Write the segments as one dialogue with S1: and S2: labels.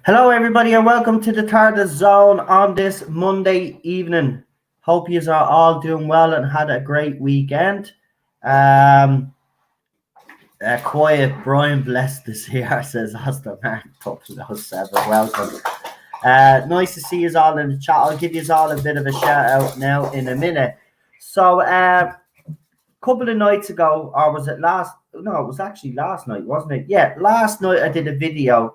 S1: Hello, everybody, and welcome to the Tardis Zone on this Monday evening. Hope you are all doing well and had a great weekend. Quiet Brian blessed this here, says Aston Martin Puppy 07. Welcome. Nice to see you all in the chat. I'll give you all a bit of a shout out now in a minute. So, a couple of nights ago, or was it last? No, it was actually last night, wasn't it? Yeah, last night I did a video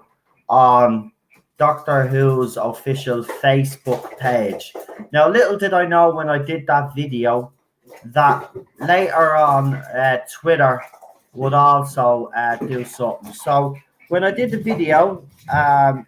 S1: on Doctor Who's official Facebook page. Now, little did I know when I did that video that later on Twitter would also do something. So when I did the video,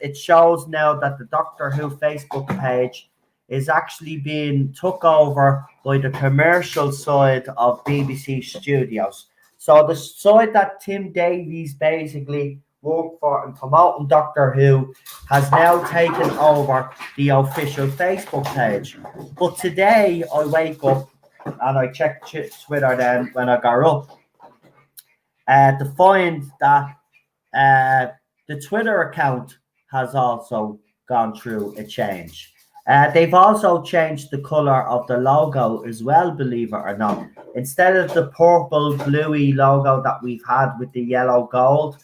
S1: it shows now that the Doctor Who Facebook page is actually being took over by the commercial side of BBC Studios. So the side that Tim Davies basically worked for and promoting Doctor Who has now taken over the official Facebook page. But today I wake up and I check Twitter then when I got up to find that the Twitter account has also gone through a change. They've also changed the color of the logo as well, believe it or not. Instead of the purple bluey logo that we've had with the yellow gold,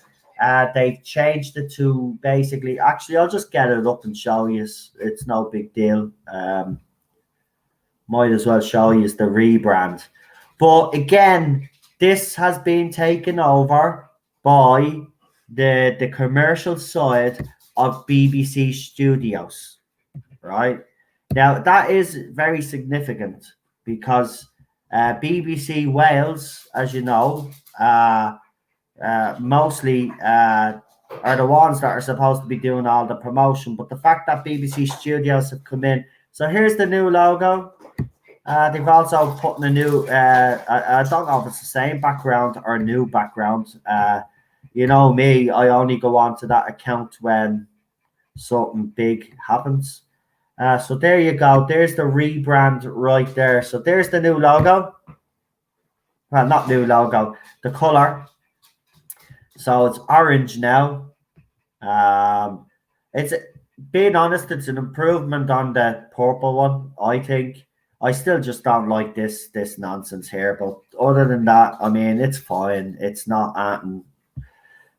S1: they've changed it to basically, actually, I'll just get it up and show you. It's no big deal. Might as well show you the rebrand. But again, this has been taken over by the commercial side of BBC Studios, right? Now, that is very significant because BBC Wales, as you know, mostly are the ones that are supposed to be doing all the promotion. But the fact that BBC Studios have come in, so here's the new logo. They've also put in a new, I don't know if it's the same background or a new background. You know me, I only go on to that account when something big happens. So there you go. There's the rebrand right there. So there's the new logo. Well, not new logo, the color. So it's orange now. It's, being honest, it's an improvement on the purple one, I think. I still just don't like this nonsense here. But other than that, I mean, it's fine. It's not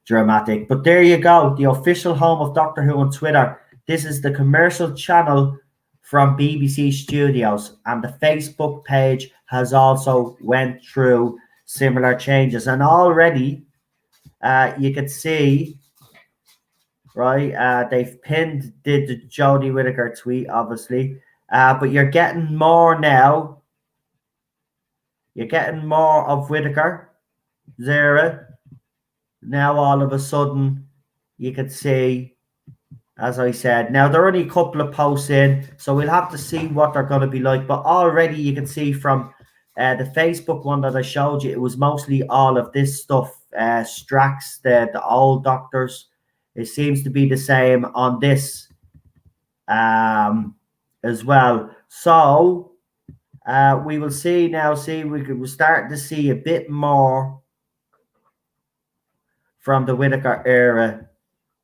S1: dramatic. But there you go. The official home of Doctor Who on Twitter. This is the commercial channel from BBC Studios. And the Facebook page has also went through similar changes. And already you could see, right, they've pinned the Jodie Whittaker tweet, obviously. But you're getting more now. You're getting more of Whittaker, Zara. Now all of a sudden, you could see, as I said, now there are only a couple of posts in, so we'll have to see what they're going to be like. But already you can see from the Facebook one that I showed you, it was mostly all of this stuff. Strax, the old Doctors. It seems to be the same on this as well. So we will see now. We're starting to see a bit more from the Whittaker era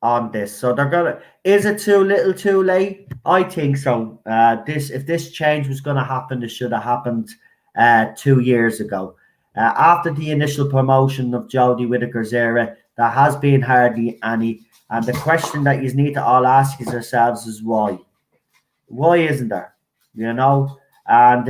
S1: on this. So they're gonna. Is it too little, too late? I think so. If this change was going to happen, it should have happened 2 years ago. After the initial promotion of Jodie Whittaker's era, there has been hardly any. And the question that you need to all ask yourselves is why? Why isn't there? You know, and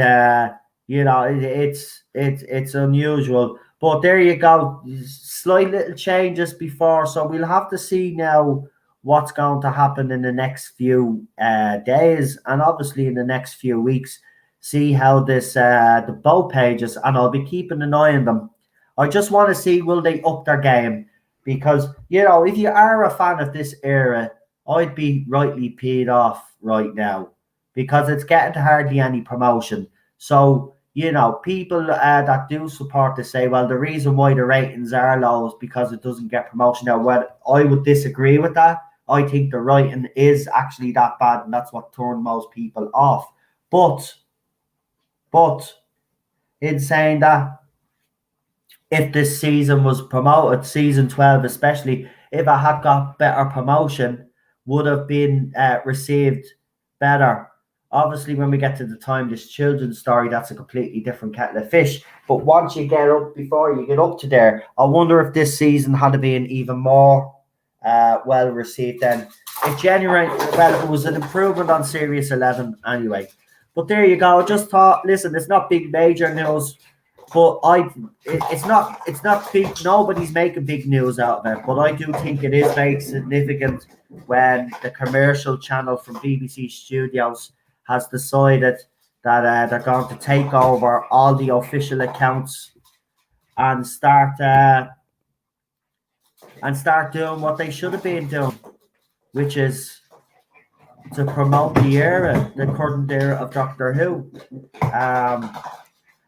S1: you know, it's unusual. But there you go, slight little changes before. So we'll have to see now what's going to happen in the next few days, and obviously in the next few weeks. See how this the both pages, and I'll be keeping an eye on them. I just want to see, will they up their game? Because, you know, if you are a fan of this era, I'd be rightly peed off right now because it's getting hardly any promotion. So, people that do support this say, well, the reason why the ratings are low is because it doesn't get promotion. Now, well, I would disagree with that. I think the writing is actually that bad, and that's what turned most people off. But in saying that, if this season was promoted, season 12 especially, if I had got better promotion, would have been received better. Obviously, when we get to the time, this children's story, that's a completely different kettle of fish. But once you get up, before you get up to there, I wonder if this season had been even more well received then. It was an improvement on Series 11 anyway. But there you go. I just thought, listen, it's not big major news, but it's not big. Nobody's making big news out of it. But I do think it is very significant when the commercial channel from BBC Studios has decided that they're going to take over all the official accounts and start doing what they should have been doing, which is to promote the current era of Doctor Who.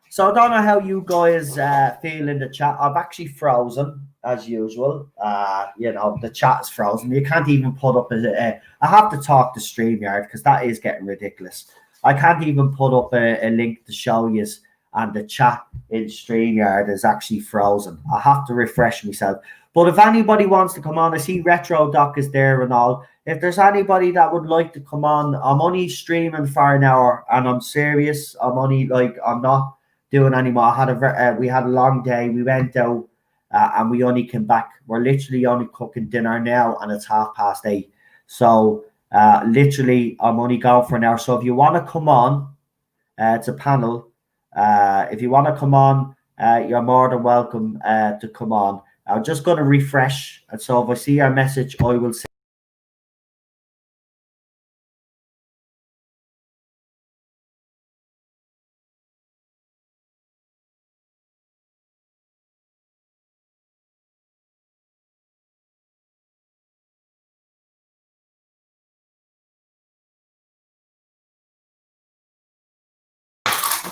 S1: So I don't know how you guys feel in the chat. I've actually frozen as usual. The chat is frozen. You can't even put up I have to talk to StreamYard because that is getting ridiculous. I can't even put up a link to show you, and the chat in StreamYard is actually frozen. I have to refresh myself. But if anybody wants to come on, I see Retro Doc is there and all. If there's anybody that would like to come on, I'm only streaming for an hour, and I'm serious. I'm not doing anymore. We had a long day. We went out and we only came back. We're literally only cooking dinner now, and it's 8:30. So literally, I'm only going for an hour. So if you want to come on, it's a panel. If you want to come on, you're more than welcome to come on. I'm just going to refresh, and so if I see your message, I will say.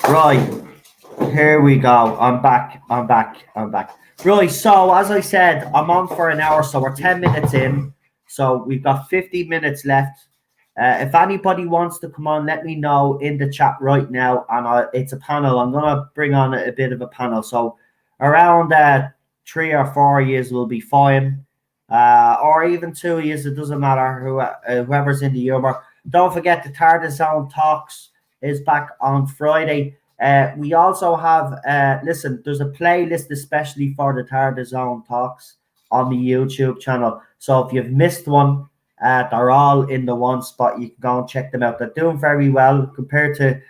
S1: Right, here we go. I'm back. Right, so as I said, I'm on for an hour, so we're 10 minutes in. So we've got 50 minutes left. If anybody wants to come on, let me know in the chat right now. And it's a panel. I'm going to bring on a bit of a panel. So around 3 or 4 years will be fine. Or even 2 years, it doesn't matter. Whoever's in the humor. Don't forget the Tardis Zone Talks is back on Friday. We also have, there's a playlist especially for the Tardis Zone Talks on the YouTube channel. So if you've missed one, they're all in the one spot. You can go and check them out. They're doing very well compared to,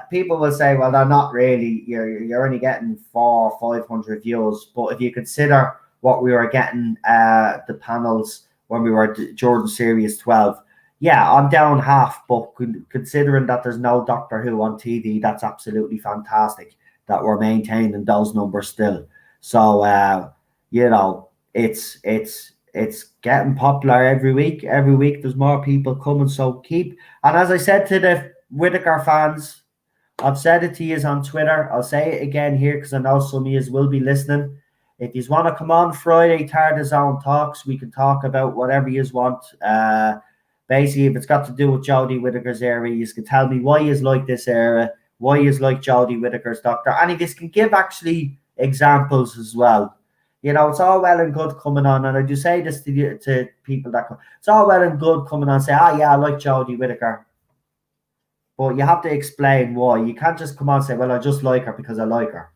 S1: people will say, well, they're not really, you're only getting 400 or 500 views. But if you consider what we were getting, the panels when we were Jordan Series 12, yeah, I'm down half, but considering that there's no Doctor Who on TV, that's absolutely fantastic that we're maintaining those numbers still. So, it's getting popular every week. Every week there's more people coming. So and as I said to the Whittaker fans, I've said it to you on Twitter. I'll say it again here because I know some of you will be listening. If you want to come on Friday, Tardis Zone Talks, we can talk about whatever you want. Basically, if it's got to do with Jodie Whittaker's era, you can tell me why you like this era, why you like Jodie Whittaker's Doctor. And if you can give actually examples as well. It's all well and good coming on, and I do say this to people that come. It's all well and good coming on and say, yeah, I like Jodie Whittaker. But you have to explain why. You can't just come on and say, well, I just like her because I like her.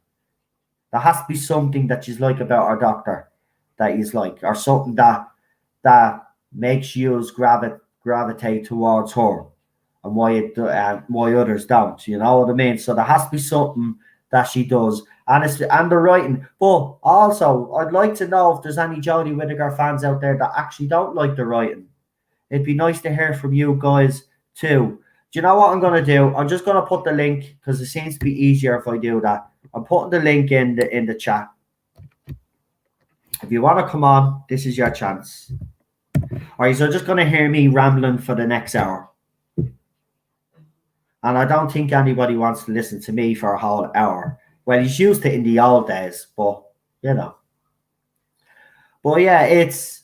S1: There has to be something that you like about our Doctor that you like, or something that makes you gravitate towards her, and why others don't. You know what I mean? So there has to be something that she does, and the writing. But also, I'd like to know if there's any Jodie Whittaker fans out there that actually don't like the writing. It'd be nice to hear from you guys too. Do you know what I'm going to do? I'm just going to put the link because it seems to be easier if I do that. I'm putting the link in the chat. If you want to come on, this is your chance. or you're just going to hear me rambling for the next hour. And I don't think anybody wants to listen to me for a whole hour. Well, he's used to it in the old days, but you know. But yeah, it's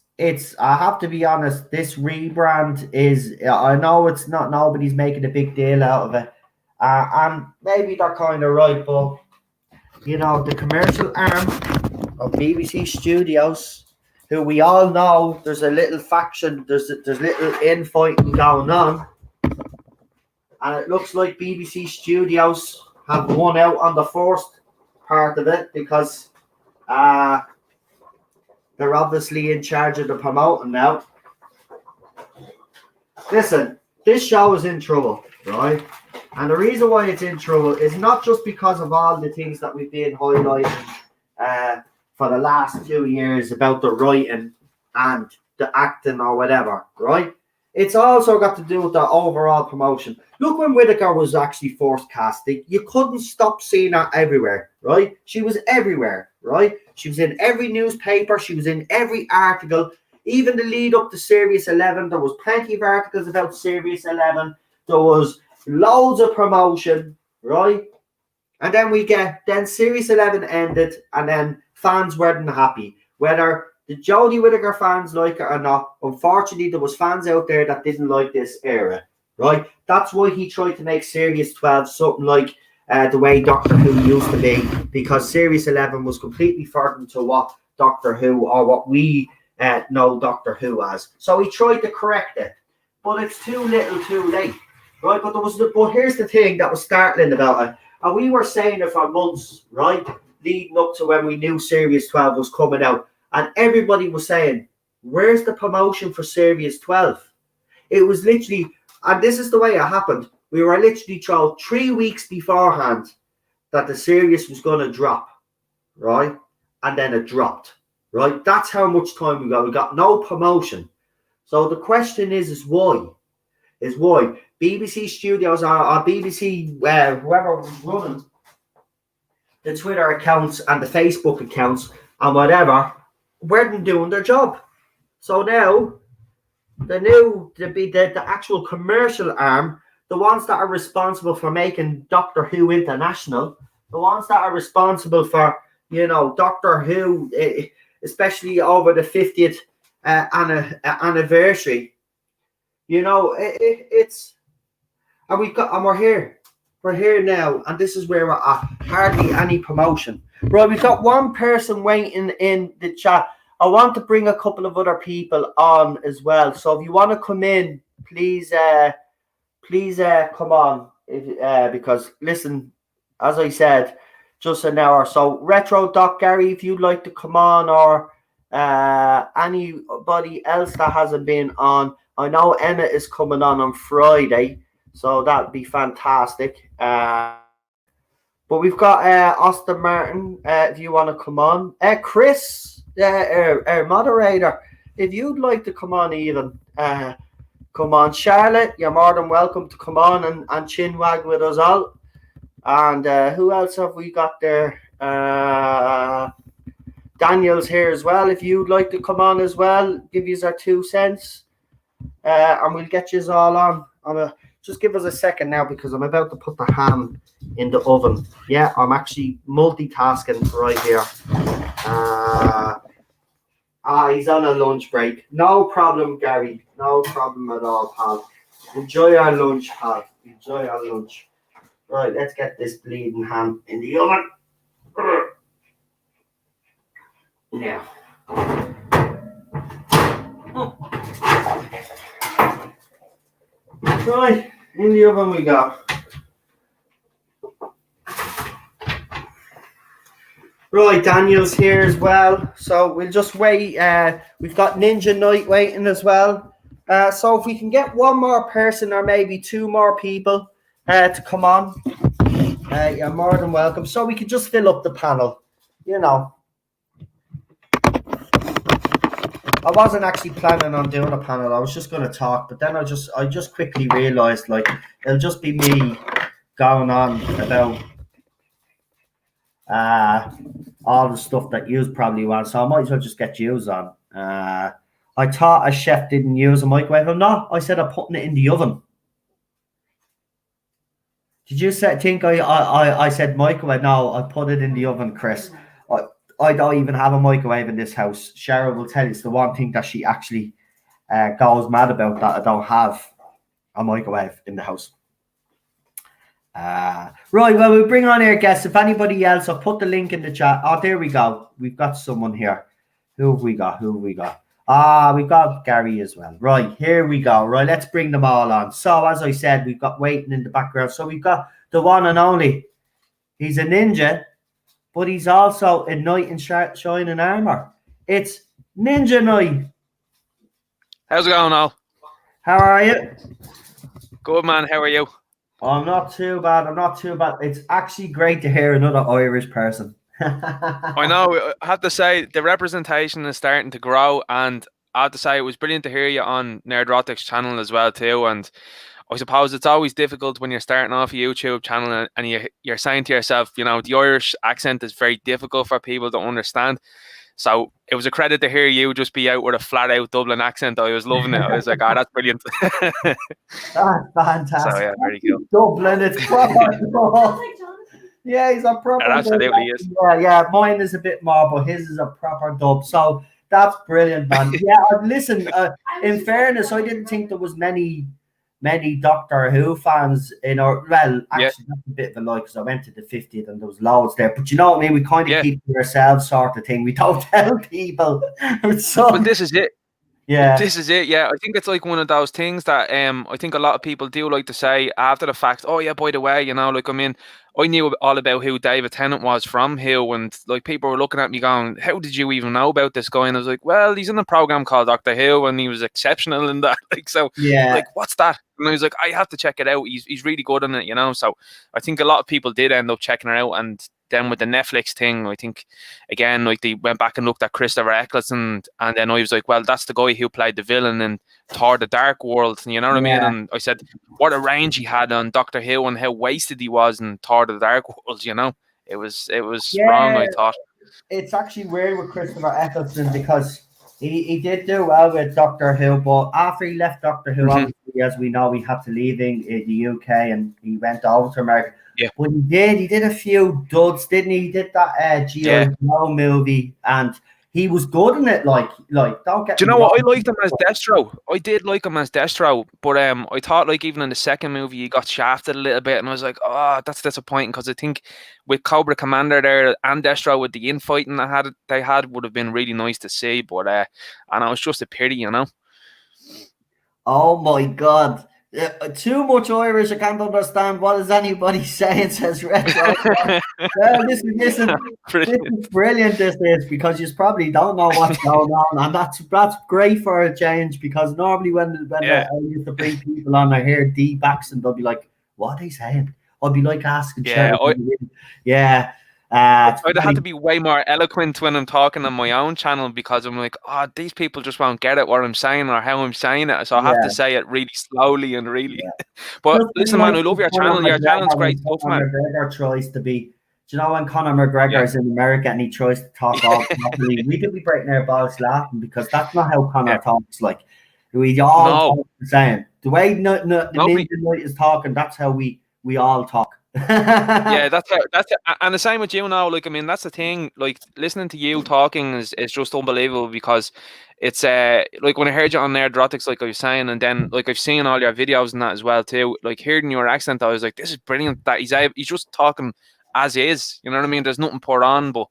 S1: I have to be honest, this rebrand is, I know it's not, nobody's making a big deal out of it. And maybe they're kind of right, but you know, the commercial arm of BBC Studios, who we all know there's a little faction, there's little infighting going on. And it looks like BBC Studios have won out on the first part of it because they're obviously in charge of the promoting now. Listen, this show is in trouble, right? And the reason why it's in trouble is not just because of all the things that we've been highlighting for the last 2 years about the writing and the acting or whatever, right? It's also got to do with the overall promotion. Look, when Whittaker was actually first casting, you couldn't stop seeing her everywhere, right? She was everywhere, right? She was in every newspaper. She was in every article. Even the lead up to Series 11, there was plenty of articles about Series 11. There was loads of promotion, right? And then Series 11 ended, and then fans weren't happy. Whether the Jodie Whittaker fans like it or not, unfortunately, there was fans out there that didn't like this era, right? That's why he tried to make Series 12 something like the way Doctor Who used to be, because Series 11 was completely foreign to what Doctor Who, or what we know Doctor Who as. So he tried to correct it, but it's too little too late, right? But here's the thing that was startling about it, and we were saying it for months, right, leading up to when we knew Series 12 was coming out. And everybody was saying, where's the promotion for Series 12? It was literally, and this is the way it happened. We were literally told 3 weeks beforehand that the series was going to drop, right? And then it dropped, right? That's how much time we got. We got no promotion. So the question is why? BBC Studios or BBC, whoever was running the Twitter accounts and the Facebook accounts and whatever, weren't doing their job. So now the actual commercial arm, the ones that are responsible for making Doctor Who international, the ones that are responsible for, you know, Doctor Who, especially over the 50th anniversary, you know, it's, and we're here now, and this is where we're at. Hardly any promotion. Right, we've got one person waiting in the chat. I want to bring a couple of other people on as well. So if you want to come in, please come on. Because listen, as I said, just an hour. So Retro Doc Gary, if you'd like to come on, or anybody else that hasn't been on. I know Emma is coming on Friday, so that'd be fantastic. But we've got Austin Martin, if you want to come on. Chris, our moderator, if you'd like to come on even, come on. Charlotte, you're more than welcome to come on and chinwag with us all. And who else have we got there? Daniel's here as well. If you'd like to come on as well, give us our 2 cents. And we'll get you all on. Just give us a second now, because I'm about to put the ham in the oven. Yeah, I'm actually multitasking right here. He's on a lunch break. No problem, Gary. No problem at all, pal. Enjoy our lunch, pal. Enjoy our lunch. Right, let's get this bleeding ham in the oven. Now. Right, in the oven we go. Right, Daniel's here as well. So we'll just wait. We've got Ninja Knight waiting as well. So if we can get one more person or maybe 2 more people to come on, you're more than welcome. So we can just fill up the panel, you know. I wasn't actually planning on doing a panel. I was just going to talk, but then I just quickly realized, like, it'll just be me going on about all the stuff that you probably want. So I might as well just get yous on. I I thought a chef didn't use a microwave. I'm not. I said I'm putting it in the oven. Did you think I said microwave? No, I put it in the oven, Chris. I don't even have a microwave in this house. Cheryl will tell you it's the one thing that she actually goes mad about, that I don't have a microwave in the house. Right, well, we'll bring on our guests. If anybody else, I'll put the link in the chat. Oh, there we go. We've got someone here. Who have we got? We've got Gary as well. Right, here we go. Right, let's bring them all on. So, as I said, we've got waiting in the background. So, we've got the one and only. He's a ninja, but he's also a knight in shining armor. It's Ninja Knight.
S2: How's it going, Al?
S1: How are you?
S2: Good, man. How are you?
S1: I'm not too bad. It's actually great to hear another Irish person.
S2: I know. I have to say, the representation is starting to grow, and I have to say, it was brilliant to hear you on Nerdrotic's channel as well, too. And I suppose it's always difficult when you're starting off a YouTube channel and you're saying to yourself, you know, the Irish accent is very difficult for people to understand. So it was a credit to hear you just be out with a flat-out Dublin accent. I was loving it. I was like, that's brilliant.
S1: That's fantastic.
S2: So, yeah, very cool.
S1: Dublin, it's proper. Yeah, he's a proper.
S2: It absolutely is.
S1: Yeah, mine is a bit more, but his is a proper dub. So that's brilliant, man. Yeah, listen, in fairness, I didn't think there was many Doctor Who fans in our, well, actually that's a bit of a lie, because I went to the 50th and there was loads there, but you know what I mean, we kind of keep to ourselves sort of thing. We don't tell people.
S2: But this is it.
S1: Yeah,
S2: this is it. Yeah, I think it's like one of those things that I think a lot of people do like to say after the fact. Oh yeah, by the way, you know, like, I mean, I knew all about who David Tennant was from Who, and like people were looking at me going, "How did you even know about this guy?" And I was like, "Well, he's in a program called Doctor Who, and he was exceptional in that." Like, so, like, what's that? And I was like, I have to check it out. He's really good in it, you know. So I think a lot of people did end up checking it out, and then with the Netflix thing, I think, again, like, they went back and looked at Christopher Eccleston, and then I was like, well, that's the guy who played the villain in Thor: The Dark World, you know what I mean? And I said, what a range he had on Doctor Who and how wasted he was in Thor: The Dark World, you know? It was wrong, I thought.
S1: It's actually weird with Christopher Eccleston, because he did do well with Doctor Who, but after he left Doctor Who, obviously, as we know, he had to leave in the UK and he went over to America.
S2: Yeah.
S1: But he did a few duds, didn't he? He did that G.I. Joe movie, and he was good in it. Like, don't get.
S2: Do you know what? I liked him as Destro. I did like him as Destro, but I thought, like, even in the second movie, he got shafted a little bit, and I was like, oh, that's disappointing, because I think with Cobra Commander there and Destro, with the infighting they had would have been really nice to see, but and it was just a pity, you know.
S1: Oh my God. Too much Irish, I can't understand. What is anybody saying, says Retro. Well, this is brilliant, this is, because you probably don't know what's going on, and that's great for a change, because normally when I used to bring people on, I hear deep accent, they'll be like, what are they saying? I'll be like asking
S2: I'd have to be way more eloquent when I'm talking on my own channel, because I'm like, these people just won't get it, what I'm saying or how I'm saying it. So I have to say it really slowly and really. But just listen, man, I love your channel. Your channel's great stuff, man.
S1: McGregor tries to be, do you know, when Conor McGregor is in America and he tries to talk all properly, we could be breaking our balls laughing, because that's not how Conor talks. Like, we all talk the same. The way the Ninja Knight is talking, that's how we all talk.
S2: Yeah, that's it. And the same with you now. Like, I mean, that's the thing. Like, listening to you talking is just unbelievable, because it's like, when I heard you on Nerdrotics, like I was saying, and then, like, I've seen all your videos and that as well too. Like, hearing your accent, I was like, this is brilliant. That he's just talking as is. You know what I mean? There's nothing put on, but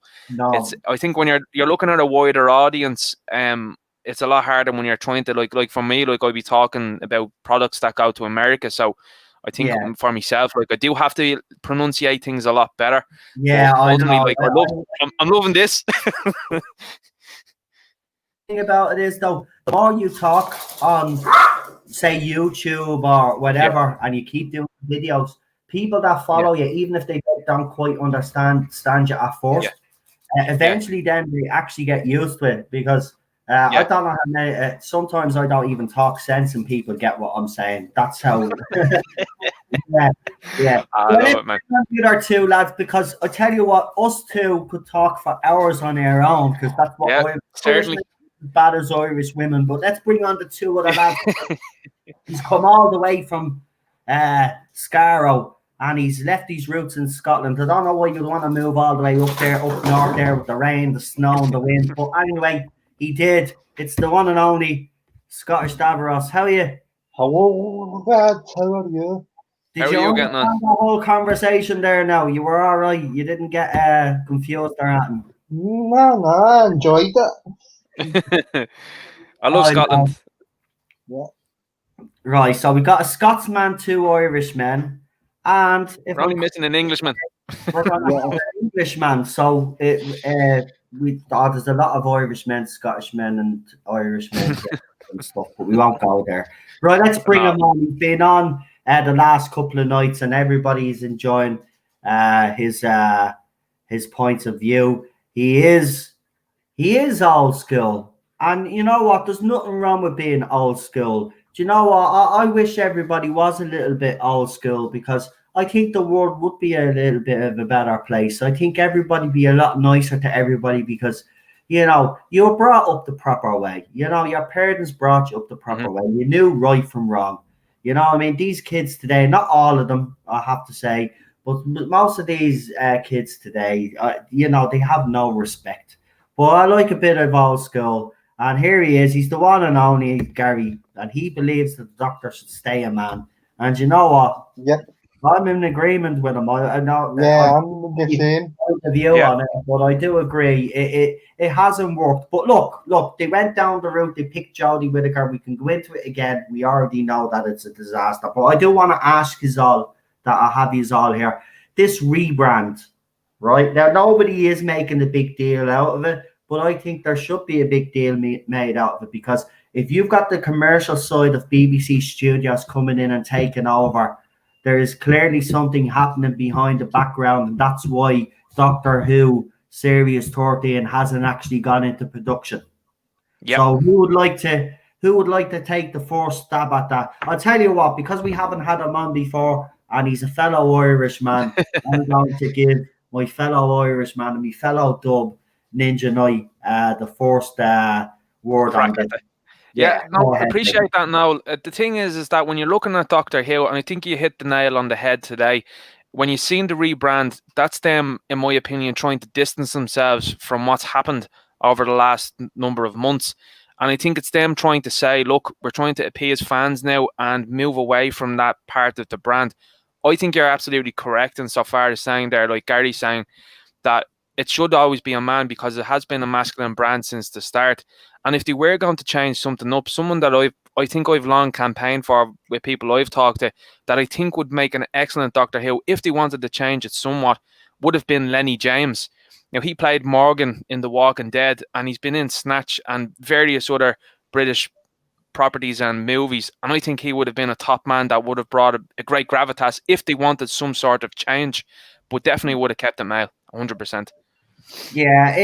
S2: I think when you're looking at a wider audience, it's a lot harder when you're trying to like for me, like, I'd be talking about products that go to America, so I think for myself, like, I do have to pronunciate things a lot better.
S1: Yeah,
S2: but ultimately, like, I'm loving this.
S1: The thing about it is, though, the more you talk on, say, YouTube or whatever, and you keep doing videos, people that follow you, even if they don't quite understand you at first, eventually then they actually get used to it, because I don't know how many, sometimes I don't even talk sense and people get what I'm saying. That's how. Yeah.
S2: I love it, man.
S1: With our two lads, because I tell you what, us two could talk for hours on our own, because that's what
S2: certainly.
S1: bad as Irish women. But let's bring on the two other lads. He's come all the way from Scarrow, and he's left his roots in Scotland. I don't know why you'd want to move all the way up there, up north there with the rain, the snow, and the wind. But anyway, he did. It's the one and only Scottish Davros. How are you?
S3: Hello, lads. How are you?
S1: Did
S2: How are
S1: you
S2: you
S1: understand
S2: getting on?
S1: the whole conversation there now? You were all right. You didn't get confused or anything.
S3: No, I enjoyed it.
S2: I love
S1: I know.
S2: Scotland.
S3: Yeah.
S1: Right, so we got a Scotsman, two Irishmen, and if
S2: We're only
S1: I'm
S2: missing an Englishman.
S1: we're gonna have an Englishman. So there's a lot of Irishmen, Scottishmen, and Irishmen and stuff, but we won't go there. Right, let's bring him on. He's been on the last couple of nights, and everybody's enjoying his points of view. He is old school, and you know what? There's nothing wrong with being old school. Do you know what? I wish everybody was a little bit old school, because I think the world would be a little bit of a better place. I think everybody be a lot nicer to everybody, because, you know, you were brought up the proper way. You know, your parents brought you up the proper way. You knew right from wrong. You know, I mean, these kids today, not all of them, I have to say, but most of these kids today, you know, they have no respect. But I like a bit of old school. And here he is. He's the one and only Gary. And he believes that the doctor should stay a man. And you know what?
S3: Yeah.
S1: I'm in agreement with him. I know.
S3: Yeah, I'm the same.
S1: The view on it, but I do agree it hasn't worked. But look, they went down the route. They picked Jodie Whittaker. We can go into it again. We already know that it's a disaster. But I do want to ask you all, that I have you all here. This rebrand, right now, nobody is making a big deal out of it, but I think there should be a big deal made out of it, because if you've got the commercial side of BBC Studios coming in and taking over, there is clearly something happening behind the background, and that's why Doctor Who Series 13 hasn't actually gone into production.
S2: Yep.
S1: So who would like to take the first stab at that? I'll tell you what, because we haven't had him on before, and he's a fellow Irishman, I'm going to give my fellow Irishman and my fellow dub Ninja Knight the first word on it.
S2: Yeah, no, I appreciate that. Now, the thing is that when you're looking at Doctor Who, and I think you hit the nail on the head today, when you've seen the rebrand, that's them, in my opinion, trying to distance themselves from what's happened over the last number of months. And I think it's them trying to say, look, we're trying to appease fans now and move away from that part of the brand. I think you're absolutely correct insofar as saying there, like Gary's saying, that it should always be a man, because it has been a masculine brand since the start. And if they were going to change something up, someone that I think I've long campaigned for with people I've talked to, that I think would make an excellent Doctor Who, if they wanted to change it somewhat, would have been Lenny James. Now, he played Morgan in The Walking Dead, and he's been in Snatch and various other British properties and movies, and I think he would have been a top man that would have brought a great gravitas if they wanted some sort of change, but definitely would have kept the male, 100%.
S1: Yeah,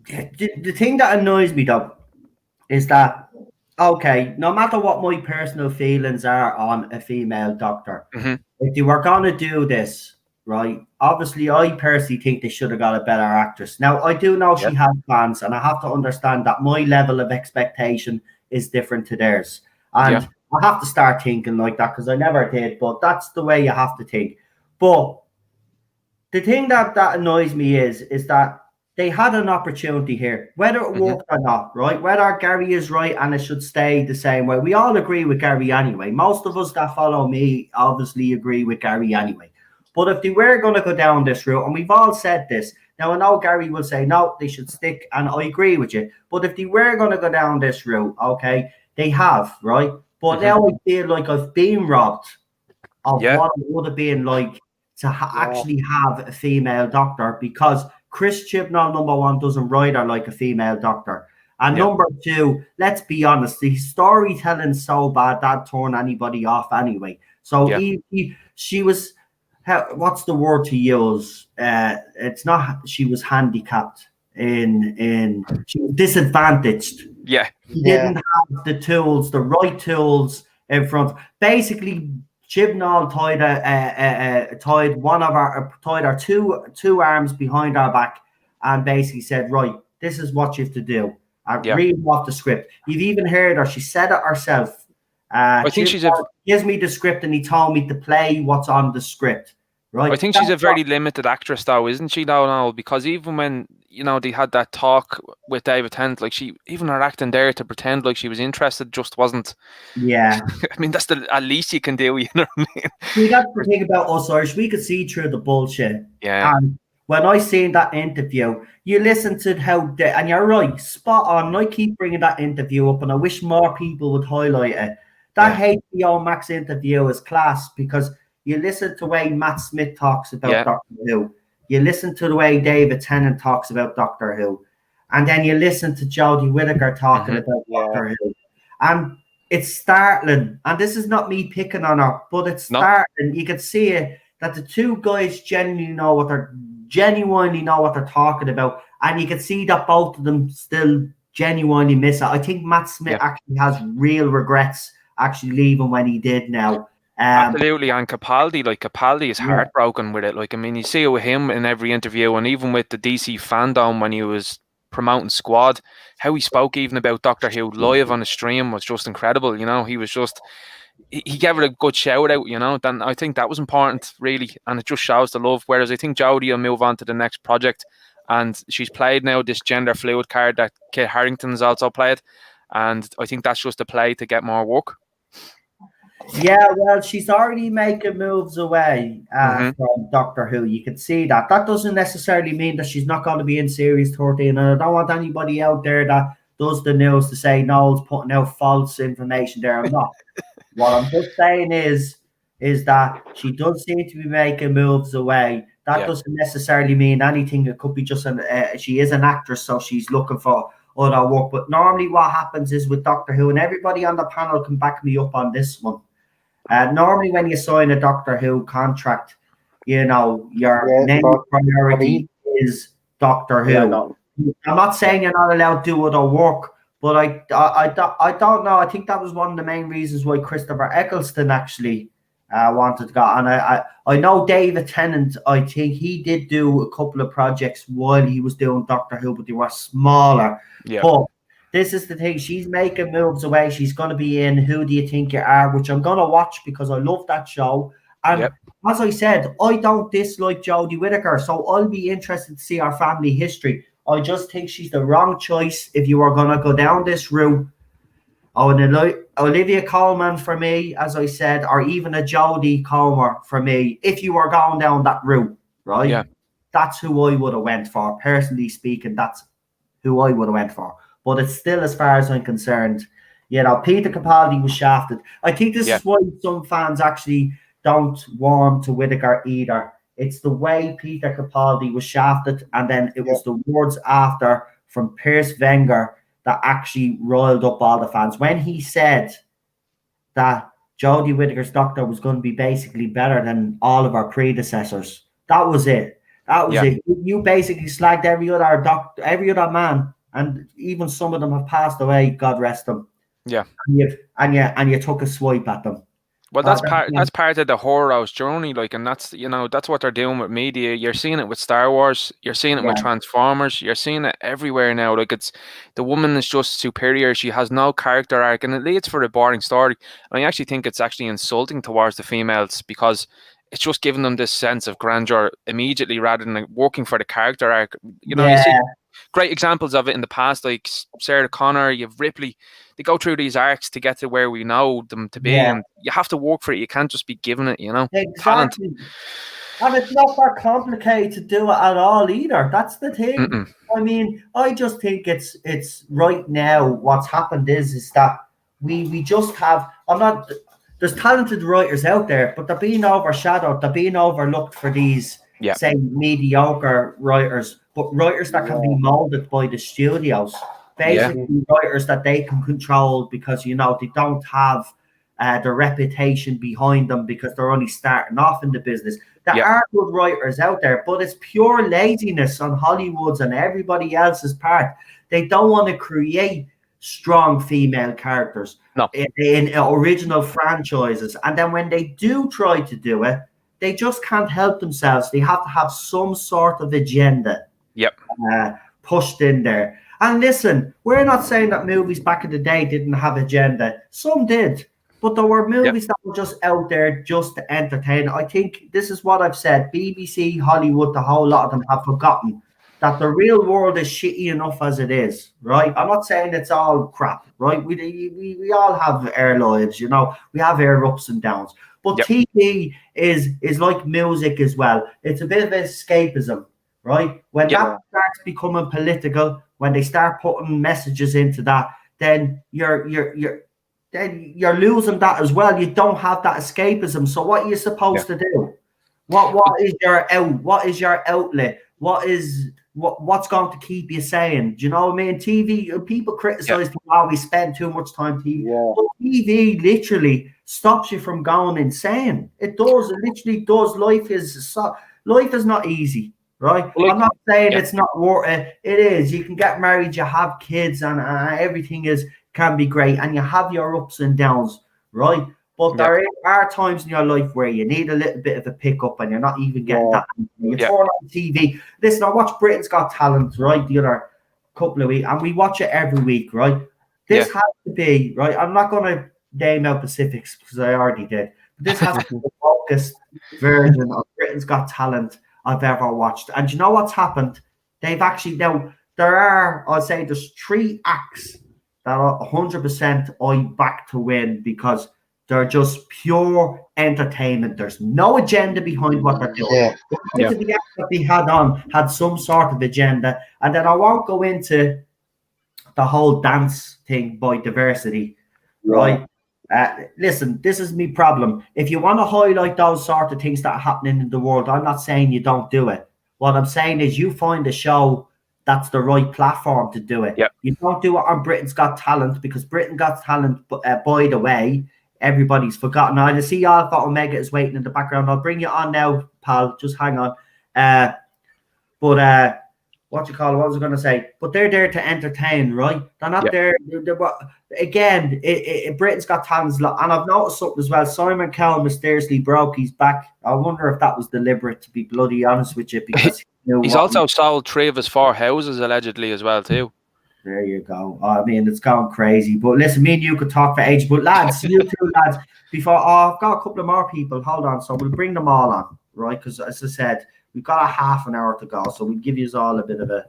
S1: the thing that annoys me though is that, okay, no matter what my personal feelings are on a female doctor, if they were going to do this, right, obviously I personally think they should have got a better actress. Now, I do know she has fans, and I have to understand that my level of expectation is different to theirs. And I have to start thinking like that, because I never did, but that's the way you have to think. But the thing that annoys me is that they had an opportunity here, whether it worked or not, right? Whether Gary is right and it should stay the same way. We all agree with Gary anyway. Most of us that follow me obviously agree with Gary anyway. But if they were going to go down this route, and we've all said this, now I know Gary will say, no, they should stick, and I agree with you. But if they were going to go down this route, okay, they have, right? But now I feel like I've been robbed of what it would have been like to actually have a female doctor, because Chris Chibnall, number one, doesn't write her like a female doctor. And number two, let's be honest, the storytelling's so bad that turned anybody off anyway. So she was, what's the word to use? It's not, she was handicapped she was disadvantaged. She didn't have the tools, the right tools in front. Basically, Chibnall tied her two arms behind our back, and basically said, right, this is what you have to do.
S2: Yeah.
S1: reading off the script. You've even heard her. She said it herself.
S2: I think she's
S1: gives me the script and he told me to play what's on the script. Right.
S2: I think she's a very limited actress, though, isn't she? Now, because even when they had that talk with David Tennant, like even her acting there to pretend like she was interested just wasn't.
S1: Yeah.
S2: I mean, that's at least you can do. You know what I mean?
S1: See, that's the thing about us Irish. We could see through the bullshit.
S2: Yeah.
S1: And when I seen that interview, you listen to and you're right, spot on. And I keep bringing that interview up, and I wish more people would highlight it. That HBO Max interview is class because you listen to the way Matt Smith talks about Doctor Who. You listen to the way David Tennant talks about Doctor Who. And then you listen to Jodie Whittaker talking about Doctor Who. And it's startling. And this is not me picking on her, but it's startling. You can see it that the two guys genuinely know what they're talking about. And you can see that both of them still genuinely miss it. I think Matt Smith actually has real regrets actually leaving when he did now.
S2: Absolutely, and Capaldi is heartbroken with it. Like, I mean, you see it with him in every interview, and even with the DC fandom when he was promoting Squad, how he spoke even about Doctor Who live on the stream was just incredible. He was just he gave it a good shout out. Then I think that was important, really, and it just shows the love. Whereas I think Jodie will move on to the next project, and she's played now this gender fluid card that Kit Harington's also played, and I think that's just a play to get more work.
S1: Yeah, well, she's already making moves away from Doctor Who. You can see that. That doesn't necessarily mean that she's not going to be in Series 13. And I don't want anybody out there that does the news to say Noel's putting out false information there. I'm not. What I'm just saying is that she does seem to be making moves away. That doesn't necessarily mean anything. It could be just she is an actress, so she's looking for other work. But normally what happens is with Doctor Who, and everybody on the panel can back me up on this one. Normally, when you sign a Doctor Who contract, your main priority is Doctor Who. I'm not saying you're not allowed to do other work, but I don't know. I think that was one of the main reasons why Christopher Eccleston actually wanted to go. And I know David Tennant, I think he did do a couple of projects while he was doing Doctor Who, but they were smaller.
S2: Yeah.
S1: But this is the thing. She's making moves away. She's going to be in Who Do You Think You Are, which I'm going to watch because I love that show. And as I said, I don't dislike Jodie Whittaker, so I'll be interested to see her family history. I just think she's the wrong choice if you are going to go down this route. Olivia Colman for me, as I said, or even a Jodie Comer for me, if you are going down that route, right?
S2: Yeah.
S1: That's who I would have went for. Personally speaking, that's who I would have went for. But it's still, as far as I'm concerned, Peter Capaldi was shafted. I think this is why some fans actually don't warm to Whittaker either. It's the way Peter Capaldi was shafted, and then it was the words after from Piers Wenger that actually riled up all the fans. When he said that Jodie Whittaker's Doctor was going to be basically better than all of our predecessors, that was it. That was it. You basically slagged every other doctor, every other man. And even some of them have passed away, God rest them.
S2: Yeah.
S1: And you took a swipe at them.
S2: Well, that's part of the hero's journey, like, and that's what they're doing with media. You're seeing it with Star Wars, you're seeing it with Transformers, you're seeing it everywhere now. Like, it's the woman is just superior. She has no character arc, and it leads for a boring story. And I actually think it's actually insulting towards the females because it's just giving them this sense of grandeur immediately rather than working for the character arc. You see great examples of it in the past, like Sarah Connor, you've Ripley. They go through these arcs to get to where we know them to be, and you have to work for it. You can't just be given it,
S1: Exactly.
S2: Talent.
S1: And it's not that complicated to do it at all either. That's the thing.
S2: Mm-mm.
S1: I mean, I just think it's right now. What's happened is that we just have. There's talented writers out there, but they're being overshadowed. They're being overlooked for these, say, mediocre writers, but writers that can be molded by the studios. Basically, writers that they can control because, they don't have the reputation behind them because they're only starting off in the business. There are good writers out there, but it's pure laziness on Hollywood's and everybody else's part. They don't want to create strong female characters in original franchises. And then when they do try to do it, they just can't help themselves. They have to have some sort of agenda pushed in there. And listen, we're not saying that movies back in the day didn't have agenda. Some did. But there were movies that were just out there just to entertain. I think this is what I've said. BBC, Hollywood, the whole lot of them have forgotten that the real world is shitty enough as it is, right? I'm not saying it's all crap, right? We all have our lives, you know. We have our ups and downs. But TV is like music as well. It's a bit of escapism, right? When that starts becoming political, when they start putting messages into that, then you're losing that as well. You don't have that escapism. So what are you supposed to do? What is your out? What is your outlet? What's going to keep you sane? Do you know what I mean? TV, people criticize we spend too much time TV. But TV literally stops you from going insane. It does. It literally does. Life is not easy, right? Well, I'm not saying it's not worth it. It is. You can get married, you have kids, and everything can be great, and you have your ups and downs, right? But there are times in your life where you need a little bit of a pickup and you're not even getting that. You turn on TV. Listen, I watch Britain's Got Talent, right, the other couple of weeks, and we watch it every week, right? This has to be, right, I'm not going to name out specifics because I already did. But this has to be the focused version of Britain's Got Talent I've ever watched. And you know what's happened? They've actually, now, there's 3 acts that are 100% I back to win because they're just pure entertainment. There's no agenda behind what they're doing. The acts that they had some sort of agenda. And then I won't go into the whole dance thing by diversity, right? Listen, this is my problem. If you want to highlight those sort of things that are happening in the world, I'm not saying you don't do it. What I'm saying is you find a show that's the right platform to do it. You don't do it on Britain's Got Talent because Britain Got Talent, by the way, everybody's forgotten. I see Alpha Omega is waiting in the background. I'll bring you on now, pal. Just hang on. What was I going to say? But they're there to entertain, right? They're not there. Again, Britain's Got Talent, and I've noticed something as well. Simon Cowell mysteriously broke his back. I wonder if that was deliberate, to be bloody honest with you, because
S2: he's also sold 3 of his 4 houses allegedly as well too.
S1: There you go. I mean, it's gone crazy. But listen, me and you could talk for ages. But lads, you two lads, I've got a couple of more people. Hold on. So we'll bring them all on, right? Because as I said, we've got a half an hour to go. So we'll give you all a bit of a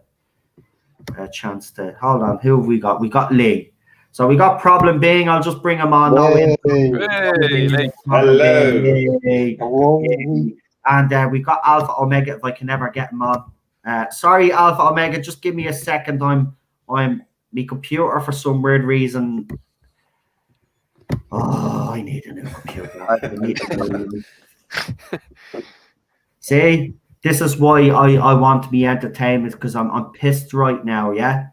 S1: chance to hold on. Who have we got? We got Lee. So we got Problem Being. I'll just bring him on now.
S2: Hey,
S3: hello.
S1: Hey. And we've got Alpha Omega if I can ever get him on. Sorry, Alpha Omega, just give me a second. My computer for some weird reason. Oh, I need a new computer. See, this is why I want to be entertainment because I'm pissed right now. And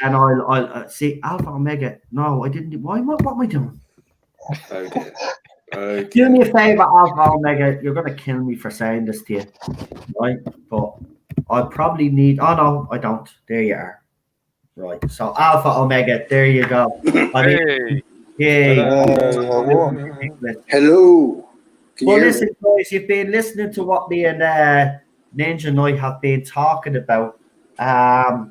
S1: I'll see Alpha Omega. No, I didn't. Why? What am I doing?
S4: Okay.
S1: Do me a favor, Alpha Omega. You're gonna kill me for saying this to you, right? But I probably need. Oh no, I don't. There you are. Right. So Alpha Omega. There you go.
S4: Hello.
S1: Well, listen, guys. You've been listening to what me and Ninja Knight have been talking about. I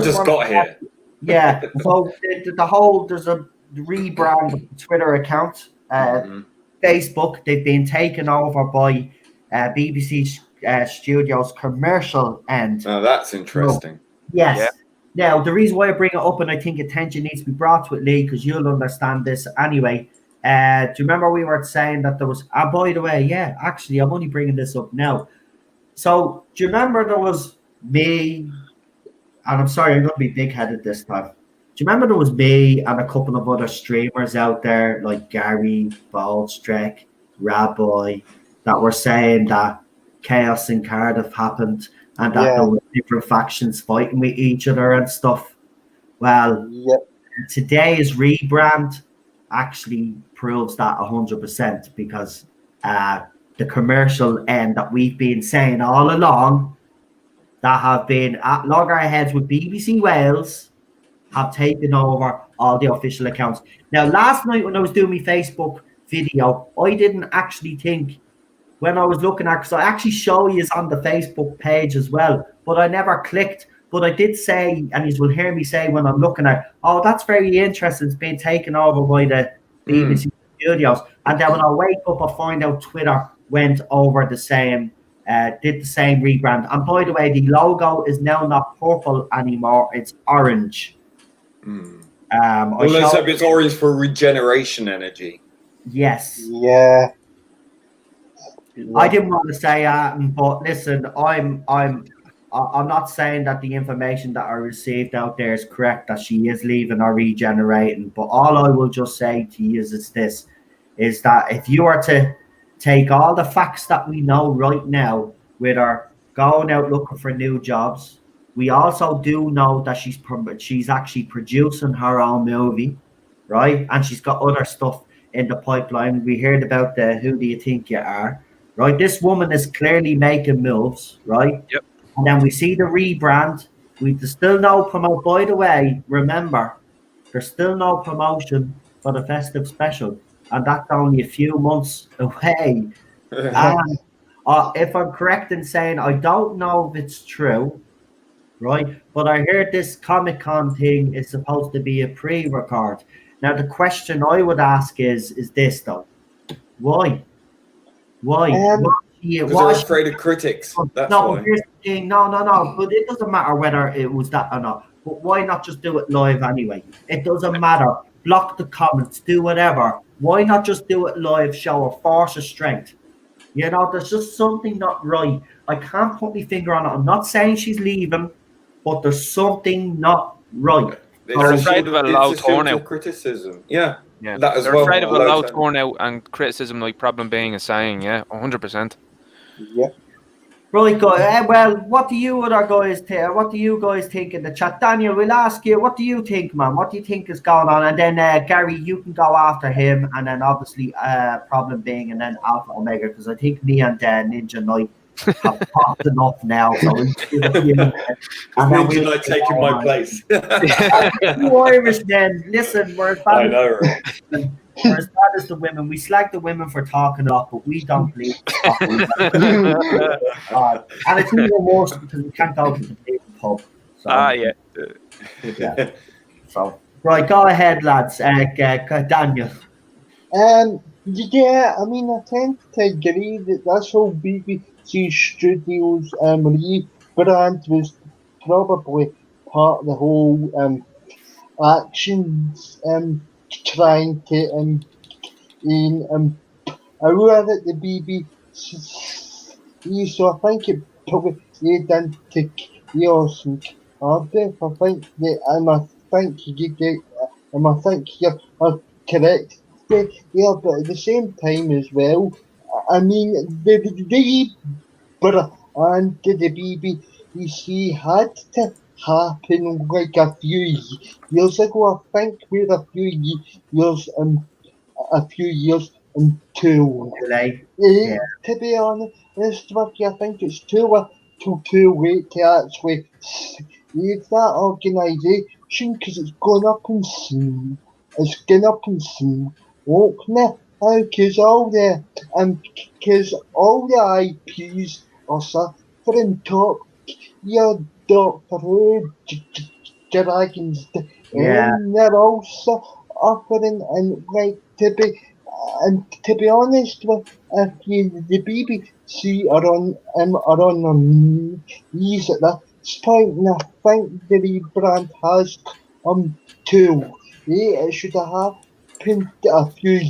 S4: just got here.
S1: Yeah. So the whole there's a rebrand Twitter account. Facebook, they've been taken over by BBC Studios commercial end.
S4: Oh, that's interesting.
S1: Yes. Yeah. Now, the reason why I bring it up, and I think attention needs to be brought to it, Lee, because you'll understand this anyway. Do you remember we were saying that there was, by the way, actually, I'm only bringing this up now. So, do you remember there was me, and I'm sorry, I'm going to be big-headed this time. Do you remember there was me and a couple of other streamers out there like Gary, Baldstrek, Rabbi, that were saying that chaos in Cardiff happened and that there were different factions fighting with each other and stuff? Well, today's rebrand actually proves that 100% because the commercial end that we've been saying all along that have been at loggerheads with BBC Wales have taken over all the official accounts. Now, last night when I was doing my Facebook video, I didn't actually think when I was looking at, because I actually show you on the Facebook page as well, but I never clicked. But I did say, and you will hear me say when I'm looking at, oh, that's very interesting. It's being taken over by the BBC studios. And then when I wake up, I find out Twitter went over the same, did the same rebrand. And by the way, the logo is now not purple anymore; it's orange.
S4: Well, let's hope it's orange for regeneration energy.
S1: Yes.
S3: Yeah.
S1: I didn't want to say that, but listen, I'm not saying that the information that I received out there is correct, that she is leaving or regenerating. But all I will just say to you is this: is that if you are to take all the facts that we know right now, with her going out looking for new jobs, we also do know that she's actually producing her own movie, right? And she's got other stuff in the pipeline. We heard about the Who Do You Think You Are, right? This woman is clearly making moves, right?
S2: Yep.
S1: And then we see the rebrand. There's still no promote. By the way, remember, there's still no promotion for the festive special, and that's only a few months away. And if I'm correct in saying, I don't know if it's true, right? But I heard this Comic-Con thing is supposed to be a pre-record. Now, the question I would ask is this though: why? Why?
S4: Because they're afraid of critics. That's why.
S1: Here's the thing. No. But it doesn't matter whether it was that or not. But why not just do it live anyway? It doesn't matter. Block the comments. Do whatever. Why not just do it live? Show a force of strength. You know, there's just something not right. I can't put my finger on it. I'm not saying she's leaving, but there's something not right.
S2: They're afraid of a loud turnout.
S4: Criticism. Yeah.
S2: Yeah,
S4: that as
S2: they're
S4: well.
S2: afraid of a loud turnout and criticism, like Problem being a saying. Yeah, 100%.
S3: Yeah.
S1: Right, guys. Well, what do you other guys think? What do you guys think in the chat? Daniel, we'll ask you. What do you think, man? What do you think is going on? And then Gary, you can go after him, and then obviously Problem being, and then Alpha Omega, because I think me and Ninja Knight have talked enough now. So we'll
S4: Ninja Knight taking my place.
S1: You Irish men, listen, we're as bad.
S4: I know, right?
S1: We're as bad as the women. We slag the women for talking a lot, but we don't believe and it's even worse because we can't go to the pub. So, yeah. So, right, go ahead, lads. Daniel.
S3: Yeah, I mean, I tend to agree that this whole BBC Studios rebrand was probably part of the whole actions trying to aware that the BBC, so I think it probably led into chaos and Cardiff. I think that, I think you're correct. Yeah, but at the same time as well, I mean, the and the BBC had to happen like a few years ago. I think we're a few years until to be honest with you, I think it's too late to actually leave that organisation because it's gone up in smoke. It's gone up in smoke now because all the IPs are suffering. Top your Doctor Who, Dragons, and they're also offering and like to be honest with the BBC are on their knees at this point, and I think the rebrand has too. It should have happened a few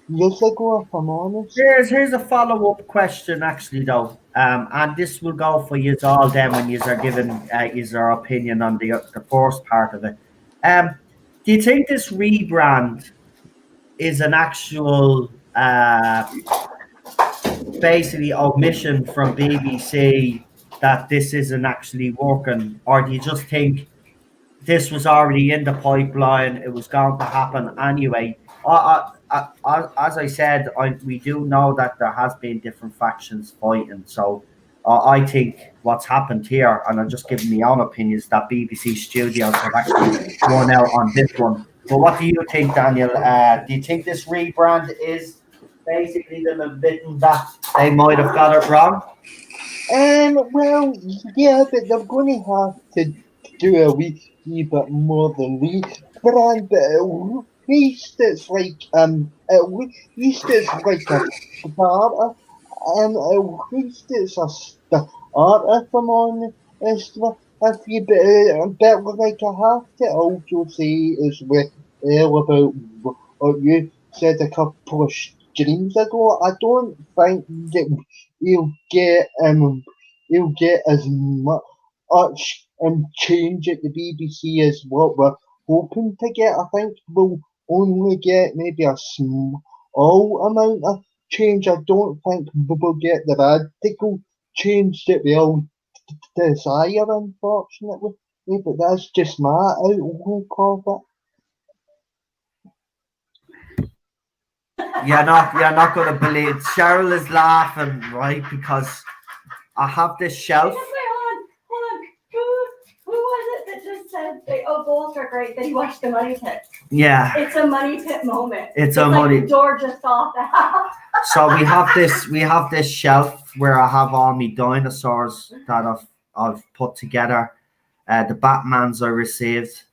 S3: years ago, if I'm honest.
S1: Here's a follow-up question, actually, though, and this will go for you all then when you are giving your opinion on the first part of it. Do you think this rebrand is an actual basically omission from BBC that this isn't actually working, or do you just think this was already in the pipeline, it was going to happen anyway? As I said, we do know that there has been different factions fighting, so I think what's happened here, and I'm just giving my own opinion, is that BBC Studios have actually won out on this one. But what do you think, Daniel? Do you think this rebrand is basically them admitting that they might have got it wrong?
S3: Well, yeah, but they're going to have to do a wee bit more than we. But at least it's like least it's like a starter, at least it's a starter. If I'm honest with you, but like I have to also say as well about what you said a couple of streams ago. I don't think that he'll get he'll get as much change at the BBC as what we're hoping to get. I think we'll only get maybe a small amount of change. I don't think we'll get the radical change that we all desire, unfortunately. But that's just my outlook of it.
S1: You're not going to believe. Cheryl is laughing, right? Because I have this shelf.
S5: Hold on. Who was it that just said, "Oh, goals are great"? Then he watched the Money Pit.
S1: Yeah.
S5: It's a Money Pit moment.
S1: It's
S5: like
S1: money.
S5: The door just off the house.
S1: So we have this shelf where I have all my dinosaurs that I've put together. The Batmans I received.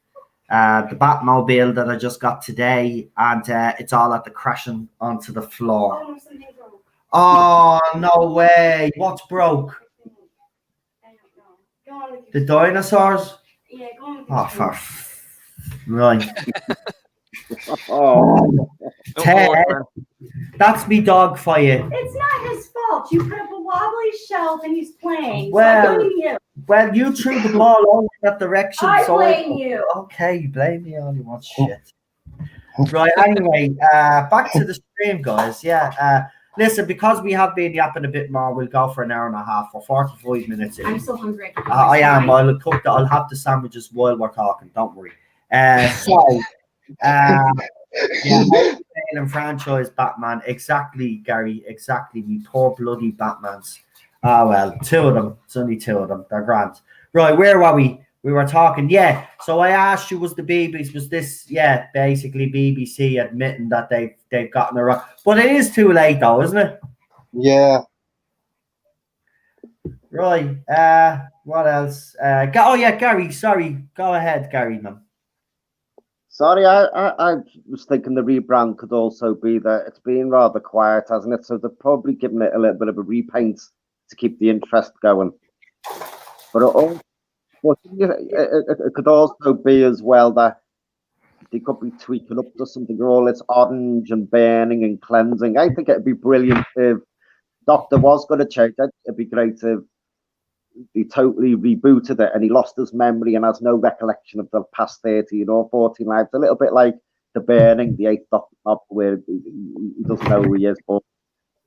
S1: The Batmobile that I just got today, and it's all at the crashing onto the floor.
S5: Oh, something broke.
S1: Oh, no way. What's broke?
S5: I don't know. Go on with
S1: The
S5: your
S1: dinosaurs?
S5: Yeah, go on with
S1: Oh, right.
S4: Oh,
S1: Ted, that's me dog for you.
S5: It's not his fault. You put up a wobbly shelf and he's playing.
S1: Well,
S5: so I blame you.
S1: Well, you threw the ball over that direction.
S5: I
S1: so
S5: blame you.
S1: Okay, blame me on you. What shit. Right, anyway, back to the stream, guys. Yeah, listen, because we have been yapping a bit more, we'll go for an hour and a half or 45 minutes in.
S5: I'm so hungry.
S1: I am. I'll have the sandwiches while we're talking. Don't worry. Yeah, and franchise Batman. Exactly, Gary. Exactly. Me poor bloody Batmans. Oh, well, two of them. It's only two of them. They're grand. Right, where were we? We were talking. Yeah. So I asked you, was this? Yeah, basically BBC admitting that they've gotten it wrong. But it is too late, though, isn't it?
S3: Yeah.
S1: Right. What else? Gary. Sorry. Go ahead, Gary, man.
S6: Sorry, I was thinking the rebrand could also be that it's been rather quiet, hasn't it? So they're probably giving it a little bit of a repaint to keep the interest going. But it could also be as well that they could be tweaking up to something. All it's orange and burning and cleansing. I think it'd be brilliant if Doctor was going to change it. It'd be great if he totally rebooted it and he lost his memory and has no recollection of the past 13 or 14 lives. A little bit like the Burning, the 8th Doctor, where he doesn't know who he is, but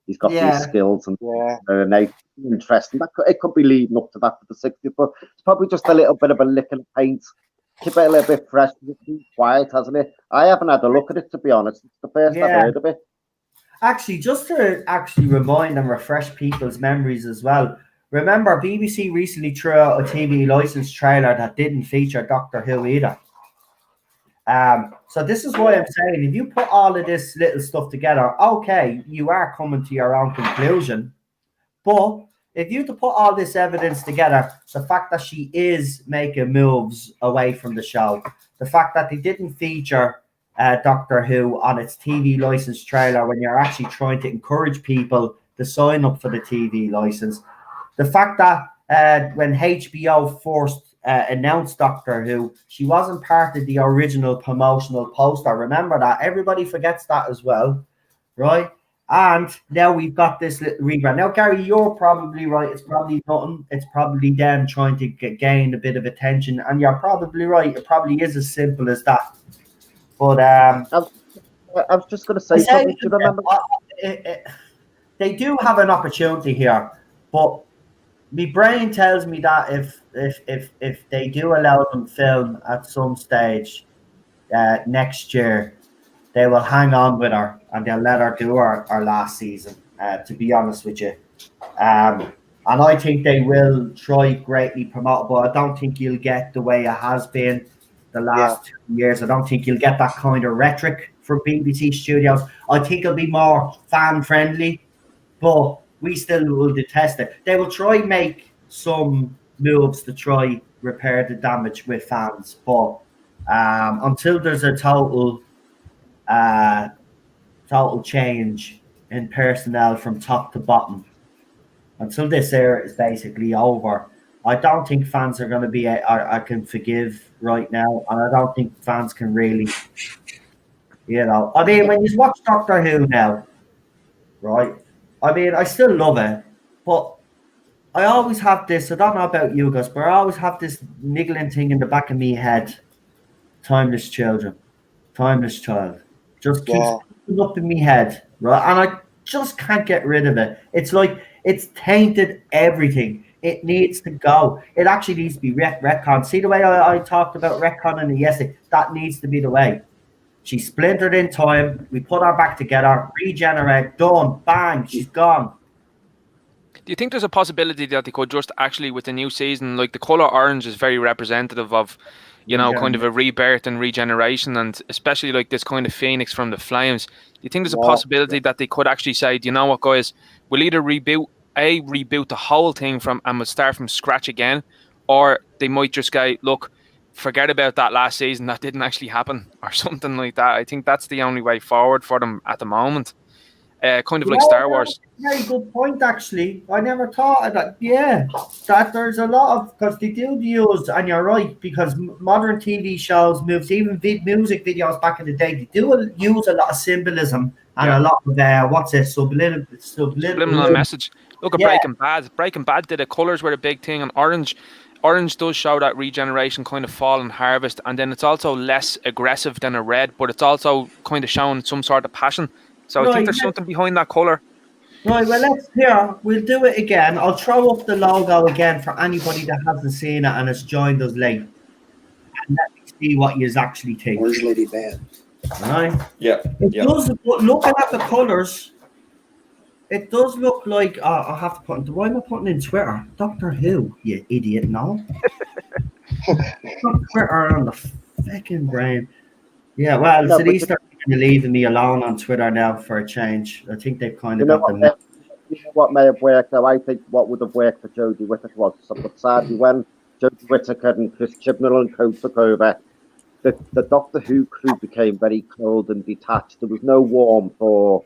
S6: he's got these skills and interesting. It could be leading up to that for the 60th, but it's probably just a little bit of a lick and paint. Keep it a little bit fresh. It's too quiet, hasn't it? I haven't had a look at it, to be honest. It's the first I've heard of it.
S1: Actually, just to remind and refresh people's memories as well, remember, BBC recently threw out a TV license trailer that didn't feature Doctor Who either. So this is why I'm saying, if you put all of this little stuff together, okay, you are coming to your own conclusion. But if you to put all this evidence together, the fact that she is making moves away from the show, the fact that they didn't feature Doctor Who on its TV license trailer when you're actually trying to encourage people to sign up for the TV license, the fact that when HBO first announced Doctor Who, she wasn't part of the original promotional poster. Remember that. Everybody forgets that as well, right? And now we've got this little rebrand. Now, Gary, you're probably right. It's probably nothing. It's probably them trying to gain a bit of attention. And you're probably right. It probably is as simple as that. But
S6: I was just going to say something. Do you remember?
S1: They do have an opportunity here, but my brain tells me that if they do allow them film at some stage next year, they will hang on with her and they'll let her do our last season, to be honest with you. And I think they will try greatly promote, but I don't think you'll get the way it has been the last 2 years. I don't think you'll get that kind of rhetoric from BBC Studios. I think it'll be more fan-friendly, but we still will detest it. They will try make some moves to try repair the damage with fans, but until there's a total change in personnel from top to bottom, until this era is basically over, I don't think fans are going to be. I can forgive right now, and I don't think fans can really. I mean, when you watch Doctor Who now, right? I mean, I still love it, but I always have this. I don't know about you guys, but I always have this niggling thing in the back of me head. Timeless children, timeless child, just keeps up in me head, right? And I just can't get rid of it. It's like it's tainted everything. It needs to go. It actually needs to be retcon. See the way I talked about retconning it yesterday? That needs to be the way. She splintered in time. We put her back together, regenerate, done, bang, she's gone.
S2: Do you think there's a possibility that they could just actually, with the new season, like the color orange is very representative of, kind of a rebirth and regeneration, and especially like this kind of phoenix from the flames? Do you think there's a possibility that they could actually say, do you know what, guys, we'll either reboot the whole thing and we'll start from scratch again, or they might just go, look, forget about that last season, that didn't actually happen, or something like that. I think that's the only way forward for them at the moment. Kind of like Star Wars.
S1: Very good point, actually. I never thought of that. Yeah, that there's a lot of, because they do use, and you're right, because modern TV shows, movies, even music videos back in the day, they do use a lot of symbolism and a lot of
S2: subliminal message. Look at Breaking Bad. Breaking Bad did it. Colors were a big thing, and orange does show that regeneration, kind of fall and harvest, and then it's also less aggressive than a red, but it's also kind of showing some sort of passion. So I think there's something behind that colour.
S1: Right, well, we'll do it again. I'll throw up the logo again for anybody that hasn't seen it and has joined us late. And let me see what you actually think.
S7: Where's Lady Bad?
S1: Right?
S4: Yeah.
S1: It does, looking at the colours, it does look like, I have to put why am I putting in Twitter? Doctor Who, you idiot, no. Twitter on the fucking brain. Yeah, well, so these are leaving me alone on Twitter now for a change. I think they've kind of got them.
S6: What may have worked, though, I think what would have worked for Jodie Whittaker was something. Sadly, when Jodie Whittaker and Chris Chibnall and co took over, the Doctor Who crew became very cold and detached. There was no warmth, or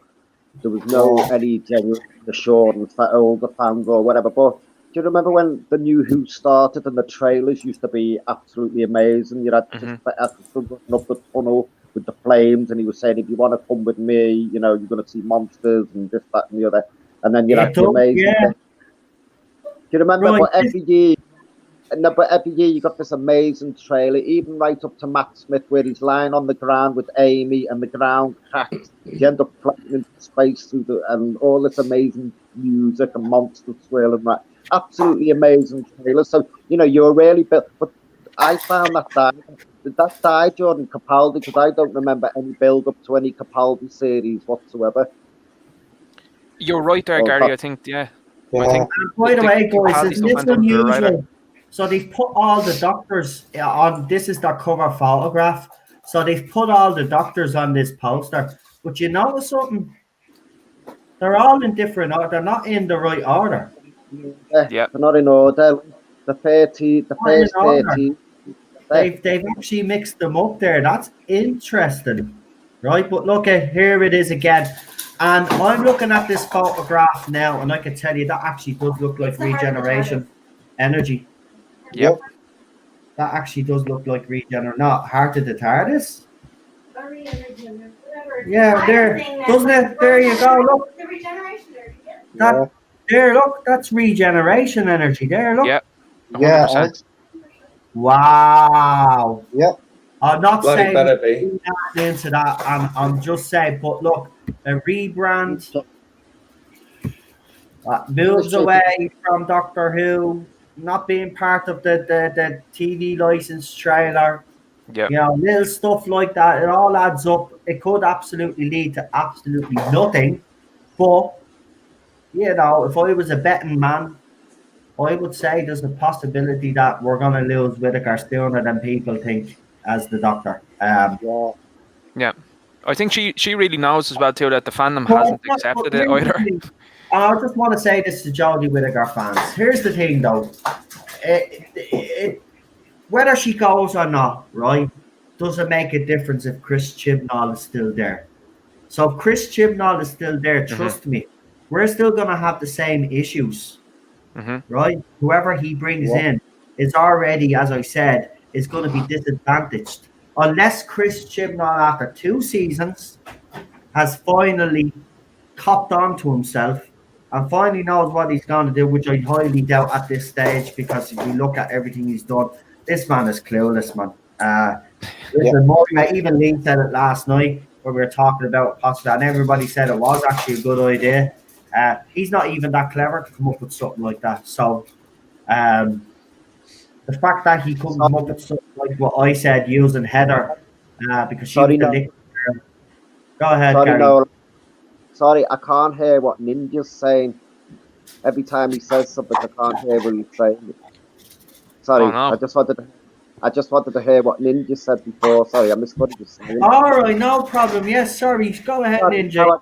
S6: there was no any genuine assurance that older fans or whatever. But do you remember when the new Who started and the trailers used to be absolutely amazing? You had just up the tunnel with the flames, and he was saying, if you want to come with me, you're going to see monsters and this, that, and the other. And then you had the amazing thing. Do you remember? Right. But every year you got this amazing trailer, even right up to Matt Smith, where he's lying on the ground with Amy and the ground cracks. You end up floating into space and all this amazing music and monsters swirling right. Absolutely amazing trailer. So, you're really built. But I found that died Jordan Capaldi, because I don't remember any build up to any Capaldi series whatsoever.
S2: You're right there, Gary. I think, I think.
S1: By the way, guys, isn't this unusual? So they've put all the doctors on. This is their cover photograph. So they've put all the doctors on this poster. But you notice something? They're all in different order. They're not in the right order.
S6: Yeah, they're not in order. The first 30.
S1: They've actually mixed them up there. That's interesting, right? But look at here it is again, and I'm looking at this photograph now, and I can tell you that actually does look like regeneration energy.
S2: Yep,
S1: that actually does look like regeneration. Not Heart of the TARDIS. Yeah, there, doesn't it? There you go. Look,
S5: the regeneration energy.
S1: There, look, that's regeneration energy. There, look.
S2: Yep. 100%.
S3: Yeah.
S1: Wow.
S3: Yep.
S1: I'm not
S4: Bloody
S1: saying
S4: better be.
S1: into that. I'm just saying, but look, a rebrand moves away from Doctor Who, not being part of the TV license trailer.
S2: Yeah.
S1: Little stuff like that. It all adds up. It could absolutely lead to absolutely nothing. But if I was a betting man, I would say there's a possibility that we're going to lose Whittaker sooner than people think as the Doctor.
S2: Yeah. I think she really knows as well too that the fandom hasn't accepted it either.
S1: I just want to say this to Jodie Whittaker fans. Here's the thing, though. Whether she goes or not, right, doesn't make a difference if Chris Chibnall is still there. So if Chris Chibnall is still there, trust me, we're still going to have the same issues, right? Whoever he brings in is already, as I said, is going to be disadvantaged. Unless Chris Chibnall, after 2 seasons, has finally copped onto himself and finally knows what he's going to do, which I highly doubt at this stage, because if you look at everything he's done, this man is clueless, man. Even Lee said it last night when we were talking about possibly, and everybody said it was actually a good idea. He's not even that clever to come up with something like that. So the fact that he couldn't come up with something like what I said using Heather, because she was the lick. Go ahead, Gary.
S6: Sorry, I can't hear what Ninja's saying. Every time he says something, I can't hear what he's saying. Sorry, I just wanted to hear what Ninja said before. Sorry, I missed what he was saying.
S1: All right, no problem. Yes, sorry. Go ahead, Ninja.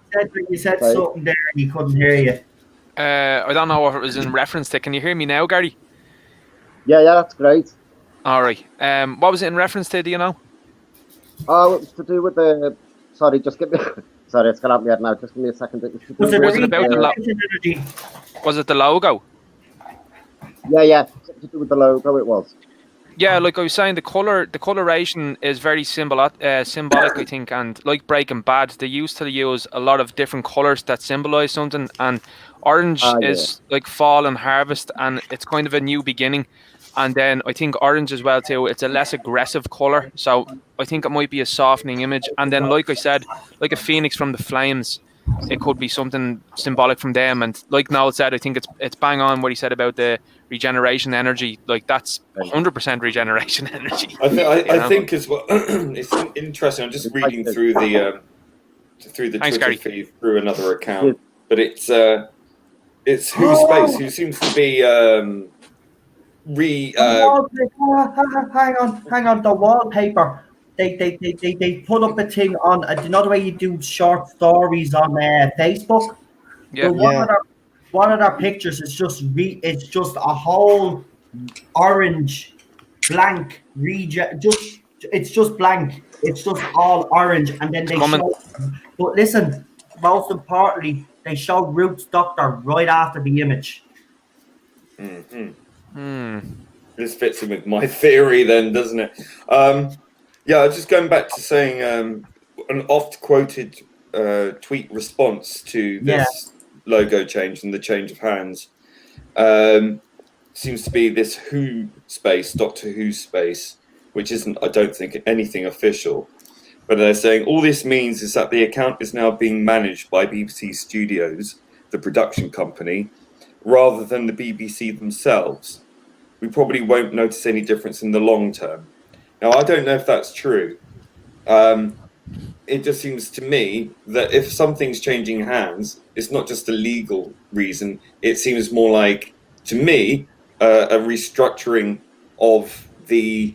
S1: You said something there and he couldn't hear you.
S2: I don't know what it was in reference to. Can you hear me now, Gary?
S6: Yeah, that's great.
S2: All right. What was it in reference to? Do you know?
S6: Oh, it was to do with the. Sorry, just give me. Sorry, it's gonna have me head now. Just give me a second.
S2: Was it about was it the logo?
S6: Yeah. Something to do with the logo. It was.
S2: Yeah, like I was saying, the coloration is very symbolic, I think, and like Breaking Bad, they used to use a lot of different colors that symbolize something, and orange is like fall and harvest, and it's kind of a new beginning. And then I think orange as well too, it's a less aggressive color, so I think it might be a softening image. And then, like I said, like a phoenix from the flames, it could be something symbolic from them. And like Noel said, I think it's bang on what he said about the regeneration energy. Like that's 100% regeneration energy.
S4: I think as well. It's interesting. I'm just reading through the
S2: Thanks,
S4: Twitter
S2: Gary.
S4: feed through another account, but it's Who Space, who seems to be
S1: hang on, the wallpaper. They put up a thing on. You know the way you do short stories on Facebook.
S2: Yeah.
S1: One of their pictures is it's just a whole orange blank region. It's just blank. It's just all orange, and then they show. But listen, most importantly, they show Ruth's doctor right after the image.
S4: This fits in with my theory, then, doesn't it? Yeah, just going back to saying an oft-quoted tweet response to this logo change and the change of hands seems to be this Who space, Doctor Who space, which isn't, I don't think, anything official. But they're saying all this means is that the account is now being managed by BBC Studios, the production company, rather than the BBC themselves. We probably won't notice any difference in the long term. Now, I don't know if that's true. It just seems to me that if something's changing hands, it's not just a legal reason. It seems more like, to me, a restructuring of the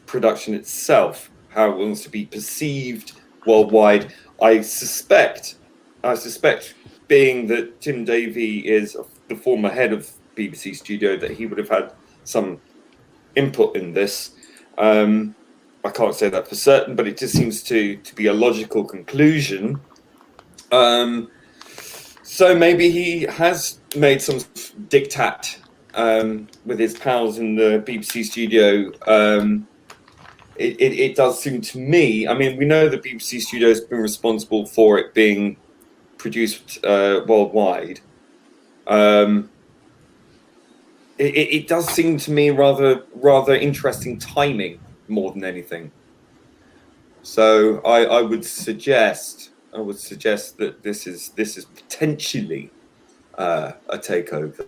S4: production itself, how it wants to be perceived worldwide. I suspect, being that Tim Davie is the former head of BBC Studio, that he would have had some input in this. I can't say that for certain, but it just seems to be a logical conclusion. So maybe he has made some diktat with his pals in the BBC Studio. It does seem to me, I mean, we know the BBC Studio has been responsible for it being produced worldwide. It does seem to me rather interesting timing more than anything. So I would suggest that this is potentially a takeover.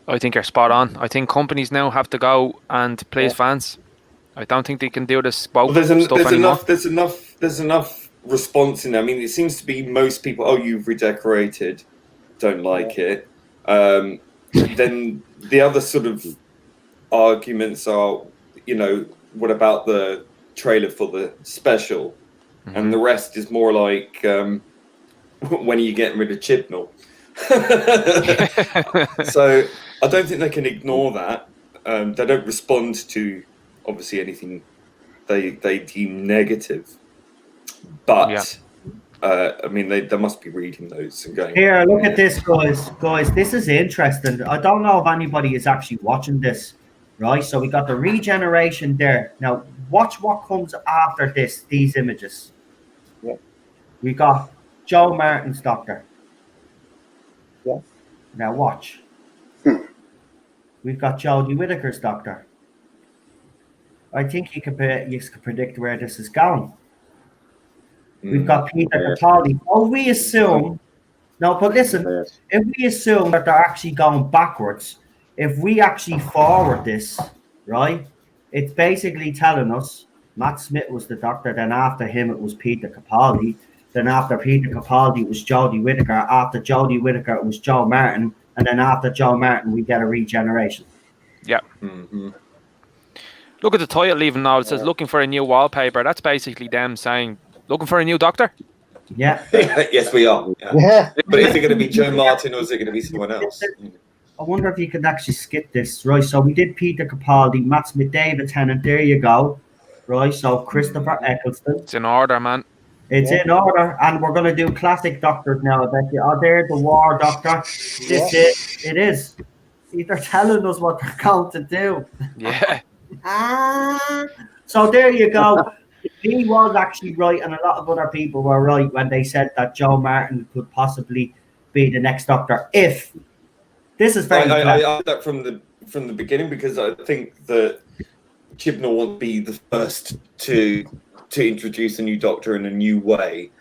S2: I think you're spot on. I think companies now have to go and please fans. I don't think they can do this there's
S4: enough response in there. I mean, it seems to be most people, oh, you've redecorated, don't like it. Then the other sort of arguments are, what about the trailer for the special, and the rest is more like when are you getting rid of Chibnall? So I don't think they can ignore that. They don't respond to obviously anything they deem negative, but I mean they must be reading those and going,
S1: Here, look at this, guys. Guys, this is interesting. I don't know if anybody is actually watching this, right? So we got the regeneration there. Now, watch what comes after this. These images.
S3: Yeah.
S1: We got Joe Martin's doctor.
S3: Yeah.
S1: Now watch. We've got Jodie Whittaker's doctor. I think you can predict where this is going. We've got Peter Capaldi. Oh, we assume. No, but listen.
S6: Yes.
S1: If we assume that they're actually going backwards, if we actually forward this, right? It's basically telling us Matt Smith was the doctor. Then after him, it was Peter Capaldi. Then after Peter Capaldi, it was Jodie Whittaker. After Jodie Whittaker, it was Joe Martin. And then after Joe Martin, we get a regeneration.
S2: Yeah.
S4: Mm-hmm.
S2: Look at the title even now. It says looking for a new wallpaper. That's basically them saying, looking for a new doctor?
S1: Yeah.
S4: Yes, we are.
S3: Yeah.
S4: But is it going to be Joe Martin or is it going to be someone else?
S1: I wonder if you could actually skip this, right? So we did Peter Capaldi, Matt Smith, David Tennant. There you go, right? So Christopher Eccleston.
S2: It's in order, man.
S1: It's in order, and we're going to do classic doctors now. I bet you. Oh, there's the war doctor. This is. It is. See, they're telling us what they're going to do.
S2: Yeah.
S1: So there you go. He was actually right, and a lot of other people were right when they said that Joe Martin could possibly be the next doctor. If this is very,
S4: I heard that from the beginning because I think that Chibnall won't be the first to introduce a new doctor in a new way.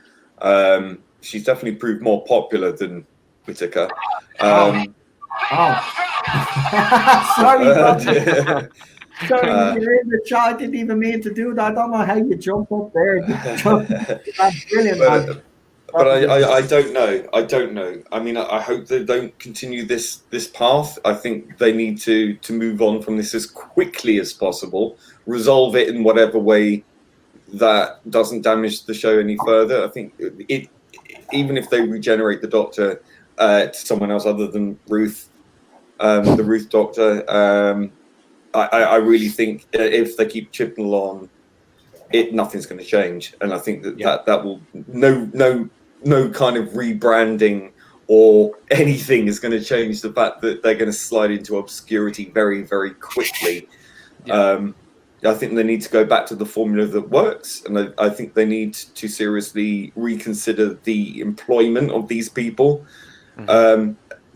S4: She's definitely proved more popular than Whittaker. Sorry,
S1: sorry, you're in the chat. I didn't even mean to do that. I don't know how you jump up there. That's brilliant, man.
S4: But I don't know. I don't know. I mean, I hope they don't continue this path. I think they need to move on from this as quickly as possible, resolve it in whatever way that doesn't damage the show any further. I think even if they regenerate the Doctor to someone else other than Ruth, the Ruth Doctor, I really think if they keep Chibnall on, nothing's going to change. And I think that will no kind of rebranding or anything is going to change the fact that they're going to slide into obscurity very, very quickly. I think they need to go back to the formula that works, and I think they need to seriously reconsider the employment of these people.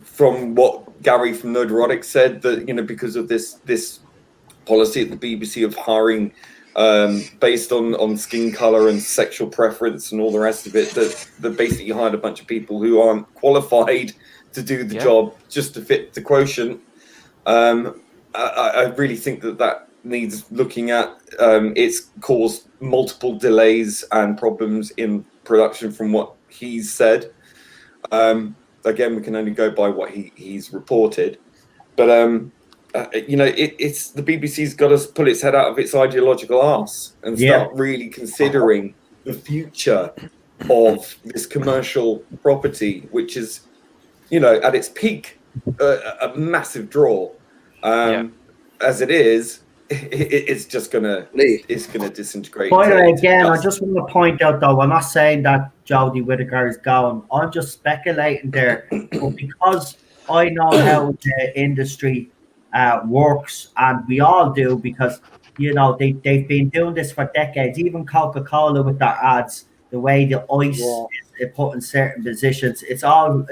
S4: From what Gary from Nerderotic said, that because of this policy at the BBC of hiring based on skin color and sexual preference and all the rest of it, that basically hired a bunch of people who aren't qualified to do the job just to fit the quotient. I really think that needs looking at. It's caused multiple delays and problems in production from what he's said. Again, we can only go by what he's reported, but it's the BBC's got to pull its head out of its ideological arse and start really considering the future of this commercial property, which is, at its peak, a massive draw. As it is, it's just gonna disintegrate.
S1: By the way, again, I just want to point out though, I'm not saying that Jodie Whittaker is gone. I'm just speculating there, but because I know how the industry works, and we all do, because they've been doing this for decades. Even Coca-Cola with their ads, the way the ice is put in certain positions, it's all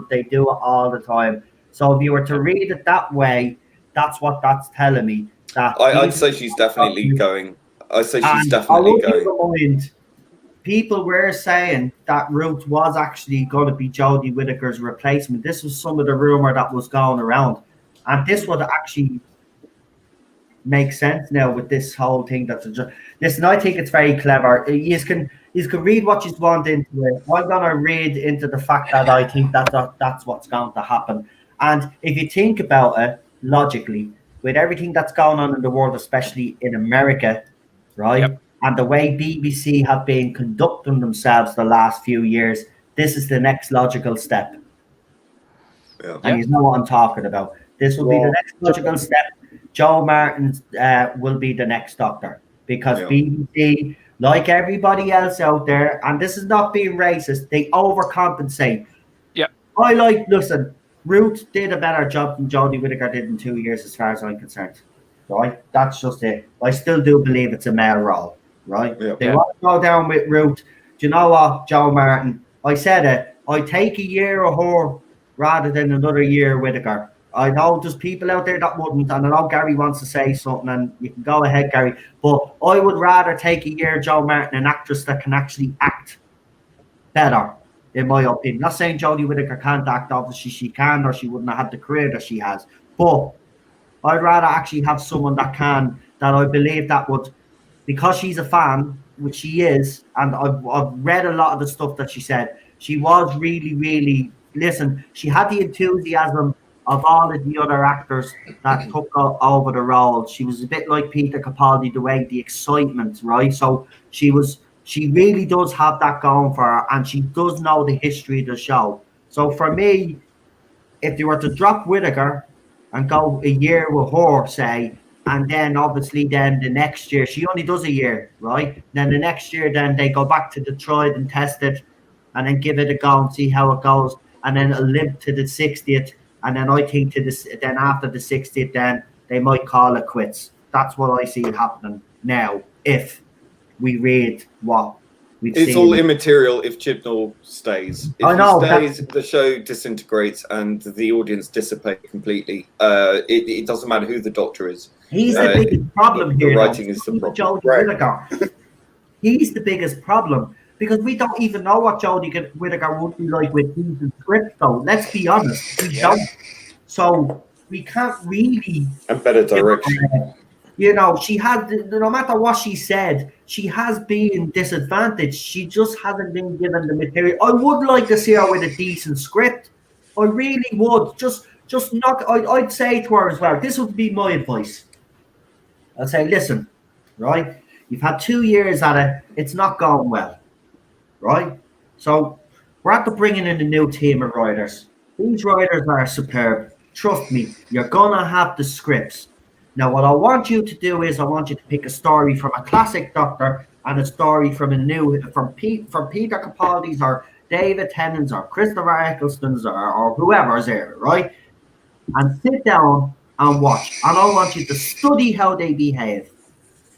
S1: they do it all the time. So if you were to read it that way, that's what that's telling me.
S4: I'd say she's definitely going. I'd say she's definitely going.
S1: People were saying that Ruth was actually going to be Jodie Whittaker's replacement. This was some of the rumor that was going around, and this would actually make sense now with this whole thing. Listen, I think it's very clever. You can read what you want into it. I'm going to read into the fact that I think that's what's going to happen. And if you think about it logically, with everything that's going on in the world, especially in America, right? and the way BBC have been conducting themselves the last few years, this is the next logical step.
S4: Yeah.
S1: And you know what I'm talking about. This will be the next logical step. Joe Martin will be the next Doctor, because BBC, like everybody else out there, and this is not being racist, they overcompensate.
S2: Yeah.
S1: Listen, Ruth did a better job than Jodie Whittaker did in 2 years, as far as I'm concerned. Right? That's just it. I still do believe it's a male role. Right?
S4: Yeah.
S1: They want to go down with Ruth. Do you know what, Joe Martin? I said it. I take a year of her rather than another year Whittaker. I know there's people out there that wouldn't, and I know Gary wants to say something, and you can go ahead, Gary. But I would rather take a year Joe Martin, an actress that can actually act better, in my opinion. Not saying Jodie Whittaker can't act, obviously she can, or she wouldn't have had the career that she has. But I'd rather actually have someone that can, that I believe that would, because she's a fan, which she is, and I've read a lot of the stuff that she said. She was really, really, listen, she had the enthusiasm of all of the other actors that took over the role. She was a bit like Peter Capaldi, the way, the excitement, right? So she really does have that going for her, and she does know the history of the show. So for me, if you were to drop Whittaker and go a year with her, say, and then obviously then the next year, she only does a year, right? Then the next year, then they go back to Detroit and test it, and then give it a go and see how it goes, and then it'll live to the 60th, and then I think then after the 60th, then they might call it quits. That's what I see happening now, if we read what we've seen.
S4: It's all immaterial if Chibnall stays. If
S1: I know,
S4: he stays, the show disintegrates and the audience dissipate completely. It doesn't matter who the Doctor is.
S1: He's the biggest problem here.
S4: The writing is the problem.
S1: Jodie He's the biggest problem, because we don't even know what Jodie Whittaker would be like with decent script, though. Let's be honest, we don't. So we can't really.
S4: And better direction.
S1: You know, she had, no matter what she said, she has been disadvantaged. She just hasn't been given the material. I would like to see her with a decent script. I really would. Just not. I'd say to her as well. This would be my advice. I'd say, listen, right? You've had 2 years at it. It's not going well, right? So we're after bringing in a new team of writers. These writers are superb. Trust me, you're gonna have the scripts. Now, what I want you to do is I want you to pick a story from a classic Doctor and a story from from Peter Capaldi's or David Tennant's or Christopher Eccleston's or whoever's there, right? And sit down and watch. And I want you to study how they behave.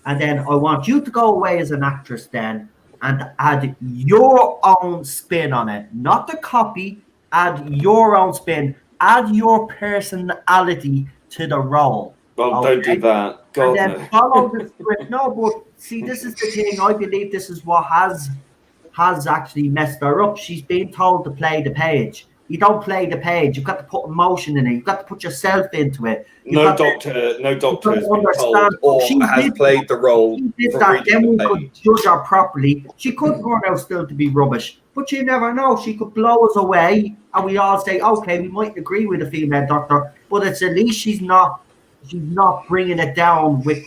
S1: And then I want you to go away as an actress then and add your own spin on it. Not the copy, add your own spin. Add your personality to the role.
S4: Well, don't do that. God,
S1: and then follow the script. No, but see, this is the thing. I believe this is what has actually messed her up. She's being told to play the page. You don't play the page. You've got to put emotion in it. You've got to put yourself into it.
S4: No doctor has been told or has played the role.
S1: She did that. Then we could judge her properly. She could turn out still to be rubbish, but you never know. She could blow us away, and we all say, okay, we might agree with a female Doctor, but it's at least she's not bringing it down with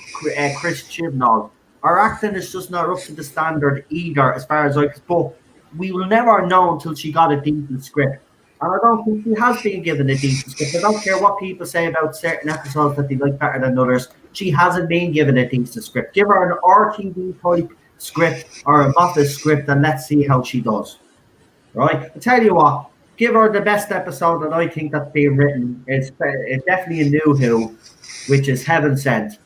S1: Chris Chibnall. Our acting is just not up to the standard either, as far as but we will never know until she got a decent script. And I don't think she has been given a decent script. I don't care what people say about certain episodes that they like better than others. She hasn't been given a decent script. Give her an RTV type script or a Moffat script, and let's see how she does. Right? I tell you what, give her the best episode that I think that's being written. It's definitely a New Who, which is Heaven Sent.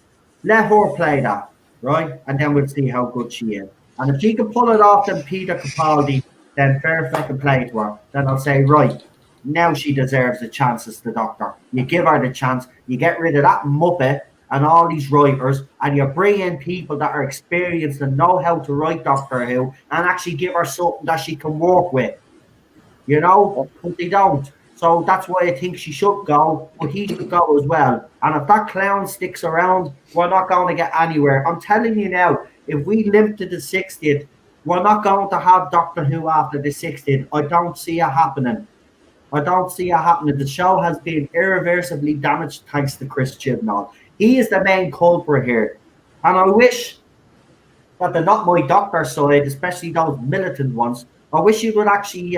S1: Let her play that, right? And then we'll see how good she is. And if she can pull it off, then Peter Capaldi, then fair fucking play to her. Then I'll say, right, now she deserves a chance as the Doctor. You give her the chance, you get rid of that Muppet and all these writers, and you bring in people that are experienced and know how to write Doctor Who, and actually give her something that she can work with. You know, but they don't. So that's why I think she should go, but he should go as well. And if that clown sticks around, we're not going to get anywhere. I'm telling you now, if we live to the 60th, we're not going to have Doctor Who after the 60th. I don't see it happening. The show has been irreversibly damaged thanks to Chris Chibnall. He is the main culprit here. And I wish that they're not my doctor side, especially those militant ones. I wish you would actually,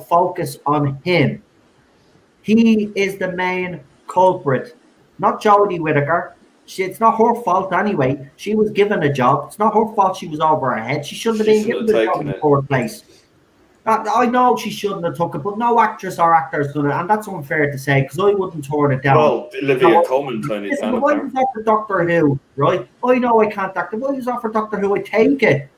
S1: focus on him. He is the main culprit, not Jodie Whittaker. It's not her fault anyway. She was given a job. It's not her fault she was over her head. She shouldn't have
S4: She
S1: been
S4: shouldn't
S1: given
S4: have
S1: the job
S4: taken
S1: in the
S4: it.
S1: first place. I know she shouldn't have took it, but no actress or actor has done it, and that's unfair to say because I wouldn't turn it down.
S4: Well, Olivia Colman turned it
S1: Listen,
S4: down.
S1: if I was offered Doctor Who, right? I know I can't act. If I was offered Doctor Who, I take it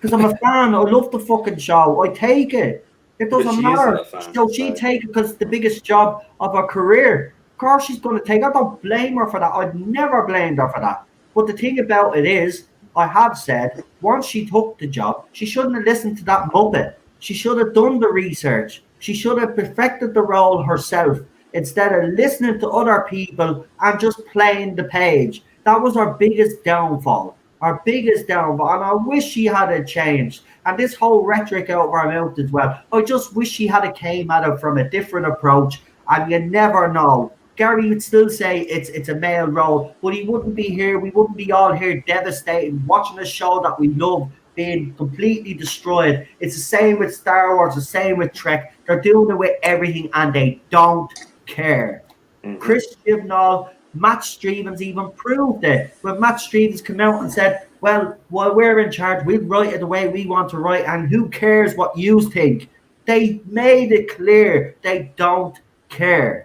S1: because I'm a fan. I love the fucking show. I take it. It
S4: But
S1: doesn't
S4: she
S1: matter.
S4: isn't a fan,
S1: So she
S4: so-
S1: take it because it's the biggest job of her career. Of course, she's going to take it. I don't blame her for that. I'd never blamed her for that. But the thing about it is, I have said, once she took the job, she shouldn't have listened to that muppet. She should have done the research. She should have perfected the role herself instead of listening to other people and just playing the page. That was her biggest downfall. Our biggest downfall, and I wish she had it changed. And this whole rhetoric out of our mouth as well. I just wish she had it came at it from a different approach. And you never know. Gary would still say it's a male role, but he wouldn't be here. We wouldn't be all here devastated, watching a show that we love being completely destroyed. It's the same with Star Wars, the same with Trek. They're doing it with everything, and they don't care.
S4: Mhm.
S1: Chris Chibnall, Matt Stevens even proved it. When Matt Stevens came out and said, well, while we're in charge, we'll write it the way we want to write, and who cares what you think? They made it clear they don't care.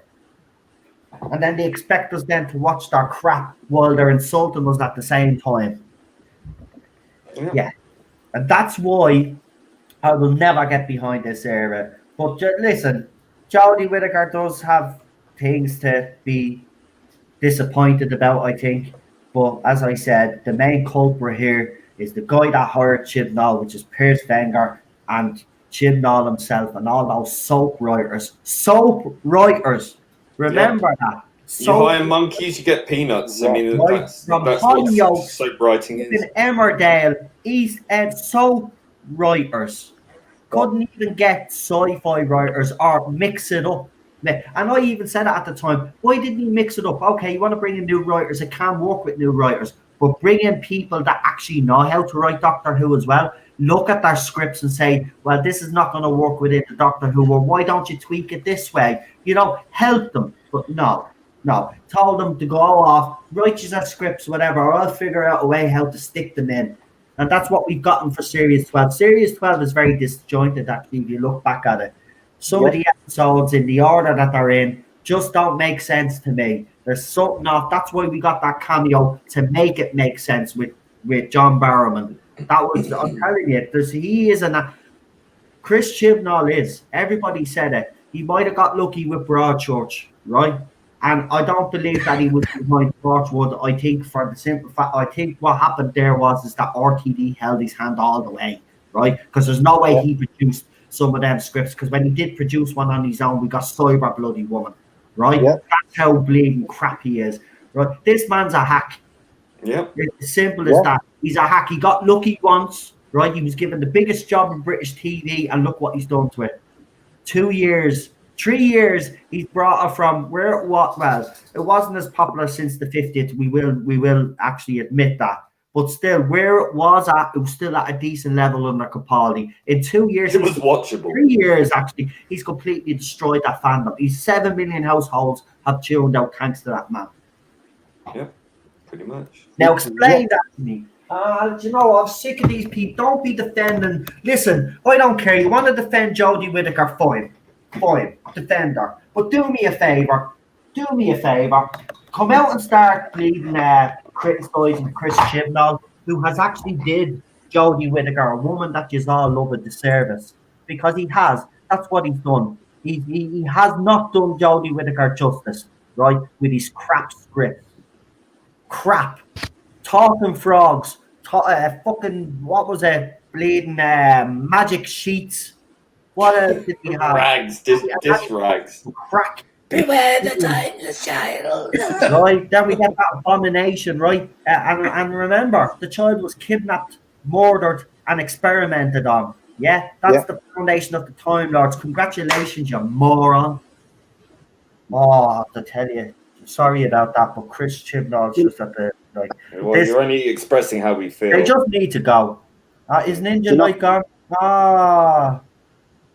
S1: And then they expect us then to watch their crap while they're insulting us at the same time. Yeah. And that's why I will never get behind this era. But listen, Jodie Whittaker does have things to be disappointed about, I think. But as I said, the main culprit here is the guy that hired Chibnall, which is Piers Wenger and Chibnall himself and all those soap writers. Soap writers. Remember that.
S4: You hire monkeys, you get peanuts. I mean,
S1: Right,
S4: that's
S1: from
S4: what
S1: Hollyoaks,
S4: soap writing is.
S1: in Emmerdale, East End soap writers couldn't even get sci-fi writers or mix it up. And I even said it at the time. Why didn't you mix it up? Okay, you want to bring in new writers. It can work with new writers, but bring in people that actually know how to write Doctor Who as well. Look at their scripts and say, well, this is not going to work within the Doctor Who, or why don't you tweak it this way? Help them. But no. Told them to go off, write your scripts, whatever, or I'll figure out a way how to stick them in. And that's what we've gotten for Series 12. Series 12 is very disjointed, actually, if you look back at it. Some of the episodes in the order that they're in just don't make sense to me. There's something off. That's why we got that cameo to make it make sense with John Barrowman. That was, I'm telling you, he is Chris Chibnall is. Everybody said it. He might have got lucky with Broadchurch, right? And I don't believe that he was behind Torchwood. I think for the simple fact, I think what happened there is that RTD held his hand all the way, right? Because there's no way he produced some of them scripts. Because when he did produce one on his own, we got Cyber Bloody Woman, right?
S3: Yeah.
S1: That's how bleeding crap he is, right? This man's a hack.
S4: Yeah.
S1: It's as simple as that. He's a hack. He got lucky once, right? He was given the biggest job in British TV, and look what he's done to it. 2 years. 3 years, he's brought her from where it was. Well, it wasn't as popular since the 50th. We will actually admit that. But still, where it was still at a decent level under Capaldi. In 2 years,
S4: It was watchable.
S1: 3 years, actually, he's completely destroyed that fandom. 7 million households have tuned out thanks to that man.
S4: Yeah, pretty much.
S1: Now, explain that to me. I'm sick of these people. Don't be defending. Listen, I don't care. You want to defend Jodie Whittaker? Fine, defend her. But do me a favour. Come out and start bleeding, criticising Chris Chibnall, who has actually did Jodie Whittaker, a woman that you all love, a disservice. Because he has. That's what he's done. He has not done Jodie Whittaker justice, right, with his crap script. Crap. Talking frogs. What was it? Bleeding magic sheets. What else did he have?
S4: Rags, dish rags.
S1: Crack.
S7: Beware the timeless child.
S1: Right, then we get that abomination, right? And remember, the child was kidnapped, murdered, and experimented on. Yeah, that's the foundation of the Time Lords. Congratulations, you moron. Oh, I have to tell you, sorry about that, but Chris Chibnall's just at the Like,
S4: Well,
S1: this,
S4: you're only expressing how we feel.
S1: they just need to go. Is Ninja
S6: you not-
S1: Knight gone? Ah,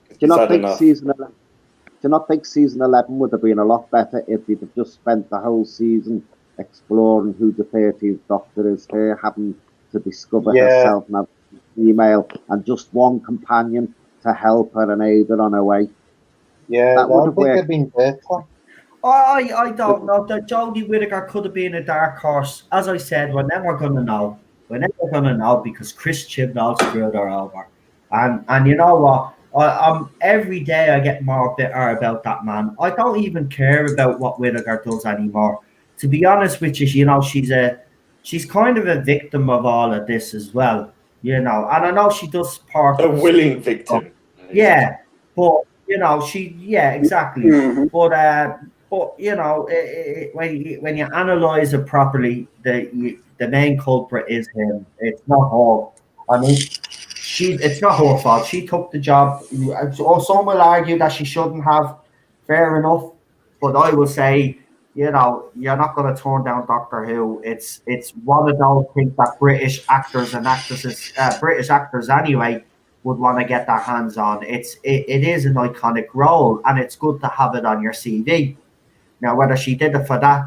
S6: Do you
S4: He's
S6: not
S4: had
S6: think
S4: enough.
S6: season 11? Do you not think season 11 would have been a lot better if you'd have just spent the whole season exploring who the 13th Doctor is, her having to discover
S3: Yeah.
S6: herself and have a female, and just one companion to help her and aid her on her way?
S3: Yeah,
S6: That would
S3: I
S6: have
S3: think
S6: worked.
S3: it'd been better.
S1: I don't know. That Jodie Whittaker could have been a dark horse. As I said, we're never gonna know. We're never gonna know because Chris Chibnall screwed her over. And you know what? I'm every day I get more bitter about that man. I don't even care about what Whittaker does anymore. To be honest with you, she's kind of a victim of all of this as well. You know, and I know she does part
S4: A willing victim.
S1: yeah, but exactly.
S3: Mhm.
S1: But you know, when you analyze it properly, the main culprit is him. It's not her. I mean, it's not her fault. She took the job. Or some will argue that she shouldn't have. Fair enough, but I will say, you know, you're not going to turn down Doctor Who. It's one of those things that British actors and actresses, British actors anyway, would want to get their hands on. It is an iconic role, and it's good to have it on your CV. Now, whether she did it for that,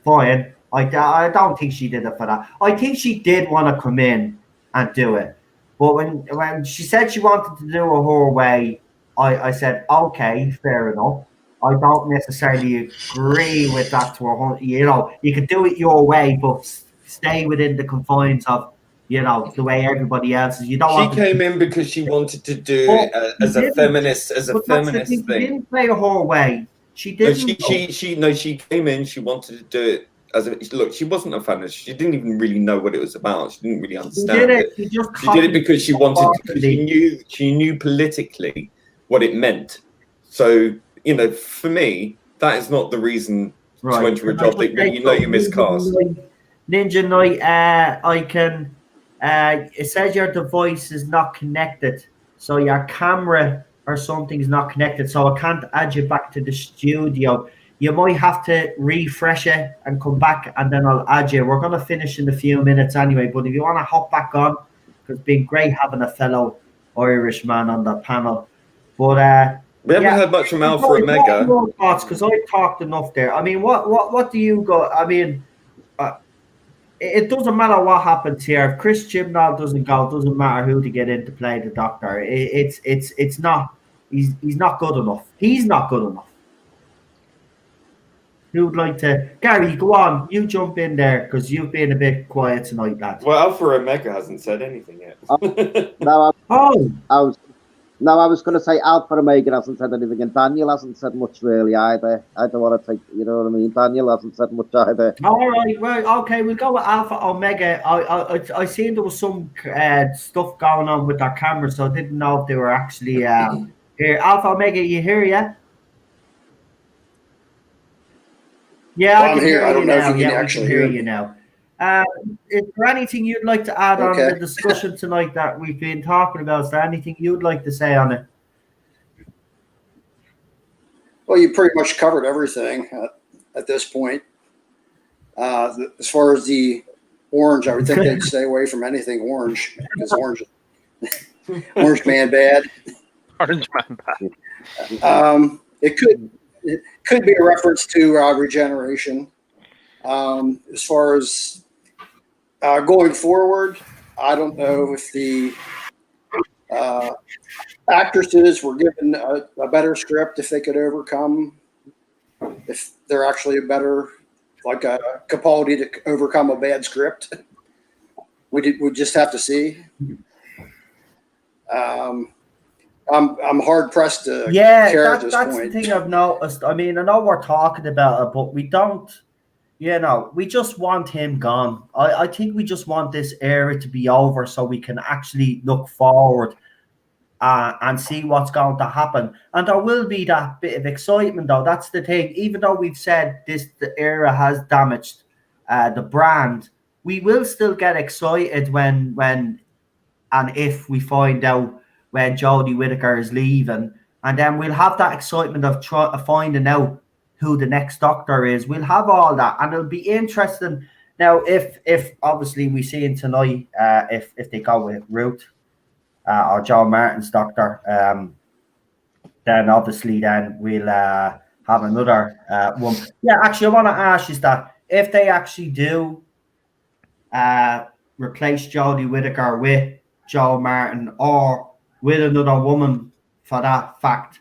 S1: fine. I don't think she did it for that. I think she did want to come in and do it, but when she said she wanted to do it her way, I said okay, fair enough. I don't necessarily agree with that to a hundred. You know, you could do it your way, but stay within the confines of the way everybody else is. You don't
S4: She
S1: want to.
S4: came in because she wanted to do
S1: But
S4: it
S1: she
S4: as a
S1: didn't.
S4: feminist,
S1: But that's the thing. She
S4: thing.
S1: didn't play her way. She
S4: No,
S1: didn't.
S4: she came in. She wanted to do it as a look. She wasn't a feminist. She didn't even really know what it was about. She didn't really
S1: She
S4: understand
S1: did it.
S4: it.
S1: She just
S4: She did it
S1: copied
S4: because she wanted. Because
S1: unfortunately.
S4: she knew politically what it meant. So for me, that is not the reason to
S1: Right.
S4: enter a
S1: Can I
S4: job
S1: just
S4: that
S1: say
S4: you
S1: something,
S4: miscast.
S1: Ninja Knight, I can. It says your device is not connected, so your camera or something is not connected, so I can't add you back to the studio. You might have to refresh it and come back, and then I'll add you. We're gonna finish in a few minutes anyway, but if you want to hop back on, because it's been great having a fellow Irish man on the panel. But
S4: We haven't
S1: yeah,
S4: heard much from Alpha
S1: what are
S4: Omega.
S1: your thoughts? Because I've talked enough there. I mean, what do you go? I mean, it doesn't matter what happens here. If Chris Chibnall doesn't go, it doesn't matter who to get in to play the Doctor. It's not. He's not good enough. He's not good enough. Who'd like to? Gary, go on. You jump in there because you've been a bit quiet tonight, lad.
S4: Well, Alpha Omega hasn't said anything yet.
S6: No,
S1: Oh,
S6: I was going to say Alpha Omega hasn't said anything, and Daniel hasn't said much really either. I don't want to take, you know what I mean? Daniel hasn't said much either.
S1: all right. Well, okay. We'll go with Alpha Omega. I seen there was some stuff going on with their camera, so I didn't know if they were actually here. Alpha Omega, you here yet? Yeah,
S8: Well,
S1: I
S8: I'm
S1: can
S8: here.
S1: hear
S8: I
S1: you
S8: don't know if
S1: now.
S8: you can
S1: Yeah, we can
S8: actually
S1: hear
S8: hear
S1: you
S8: me.
S1: now. Is there anything you'd like to add on
S8: Okay.
S1: the discussion tonight that we've been talking about? Is there anything you'd like to say on it?
S8: Well, you pretty much covered everything at this point. As far as the orange, I would think they'd stay away from anything orange because orange man bad.
S2: Orange Man bad.
S8: It could be a reference to regeneration. As far as going forward, I don't know if the actresses were given a better script, if they could overcome, if they're actually a better, like a Capaldi to overcome a bad script. We just have to see. I'm hard pressed to care at this
S1: that's
S8: point.
S1: the thing I've noticed. I mean, I know we're talking about it, but we don't. We just want him gone. I think we just want this era to be over so we can actually look forward and see what's going to happen. And there will be that bit of excitement, though. That's the thing. Even though we've said the era has damaged the brand, we will still get excited when and if we find out when Jodie Whittaker is leaving, and then we'll have that excitement of finding out who the next Doctor is. We'll have all that, and it'll be interesting. Now, if obviously we see in tonight, if they go with Ruth or Joe Martin's doctor, then obviously then we'll have another one. Yeah, actually, I want to ask you that if they actually do replace Jodie Whittaker with Joe Martin or with another woman for that fact.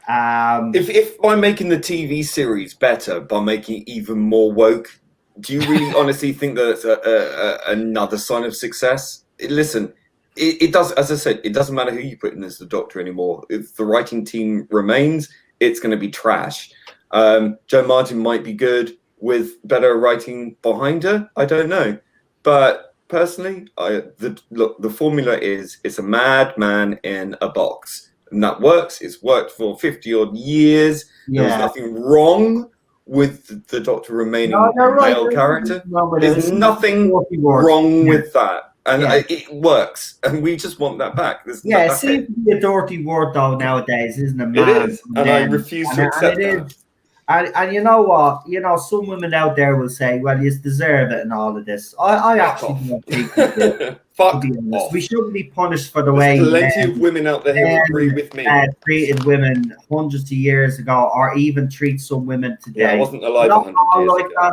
S4: If by making the TV series better, by making it even more woke, do you really honestly think that that's another sign of success? Listen, it does, as I said, it doesn't matter who you put in as the Doctor anymore. If the writing team remains, it's going to be trash. Joe Martin might be good with better writing behind her. I don't know. But personally, the formula is it's a madman in a box. And that works. It's worked for 50 odd years.
S1: Yeah.
S4: There was nothing wrong with the Doctor remaining a male character. There's nothing wrong with that. And it works. And we just want that back.
S1: It seems to be a dirty word though nowadays, isn't it, man?
S4: It is. And I refuse to accept that.
S1: And you know what? You know, some women out there will say, well, you deserve it and all of this. I actually don't think we do.
S4: Fuck off.
S1: We shouldn't be punished for the
S4: There's
S1: way
S4: plenty of women out there who agree with me.
S1: Treated women hundreds of years ago, or even treat some women today.
S4: Yeah, I wasn't alive 100 years ago.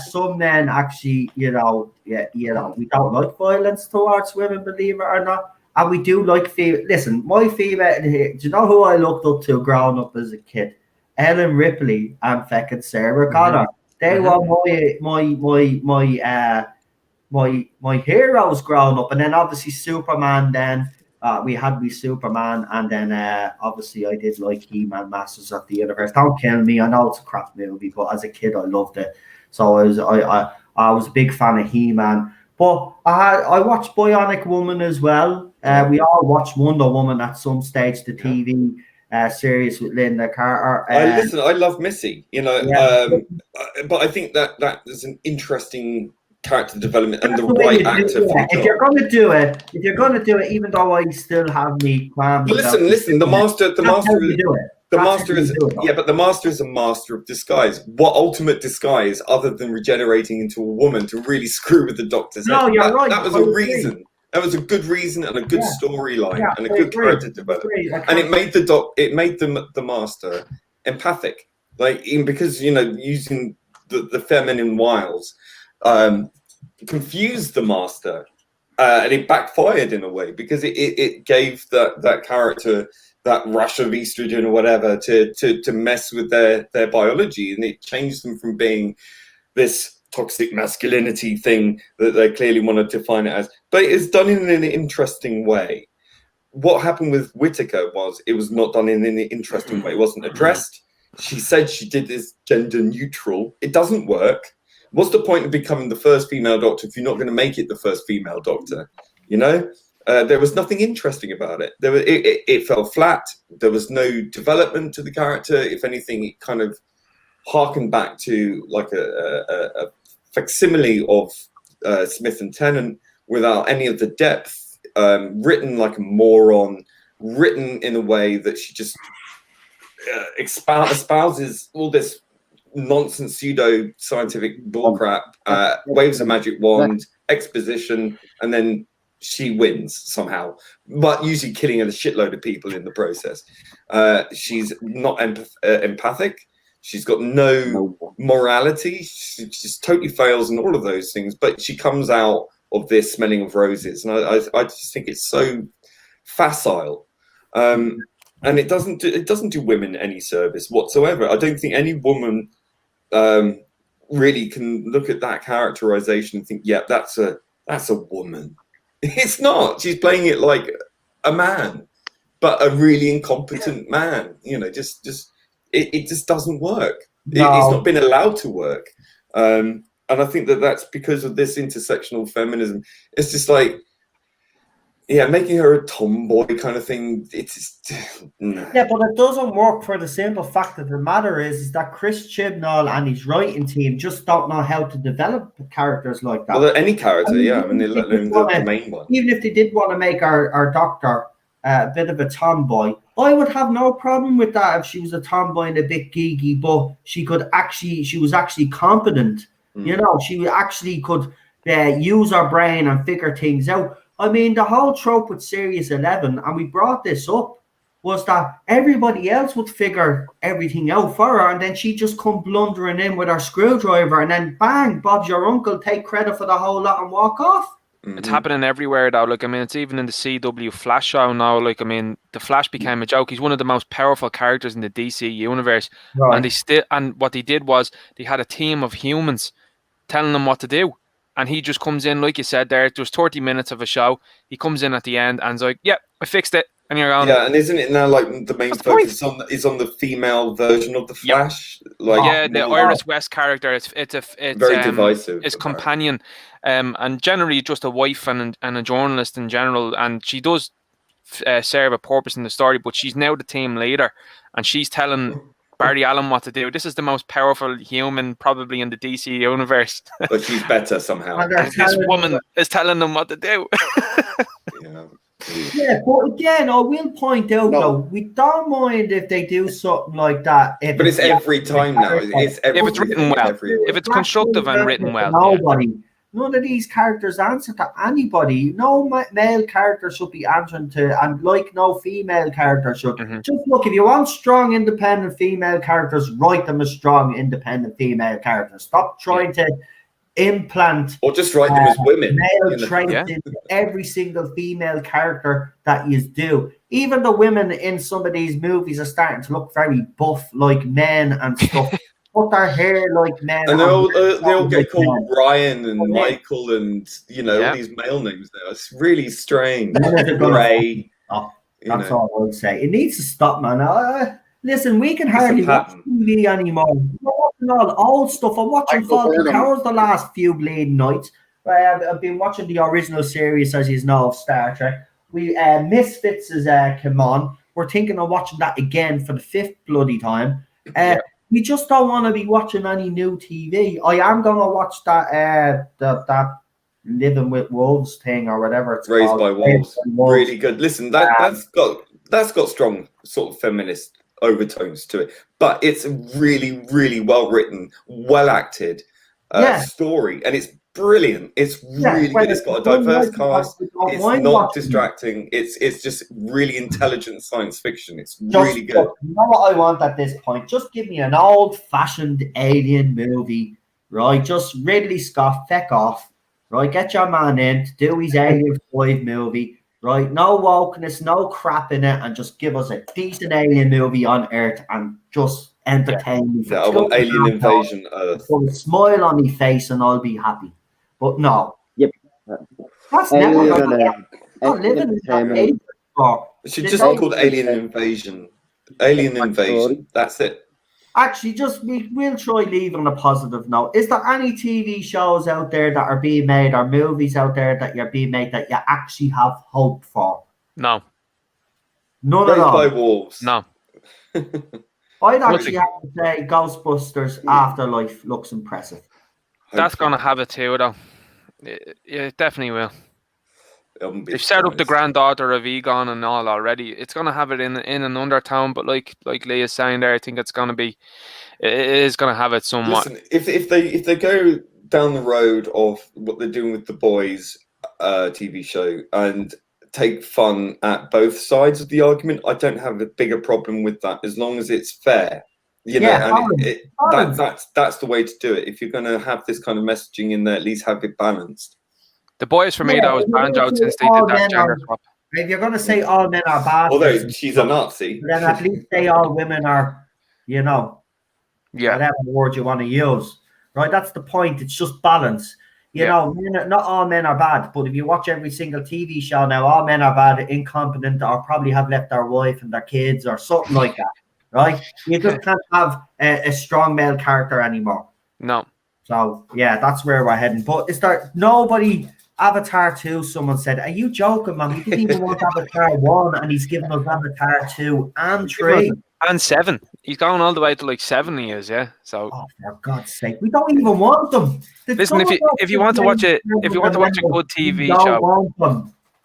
S1: Some men actually, we don't like violence towards women, believe it or not. And we do like female. Listen, my female, do you know who I looked up to growing up as a kid? Ellen Ripley and fucking Sarah Connor. They were my heroes growing up. And then obviously Superman. Then we had Superman, and then obviously I did like He-Man, Masters of the Universe. Don't kill me. I know it's a crap movie, but as a kid I loved it. So I was a big fan of He-Man. But I watched Bionic Woman as well. We all watched Wonder Woman at some stage, the TV series with Linda Carter.
S4: I love Missy, but I think that is an interesting character development and the right actor.
S1: If you're going to do it, even though I still have me qualms.
S4: Listen. The master is a master of disguise. What ultimate disguise other than regenerating into a woman to really screw with the Doctor's head?
S1: No, you're right.
S4: That was a reason. That was a good reason and a good storyline and a good character development. And it made the master empathic, because using the feminine wiles confused the master, and it backfired in a way because it gave that character that rush of estrogen or whatever to mess with their biology, and it changed them from being this toxic masculinity thing that they clearly want to define it as, but it's done in an interesting way. What happened with Whittaker was it was not done in an interesting way. It wasn't addressed. She said she did this gender neutral. It doesn't work. What's the point of becoming the first female Doctor if you're not going to make it the first female Doctor? There was nothing interesting about it. It fell flat. There was no development to the character. If anything, it kind of harkened back to like a facsimile of Smith and Tennant without any of the depth, written like a moron, written in a way that she just espouses all this nonsense pseudo scientific bullcrap, waves a magic wand, exposition, and then she wins somehow, but usually killing a shitload of people in the process. She's not empathic. She's got no morality. She just totally fails in all of those things. But she comes out of this smelling of roses, and I just think it's so facile, and it doesn't do women any service whatsoever. I don't think any woman really can look at that characterization and think, yeah, that's a woman. It's not. She's playing it like a man, but a really incompetent man. It just doesn't work. No. It's not been allowed to work. And I think that's because of this intersectional feminism. It's just like, making her a tomboy kind of thing. It's just, no.
S1: Yeah, but it doesn't work for the simple fact that the matter is that Chris Chibnall and his writing team just don't know how to develop characters like that.
S4: Well, any character, the main one.
S1: Even if they did want to make our Doctor a bit of a tomboy, I would have no problem with that if she was a tomboy and a bit geeky, but she was actually competent You know, she actually could use her brain and figure things out. I mean, the whole trope with Series 11, and we brought this up, was that everybody else would figure everything out for her, and then she'd just come blundering in with her screwdriver, and then bang, Bob's your uncle, take credit for the whole lot and walk off.
S2: It's happening everywhere though. Like, I mean, it's even in the CW Flash show now. Like, I mean, the Flash became a joke. He's one of the most powerful characters in the DC universe.
S1: Right.
S2: And what they did was they had a team of humans telling them what to do. And he just comes in, like you said there, there's 30 minutes of a show. He comes in at the end and is like, yeah, I fixed it. And you're going,
S4: Yeah, and isn't it now like the main
S2: What's the
S4: focus is on the female version of the Flash? Like,
S2: yeah, the Iris West character, it's
S4: very divisive.
S2: his companion, and generally just a wife and a journalist in general, and she does serve a purpose in the story, but she's now the team leader, and she's telling Barry Allen what to do. This is the most powerful human probably in the DC universe.
S4: But she's better somehow.
S1: And they're
S2: And this woman is telling them what to do.
S4: Yeah.
S1: Yeah, but again, I will point out
S8: No.
S1: though, we don't mind if they do something like that.
S4: But it's every time now. It's every,
S2: If it's written well.
S4: everywhere.
S2: If it's constructive and written well.
S1: Nobody. None of these characters answer to anybody. No male character should be answering to, and like no female character should.
S2: Mhm.
S1: Just look, if you want strong, independent female characters, write them as strong, independent female characters. Stop trying to implant
S4: Or just write them as women.
S1: male
S4: you know.
S1: traits
S2: Yeah.
S1: into every single female character that you do. Even the women in some of these movies are starting to look very buff like men and stuff. Put their hair like men.
S4: And they all get
S1: like
S4: called
S1: men.
S4: Brian and
S1: Yeah.
S4: Michael and,
S2: Yeah.
S4: all these male names now. It's really strange.
S1: Men are gonna
S4: Ray.
S1: stop.
S4: you
S1: That's
S4: know.
S1: all I would say. It needs to stop, man. Listen, we can
S4: a
S1: hardly watch
S4: pattern.
S1: TV anymore. We're watching all old stuff. I'm watching
S8: Michael
S1: Faulty
S8: Burnham.
S1: Towers the last few bleeding nights. I've been watching the original series, as you know, of Star Trek. We Misfits is come on. We're thinking of watching that again for the 5th bloody time. We just don't want to be watching any new TV. I am going to watch that that Living with Wolves thing or whatever it's
S4: Raised
S1: called.
S4: by Wolves.
S1: Raised by Wolves.
S4: Really good. Listen, that's got strong sort of feminist overtones to it, but it's a really, really well written, well acted story, and it's brilliant. It's really good. It's got a diverse cast. It's not distracting. It's just really intelligent science fiction. It's really good.
S1: Look, you know what I want at this point? Just give me an old-fashioned alien movie, right? Just Ridley Scott, feck off, right? Get your man in to do his Alien 5 movie. Right, no wokeness, no crap in it, and just give us a decent alien movie on Earth and just entertain me. For
S4: Yeah, I want
S1: 2.5
S4: Alien
S1: hours.
S4: Invasion Earth.
S1: Put a smile on my face and I'll be happy. But no,
S6: Yep.
S1: that's never
S6: Alien,
S1: gonna happen. Not living in that
S6: entertainment.
S1: age anymore.
S4: It should just be called Alien Invasion. Alien Invasion. That's it.
S1: Actually, we'll try leaving on a positive note. Is there any TV shows out there that are being made or movies out there that you're being made that you actually have hope for?
S2: No.
S1: None
S4: Raised
S1: at all.
S4: by Wolves.
S2: No.
S1: I'd actually have to say Ghostbusters Afterlife looks impressive.
S2: That's going to have it too, though. It definitely will. They've set up the granddaughter of Egon and all already. It's going to have it in an undertone, but like Lee is saying there, I think it's going to be, it is going to have it somewhat.
S4: Listen, if they go down the road of what they're doing with the Boys TV show and take fun at both sides of the argument, I don't have a bigger problem with that as long as it's fair. You know, and that's the way to do it. If you're going to have this kind of messaging in there, at least have it balanced.
S2: The Boys for me, that was banned out since they did that gender swap.
S1: If you're going to say all men are bad,
S4: Although she's a Nazi,
S1: then at least say all women are,
S2: Yeah.
S1: whatever word you want to use, right? That's the point. It's just balance. You know, not all men are bad, but if you watch every single TV show now, all men are bad, incompetent, or probably have left their wife and their kids or something like that, right? You just can't have a strong male character anymore.
S2: No.
S1: So, yeah, that's where we're heading. But is there nobody... Avatar 2, someone said, are you joking, man? We didn't even want Avatar 1, and he's giving us Avatar 2 and 3.
S2: And 7. He's going all the way to like 7 years, yeah. So,
S1: oh, for God's sake, we don't even want them.
S2: Listen, if you want to watch a good TV show,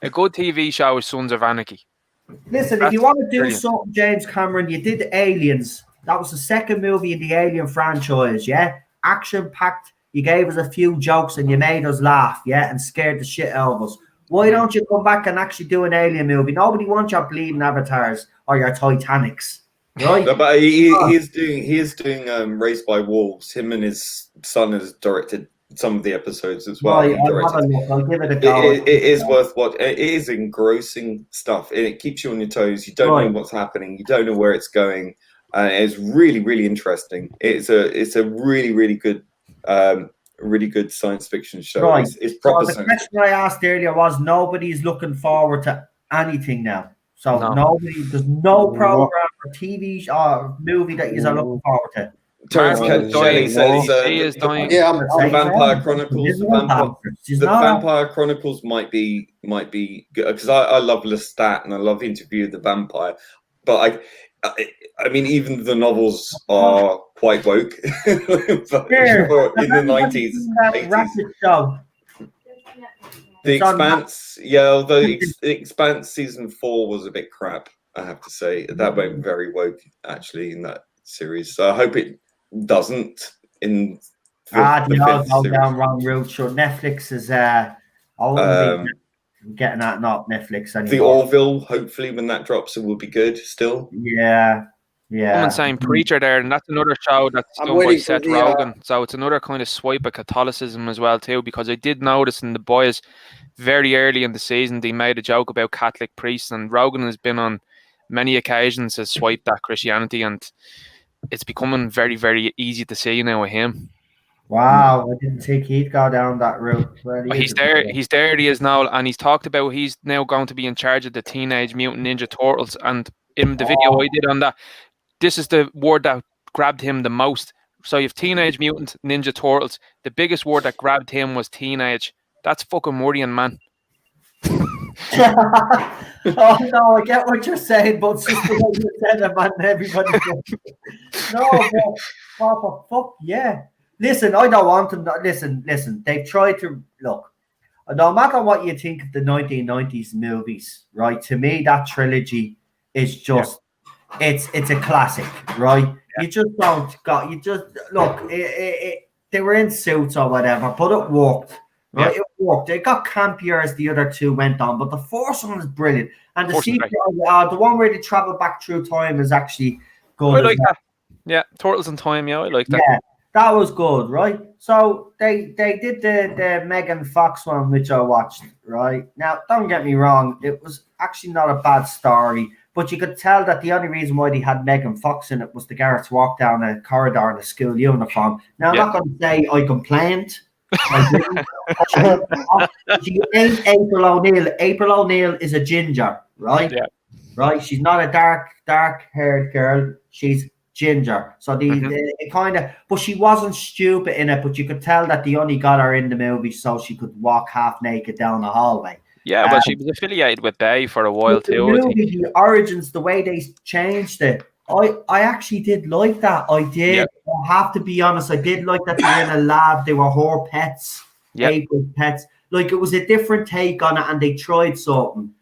S2: a good TV show is Sons of Anarchy.
S1: Listen, if you want to do something, James Cameron, you did Aliens. That was the second movie in the Alien franchise, yeah? Action-packed, You gave us a few jokes and you made us laugh, yeah, and scared the shit out of us. Why don't you come back and actually do an alien movie? Nobody wants your bleeding avatars or your Titanics, right?
S4: No, but he is doing Raised by Wolves. Him and his son has directed some of the episodes as well.
S1: Right, I'll have a look. I'll give it a go.
S4: It is worth what. It is engrossing stuff. It keeps you on your toes. You don't know what's happening. You don't know where it's going. It's really, really interesting. It's a really, really good science fiction show.
S1: Right.
S4: It's proper.
S1: So the question I asked earlier was nobody's looking forward to anything now. So there's no program or TV or movie that you're looking forward to.
S4: Terrence Shelley says
S8: the
S4: Vampire Chronicles. The Vampire Chronicles might be good because I love Lestat and I love Interview with the Vampire, but I mean even the novels are quite woke in the 90s. The Expanse, although The Expanse season 4 was a bit crap, I have to say. That went very woke actually in that series. So I hope it doesn't in
S1: the go down wrong route. Sure, Netflix is I wouldn't be getting that, not Netflix anymore.
S4: The Orville, hopefully when that drops, it will be good still.
S1: Yeah.
S2: Someone's saying Preacher there, and that's another show that's done by Seth Rogen. So it's another kind of swipe at Catholicism as well too, because I did notice in The Boys very early in the season they made a joke about Catholic priests, and Rogen has been on many occasions has swiped at Christianity, and it's becoming very, very easy to see now with him.
S1: Wow, I didn't think he'd go down that route.
S2: He's there. He is now, and he's talked about he's now going to be in charge of the Teenage Mutant Ninja Turtles. And in the video I did on that, this is the word that grabbed him the most. So you have Teenage Mutant Ninja Turtles. The biggest word that grabbed him was teenage. That's fucking worrying, man.
S1: Oh no, I get what you're saying, but it's just the way you said it, man. Everybody for fuck yeah. Listen, I don't want them. Listen. They've tried to look. No matter what you think of the 1990s movies, right? To me, that trilogy is just it's a classic, right? Yeah. You just look. They were in suits or whatever, but it worked. Right, it worked. It got campier as the other two went on, but the first one is brilliant. And the sequel, the one where they travel back through time, is actually good.
S2: I like that. Yeah, Turtles in Time. Yeah, I like that.
S1: Yeah, that was good, right? So they did the Megan Fox one, which I watched. Right now, don't get me wrong, it was actually not a bad story, but you could tell that the only reason why they had Megan Fox in it was the Garrett's walk down a corridor in a school uniform. Now I'm not going to say I complained. She ain't April O'Neil. April O'Neil is a ginger, right? Yeah. Right. She's not a dark-haired girl. She's ginger. So it kind of, but she wasn't stupid in it. But you could tell that they only got her in the movie so she could walk half naked down the hallway.
S2: Yeah, but she was affiliated with Bay for a while too.
S1: The movie, the origins, the way they changed it. I actually did like that. I did. Yep. I have to be honest. I did like that they were in a lab. They were her pets. April's pets. Like it was a different take on it, and they tried something.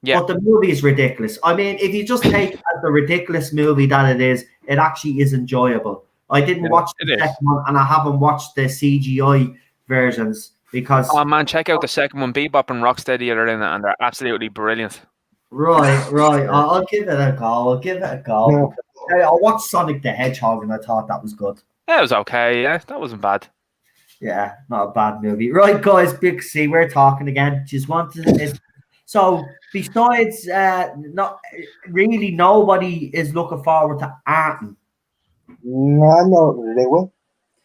S1: Yeah. But the movie is ridiculous. I mean, if you just take it as the ridiculous movie that it is, it actually is enjoyable. I didn't watch the second one, and I haven't watched the CGI versions because.
S2: Oh man, check out the second one. Bebop and Rocksteady are in it, and they're absolutely brilliant.
S1: Right. I'll give it a go. Yeah. I watched Sonic the Hedgehog and I thought that was good.
S2: Yeah, it was okay. Yeah, that wasn't bad.
S1: Yeah, not a bad movie. Right, guys, Big C, we're talking again. Just wanted to. So, besides, not really, nobody is looking forward to Arton.
S3: No, not really.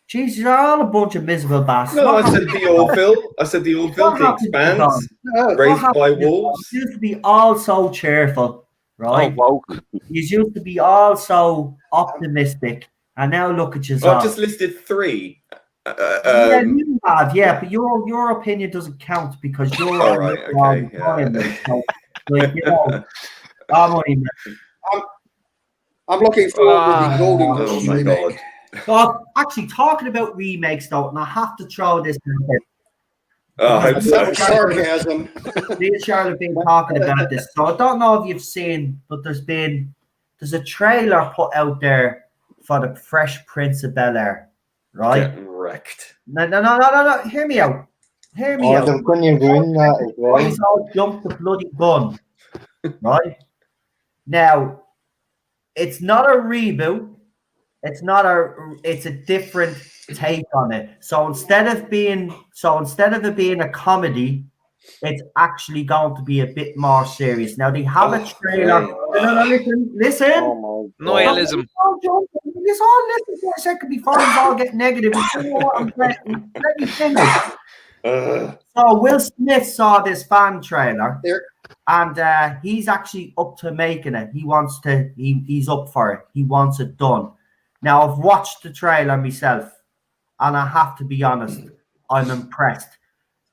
S1: Jesus, you're all a bunch of miserable bastards.
S4: No, I said the Orville. The Expanse. Raised by Wolves.
S1: You used to be all so cheerful, right?
S2: Oh, woke.
S1: You used to be all so optimistic, and now look at you.
S4: I've just listed 3.
S1: Yeah, you have, but your opinion doesn't count because you're
S4: all right. Okay,
S1: so, like, you know,
S8: I'm looking forward to the Golden Girls remake.
S1: So actually talking about remakes though, and I have to throw this in there.
S8: Sarcasm.
S1: Me and Charlotte have been talking about this. So I don't know if you've seen, but there's a trailer put out there for the Fresh Prince of Bel-Air, right?
S4: correct.
S1: No. Hear me out. Hear me
S3: Oh,
S1: out.
S3: they're going to ruin that as well.
S1: Boys all jumped the bloody gun, right? Now, it's not a reboot. It's a different take on it. So instead of it being a comedy, it's actually going to be a bit more serious. Now they have a trailer.
S4: Okay.
S1: No, listen.
S6: Oh my God.
S2: Nihilism.
S1: Let's all listen for a second before we all get negative. You know what I'm saying? Let me finish. So Will Smith saw this fan trailer,
S8: There,
S1: and he's actually up to making it. He wants to. He's up for it. He wants it done. Now I've watched the trailer myself, and I have to be honest, I'm impressed.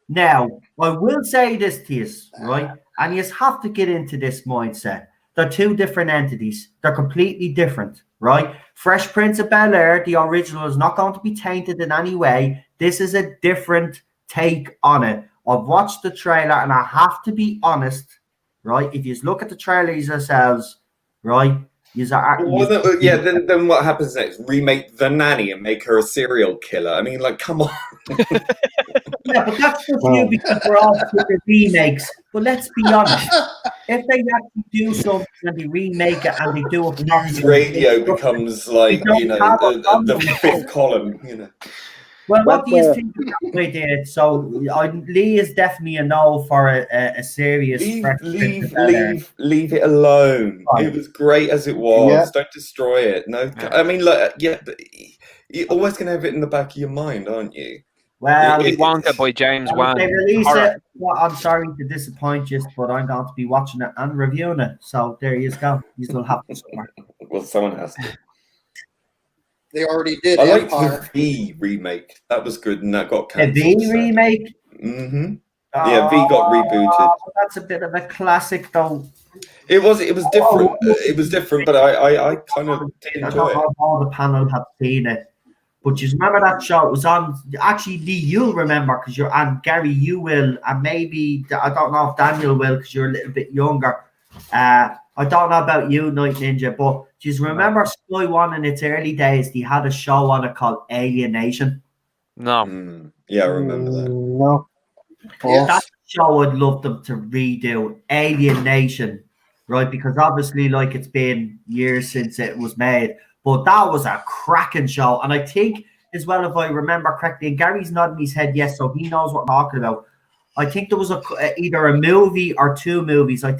S1: Now I will say this to you, right? And you have to get into this mindset. They're two different entities. They're completely different, right? Fresh Prince of Bel-Air, the original, is not going to be tainted in any way. This is a different take on it. I've watched the trailer, and I have to be honest, right? If you look at the trailers yourselves, right?
S4: Then what happens next? Remake The Nanny and make her a serial killer? I mean, like, come on.
S1: Yeah, but that's just you because we're all super remakes. But let's be honest. If they actually do something and they remake it and they do it
S4: News radio becomes like, the fifth column,
S1: Well, what do you think of that idea? So Lee is definitely a no for a serious.
S4: Leave it alone.
S1: Right.
S4: It was great as it was.
S3: Yeah.
S4: Don't destroy it. No, I mean, but you're always gonna have it in the back of your mind, aren't you?
S1: Well,
S2: Wonka by James Wan.
S1: They release it. Well, I'm sorry to disappoint you, but I'm going to be watching it and reviewing it. So there you go. You will have to somewhere.
S4: Well, someone has to.
S8: they already did
S4: I liked
S8: Empire.
S4: the V remake. That was good, and that got
S1: The
S4: cancelled.
S1: V remake.
S4: Mm-hmm. Yeah, V got rebooted.
S1: That's a bit of a classic, though.
S4: It was different. It was different, but I kind of did
S1: I
S4: enjoy
S1: don't
S4: it.
S1: know if all the panel have seen it. But you remember that show? It was on. Actually, Lee, you'll remember because and Gary, you will, and maybe I don't know if Daniel will because you're a little bit younger. I don't know about you, Night Ninja, but do you remember Sky One in its early days? They had a show on it called Alienation.
S2: No.
S4: Yeah, I remember that.
S3: No.
S8: Yes.
S1: That show I'd love them to redo. Alienation, right? Because obviously, like, it's been years since it was made. But that was a cracking show. And I think, as well, if I remember correctly, and Gary's nodding his head yes, so he knows what I'm talking about. I think there was either a movie or two movies. I'm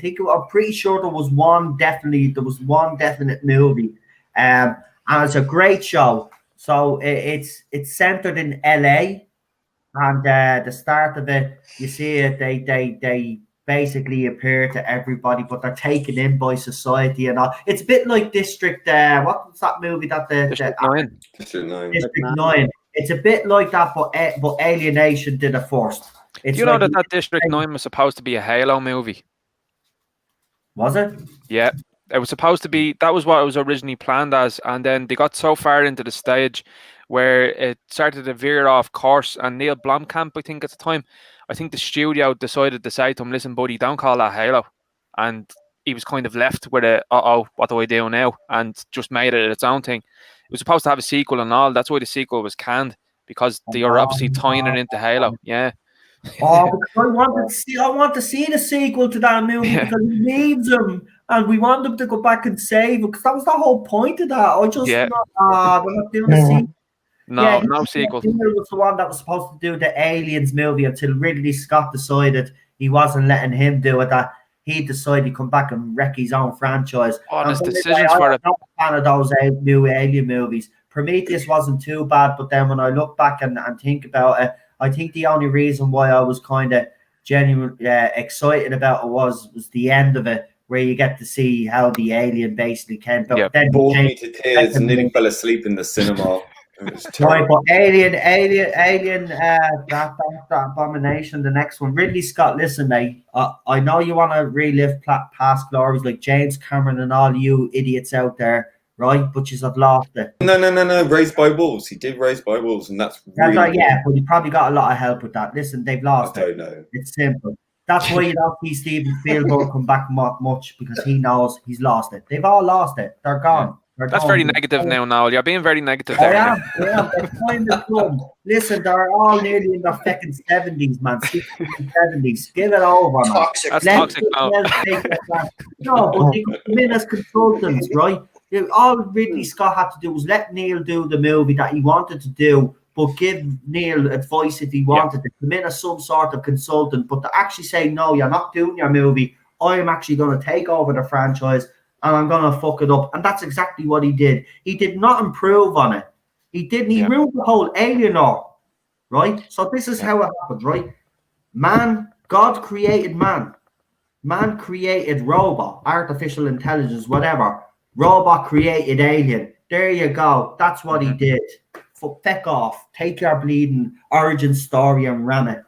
S1: pretty sure there was one definite movie. And it's a great show. So it's centered in LA. And the start of it, you see it, they basically appear to everybody, but they're taken in by society and all. It's a bit like District. What's that movie that
S2: District 9.
S4: District 9.
S1: District 9. It's a bit like that, but Alienation did it first.
S2: Do you know that District 9 was supposed to be a Halo movie?
S1: Was it?
S2: Yeah. It was supposed to be, that was what it was originally planned as, and then they got so far into the stage where it started to veer off course, and Neil Blomkamp, I think at the time, I think the studio decided to say to him, listen, buddy, don't call that Halo. And he was kind of left with what do I do now? And just made it its own thing. It was supposed to have a sequel and all. That's why the sequel was canned, because they are obviously tying it into Halo. Yeah.
S1: Oh, because I want to see the sequel to that movie because he needs him, and we want them to go back and save it because that was the whole point of that. I just they're not doing the sequel.
S2: No sequel.
S1: He was the one that was supposed to do the Aliens movie until Ridley Scott decided he wasn't letting him do it. That he decided to come back and wreck his own franchise.
S2: Honest decisions for it.
S1: I'm not a fan of those new Alien movies. Prometheus wasn't too bad, but then when I look back and think about it, I think the only reason why I was kind of genuinely excited about it was the end of it, where you get to see how the alien basically came. But then
S4: bored me to tears and nearly fell asleep in the cinema.
S1: Right, but Alien, that abomination. The next one, Ridley Scott. Listen, mate. I know you want to relive past glories like James Cameron and all you idiots out there, right? But you have lost it.
S4: No. Raised by Wolves. He did Raised by Wolves, and that's really
S1: right, yeah. But you probably got a lot of help with that. Listen, they've lost it.
S4: I don't know.
S1: It's simple. That's why you don't see Steven Spielberg come back much, because he knows he's lost it. They've all lost it. They're gone. They're
S2: That's
S1: going
S2: very
S1: with
S2: negative
S1: time.
S2: now, Noel. You're being very negative
S1: I
S2: there.
S1: am. The time is done. Listen, they're all nearly in their fucking 70s, man. 60s and 70s. Give it over, man.
S8: Toxic.
S2: That's
S1: Let
S2: toxic now.
S1: someone else take their place. No, but they come in as consultants, right? All Ridley Scott had to do was let Neil do the movie that he wanted to do, but give Neil advice if he wanted to come in as some sort of consultant. But to actually say, no, you're not doing your movie. I am actually going to take over the franchise and I'm going to fuck it up. And that's exactly what he did. He did not improve on it. He didn't. He ruined the whole Alienor, right? So this is how it happened, right? Man, God created man. Man created robot, artificial intelligence, whatever. Robot created alien. There you go. That's what he did. Feck off. Take your bleeding origin story and ram it.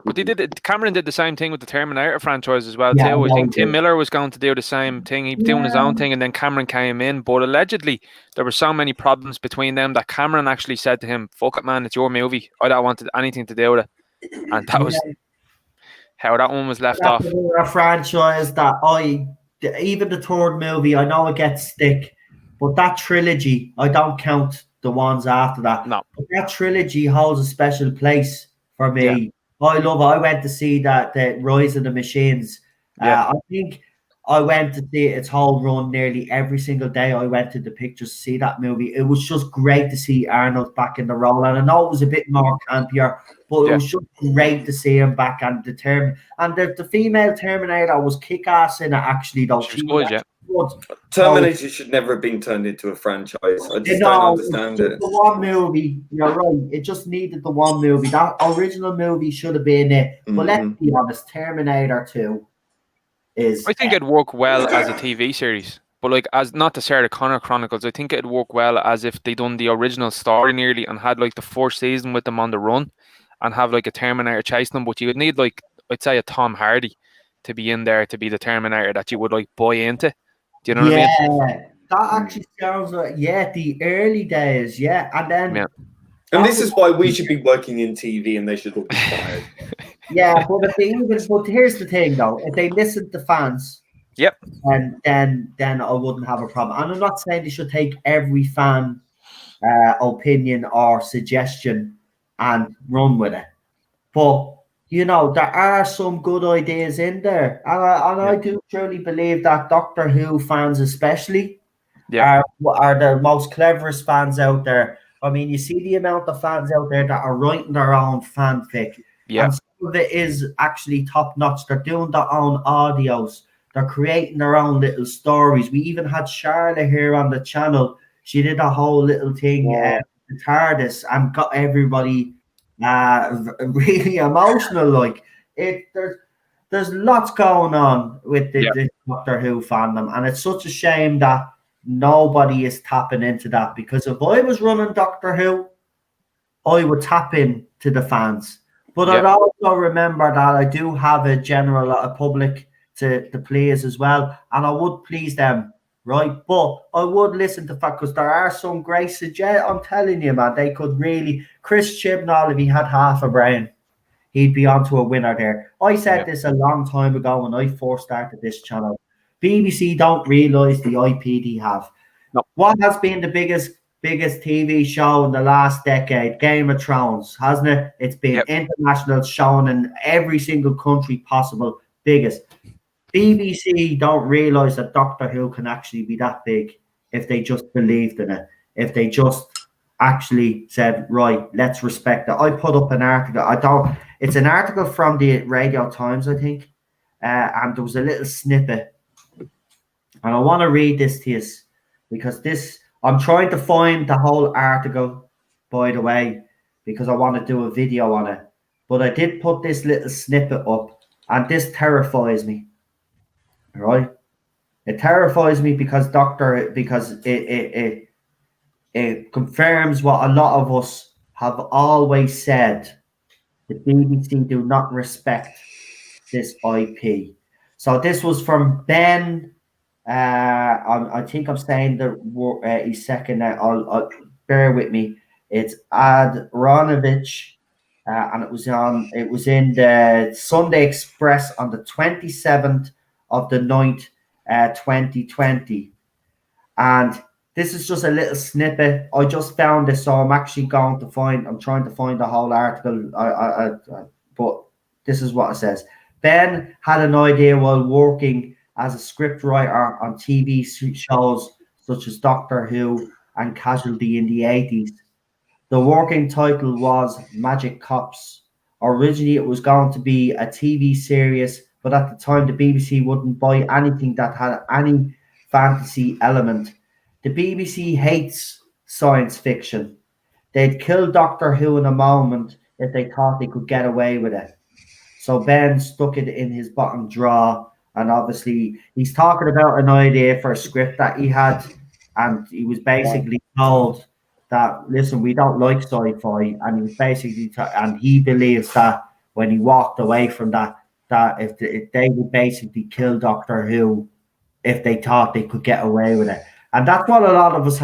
S2: But they did it. Cameron did the same thing with the Terminator franchise as well
S1: Yeah,
S2: too. I
S1: no,
S2: think
S1: he
S2: Tim
S1: did.
S2: Miller was going to do the same thing. He was doing his own thing, and then Cameron came in. But allegedly, there were so many problems between them that Cameron actually said to him, "Fuck it, man, it's your movie. I don't want anything to do with it." And that was how that one was left off.
S1: That's a franchise that even the third movie, I know it gets stick, but that trilogy, I don't count the ones after that.
S2: No.
S1: But that trilogy holds a special place for me.
S2: Yeah.
S1: I love it. I went to see the Rise of the Machines.
S2: Yeah.
S1: I think I went to see its whole run nearly every single day. I went to the pictures to see that movie. It was just great to see Arnold back in the role. And I know it was a bit more campier, but it was just great to see him back and determined. And the female Terminator was kick-ass in it, actually, though.
S2: She was good, yeah.
S4: Terminator should never have been turned into a franchise. I just don't understand it.
S1: The one movie, you're right. It just needed the one movie. That original movie should have been it. But let's be honest, Terminator 2 is.
S2: I think it'd work well as a TV series, but like as not the Sarah Connor Chronicles. I think it'd work well as if they done the original story nearly and had like the first season with them on the run, and have like a Terminator chasing them. But you would need like I'd say a Tom Hardy to be in there to be the Terminator that you would like buy into. Do you know what I mean?
S1: That actually sounds like the early days, and then
S4: and this is why we should be working in TV and they should all be fired.
S1: But here's the thing though: if they listen to fans, and then I wouldn't have a problem. And I'm not saying they should take every fan opinion or suggestion and run with it, but you know, there are some good ideas in there. And I do truly believe that Doctor Who fans especially are the most cleverest fans out there. I mean, you see the amount of fans out there that are writing their own fanfic. And some of it is actually top-notch. They're doing their own audios. They're creating their own little stories. We even had Charlotte here on the channel. She did a whole little thing, the Tardis, and got everybody... really emotional. Like there's lots going on with the Doctor Who fandom, and it's such a shame that nobody is tapping into that. Because if I was running Doctor Who, I would tap into the fans. But I'd also remember that I do have a public to please as well, and I would please them. Right, but I would listen to fact because there are some great suggestions. I'm telling you, man, they could really. Chris Chibnall, if he had half a brain, he'd be onto a winner there. I said this a long time ago when I first started this channel. BBC don't realise the IP they have.
S2: No.
S1: What has been the biggest TV show in the last decade? Game of Thrones, hasn't it? It's been international, shown in every single country possible. Biggest. BBC don't realise that Doctor Who can actually be that big if they just believed in it. If they just actually said, right, let's respect it. I put up an article. It's an article from the Radio Times, I think. And there was a little snippet. And I want to read this to you because I'm trying to find the whole article, by the way, because I want to do a video on it. But I did put this little snippet up, and this terrifies me. Right, it terrifies me because it confirms what a lot of us have always said. The BBC do not respect this IP. So this was from Ben. I think I'm saying his second name. I'll bear with me. It's Adronovich. And it was in the Sunday Express on the 27th of the 9th, 2020. And this is just a little snippet. I just found this, so I'm actually going to find. I'm trying to find the whole article. But this is what it says. Ben had an idea while working as a scriptwriter on TV shows such as Doctor Who and Casualty in the 80s. The working title was Magic Cops. Originally, it was going to be a TV series, but at the time, the BBC wouldn't buy anything that had any fantasy element. The BBC hates science fiction. They'd kill Doctor Who in a moment if they thought they could get away with it. So Ben stuck it in his bottom drawer, and obviously he's talking about an idea for a script that he had, and he was basically told that, listen, we don't like sci-fi, and he was basically and he believes that when he walked away from that if they would basically kill Doctor Who if they thought they could get away with it. And that's what a lot of us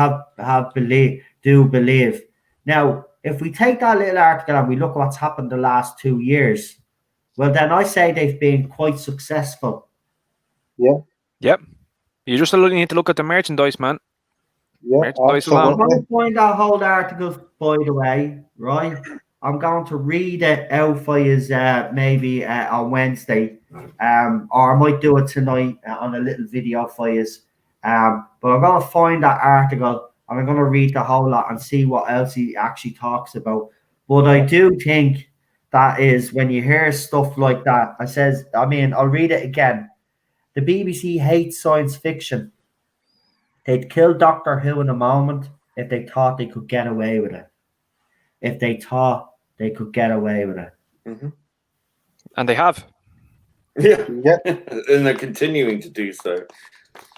S1: do believe. Now, if we take that little article and we look at what's happened the last 2 years, well, then I say they've been quite successful.
S3: Yeah.
S2: Yep. You just need to look at the merchandise, man.
S3: Yeah,
S2: Merchandise
S1: So I'm
S2: alone.
S1: going to find that whole article, by the way, right? I'm going to read it out for you maybe on Wednesday, or I might do it tonight on a little video for you. But I'm going to find that article and I'm going to read the whole lot and see what else he actually talks about. But I do think that is when you hear stuff like that, I'll read it again. The BBC hates science fiction. They'd kill Doctor Who in a moment if they thought they could get away with it. If they thought they could get away with it.
S4: Mm-hmm.
S2: And they have.
S4: Yeah.
S3: Yeah.
S4: And they're continuing to do so.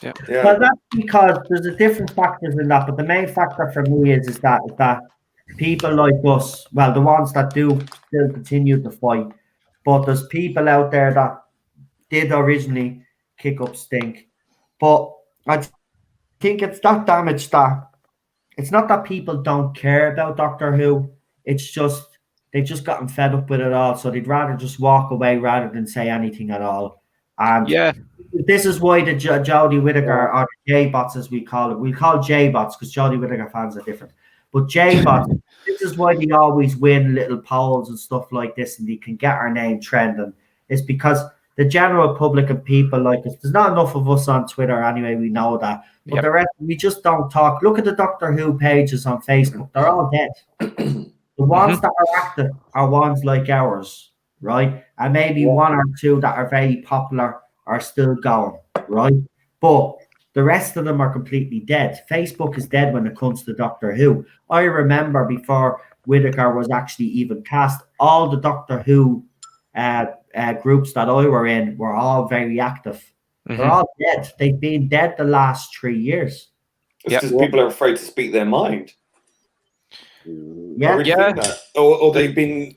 S2: Yeah.
S4: Yeah.
S1: Well, that's because there's a different factors in that, but the main factor for me is that people like us, well, the ones that do still continue to fight, but there's people out there that did originally kick up stink. But I think it's that damage that it's not that people don't care about Doctor Who. It's just they've just gotten fed up with it all, so they'd rather just walk away rather than say anything at all. And
S2: Yeah.
S1: this is why the Jodie Whittaker, or the J-bots as we call it, we call J-bots because Jodie Whittaker fans are different. But J-bots, this is why they always win little polls and stuff like this, and they can get our name trending. It's because the general public and people like us, there's not enough of us on Twitter anyway, we know that. But the rest, we just don't talk. Look at the Doctor Who pages on Facebook. They're all dead. The ones that are active are ones like ours, right? And maybe one or two that are very popular are still going, right? But the rest of them are completely dead. Facebook is dead when it comes to Doctor Who. I remember before Whittaker was actually even cast, all the Doctor Who groups that I were in were all very active. They're all dead. They've been dead the last 3 years.
S4: It's because people are afraid to speak their mind.
S1: Yeah.
S4: I really think that. Or they've been,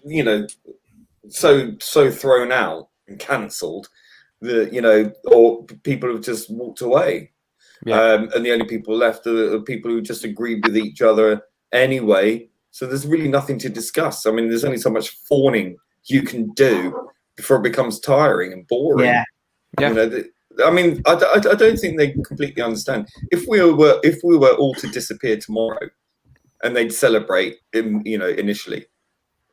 S4: so thrown out and cancelled that, or people have just walked away.
S2: Yeah.
S4: And the only people left are the people who just agreed with each other anyway. So there's really nothing to discuss. I mean, there's only so much fawning you can do before it becomes tiring and boring.
S1: Yeah.
S4: I mean, I don't think they completely understand. If we were all to disappear tomorrow, and they'd celebrate, initially,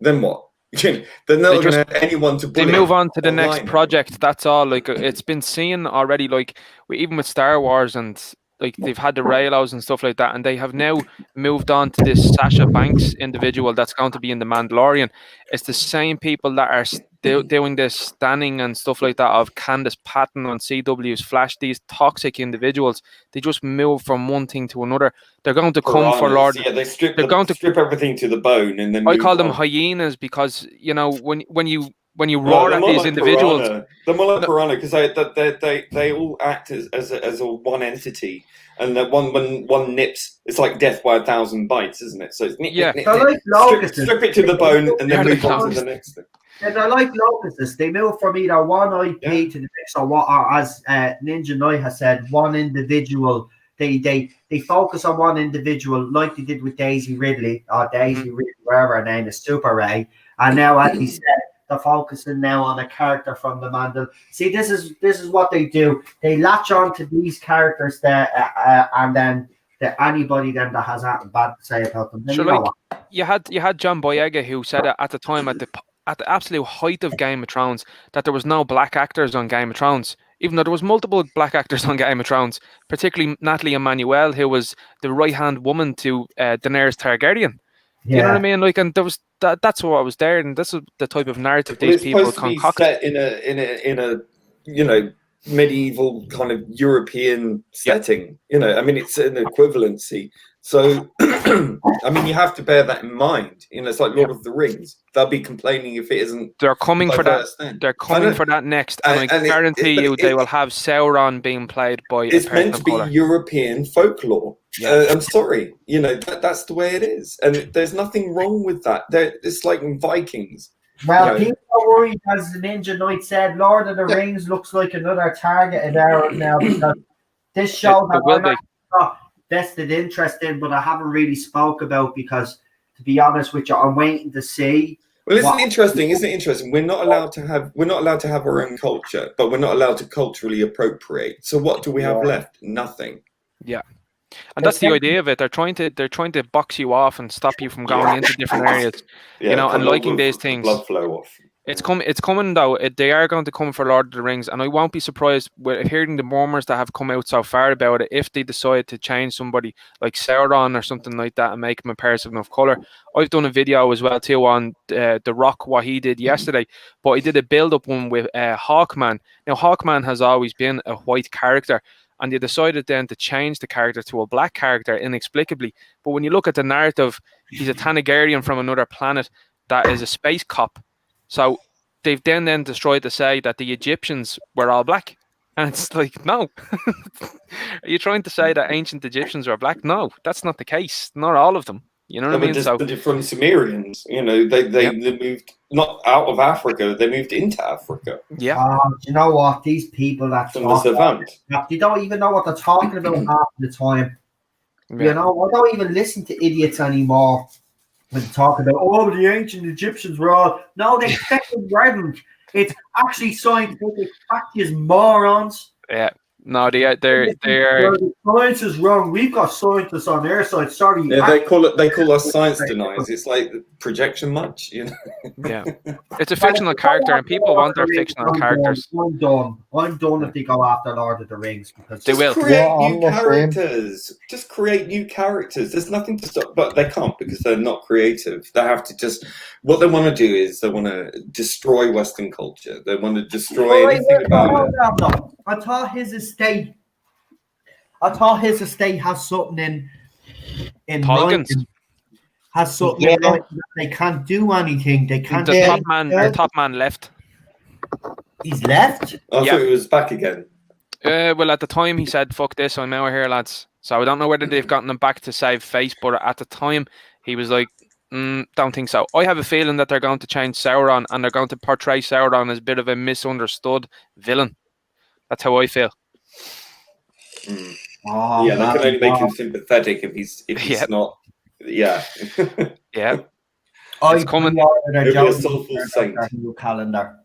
S4: then what? They're not going to have anyone to.
S2: They move on to the next project. That's all. Like it's been seen already. Like even with Star Wars and like they've had the Raylos and stuff like that, and they have now moved on to this Sasha Banks individual that's going to be in the Mandalorian. It's the same people that are doing this standing and stuff like that of Candace Patton on CW's Flash. These toxic individuals, they just move from one thing to another. They're going to come for Lord.
S4: Yeah, they strip everything to the bone, and then
S2: I call them hyenas because when you roar at these individuals,
S4: they're more like piranha because they all act as a one entity, and that one nips. It's like death by 1,000 bites, isn't it? So it's strip it to the bone and then move on to the next thing.
S1: Yeah, they're like locusts. They move from either one IP to the next, or as Ninja Knight has said, one individual. They focus on one individual, like they did with Daisy Ridley, or Daisy Ridley, wherever her name is, Super Ray. And now, as he said, they're focusing now on a character from the Mandal. See, this is what they do. They latch on to these characters that, and then anybody then that has anything bad to say about them. Then
S2: Sure,
S1: you know
S2: like
S1: what?
S2: you had John Boyega who said at the time at the absolute height of Game of Thrones that there was no black actors on Game of Thrones, even though there was multiple black actors on Game of Thrones, particularly Natalie Emmanuel, who was the right hand woman to Daenerys Targaryen. Do you know what I mean? Like, and there was that's what was there, and this is the type of narrative
S4: Well,
S2: these
S4: it's
S2: people
S4: supposed to be
S2: concoct.
S4: set in a you know, medieval kind of European setting. You know, I mean, it's an equivalency. So, I mean, you have to bear that in mind. You know, it's like Lord of the Rings. They'll be complaining if it isn't.
S2: They're coming for that.
S4: diverse then.
S2: They're coming for that next, and I guarantee you they will have Sauron being played by a
S4: It's
S2: person
S4: meant to
S2: of
S4: be
S2: color.
S4: European folklore.
S2: Yeah.
S4: I'm sorry, you know, that's the way it is, and there's nothing wrong with that. It's like Vikings.
S1: Well,
S4: You know,
S1: people are worried, as the Ninja Knight said, Lord of the Rings looks like another targeted arrow now because this show
S2: It will be.
S1: not vested interest in, but I haven't really spoke about because, to be honest with you, I'm waiting to see.
S4: well, isn't it interesting? We're not allowed to have our own culture, but we're not allowed to culturally appropriate. So what do we have left? Nothing.
S2: Yeah. And that's the idea of it. They're trying to box you off and stop you from going into different areas,
S4: Yeah,
S2: you know, and
S4: cut
S2: liking
S4: all
S2: these
S4: the
S2: things.
S4: blood flow off.
S2: It's coming though. They are going to come for Lord of the Rings, and I won't be surprised with hearing the murmurs that have come out so far about it. If they decide to change somebody like Sauron or something like that and make him a person of color, I've done a video as well too on The Rock, what he did yesterday. But I did a build-up one with Hawkman. Now Hawkman has always been a white character, and they decided then to change the character to a black character inexplicably. But when you look at the narrative, he's a Tanagarian from another planet that is a space cop. So they've then destroyed to say that the Egyptians were all black. And it's like, no. Are you trying to say that ancient Egyptians were black? No, that's not the case. Not all of them. You know what I mean? So
S4: from Sumerians, you know, they moved not out of Africa, they moved into Africa.
S2: Yeah.
S1: You know what? These people that
S4: From the savant.
S1: they don't even know what they're talking about half the time.
S2: Yeah.
S1: You know, I don't even listen to idiots anymore when they talk about, the ancient Egyptians were all. No, they fucking weren't. It's actually scientific fact, you morons.
S2: Yeah. No, they're
S1: The science is wrong. We've got scientists on their side. Sorry.
S4: Yeah, they call us science deniers. It's like projection much, you know.
S2: Yeah. It's a fictional character, and people want their fictional characters.
S1: I'm done if they go after Lord of the Rings because
S2: They will.
S4: Create new characters. Just create new characters. There's nothing to stop, but they can't because they're not creative. They have to just. What they want to do is they want to destroy Western culture. They want to destroy anything about it.
S1: I thought his estate has something in
S2: Tolkien's.
S1: writing. Has something in writing that they can't do anything. They can't.
S2: The top man left.
S1: He's left.
S4: I thought it was back again.
S2: Well, at the time he said, "Fuck this, I'm out of here, lads." So I don't know whether they've gotten him back to save face, but at the time he was like, "Don't think so." I have a feeling that they're going to change Sauron and they're going to portray Sauron as a bit of a misunderstood villain. That's how I feel.
S4: Yeah, that can only make him sympathetic if he's not. Yeah.
S2: Yeah.
S1: It's
S2: coming.
S4: It'll be a soulful saint.
S1: Calendar.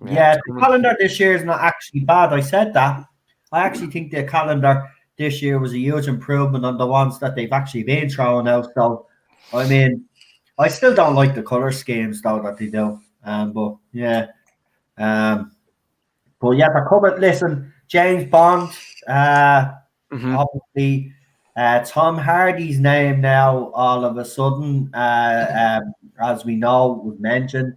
S1: Yeah, the calendar this year is not actually bad. I said that. I actually think the calendar this year was a huge improvement on the ones that they've actually been throwing out. So, I mean, I still don't like the color schemes though that they do. But yeah. But yeah, they're coming. Listen, James Bond, obviously, Tom Hardy's name now all of a sudden, as we know, was mentioned.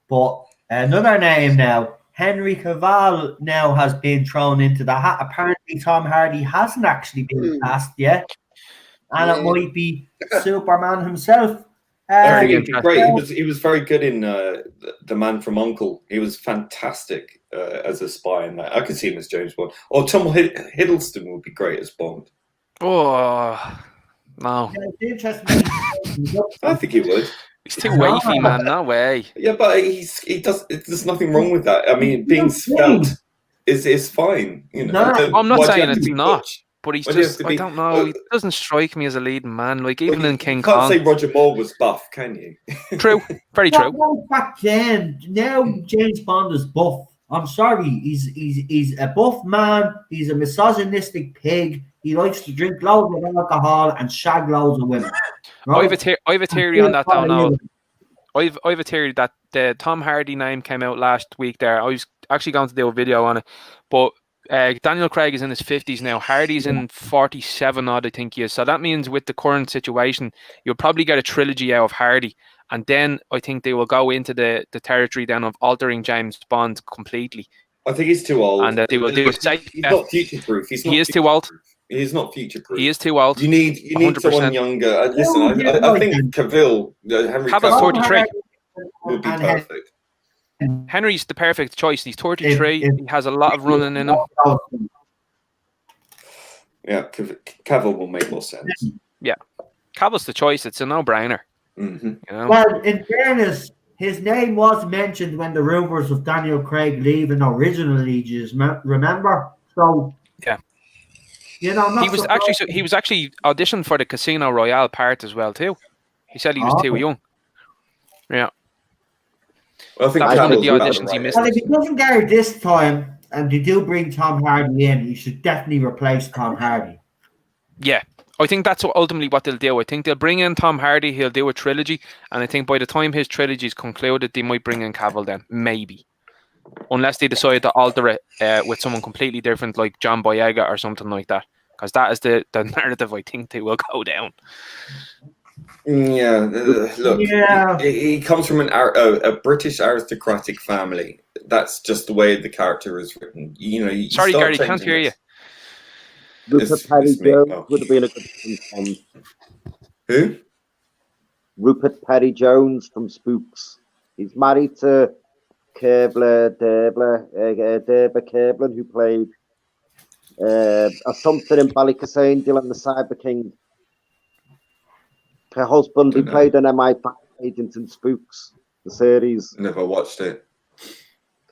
S1: But another name now, Henry Cavill, now has been thrown into the hat. Apparently, Tom Hardy hasn't actually been cast yet, and it might be Superman himself.
S4: I think it'd be great. He was very good in The Man from U.N.C.L.E. He was fantastic as a spy in that. I could see him as James Bond. Or Tom Hiddleston would be great as Bond.
S2: Oh no!
S4: I think he would.
S2: He's too wavy, man. No way.
S4: Yeah, but he does. There's nothing wrong with that. I mean, being svelte is fine. You know,
S2: I'm not saying it's not. but he's
S4: Why do you have
S2: just,
S4: to
S2: I
S4: be-
S2: don't know, he doesn't strike me as a leading man. Like, even
S4: Well,
S2: in King
S4: you can't
S2: Kong.
S4: say Roger Moore was buff, can you?
S2: True, very
S1: Well,
S2: true.
S1: no, back then, now James Bond is buff. I'm sorry, he's a buff man. He's a misogynistic pig. He likes to drink loads of alcohol and shag loads of women.
S2: I have
S1: Right?
S2: a theory on that though. Now, I have a theory that the Tom Hardy name came out last week. There, I was actually going to do a video on it, but Daniel Craig is in his 50s now. Hardy's in 47 odd, I think he is. So that means with the current situation, you'll probably get a trilogy out of Hardy, and then I think they will go into the territory then of altering James Bond completely.
S4: I think he's too old.
S2: And they will do
S4: Look,
S2: it.
S4: he's not future proof.
S2: He is too old.
S4: He is not future proof.
S2: He is too old.
S4: You need
S2: 100%.
S4: someone younger. Listen, I think Cavill, Henry
S2: Cavill's
S4: Cavill
S2: 33.
S4: would be perfect.
S2: Henry's the perfect choice. He's 33. He has a lot of running in him.
S4: Yeah, Cavill will make more sense.
S2: Yeah, Cavill's the choice. It's a no-brainer.
S4: Mm-hmm.
S2: You know?
S1: Well, in fairness, his name was mentioned when the rumors of Daniel Craig leaving originally. Just remember, so
S2: yeah,
S1: you know,
S2: he was actually auditioned for the Casino Royale part as well too. He said he was too young. Yeah.
S4: Well, I think
S2: that was one of the
S4: Cavill's
S2: auditions he missed.
S1: Well, if he doesn't get it this time, and they do bring Tom Hardy in, he should definitely replace Tom Hardy.
S2: Yeah, I think that's ultimately what they'll do. I think they'll bring in Tom Hardy. He'll do a trilogy, and I think by the time his trilogy is concluded, they might bring in Cavill then, maybe, unless they decide to alter it with someone completely different, like John Boyega or something like that, because that is the narrative I think they will go down.
S4: Yeah, look,
S1: Yeah.
S4: he comes from a British aristocratic family. That's just the way the character is written. You know, you
S2: Sorry,
S4: start
S2: Gary, can't
S4: changing
S2: hear you.
S4: this.
S6: Rupert Petty
S4: it's me.
S6: Jones
S4: Oh.
S6: would have been a good Bond.
S4: Who?
S6: Rupert Petty Jones from Spooks. He's married to Derber Kerbler, who played something in Ballycasane, Dylan the Cyber King. Her husband, he played an MI5 agent in Spooks, the series.
S4: Never watched it.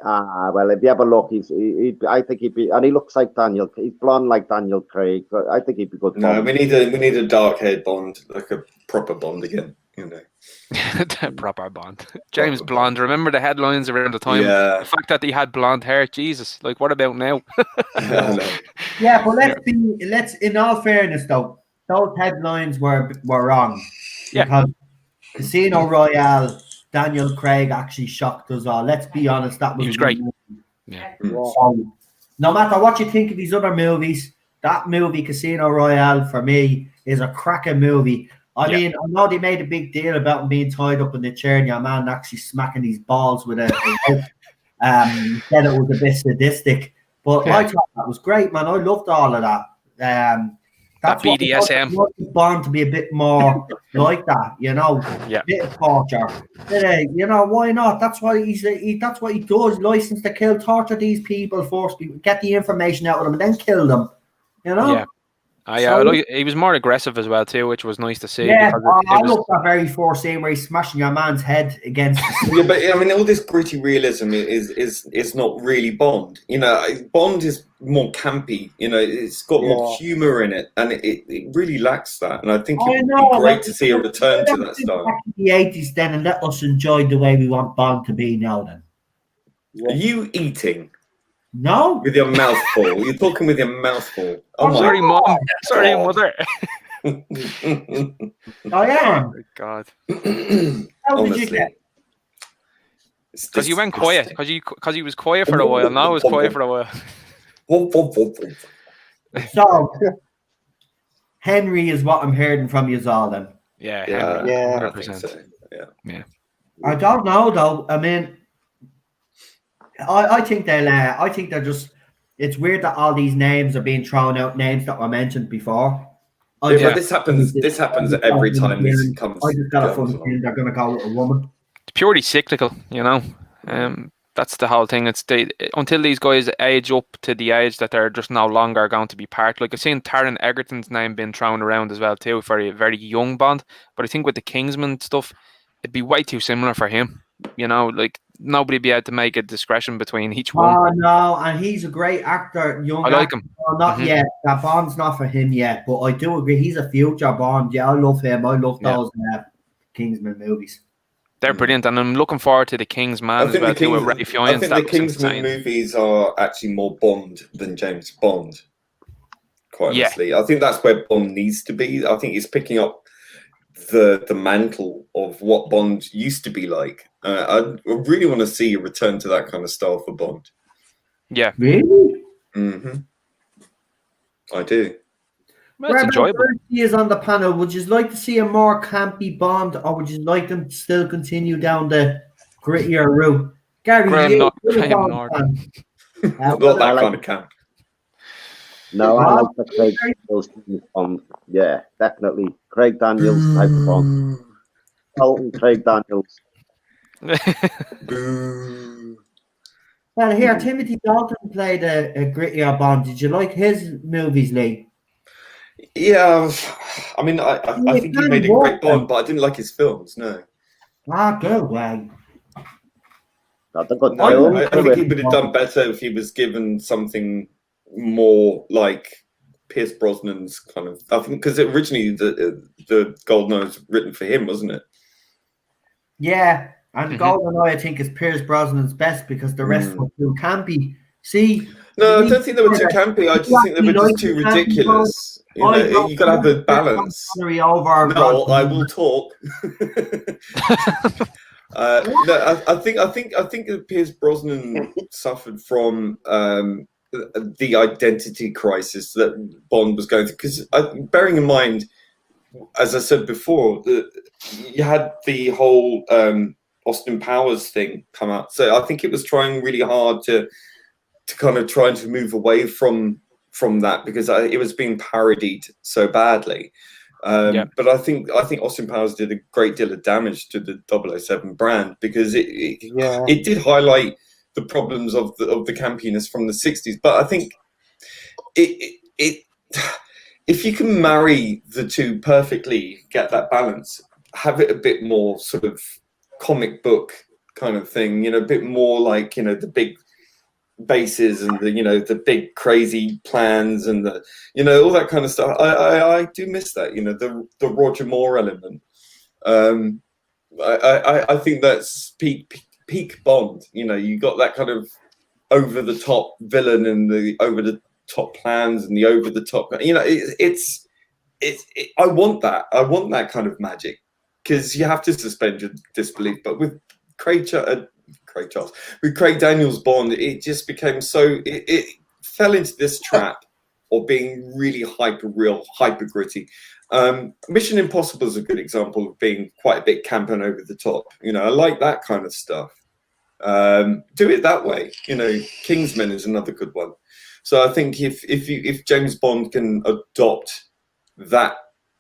S6: Well, if you have a look, I think he'd be, and he looks like Daniel. He's blonde like Daniel Craig. So I think he'd be good.
S4: No,
S6: Bond.
S4: we need a dark haired Bond, like a proper Bond again. You know,
S2: Proper Bond. James Blonde. Remember the headlines around the time?
S4: Yeah.
S2: The fact that he had blonde hair. Jesus. Like, what about now?
S1: Yeah, but let's in all fairness though, those headlines were wrong. Because Casino Royale, Daniel Craig actually shocked us all. Let's be honest, that was
S2: great.
S1: Yeah. So, no matter what you think of these other movies, that movie Casino Royale for me is a cracking movie. I mean, I know they made a big deal about him being tied up in the chair and your man actually smacking his balls with a said it was a bit sadistic. But I thought that was great, man. I loved all of that. That's
S2: that BDSM.
S1: What Bond to be a bit more like that, you know.
S2: Yeah.
S1: Bit of torture. You know, why not? That's why that's what he does. License to kill, torture these people, force people, get the information out of them, and then kill them. You know.
S2: Yeah. He was more aggressive as well too, which was nice to see.
S1: Yeah, I
S2: was...
S1: love that very first scene where he's smashing your man's head against.
S4: Yeah, but I mean, all this gritty realism is not really Bond. You know, Bond is more campy. You know, it's got more humor in it, and it really lacks that. And I think it would be great to see a return to that style.
S1: Back in the 80s, then, and let us enjoy the way we want Bond to be now. Then.
S4: Are you eating?
S1: No.
S4: With your mouth full. You're talking with your mouth full.
S2: Oh, sorry, Mom. Sorry, Mother.
S1: I am.
S2: Oh, God.
S1: How did you get?
S2: Because you went quiet. Because he was quiet for a while. Now he was quiet for a while.
S1: So, Henry is what I'm hearing from you all then.
S2: Yeah,
S3: Yeah.
S2: 100%.
S4: So, yeah.
S1: I don't know though. I mean, I think they're just. It's weird that all these names are being thrown out. Names that were mentioned before.
S4: But this happens every time this comes.
S1: I just got a funny feeling they're going to go with a woman.
S2: It's purely cyclical, you know. That's the whole thing. It's until these guys age up to the age that they're just no longer going to be part. Like I've seen Taron Egerton's name being thrown around as well too for a very young Bond. But I think with the Kingsman stuff, it'd be way too similar for him. You know, like nobody be able to make a discretion between each one.
S1: Oh no, and he's a great actor. Young
S2: I like
S1: actor.
S2: him.
S1: Well, not
S2: Mhm.
S1: yet. That Bond's not for him yet, but I do agree he's a future Bond. Yeah, I love him. I love
S2: Yeah.
S1: those Kingsman movies.
S2: They're brilliant, and I'm looking forward to the King's Man as well too with Ray
S4: I
S2: Fiennes.
S4: think
S2: That
S4: the
S2: looks
S4: Kingsman
S2: insane.
S4: movies are actually more Bond than James Bond. Quite
S2: Yeah.
S4: honestly, I think that's where Bond needs to be. I think he's picking up the mantle of what Bond used to be like. I really want to see a return to that kind of style for Bond.
S2: Yeah,
S1: Really?
S4: Hmm I do.
S2: well, it's
S1: Whereabouts
S2: enjoyable.
S1: Bertie is on the panel. Would you like to see a more campy Bond, or would you like them to still continue down the grittier route? Gary,
S2: Graham,
S1: you're a
S2: Graham
S1: Bond
S2: Norton.
S1: fan.
S4: Not
S1: Well,
S4: that
S6: I like-
S4: kind of camp.
S6: No, I
S1: Well,
S6: like the Craig Daniels Bond. Yeah, definitely. Craig Daniels type of Bond. Dalton Craig Daniels.
S4: Boo.
S1: well, here, Timothy Dalton played a grittier Bond. Did you like his movies, Lee?
S4: Yeah, I mean, I
S1: Yeah,
S4: think he
S1: kind
S4: made
S1: of
S4: a great
S1: was,
S4: Bond, but I didn't like his films. No,
S1: Ah, good way.
S6: Not a good
S4: no,
S6: film.
S4: I think he would have done better if he was given something more like Pierce Brosnan's kind of. I think because originally the Goldeneye was written for him, wasn't it?
S1: Yeah, and
S2: Mhm.
S1: GoldenEye, I think, is Pierce Brosnan's best because the rest
S4: Mm.
S1: were too campy. See,
S4: No, I
S1: we-
S4: don't think they were too campy. I just think they were just too ridiculous. You
S1: I
S4: know,
S1: don't
S4: you got to have a
S1: think
S4: balance.
S1: Connery over
S4: No, I
S1: Brosnan.
S4: will talk. No, I think that Pierce Brosnan suffered from the identity crisis that Bond was going through. Because bearing in mind, as I said before, you had the whole Austin Powers thing come out. So I think it was trying really hard to kind of trying to move away from that because it was being parodied so badly.
S2: Yeah.
S4: But I think Austin Powers did a great deal of damage to the 007 brand because it did highlight the problems of the campiness from the 60s. But I think it if you can marry the two perfectly, get that balance, have it a bit more sort of comic book kind of thing, you know, a bit more like, you know, the big bases and the, you know, the big crazy plans and the, you know, all that kind of stuff. I do miss that, you know, the Roger Moore element. I think that's peak Bond. You know, you got that kind of over the top villain and the over the top plans and the over the top. You know, it's I want that. I want that kind of magic because you have to suspend your disbelief. But with Craig Charles, with Craig Daniels Bond, it just became so. It fell into this trap of being really hyper real, hyper gritty. Mission Impossible is a good example of being quite a bit camp and over the top. You know, I like that kind of stuff. Do it that way. You know, Kingsman is another good one. So I think if James Bond can adopt that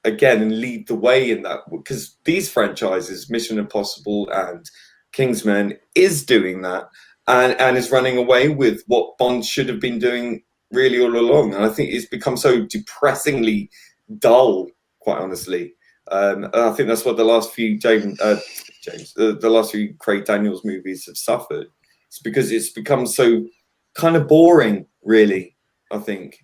S4: again and lead the way in that, because these franchises, Mission Impossible and Kingsman, is doing that and is running away with what Bond should have been doing really all along. And I think it's become so depressingly dull, quite honestly. I think that's what the last few the last few Craig Daniels movies have suffered. It's because it's become so kind of boring, really, I think.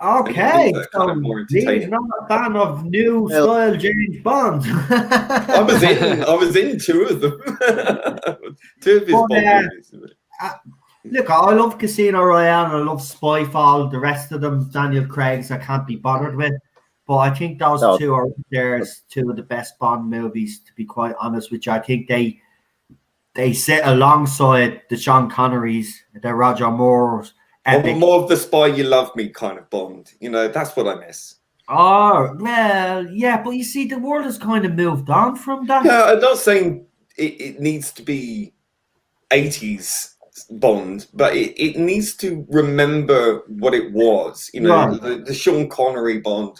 S1: Okay,
S4: kind
S1: so
S4: of more
S1: Lee's
S4: entertaining.
S1: not a fan of new style James Bond.
S4: I was in two of them. Two of his
S1: But,
S4: Bond movies.
S1: Look, I love Casino Royale and I love Spyfall. The rest of them, Daniel Craig's, I can't be bothered with. But I think those two are there's two of the best Bond movies, to be quite honest with you. I think they sit alongside the Sean Connerys, the Roger Moore's epic.
S4: More of the Spy You Love Me kind of Bond. You know, that's what I miss.
S1: Oh, well, yeah, but you see, the world has kind of moved on from that.
S4: Yeah, I'm not saying it needs to be 80s Bond, but it needs to remember what it was. You know,
S1: Right.
S4: the Sean Connery Bond,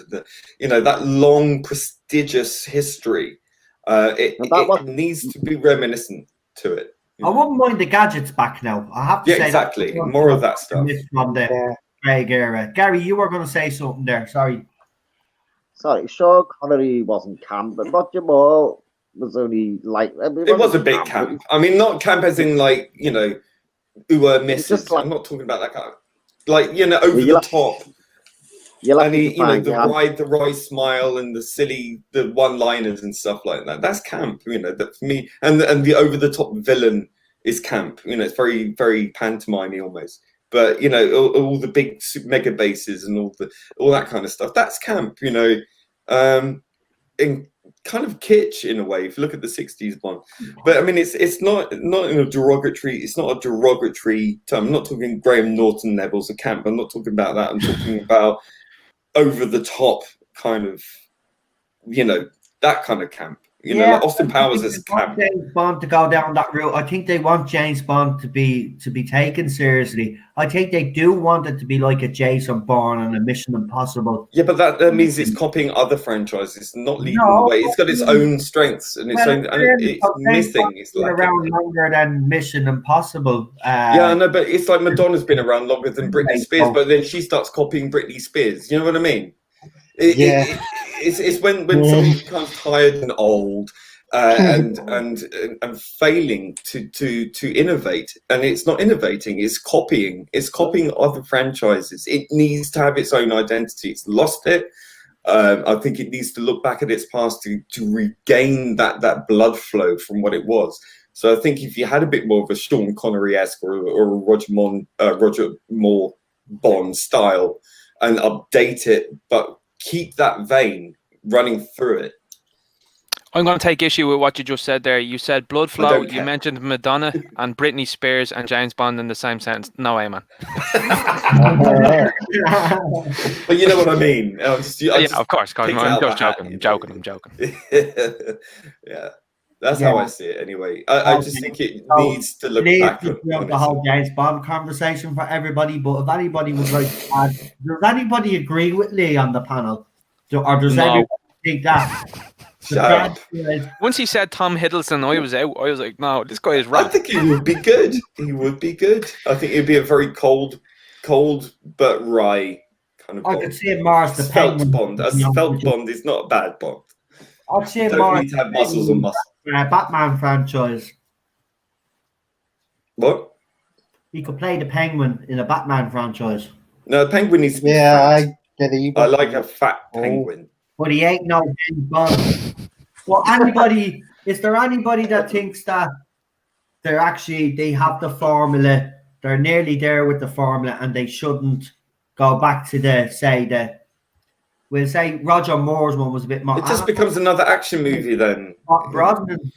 S4: you know, that long, prestigious history. It needs to be reminiscent to it.
S1: I wouldn't mind the gadgets back now. I have to say
S4: exactly.
S1: that's
S4: More of that stuff.
S1: from the Craig era. Gary, you were going to say something there. Sorry.
S6: Sorry, Sean Connery wasn't camp, but Roger Moore was only like
S4: It was a bit camp. I mean, not camp as in like, you know, misses.
S6: just like-
S4: I'm not talking about that kind of, like, you know, over
S6: you'll
S4: the top.
S6: You'll have
S4: And
S6: to
S4: he, you know,
S6: define
S4: the wry smile and the one-liners and stuff like that. That's camp, you know. That for me, and the over-the-top villain is camp. You know, it's very, very pantomimey almost. But you know, all the big mega bases and all that kind of stuff. That's camp, you know. In kind of kitsch in a way. If you look at the '60s one, but I mean, it's not in a derogatory. It's not a derogatory term. I'm not talking Graham Norton levels of camp. I'm not talking about that. I'm talking about over the top kind of, you know, that kind of camp. You know, like Austin Powers is camp.
S1: James Bond to go down that route. I think they want James Bond to be taken seriously. I think they do want it to be like a Jason Bourne and a Mission Impossible.
S4: Yeah, but that means it's copying other franchises, not leading the way. It's got its own strengths and its own, and it's missing. It's
S1: been around longer than Mission Impossible.
S4: Yeah, I know, but it's like Madonna's been around longer than Britney Spears, but then she starts copying Britney Spears. You know what I mean? It's when somebody becomes tired and old and failing to innovate, and it's not innovating, it's copying other franchises. It needs to have its own identity. It's lost it. I think it needs to look back at its past to regain that blood flow from what it was. So I think if you had a bit more of a Sean Connery-esque or a Roger Moore Bond style and update it, but keep that vein running through it.
S2: I'm going to take issue with what you just said there. You said blood flow. You mentioned Madonna and Britney Spears and James Bond in the same sentence. No way, man.
S4: But you know what I mean.
S2: Of course. I'm just joking. I'm joking.
S4: Yeah. That's how I see it anyway. I just think it needs to look back on
S1: the whole James Bond conversation for everybody, but if anybody would like to add, does anybody agree with Lee on the panel? Or does anybody think that?
S2: Once he said Tom Hiddleston, I was out. I was like, no, this guy is right.
S4: I think he would be good. He would be good. I think it'd be a very cold but wry kind of Bond.
S1: I could see Mars the
S4: Felt Bond. A felt Bond is not a bad Bond.
S1: I'd say
S4: Mars need to have muscles and muscles.
S1: Batman franchise.
S4: What?
S1: He could play the Penguin in a Batman franchise.
S4: No, the Penguin needs to be fat.
S3: I get it.
S4: I like a fat penguin.
S1: But he ain't no James Bond. Well, is there anybody that thinks that they have the formula, they're nearly there with the formula, and they shouldn't go back to we'll say Roger Moore's one was a bit more.
S4: It just becomes another action movie then.
S1: Brosnan's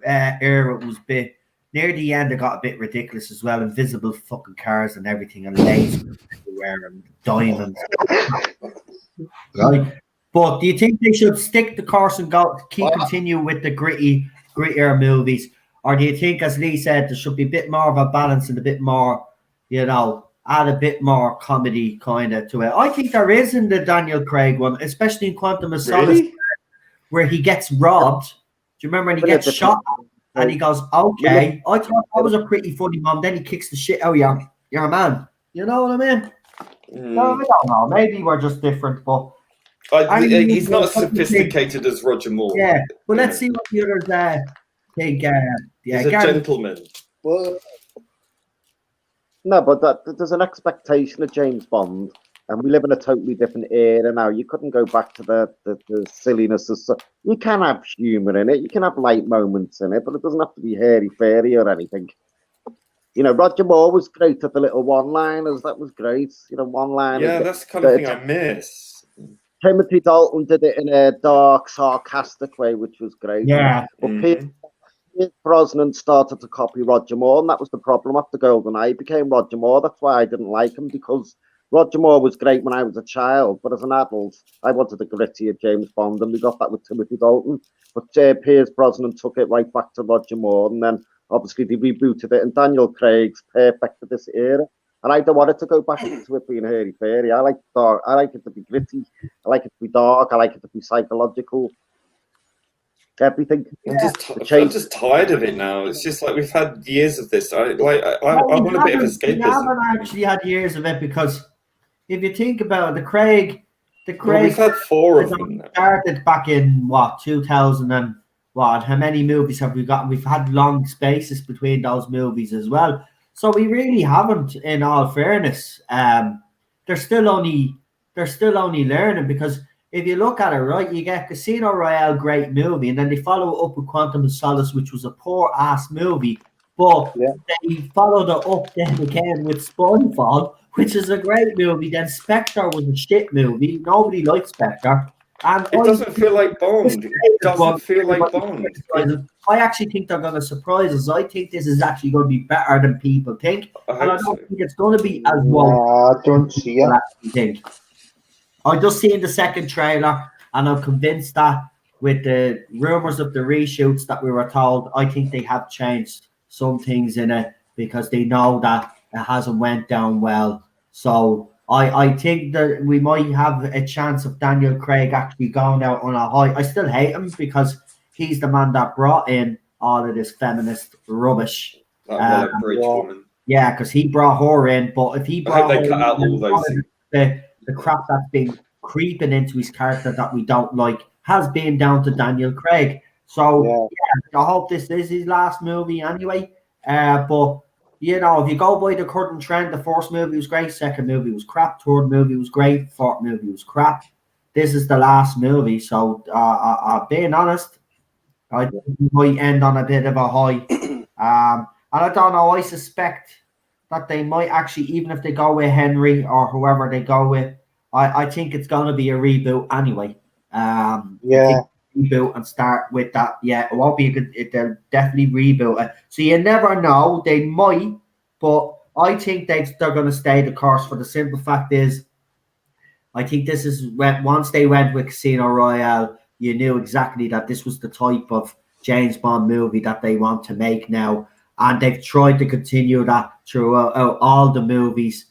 S1: era was a bit, near the end it got a bit ridiculous as well. Invisible fucking cars and everything, and lasers everywhere and diamonds. Right. But do you think they should stick the course and continue with the grittier movies? Or do you think, as Lee said, there should be a bit more of a balance and a bit more, add a bit more comedy kind of to it? I think there is in the Daniel Craig one, especially in Quantum of Solace, where he gets robbed. Do you remember when he gets shot and he goes, okay, I thought that was a pretty funny one. Then he kicks the shit out of your man. You know what I mean? No, I don't know. Maybe we're just different, but
S4: he's not as sophisticated as Roger Moore.
S1: Yeah, but let's see what the others think.
S4: He's a gentleman.
S3: Well,
S6: no, but there's an expectation of James Bond, and we live in a totally different era now. You couldn't go back to the silliness of stuff. You can have humour in it. You can have light moments in it, but it doesn't have to be hairy-fairy or anything. Roger Moore was great at the little one-liners. That was great. One-liners.
S4: Yeah, that's the kind of thing I miss.
S6: Timothy Dalton did it in a dark, sarcastic way, which was great.
S1: Yeah.
S6: But Pierce Brosnan started to copy Roger Moore, and that was the problem. After GoldenEye, he became Roger Moore. That's why I didn't like him, because Roger Moore was great when I was a child, but as an adult, I wanted a grittier James Bond, and we got that with Timothy Dalton. But Pierce Brosnan took it right back to Roger Moore, and then obviously they rebooted it, and Daniel Craig's perfect for this era. And I don't want it to go back to it being hairy-fairy. I like dark. I like it to be gritty. I like it to be dark. I like it to be psychological. Everything.
S4: I'm just tired of it now. It's just like we've had years of this. I want a bit of escapism. We
S1: haven't actually had years of it, because if you think about it, the Craig
S4: we've had 4 of them.
S1: Started back in 2000 and what? How many movies have we got? We've had long spaces between those movies as well. So we really haven't, in all fairness. They're still only learning, because if you look at it, right, you get Casino Royale, great movie, and then they follow it up with Quantum of Solace, which was a poor ass movie, but
S3: Yeah.
S1: they followed it up then again with Spyfall, which is a great movie. Then Spectre was a shit movie. Nobody likes Spectre. And
S4: It doesn't feel like Bond. It doesn't feel like Bond.
S1: I actually think they're going to surprise us. I think this is actually going to be better than people think. And I don't think it's going to be as well.
S3: I don't see it.
S1: I actually think. I just seen the second trailer, and I'm convinced that with the rumors of the reshoots that we were told, I think they have changed some things in it because they know that it hasn't went down well. So I think that we might have a chance of Daniel Craig actually going out on a high. I still hate him because he's the man that brought in all of this feminist rubbish.
S4: That bridge woman.
S1: Yeah, because he brought her in, but if he
S4: I hope
S1: brought
S4: they cut out all those things.
S1: The crap that's been creeping into his character that we don't like has been down to Daniel Craig. So I hope this is his last movie anyway. But you know, if you go by the current trend, the first movie was great, second movie was crap, third movie was great, fourth movie was crap. This is the last movie, so being honest, I think we might end on a bit of a high. And I don't know, I suspect that they might actually, even if they go with Henry or whoever they go with, I think it's going to be a reboot anyway. Reboot and start with that. Yeah, it won't be a good. They'll definitely reboot it. So you never know. They might, but I think they're going to stay the course. For the simple fact is, I think this is once they went with Casino Royale, you knew exactly that this was the type of James Bond movie that they want to make now, and they've tried to continue that throughout all the movies.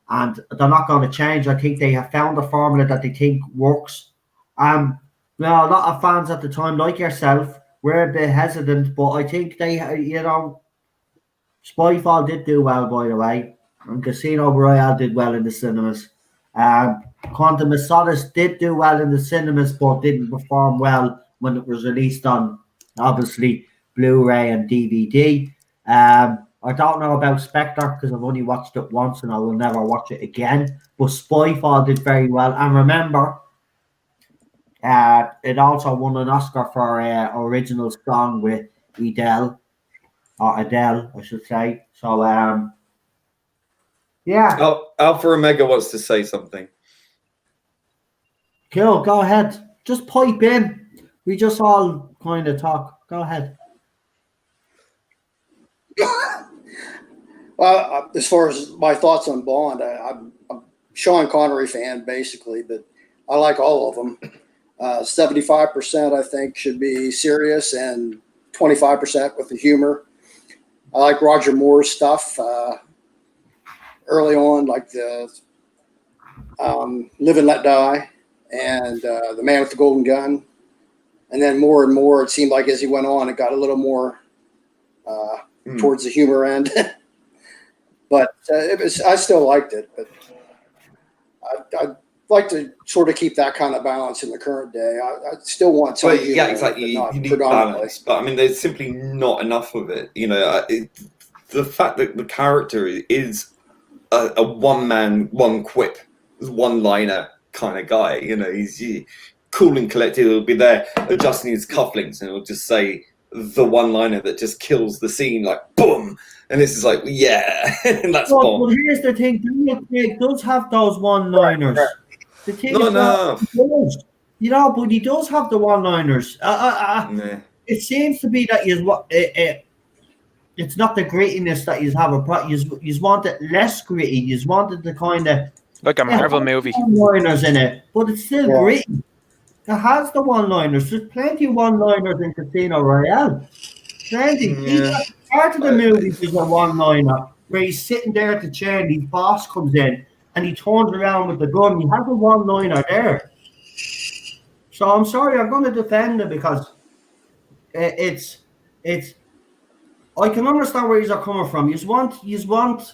S1: And they're not going to change. I think they have found a formula that they think works. Well, a lot of fans at the time, like yourself, were a bit hesitant, but I think they, Spyfall did do well, by the way, and Casino Royale did well in the cinemas. Quantum of Solace did do well in the cinemas, but didn't perform well when it was released on, obviously, Blu-ray and DVD. I don't know about Spectre because I've only watched it once and I will never watch it again. But Spyfall did very well. And remember, it also won an Oscar for original song with Adele, I should say. So, yeah.
S4: Alpha Omega wants to say something.
S1: Cool, go ahead. Just pipe in. We just all kind of talk. Go ahead.
S8: Well, as far as my thoughts on Bond, I'm a Sean Connery fan, basically, but I like all of them. 75%, I think, should be serious and 25% with the humor. I like Roger Moore's stuff early on, like the Live and Let Die and The Man with the Golden Gun. And then more and more, it seemed like as he went on, it got a little more towards the humor end. But I still liked it. But I'd like to sort of keep that kind of balance in the current day. I still want some humor.
S4: Yeah, exactly. You need balance. But I mean, there's simply not enough of it. You know, the fact that the character is a one-man, one-quip, one-liner kind of guy. You know, he's cool and collected. He'll be there adjusting his cufflinks and he'll just say the one-liner that just kills the scene, like boom. And this is like, yeah, and that's Bond.
S1: Well, here's the thing. Daniel Craig does have those one-liners. The thing
S4: Not enough.
S1: You know, but he does have the one-liners. It seems to be that it's not the grittiness that he's having. You want it less gritty. You wanted the kind of
S2: like a Marvel movie.
S1: One-liners in it, but it's still gritty. It has the one-liners. There's plenty of one-liners in Casino Royale. Plenty. Part of the movie is a one-liner where he's sitting there at the chair and his boss comes in and he turns around with the gun. He has a one-liner there. So I'm sorry, I'm going to defend it because it's. I can understand where he's coming from. You want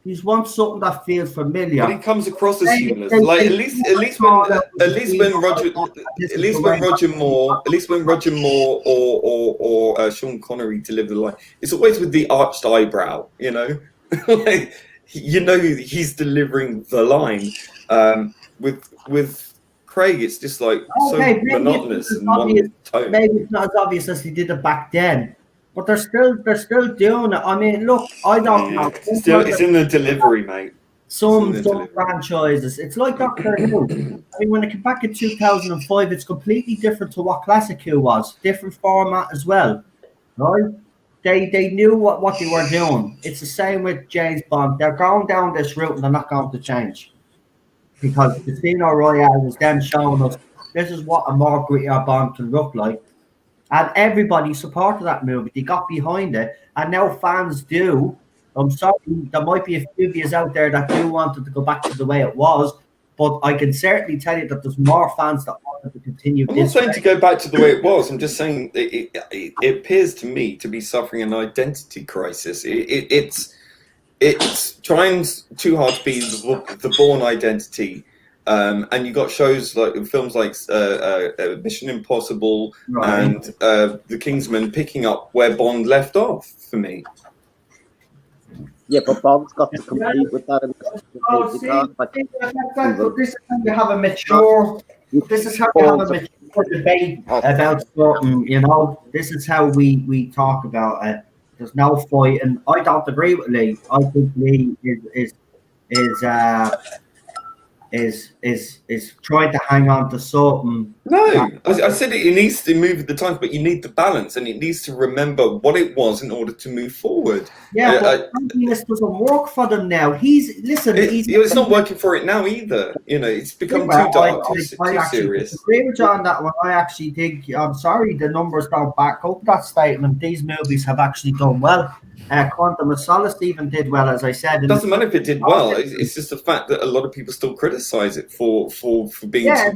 S1: You want something that feels familiar.
S4: But he comes across as seamless. Like at least when Roger Moore or Sean Connery deliver the line, it's always with the arched eyebrow. You know, like, he's delivering the line. With Craig, it's just like so monotonous and one tone.
S1: Maybe it's not as obvious as he did it back then. But they're still doing it. I mean, look, I don't know.
S4: It's in the delivery, mate.
S1: Some franchises, it's like Doctor Who. I mean, when it came back in 2005, it's completely different to what Classic Who was. Different format as well, right? They knew what they were doing. It's the same with James Bond. They're going down this route and they're not going to change. Because Casino Royale was them showing us this is what a more grittier Bond can look like. And everybody supported that movie. They got behind it. And now fans do. I'm sorry, there might be a few of you out there that do want it to go back to the way it was. But I can certainly tell you that there's more fans that want it to continue.
S4: I'm not saying to go back to the way it was. I'm just saying it appears to me to be suffering an identity crisis. It's trying too hard to be the Bourne identity. And you got shows like films like Mission Impossible and The Kingsman picking up where Bond left off for me.
S6: Yeah, but Bond's got to compete with that.
S1: This is how you have a mature. This is how you have a mature debate about certain. This is how we talk about it. There's no fight, and I don't agree with Lee. I think Lee is trying to hang on to something.
S4: No, I said it needs to move with the times, but you need the balance, and it needs to remember what it was in order to move forward.
S1: Yeah, but this doesn't work for them now. It's
S4: not working for it now either. It's become too dark, too serious.
S1: I agree with you on that one. I actually think, I'm sorry, the numbers don't back up that statement. These movies have actually done well. Quantum of Solace even did well, as I said.
S4: It doesn't matter if it did well. It's just the fact that a lot of people still criticize it for being.
S1: Yeah, of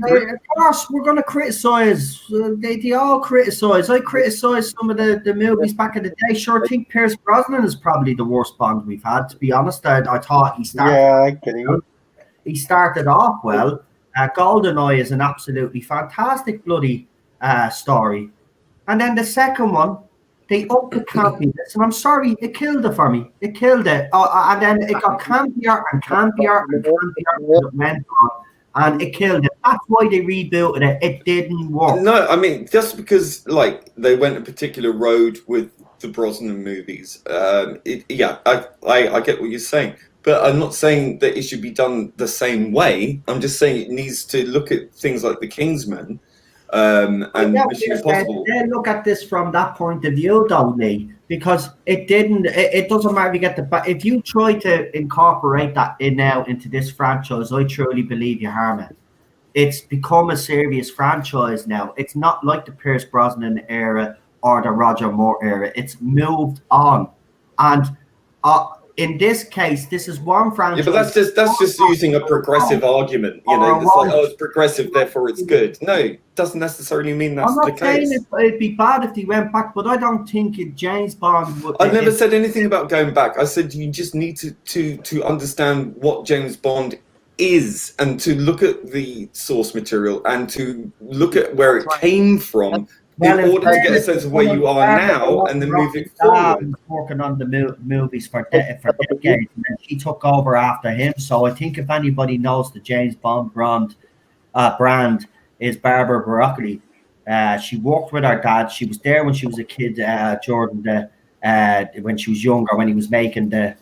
S1: course we're going to criticize. They all criticize. I criticize some of the movies back in the day. Sure, I think Pierce Brosnan is probably the worst Bond we've had. To be honest, I thought he started.
S3: Yeah, I get it.
S1: He started off well. GoldenEye is an absolutely fantastic bloody story, and then the second one. They upped the campiness, and I'm sorry, it killed it for me. It killed it. And then it got campier and campier and campier. It went on, and it killed it. That's why they rebooted it. It didn't work.
S4: No, I mean, just because, they went a particular road with the Brosnan movies. I get what you're saying. But I'm not saying that it should be done the same way. I'm just saying it needs to look at things like The Kingsman. And Mission Impossible.
S1: They look at this from that point of view, don't they? Because it didn't. It doesn't matter if you get if you try to incorporate that into this franchise. I truly believe you harm it. It's become a serious franchise now. It's not like the Pierce Brosnan era or the Roger Moore era. It's moved on, and in this case, this is one franchise.
S4: Yeah, but that's just using a progressive argument. It's like, it's progressive, therefore it's good. No, it doesn't necessarily mean that's the case. I'm not saying
S1: it'd be bad if they went back, but I don't think James Bond would.
S4: I've never said anything about going back. I said you just need to understand what James Bond is, and to look at the source material, and to look at where it came from. In order to get a sense of where you are now, and then move it forward.
S1: Working on the movies for decades, and then she took over after him. So I think if anybody knows the James Bond brand is Barbara Broccoli. She worked with her dad. She was there when she was a kid, Jordan. When she was younger, when he was making the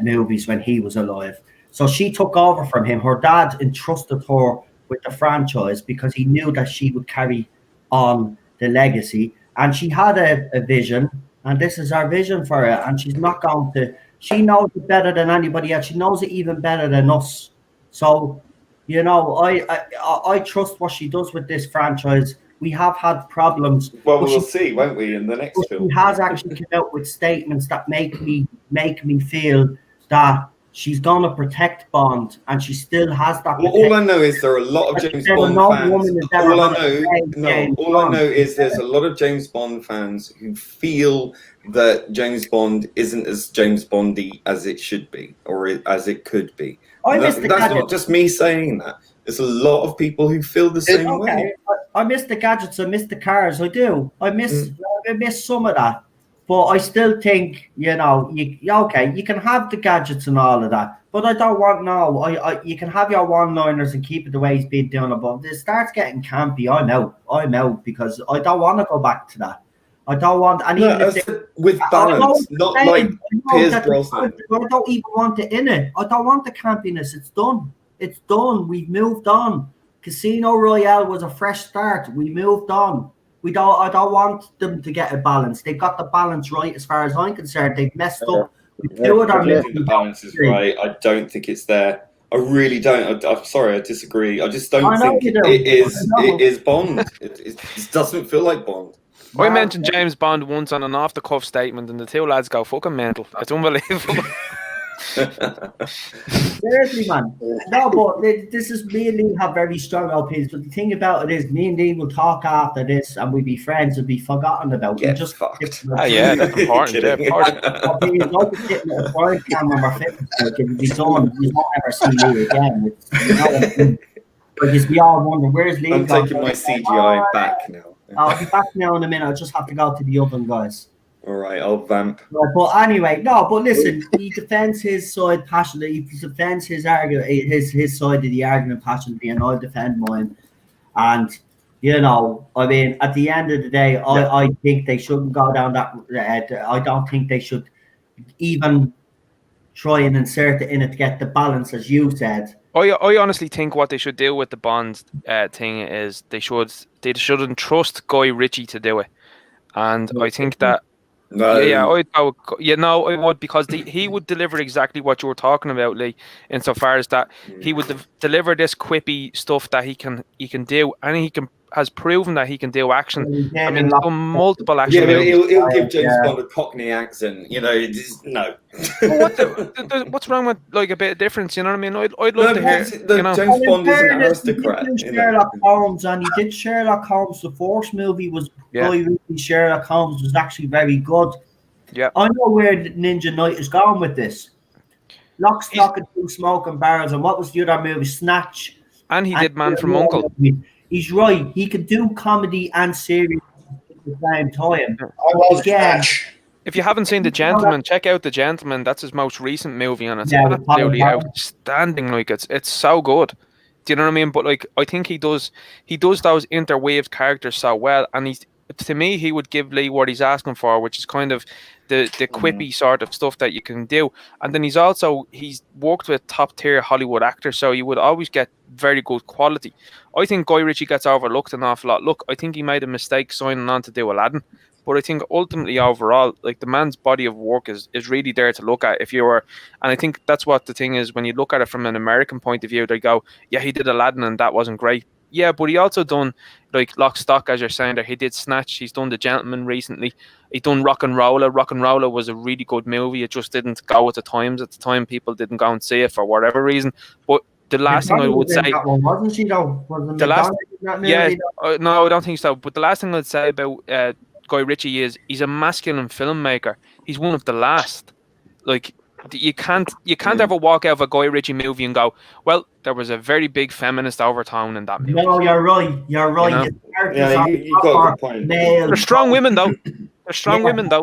S1: movies when he was alive. So she took over from him. Her dad entrusted her with the franchise because he knew that she would carry on the legacy, and she had a vision, and this is our vision for it, and she's not going to. She knows it better than anybody else. She knows it even better than us. So, I trust what she does with this franchise. We have had problems.
S4: Well, we'll see, won't we, in the next film?
S1: She has actually come out with statements that make me feel that she's gonna protect Bond, and she still has that.
S4: Well, all I know is there are a lot of James Bond fans. All I know is there's a lot of James Bond fans who feel that James Bond isn't as James Bondy as it should be, or as it could be. That's not just me saying that. There's a lot of people who feel the same way.
S1: I miss the gadgets. I miss the cars. I do. I miss some of that. But I still think, you know, you can have the gadgets and all of that. But I don't want you can have your one-liners and keep it the way he's been doing it. But if it starts getting campy, I'm out because I don't want to go back to that. I don't want
S4: with balance, not like Piers Brosnan.
S1: I don't even want it in it. I don't want the campiness. It's done. It's done. We've moved on. Casino Royale was a fresh start. We moved on. I don't want them to get a balance. They got the balance right as far as I'm concerned. They've messed up.
S4: I don't think the balance is right. I don't think it's there. I really don't. I'm sorry, I disagree. I just don't think it is Bond. It doesn't feel like Bond.
S2: I mentioned James Bond once on an off-the-cuff statement, and the two lads go fucking mental. It's unbelievable.
S1: Seriously, man. No, but this is me and Lee have very strong opinions. But the thing about it is, me and Lee will talk after this, and we'll be friends and be forgotten about.
S4: Get just fucked.
S2: Oh yeah, that's important. Yeah, important.
S1: I'll be like sitting at a frying pan when we're finished. Like, it'll be done. You won't ever see Lee again. Because we all wonder where's Lee.
S4: I'm taking my CGI back now.
S1: I'll be back now in a minute. I just have to go to the oven, guys.
S4: All right, I'll vamp.
S1: But anyway, but listen, he defends his side passionately. He defends his argument, his side of the argument passionately, and I'll defend mine. And you know, I mean, at the end of the day, I think they shouldn't go down that. I don't think they should even try and insert it in it to get the balance, as you said.
S2: I honestly think what they should do with the Bond thing is they shouldn't trust Guy Ritchie to do it, and I think that. I would, because he would deliver exactly what you were talking about, Lee, insofar as that he would deliver this quippy stuff that he can do, and has proven that he can do action. I mean, he's done multiple action.
S4: Yeah, he'll give James Bond a Cockney accent. You know, no.
S2: What's wrong with like a bit of difference? You know what I mean? I'd love to hear.
S4: James Bond is an aristocrat.
S1: He did Sherlock Holmes, and he did Sherlock Holmes. The first movie was Sherlock Holmes was actually very good.
S2: Yeah,
S1: I know where Ninja Knight is going with this. Lock, Stock, and Two Smoking Barrels, and what was the other movie? Snatch.
S2: And he did Man from U.N.C.L.E.
S1: He's right. He can do comedy and serious at the same time.
S8: I love Snatch.
S2: If you haven't seen The Gentleman, check out The Gentleman. That's his most recent movie, and it's absolutely outstanding. Like it's so good. Do you know what I mean? But like, I think he does those interweaved characters so well, and to me, he would give Lee what he's asking for, which is kind of the quippy sort of stuff that you can do. And then he's worked with top tier Hollywood actors, so you would always get very good quality. I think Guy Ritchie gets overlooked an awful lot. Look, I think he made a mistake signing on to do Aladdin, but I think ultimately overall, like, the man's body of work is really there to look at. And I think that's what the thing is, when you look at it from an American point of view, they go, yeah, he did Aladdin and that wasn't great. Yeah, but he also done like Lock, Stock, as you're saying there. He did Snatch. He's done The Gentleman recently. He done Rock and Roller. Rock and Roller was a really good movie. It just didn't go with the times. At the time, people didn't go and see it for whatever reason. But the last thing I would say,
S1: wasn't she though?
S2: No, I don't think so. But the last thing I'd say about Guy Ritchie is he's a masculine filmmaker. He's one of the last. Like, you can't ever walk out of a Guy Ritchie movie and go, well, there was a very big feminist overtone in that movie.
S1: No, you're right. You're right.
S4: Yeah, you got a good point.
S2: They're strong women though.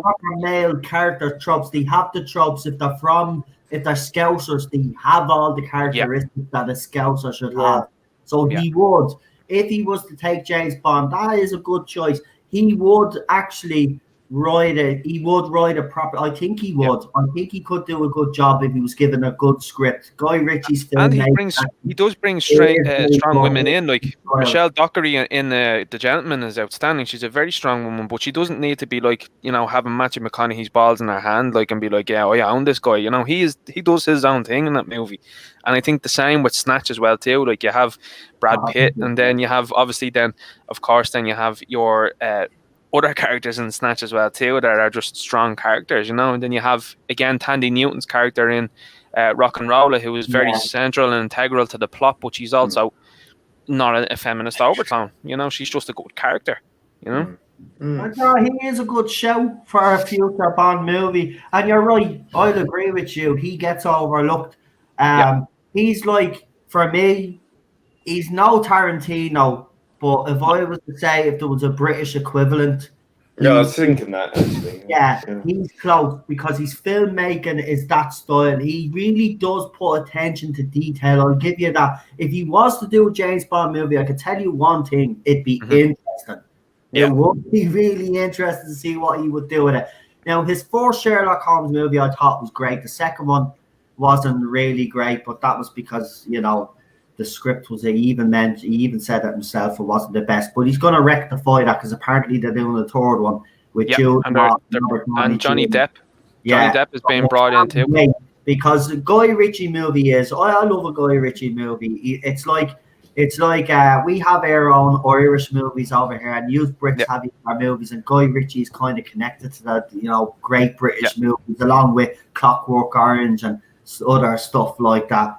S2: Proper
S1: male character tropes. They have the tropes. If they're Scousers, they have all the characteristics that a Scouser should have. So he would, if he was to take James Bond, that is a good choice. He would actually write a proper. I think he would. I think he could do a good job if he was given a good script. Guy Ritchie's film,
S2: and he does bring strong women in. Like Michelle Dockery in The Gentleman is outstanding. She's a very strong woman, but she doesn't need to be like, you know, having Matthew McConaughey's balls in her hand, like, and be like, yeah, I own this guy. You know, he does his own thing in that movie. And I think the same with Snatch as well too. Like, you have Brad Pitt, and then you have then you have your other characters in Snatch as well too that are just strong characters, you know. And then you have again Tandy Newton's character in rock and roller who is very
S1: Yeah.
S2: central and integral to the plot, but she's also not a feminist overtone. You know, she's just a good character. You know.
S1: He is a good show for a future Bond movie, and you're right. I'll agree with you. He gets overlooked. He's like, for me, he's no Tarantino, but if I was to say if there was a British equivalent,
S4: Yeah, I was thinking that actually.
S1: yeah, he's close because his filmmaking is that style. He really does put attention to detail. I'll give you that. If he was to do a James Bond movie, I could tell you one thing: it'd be interesting.
S2: Yeah.
S1: It would be really interesting to see what he would do with it. Now, his first Sherlock Holmes movie I thought was great. The second one wasn't really great, but that was because, you know, the script was, he even said it himself, it wasn't the best. But he's going to rectify that because apparently they're doing the third one with Jude
S2: and Johnny Depp.
S1: Yeah.
S2: Johnny Depp is being brought in too.
S1: Because the Guy Ritchie movie is, I love a Guy Ritchie movie. It's like we have our own Irish movies over here, and you Brits have our movies, and Guy Ritchie is kind of connected to that, you know, great British movies, along with Clockwork Orange and other stuff like that.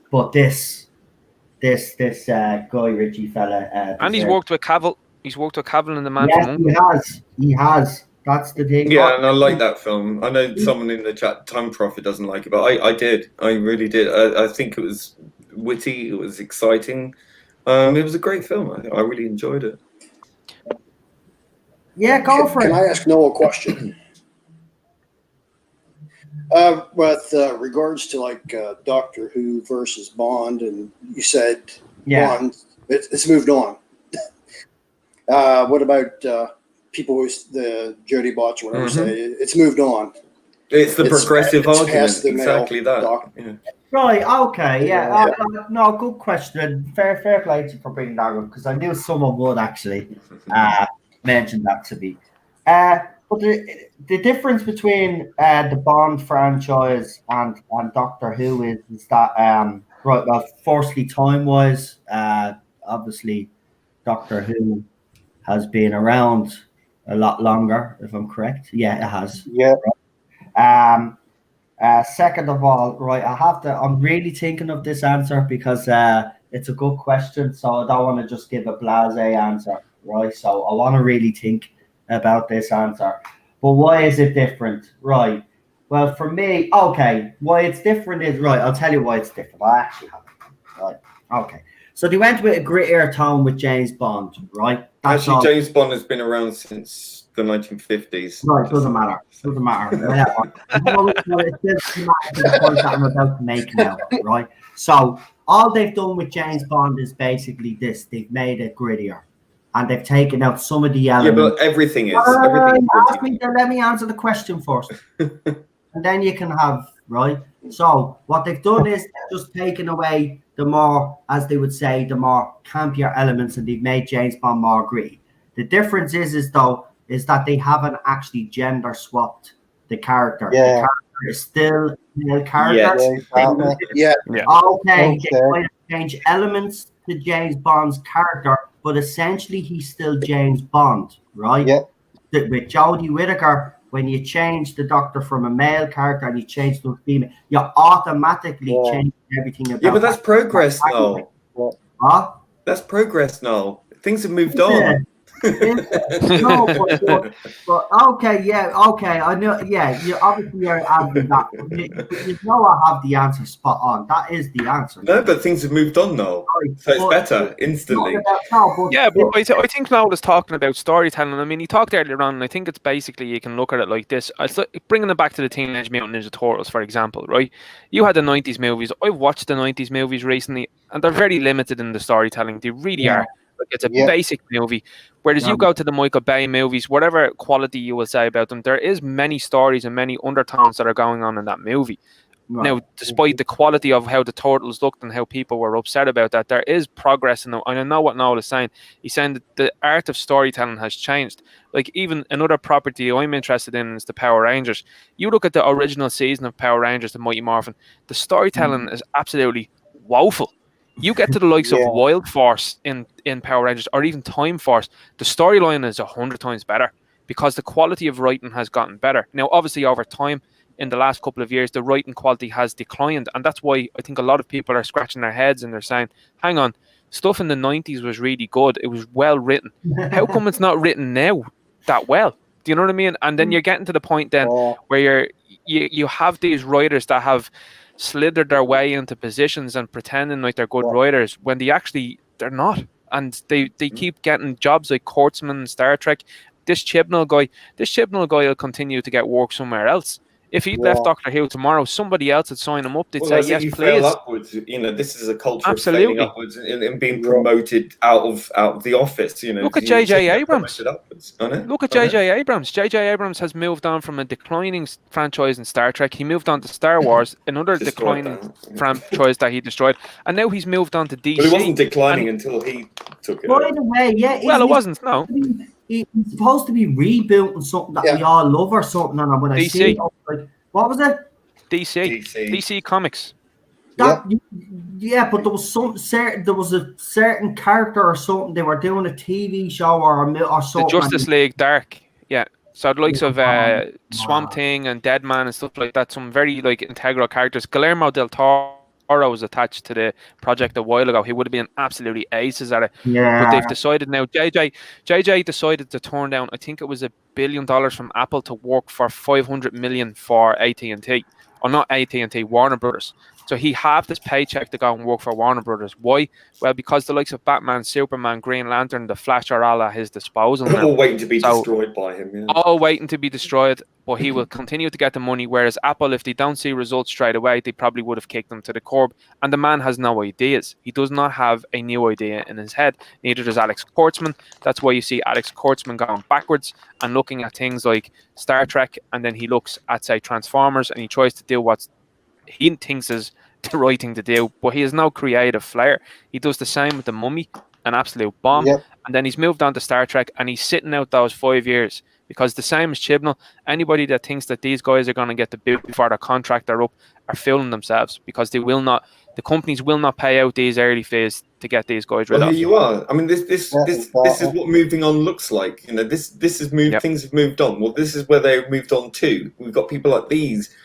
S1: But this Guy Ritchie fella,
S2: and he's worked with Cavill. He's worked with Cavill in The Man
S1: yes,
S2: from Uncle.
S1: he has. That's the thing.
S4: Yeah, and I like that film. I know someone in the chat, Time Prophet, doesn't like it, but I did. I really did. I think it was witty. It was exciting. It was a great film. I really enjoyed it.
S1: Yeah, go for it.
S8: Can I ask Noah a question? With regards to like Doctor Who versus Bond, and you said Bond, it's moved on. What about people with the Jody Bots or whatever say it's moved on?
S4: It's the progressive argument.
S8: Past the
S4: exactly that.
S8: Yeah.
S1: Right, okay, no, good question. Fair play to you for bringing that up, because I knew someone would actually mention that to me. But the difference between the Bond franchise and Doctor Who is that, right, well, firstly, time-wise, obviously, Doctor Who has been around a lot longer, if I'm correct. Yeah, it has.
S3: Yeah.
S1: Second of all, right, I'm really thinking of this answer because it's a good question, so I don't want to just give a blasé answer, right? So I want to really think about this answer. But why is it different? Right. Well, for me, okay, why it's different is, right, I'll tell you why it's different. I actually have it. Right. Okay. So they went with a grittier tone with James Bond, right?
S4: Actually, James Bond has been around since the 1950s.
S1: Right, doesn't matter. Doesn't matter. It doesn't matter to the point that I'm about to make now, right? So all they've done with James Bond is basically this. They've made it grittier. And they've taken out some of the elements.
S4: Yeah, but everything is.
S1: Let me answer the question first. And then you can have, right? So what they've done is just taken away the more, as they would say, the more campier elements, and they've made James Bond more gritty. The difference is that they haven't actually gender swapped the character.
S3: Yeah.
S1: The character is still a male character.
S8: Yeah.
S1: Okay, they might have changed elements to James Bond's character, but essentially he's still James Bond, right?
S3: Yeah.
S1: With Jodie Whittaker, when you change the Doctor from a male character and you change to a female, you automatically change everything about.
S4: Yeah, but that's progress now.
S1: Huh?
S4: That's progress now. Things have moved on.
S1: No, but okay, I know, you obviously are adding that. You know, I have the answer spot on. That is the answer.
S4: No, but things have moved on now, so it's better instantly.
S2: But I think Noel is talking about storytelling. I mean, he talked earlier on, and I think it's basically, you can look at it like this. Bringing it back to the Teenage Mutant Ninja Turtles, for example, right? You had the 90s movies. I've watched the 90s movies recently, and they're very limited in the storytelling. They really are. It's a basic movie. Whereas you go to the Michael Bay movies, whatever quality you will say about them, there is many stories and many undertones that are going on in that movie. Right. Now, despite the quality of how the Turtles looked and how people were upset about that, there is progress in them. And I know what Noel is saying. He's saying that the art of storytelling has changed. Like, even another property I'm interested in is the Power Rangers. You look at the original season of Power Rangers, the Mighty Morphin, the storytelling is absolutely woeful. You get to the likes of Wild Force in Power Rangers, or even Time Force, the storyline is 100 times better because the quality of writing has gotten better. Now, obviously, over time, in the last couple of years, the writing quality has declined. And that's why I think a lot of people are scratching their heads and they're saying, hang on, stuff in the 90s was really good. It was well written. How come it's not written now that well? Do you know what I mean? And then you're getting to the point then where you have these writers that have slithered their way into positions and pretending like they're good writers when they're not. And they keep getting jobs like Kurtzman in Star Trek. This Chibnall guy will continue to get work somewhere else. If he left Doctor Who tomorrow, somebody else would sign him up. They'd say, yes,
S4: you
S2: please.
S4: fail upwards. This is a culture of failing upwards and being promoted out of the office.
S2: Look at J.J. Abrams. Look at J.J. Abrams. J.J. Abrams has moved on from a declining franchise in Star Trek. He moved on to Star Wars, another declining franchise that he destroyed. And now he's moved on to DC.
S4: But it wasn't declining until he took it.
S1: By the way,
S2: it wasn't, no.
S1: He's supposed to be rebooting something that we all love or something. And when I see it, I was like, what was it?
S2: DC Comics.
S1: But there was a certain character or something. They were doing a TV show or something.
S2: The Justice League Dark, yeah. So the likes of Swamp Thing and Deadman and stuff like that. Some very integral characters. Guillermo del Toro was attached to the project a while ago. He would have been absolutely aces at it.
S1: Yeah.
S2: But they've decided now. JJ decided to turn down, I think it was $1 billion from Apple to work for $500 million for AT&T. Or not AT&T, Warner Brothers. So he halved his paycheck to go and work for Warner Brothers. Why? Well, because the likes of Batman, Superman, Green Lantern, The Flash are all at his disposal now.
S4: All waiting to be destroyed by him. Yeah.
S2: All waiting to be destroyed, but he will continue to get the money. Whereas Apple, if they don't see results straight away, they probably would have kicked him to the curb. And the man has no ideas. He does not have a new idea in his head. Neither does Alex Kurtzman. That's why you see Alex Kurtzman going backwards and looking at things like Star Trek, and then he looks at, say, Transformers, and he tries to do what he thinks is the right thing to do, but he has no creative flair. He does the same with The Mummy, an absolute bomb, and then he's moved on to Star Trek, and he's sitting out those 5 years, because the same as Chibnall, anybody that thinks that these guys are going to get the boot before their contract are up are fooling themselves, because the companies will not pay out these early fees to get these guys rid of.
S4: Here you are. I mean, this is what moving on looks like. This is moved. Things have moved on. Well, this is where they've moved on to. We've got people like these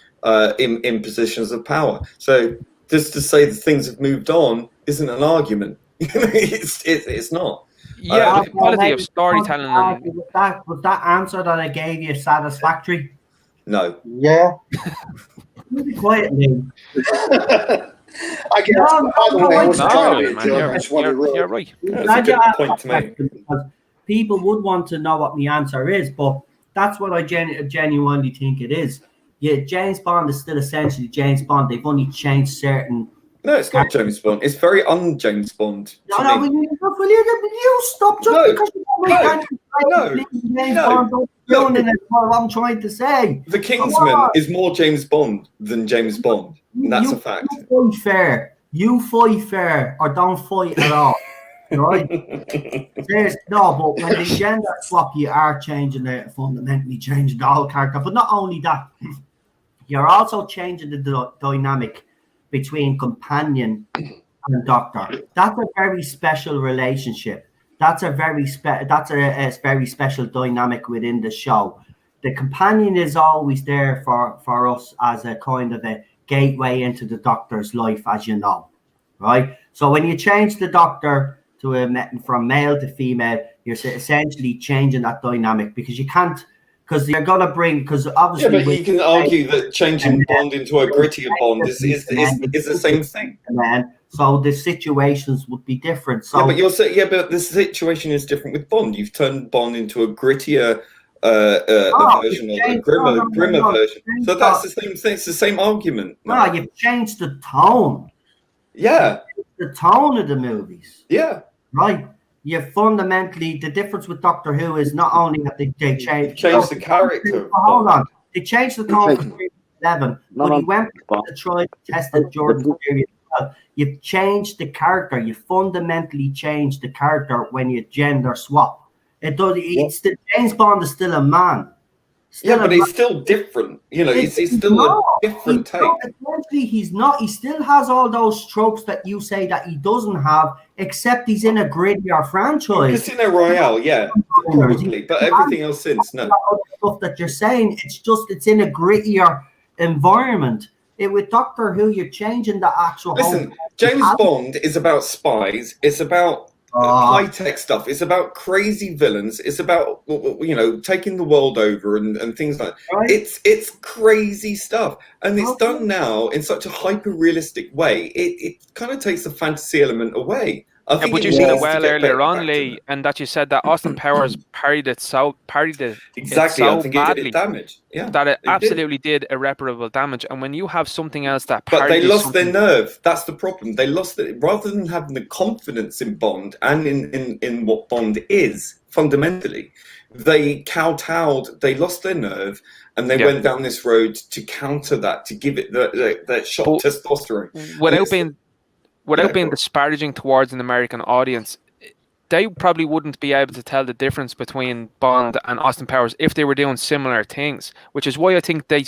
S4: in positions of power. So just to say that things have moved on isn't an argument. It's not.
S2: Yeah, quality of storytelling.
S1: Was that answer that I gave you satisfactory?
S4: No.
S3: Yeah.
S1: Really quietly.
S8: I guess.
S2: You're right.
S4: That's a good point to make.
S1: Because people would want to know what the answer is, but that's what I genuinely think it is. Yeah, James Bond is still essentially James Bond. They've only changed certain.
S4: No, it's not James Bond. It's very un-James Bond.
S1: No, will you stop just because you don't make James Bond doing it, what I'm trying to say.
S4: The Kingsman is more James Bond than James Bond. And that's a fact.
S1: You fight fair or don't fight at all. Right? No, but when they gender swap, you are fundamentally changing the whole character. But not only that, you're also changing the dynamic between companion and doctor. That's a very special relationship. That's a very special dynamic within the show. The companion is always there for us as a kind of a gateway into the doctor's life, as you know, right? So when you change the doctor from male to female, you're essentially changing that dynamic, because you can't. Because you're gonna because obviously.
S4: Yeah, but you can argue that changing Bond into a grittier Bond is the same thing.
S1: So the situations would be different. So
S4: yeah, but you're saying but the situation is different with Bond. You've turned Bond into a grittier version or a grimmer version. So that's the same thing. It's the same argument.
S1: No, you've changed the tone.
S4: Yeah.
S1: The tone of the movies.
S4: Yeah.
S1: Right. You fundamentally, the difference with Doctor Who is not only that they changed
S4: the character.
S1: Hold on, they changed the tone for 11, but he went to try and test Jordan's theory as well. You've changed the character. You fundamentally changed the character when you gender swap. It does. It's still, James Bond is still a man.
S4: But he's still different. He's still a different take.
S1: Essentially, he's not. He still has all those tropes that you say that he doesn't have, except he's in a grittier franchise.
S4: Casino Royale, yeah, probably. But everything else since, no.
S1: Stuff that you're saying, it's in a grittier environment. With Doctor Who, you're changing the actual
S4: Listen,
S1: whole.
S4: James Bond is about spies. It's about high tech stuff. It's about crazy villains. It's about taking the world over and things like that.
S1: Right.
S4: It's crazy stuff, and it's done now in such a hyper realistic way. It kind of takes the fantasy element away. I think
S2: but you seen it well earlier on, Lee, and that you said that Austin Powers parried it
S4: exactly. I
S2: so
S4: think
S2: badly
S4: it did damage. Yeah,
S2: that it
S4: did.
S2: absolutely did irreparable damage. And when you have something else that
S4: But they
S2: parodies
S4: lost their
S2: something,
S4: nerve. That's the problem. They lost it. Rather than having the confidence in Bond and in what Bond is fundamentally, they kowtowed. They lost their nerve, and they went down this road to counter that, to give it that shot of testosterone.
S2: Without being disparaging towards an American audience, they probably wouldn't be able to tell the difference between Bond and Austin Powers if they were doing similar things, which is why I think they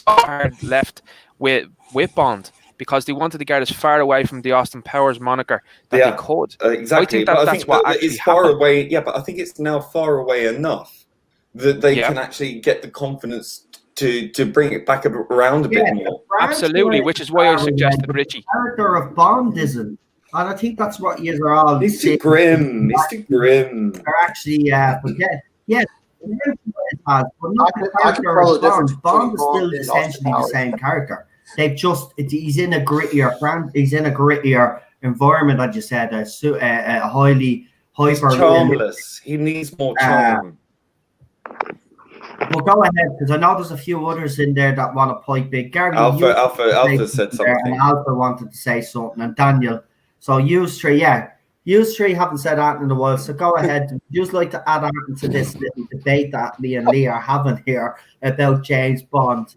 S2: hard left with Bond, because they wanted to get as far away from the Austin Powers moniker that they could.
S4: Exactly.
S2: I think that's what actually
S4: it's far
S2: happened.
S4: away. Yeah, but I think it's now far away enough that they can actually get the confidence to bring it back around a bit more.
S2: Absolutely, which is why I suggested Richie.
S1: The character of Bond isn't. And I think that's what you are all.
S4: He's too grim. He's too grim.
S1: They're actually forget. Yes, but not the
S8: I can
S1: character
S8: follow
S1: of
S8: the difference
S1: Bond. Bond is
S8: between
S1: still
S8: Bond and
S1: essentially the
S8: Austin
S1: same character. He's in a grittier he's in a grittier environment, as you said, a highly hyper.
S4: Charmless. He needs more charm.
S1: Well, go ahead, because I know there's a few others in there that want to pipe in. Gary,
S4: Alpha said something.
S1: And Alpha wanted to say something, and Daniel. So you three haven't said anything in a while. So go ahead. Would you like to add on to this little debate that me and Lee are having here about James Bond?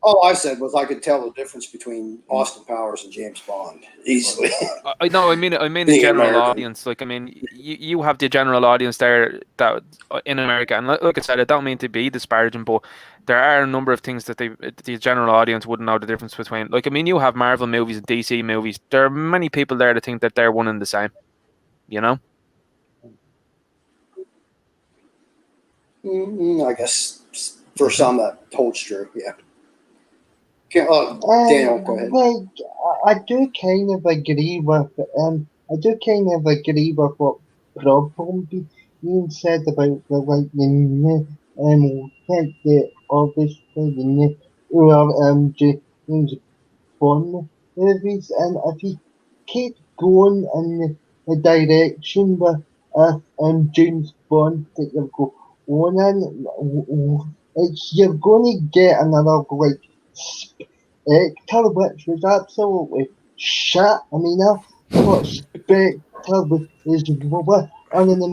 S8: All I said was I could tell the difference between Austin Powers and James Bond easily.
S2: I mean the general audience. Like, I mean, you have the general audience there that in America, and like I said, I don't mean to be disparaging, but there are a number of things that the general audience wouldn't know the difference between. Like, I mean, you have Marvel movies and DC movies. There are many people there that think that they're one and the same. You know.
S8: I guess for some that holds true. Yeah. Daniel, go ahead.
S3: I do kind of agree with what probably being said about the obviously the James Bond movies, and if you keep going in the direction with James Bond that you're going in, you're going to get another Spectre, which was absolutely shit. I mean, I thought Spectre is one of the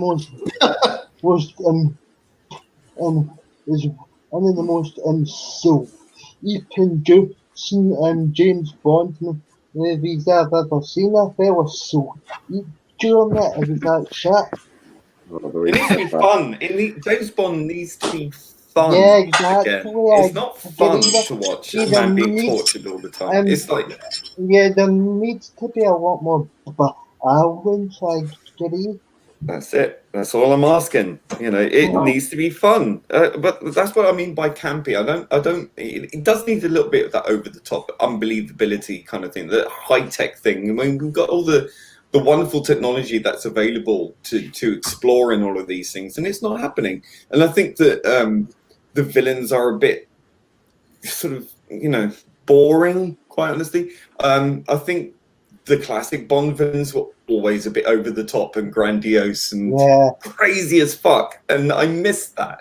S3: most so even James Bond movies I've ever seen. I felt so during it. It was that shit.
S4: It needs to be fun. James Bond needs to be fun.
S3: Yeah, exactly.
S4: Again. It's not fun to watch a man being tortured all the time. It's like
S3: there needs to be a lot more balance. I agree.
S4: That's it. That's all I'm asking. It needs to be fun. But that's what I mean by campy. I don't. It does need a little bit of that over the top unbelievability kind of thing, the high tech thing. I mean, we've got all the wonderful technology that's available to explore in all of these things, and it's not happening. And I think that the villains are a bit sort of boring, quite honestly. I think the classic Bond villains were always a bit over the top and grandiose and crazy as fuck, and I miss that.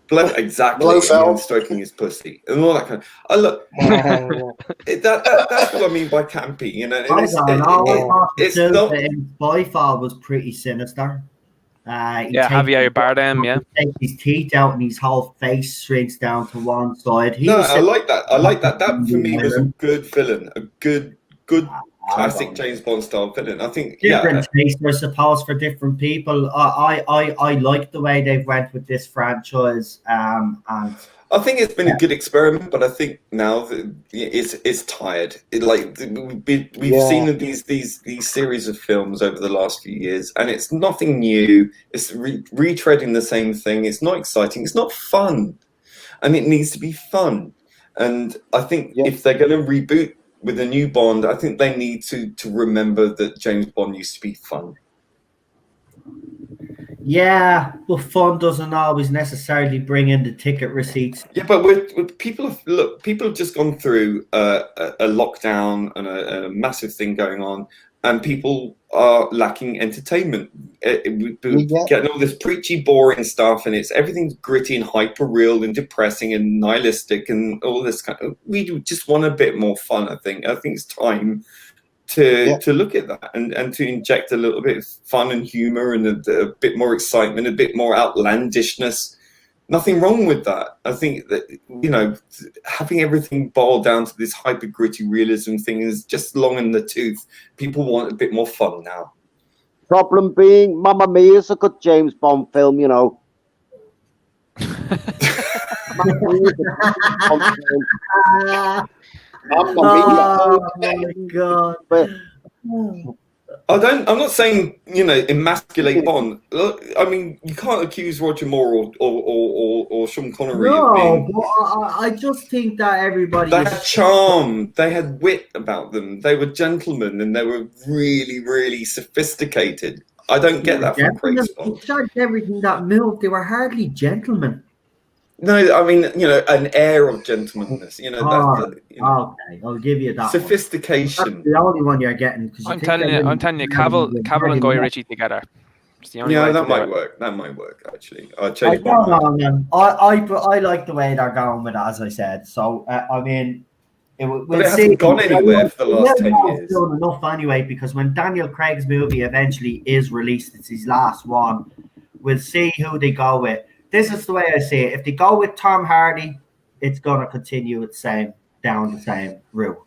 S4: Blofeld stroking his pussy and all that kind of. I look. That's what I mean by campy.
S1: It's not. Spyfall was pretty sinister.
S2: Javier Bardem,
S1: take his teeth out and his whole face shrinks down to one side.
S4: I like that. That for me was a good villain, a good classic James Bond style villain. I think
S1: different taste, I suppose, for different people. I like the way they've went with this franchise, and
S4: I think it's been a good experiment, but I think now that it's tired. We've seen these series of films over the last few years, and it's nothing new. It's retreading the same thing. It's not exciting. It's not fun, and it needs to be fun. And I think if they're going to reboot with a new Bond, I think they need to remember that James Bond used to be fun.
S1: yeah, but fun doesn't always necessarily bring in the ticket receipts.
S4: Yeah, but people have just gone through a lockdown and a massive thing going on, and people are lacking entertainment. We're getting all this preachy, boring stuff, and everything's gritty and hyper real and depressing and nihilistic and all this kind of. We just want a bit more fun. I think it's time to look at that and to inject a little bit of fun and humor and a bit more excitement, a bit more outlandishness. Nothing wrong with that. I think that, having everything boiled down to this hyper gritty realism thing is just long in the tooth. People want a bit more fun now.
S6: Problem being, Mamma Mia is a good James Bond film,
S8: Mamma
S1: Oh my god.
S4: I'm not saying, emasculate Bond. Look, I mean, you can't accuse Roger Moore or Sean Connery of being...
S1: but I just think that everybody...
S4: They had charm. They had wit about them. They were gentlemen, and they were really, really sophisticated. I don't get that from Craig's Bond.
S1: Everything that moved, they were hardly gentlemen.
S4: No, I mean, an air of gentlemanness.
S1: Okay, I'll give you that.
S4: Sophistication.
S1: That's the only one you're getting.
S2: I'm telling you, Cavill and Guy Ritchie together. It's the only way
S4: that might work. That might work, actually.
S1: I don't know, man. I like the way they're going with it, as I said. So, I mean,
S4: it hasn't gone anywhere for the last 10 years.
S1: Done enough anyway, because when Daniel Craig's movie eventually is released, it's his last one. We'll see who they go with. This is the way I see it. If they go with Tom Hardy, it's going to continue down the same route.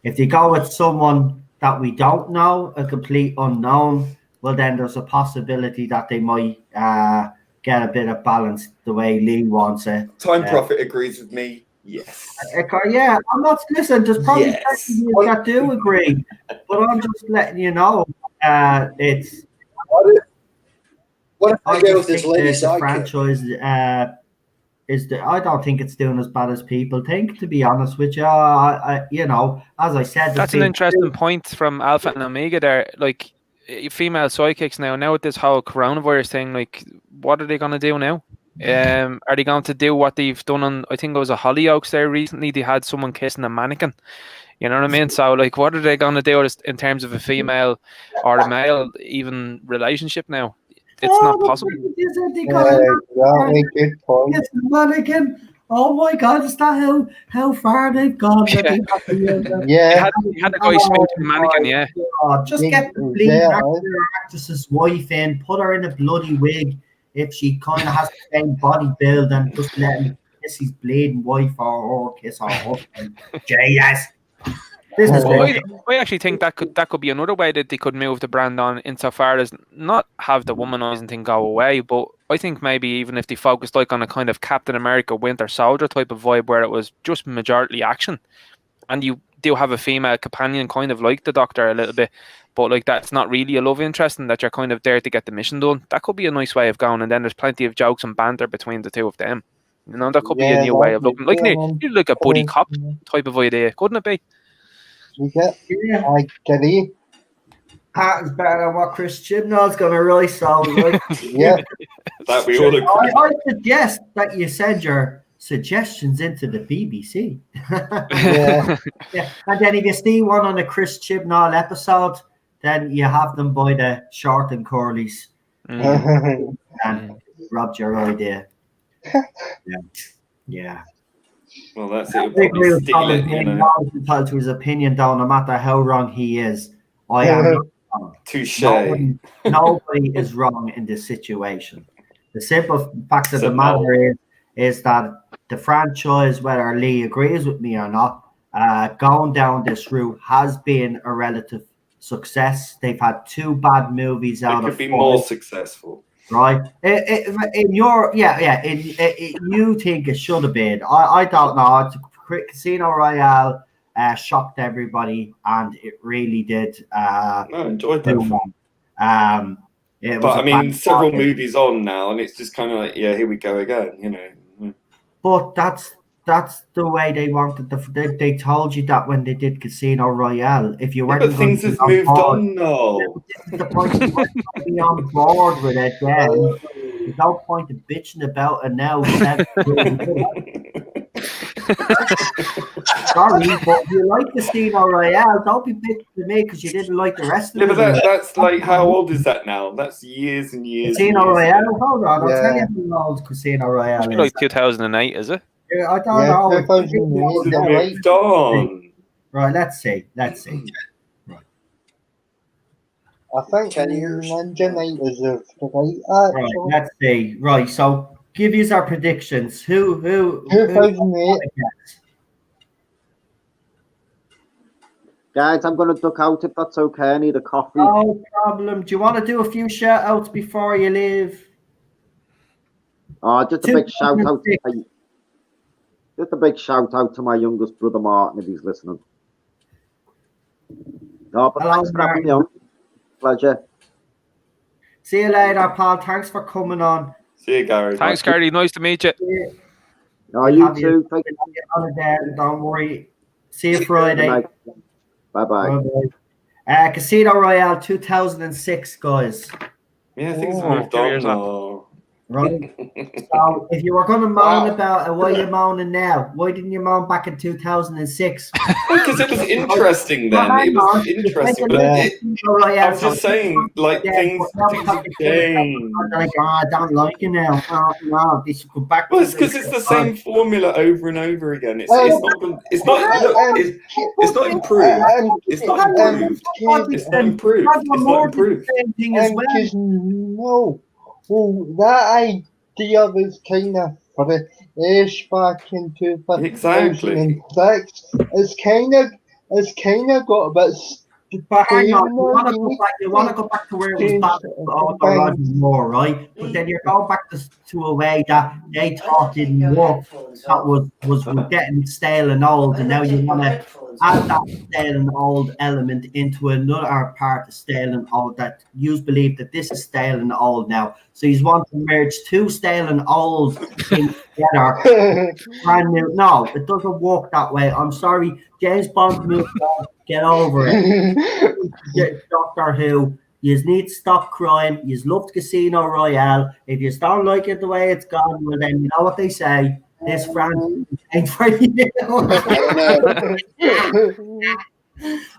S1: If they go with someone that we don't know, a complete unknown, well, then there's a possibility that they might get a bit of balance the way Lee wants it.
S4: Time Prophet agrees with me. Yes.
S1: Yeah, I'm not. Listen, there's probably people that do agree, but I'm just letting you know. It's.
S8: What if I go with this lady
S1: sidekick? Franchise I don't think it's doing as bad as people think. To be honest with you, as I said,
S2: that's an interesting point from Alpha and Omega there. Like female sidekicks now with this whole coronavirus thing, like what are they going to do now? Are they going to do what they've done on? I think it was a Hollyoaks there recently. They had someone kissing a mannequin. You know what I mean? So, like, what are they going to do in terms of a female or a male even relationship now? It's not possible.
S3: Good point.
S1: It's a mannequin. Oh my God! Is that how far they've gone?
S2: Yeah. You had a guy speak to the mannequin. Yeah.
S1: God. Just get the bleeding actor or actress's wife in, put her in a bloody wig if she kind of has the same body build, and just let him kiss his bleeding wife or kiss her husband. Jesus.
S2: I actually think that could be another way that they could move the brand on, insofar as not have the womanizing thing go away, but I think maybe even if they focused like on a kind of Captain America Winter Soldier type of vibe where it was just majority action, and you do have a female companion kind of like the Doctor a little bit, but like that's not really a love interest and that you're kind of there to get the mission done. That could be a nice way of going, and then there's plenty of jokes and banter between the two of them. That could be a new way of looking, like a buddy cop type of idea, couldn't it be?
S3: I get it.
S1: Patton's better than what Chris Chibnall's going to write, so like,
S4: that we all agree.
S1: I suggest that you send your suggestions into the BBC. And then if you see one on a Chris Chibnall episode, then you have them by the short and curlies. And robbed your idea. Yeah.
S4: Well, that's it. Probably steal it,
S1: entitled to his opinion, though, no matter how wrong he is. I am not wrong.
S4: Touche.
S1: Nobody is wrong in this situation. The simple fact of the matter is that the franchise, whether Lee agrees with me or not, going down this route has been a relative success. They've had 2 bad movies out
S4: It
S1: of
S4: could be
S1: 5.
S4: more successful.
S1: Right? In your you think it should have been? I don't know. It's Casino Royale shocked everybody, and it really did.
S4: No, I enjoyed
S1: do
S4: that.
S1: well. It was
S4: But I
S1: a
S4: mean, several
S1: fantastic-
S4: movies on now, and it's just kind of like, yeah, here we go again. You know.
S1: But that's the way they wanted. They told you that when they did Casino Royale. If you
S4: Yeah,
S1: weren't
S4: but things
S1: going
S4: have
S1: to be
S4: moved
S1: board,
S4: on now.
S1: this is the point. You weren't going to be on board with it then. There's no point in bitching about it now. 7 years later. Sorry, but if you like Casino Royale, don't be bitching to me because you didn't like the rest of
S4: Yeah,
S1: it.
S4: but that's like, how old is that now? That's years and years.
S1: Casino
S4: and years
S1: Royale.
S4: ago.
S1: Hold on, I'll tell
S3: Yeah.
S1: you how old Casino Royale
S2: Must be
S1: is.
S2: like 2008, is it?
S1: Yeah, I don't
S3: Yeah,
S1: know.
S3: 2008,
S4: It's
S3: yeah, right.
S4: moved on.
S1: Right, let's see.
S3: I think
S8: 10 years.
S3: Ninja Knight is the right,
S1: Right,
S3: actually.
S1: let's see. Right, so give us our predictions. Who
S3: 2008.
S6: Guys, I'm going to duck out if that's okay. I need a coffee.
S1: No problem. Do you want to do a few shout outs before you leave?
S6: Just a big shout out. Just a big shout out to my youngest brother Martin if he's listening. No, but
S1: Hello,
S6: thanks for having me
S1: Martin.
S6: on. Pleasure.
S1: See you later, pal. Thanks for coming on.
S4: See you, Gary.
S2: Thanks, Gary. Nice to meet you.
S6: No, you
S1: Have
S6: too. Thank
S1: Have you on again. Don't worry. See you
S6: Good
S1: Friday.
S6: night. Bye-bye.
S1: Bye-bye. Casino Royale 2006, guys.
S4: Yeah, things have
S3: Oh,
S4: moved on
S2: here's that.
S4: now.
S1: Right. So if you were going to moan about it, why are you moaning now? Why didn't you moan back in 2006?
S4: Because it was interesting then. It was interesting. But I'm just saying, like, things have changed.
S1: Like, I don't like it now. Oh, no, this should go back.
S4: Well, it's because it's the same formula over and over again. It's not improved. It's not improved. It's not improved. It's not improved. It's not improved.
S1: Same thing as
S3: And
S1: well.
S3: just no. Well, that idea was kind of fresh back in 2006. It's kind of got a bit.
S1: But hang on,
S3: stale,
S1: you want to go back to where it was back to Rogers more, right? But then you're going back to a way that they thought didn't work. That was getting stale and old, and now you want to add that stale and old element into another part of stale and old that you believe that this is stale and old now. So you want to merge 2 stale and old things together. Brand new. No, it doesn't work that way. I'm sorry. James Bond moved on. Get over it. Doctor Who. You need to stop crying. You loved Casino Royale. If you don't like it the way it's gone, well then you know what they say. This franchise ain't for you.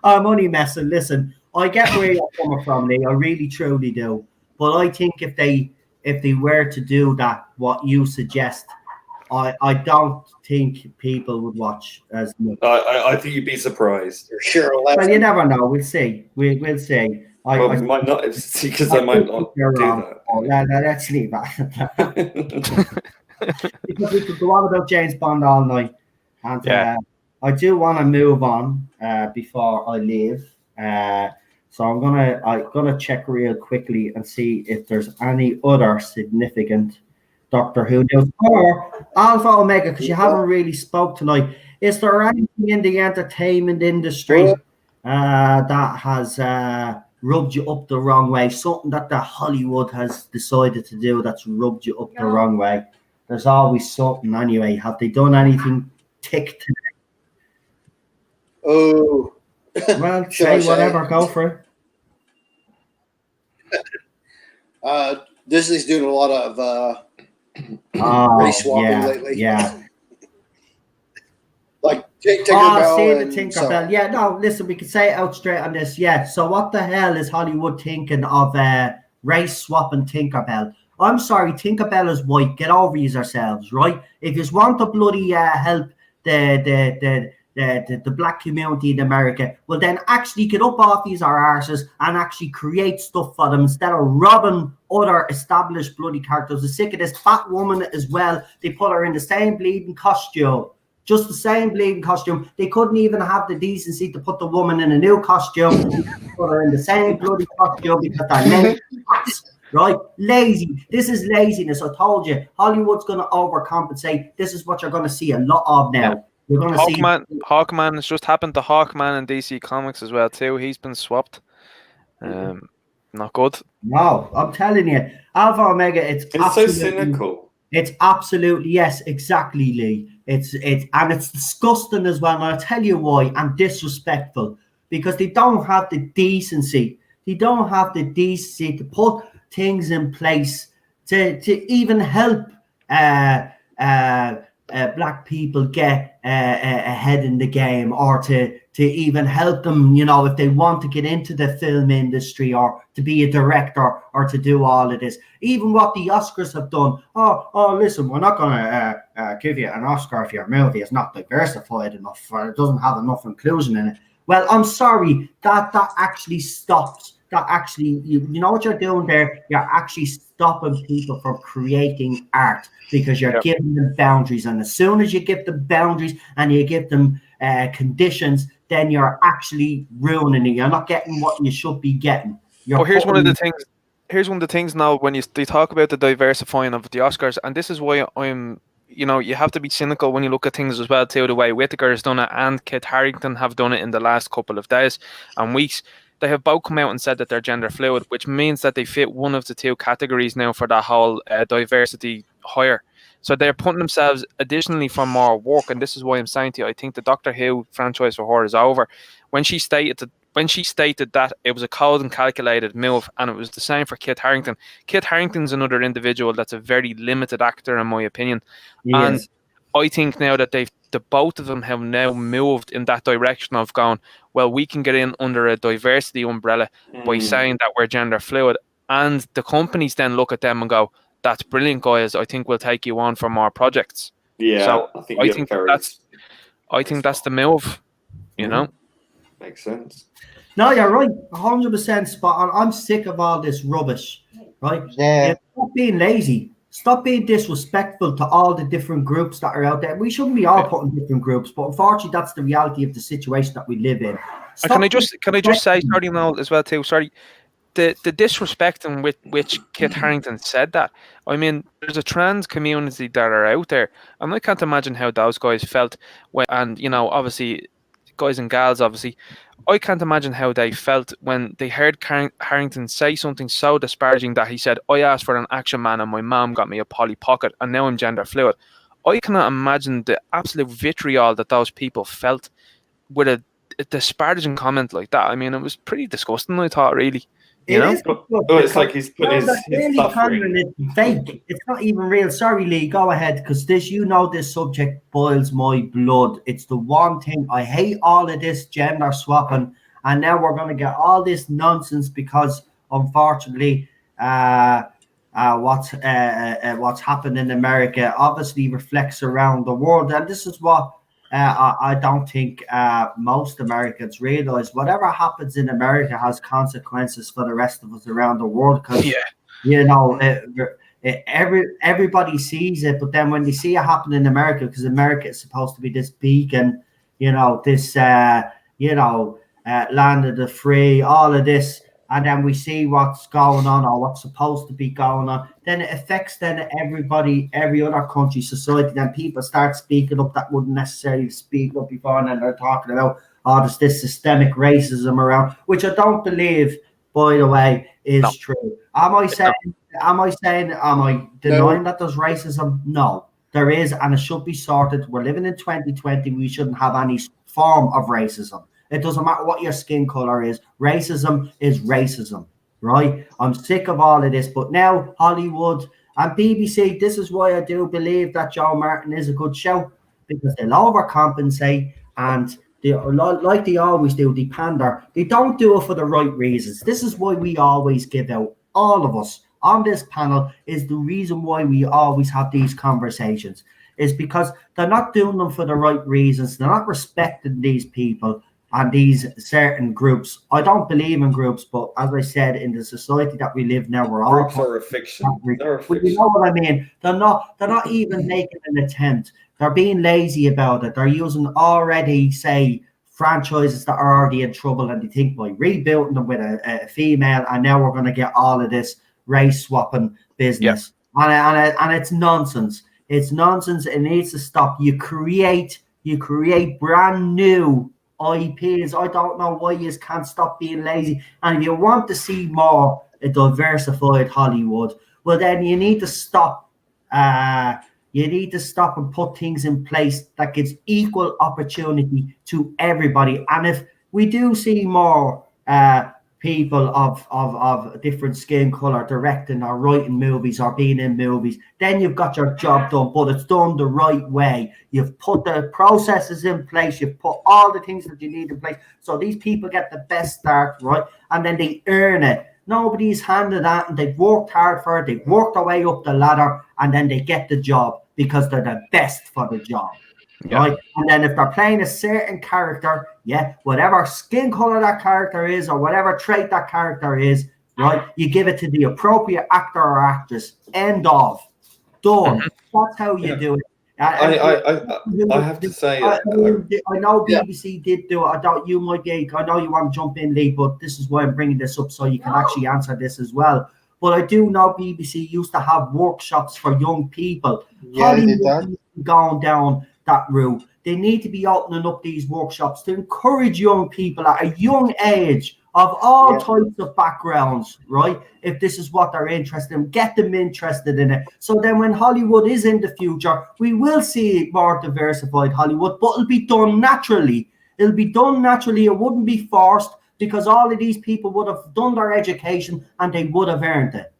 S1: I'm only messing. Listen, I get where you're coming from, Lee. I really truly do. But I think if they were to do that, what you suggest, I don't think people would watch as much.
S4: I think you'd be surprised.
S8: You're sure.
S1: Well, you never know. We'll see. We'll see.
S4: Well, we might not, because I might not do that.
S1: Oh, no, let's leave that. Because we could go on about James Bond all night. And I do want to move on before I leave. So I'm gonna check real quickly and see if there's any other significant Doctor Who news or Alpha Omega, because you haven't really spoke tonight. Is there anything in the entertainment industry that has rubbed you up the wrong way? Something that the Hollywood has decided to do that's rubbed you up the wrong way? There's always something anyway. Have they done anything tick today?
S8: Oh.
S1: Well, say whatever. Go for
S8: it. Disney's doing a lot of race swapping lately.
S1: Yeah.
S8: Like Tinkerbell.
S1: See the Tinkerbell. Yeah, no, listen, we can say it out straight on this. Yeah. So what the hell is Hollywood thinking of race swapping Tinkerbell? I'm sorry, Tinkerbell is white. Get over yourselves, right? If you want to bloody help the black community in America, well then actually get up off these arses and actually create stuff for them instead of robbing other established bloody characters. The sick of this fat woman as well. They put her in the same bleeding costume. just the same bleeding costume. They couldn't even have the decency to put the woman in a new costume, put her in the same bloody costume because they're lazy. Right? Lazy. This is laziness. I told you, Hollywood's going to overcompensate. This is what you're going to see a lot of now.
S2: Yeah.
S1: You're going to see
S2: Hawkman has just happened to Hawkman in DC Comics as well too. He's been swapped. Not good.
S1: No, I'm telling you, Alpha Omega. It's
S4: so cynical.
S1: It's absolutely, yes, exactly, Lee. It's disgusting as well. And I'll tell you why. And disrespectful, because they don't have the decency. They don't have the decency to put things in place to even help black people get ahead in the game, or to even help them, you know, if they want to get into the film industry or to be a director or to do all of this. Even what the Oscars have done. Oh, listen, we're not going to give you an Oscar if your movie is not diversified enough or it doesn't have enough inclusion in it. Well, I'm sorry, that actually stops. That actually, you know what you're doing there? You're actually stopping people from creating art because you're giving them boundaries. And as soon as you give them boundaries and you give them conditions, then you're actually ruining it. You're not getting what you should be getting.
S2: Here's one of the things. Here's one of the things now when they talk about the diversifying of the Oscars, and this is why I'm. You know, you have to be cynical when you look at things as well too. The way Whittaker has done it and Kit Harington have done it in the last couple of days and weeks. They have both come out and said that they're gender fluid, which means that they fit one of the two categories now for that whole diversity hire. So they're putting themselves additionally for more work, and this is why I'm saying to you, I think the Doctor Who franchise for her is over. When she stated that it was a cold and calculated move, and it was the same for Kit Harington. Kit Harington's another individual that's a very limited actor, in my opinion. And I think now that the both of them have now moved in that direction of going, well, we can get in under a diversity umbrella by saying that we're gender fluid. And the companies then look at them and go, that's brilliant, guys. I think we'll take you on for more projects.
S4: Yeah,
S2: so
S4: I think
S2: that's the move, you know?
S4: Makes sense.
S1: No, you're right. 100% spot on. I'm sick of all this rubbish, right?
S3: Yeah.
S1: Stop being lazy. Stop being disrespectful to all the different groups that are out there. We shouldn't be all put in different groups, but unfortunately, that's the reality of the situation that we live in.
S2: Can I just say, sorry, Noel, as well too. Sorry, the disrespect in which Kit Harington said that. I mean, there's a trans community that are out there, and I can't imagine how those guys felt when, and you know, obviously, guys and gals, obviously. I can't imagine how they felt when they heard Harington say something so disparaging that he said, I asked for an action man and my mom got me a Polly Pocket and now I'm gender fluid. I cannot imagine the absolute vitriol that those people felt with a disparaging comment like that. I mean, it was pretty disgusting, I thought, really. You know?
S4: It's like he's put his suffering.
S1: It's fake. It's not even real. Sorry, Lee, go ahead, because this subject boils my blood. It's the one thing I hate, all of this gender swapping, and now we're going to get all this nonsense because, unfortunately, what's happened in America obviously reflects around the world, and this is what I don't think most Americans realize. Whatever happens in America has consequences for the rest of us around the world. Because you know, everybody sees it, but then when they see it happen in America, because America is supposed to be this beacon, you know, this land of the free, all of this. And then we see what's going on or what's supposed to be going on, then it affects everybody, every other country, society. Then people start speaking up that wouldn't necessarily speak up before, and then they're talking about, there's this systemic racism around, which I don't believe, by the way, is true. Am I denying that there's racism? No, there is, and it should be sorted. We're living in 2020. We shouldn't have any form of racism. It doesn't matter what your skin color is. Racism is racism, right? I'm sick of all of this. But now Hollywood and BBC, this is why I do believe that Joe Martin is a good show, because they'll overcompensate and they, like they always do, they pander. They don't do it for the right reasons. This is why we always give out, all of us on this panel, is the reason why we always have these conversations, is because they're not doing them for the right reasons. They're not respecting these people and these certain groups. I don't believe in groups, but as I said, in the society that we live now, we're all
S4: groups are a fiction.
S1: You know what I mean? They're not even making an attempt. They're being lazy about it. They're using already, say, franchises that are already in trouble, and they think by rebuilding them with a female, and now we're going to get all of this race swapping business. And it's nonsense. It's nonsense. It needs to stop. You create brand new IPs. I don't know why you can't stop being lazy. And if you want to see more diversified Hollywood, well, then you need to stop. You need to stop and put things in place that gives equal opportunity to everybody. And if we do see more people of different skin color directing or writing movies or being in movies, then you've got your job done, but it's done the right way. You've put the processes in place, you've put all the things that you need in place, so these people get the best start, right? And then they earn it. Nobody's handed that, and they've worked hard for it, they've worked their way up the ladder, and then they get the job because they're the best for the job. Right, and then if they're playing a certain character, whatever skin color that character is or whatever trait that character is, right, you give it to the appropriate actor or actress. End of. Done. That's how you do it.
S4: I have to say,
S1: I know BBC did do it. I know you want to jump in, Lee, but this is why I'm bringing this up so you can actually answer this as well. But I do know BBC used to have workshops for young people.
S3: Yeah, they did that.
S1: Going down that route. They need to be opening up these workshops to encourage young people at a young age of all types of backgrounds, right? If this is what they're interested in, get them interested in it. So then when Hollywood is in the future, we will see more diversified Hollywood, but it'll be done naturally. It'll be done naturally. It wouldn't be forced because all of these people would have done their education and they would have earned it.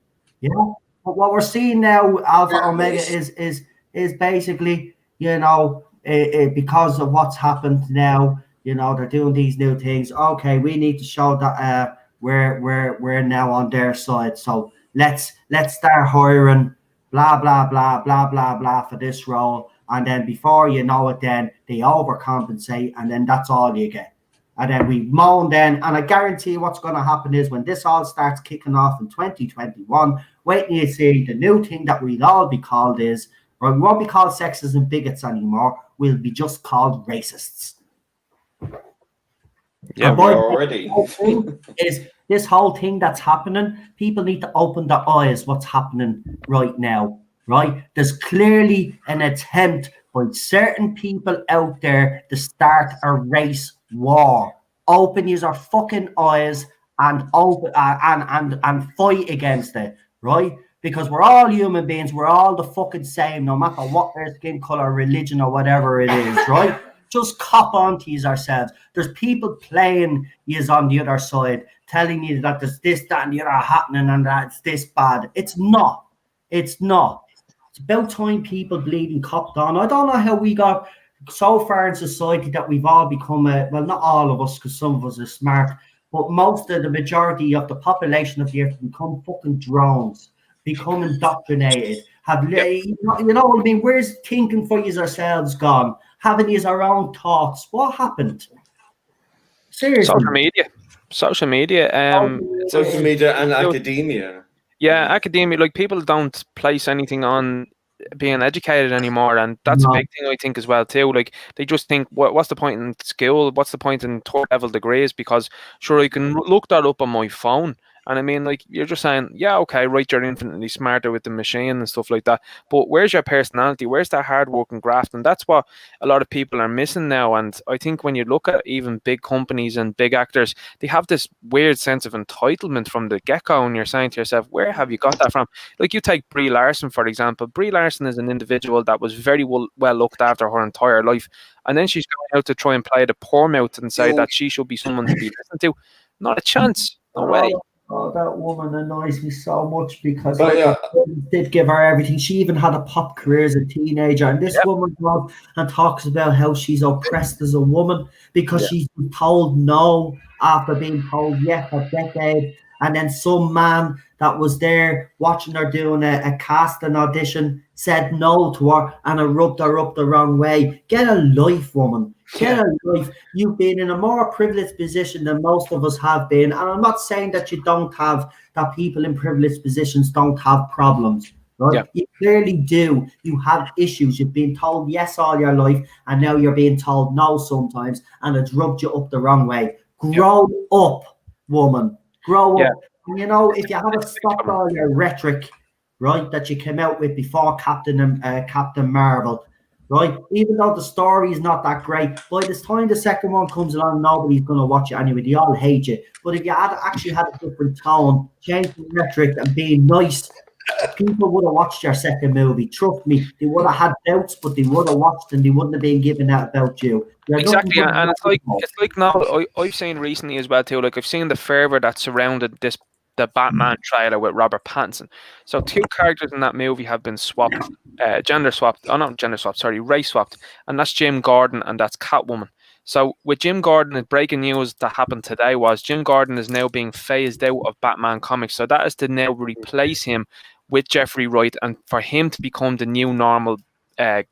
S1: You know? But what we're seeing now, Alpha Omega, is basically, because of what's happened now, they're doing these new things. Okay, we need to show that we're now on their side. So let's start hiring blah blah blah blah blah blah for this role, and then before you know it, then they overcompensate, and then that's all you get. And then we moan then, and I guarantee you what's going to happen is when this all starts kicking off in 2021, wait till you see the new thing that we'll all be called is. Right, we won't be called sexists and bigots anymore. We'll be just called racists.
S4: Yeah, we're already.
S1: Is this whole thing that's happening? People need to open their eyes. What's happening right now? Right? There's clearly an attempt by certain people out there to start a race war. Open your fucking eyes and open and fight against it. Right? Because we're all human beings, we're all the fucking same, no matter what their skin color, religion, or whatever it is, right? Just cop on to yourselves. There's people playing yous on the other side, telling you that there's this, that, and the other happening, and that it's this bad. It's not. It's not. It's about time people bleeding copped on. I don't know how we got so far in society that we've all become, well, not all of us, because some of us are smart, but most of the majority of the population of the earth become fucking drones. Become indoctrinated, you know what I mean? Where's thinking for yourselves gone? Having his own thoughts. What happened? Seriously.
S2: Social media
S4: and academia.
S2: Yeah, academia, like people don't place anything on being educated anymore, and that's a big thing I think as well too. Like they just think, what's the point in school? What's the point in third level degrees? Because sure, I can look that up on my phone. And I mean, like, you're just saying, yeah, okay, right, you're infinitely smarter with the machine and stuff like that. But where's your personality? Where's that hard work and graft? And that's what a lot of people are missing now. And I think when you look at even big companies and big actors, they have this weird sense of entitlement from the get-go. And you're saying to yourself, where have you got that from? Like, you take Brie Larson, for example. Brie Larson is an individual that was very well looked after her entire life. And then she's going out to try and play the poor mouth and say that she should be someone to be listened to. Not a chance. No way.
S1: Oh, that woman annoys me so much because did give her everything. She even had a pop career as a teenager. And this woman goes and talks about how she's oppressed as a woman because she's been told no after being told yes for decades. And then some man that was there watching her doing a casting audition said no to her and it rubbed her up the wrong way. Get a life, woman. Get a life. You've been in a more privileged position than most of us have been. And I'm not saying that you don't have, that people in privileged positions don't have problems. right?
S2: Yeah.
S1: You clearly do. You have issues. You've been told yes all your life, and now you're being told no sometimes, and it's rubbed you up the wrong way. Grow up, woman. Grow
S2: Yeah.
S1: up. And, you know, if you haven't stopped all your rhetoric, right, that you came out with before Captain Marvel, right? Even though the story is not that great, by the time the second one comes along, nobody's going to watch it anyway. They all hate you. But if you had actually had a different tone, changed the rhetoric, and being nice, people would have watched your second movie. Trust me, they would have had doubts, but they would have watched and they wouldn't have been giving out about you. You're nothing
S2: Exactly,
S1: but
S2: and it's
S1: wonderful.
S2: like now I've seen recently as well too. Like I've seen the fervor that surrounded the Batman trailer with Robert Pattinson. So two characters in that movie have been swapped, gender swapped. Oh, not gender swapped. Sorry, race swapped, and that's Jim Gordon and that's Catwoman. So with Jim Gordon, the breaking news that happened today was Jim Gordon is now being phased out of Batman comics. So that is to now replace him with Jeffrey Wright, and for him to become the new normal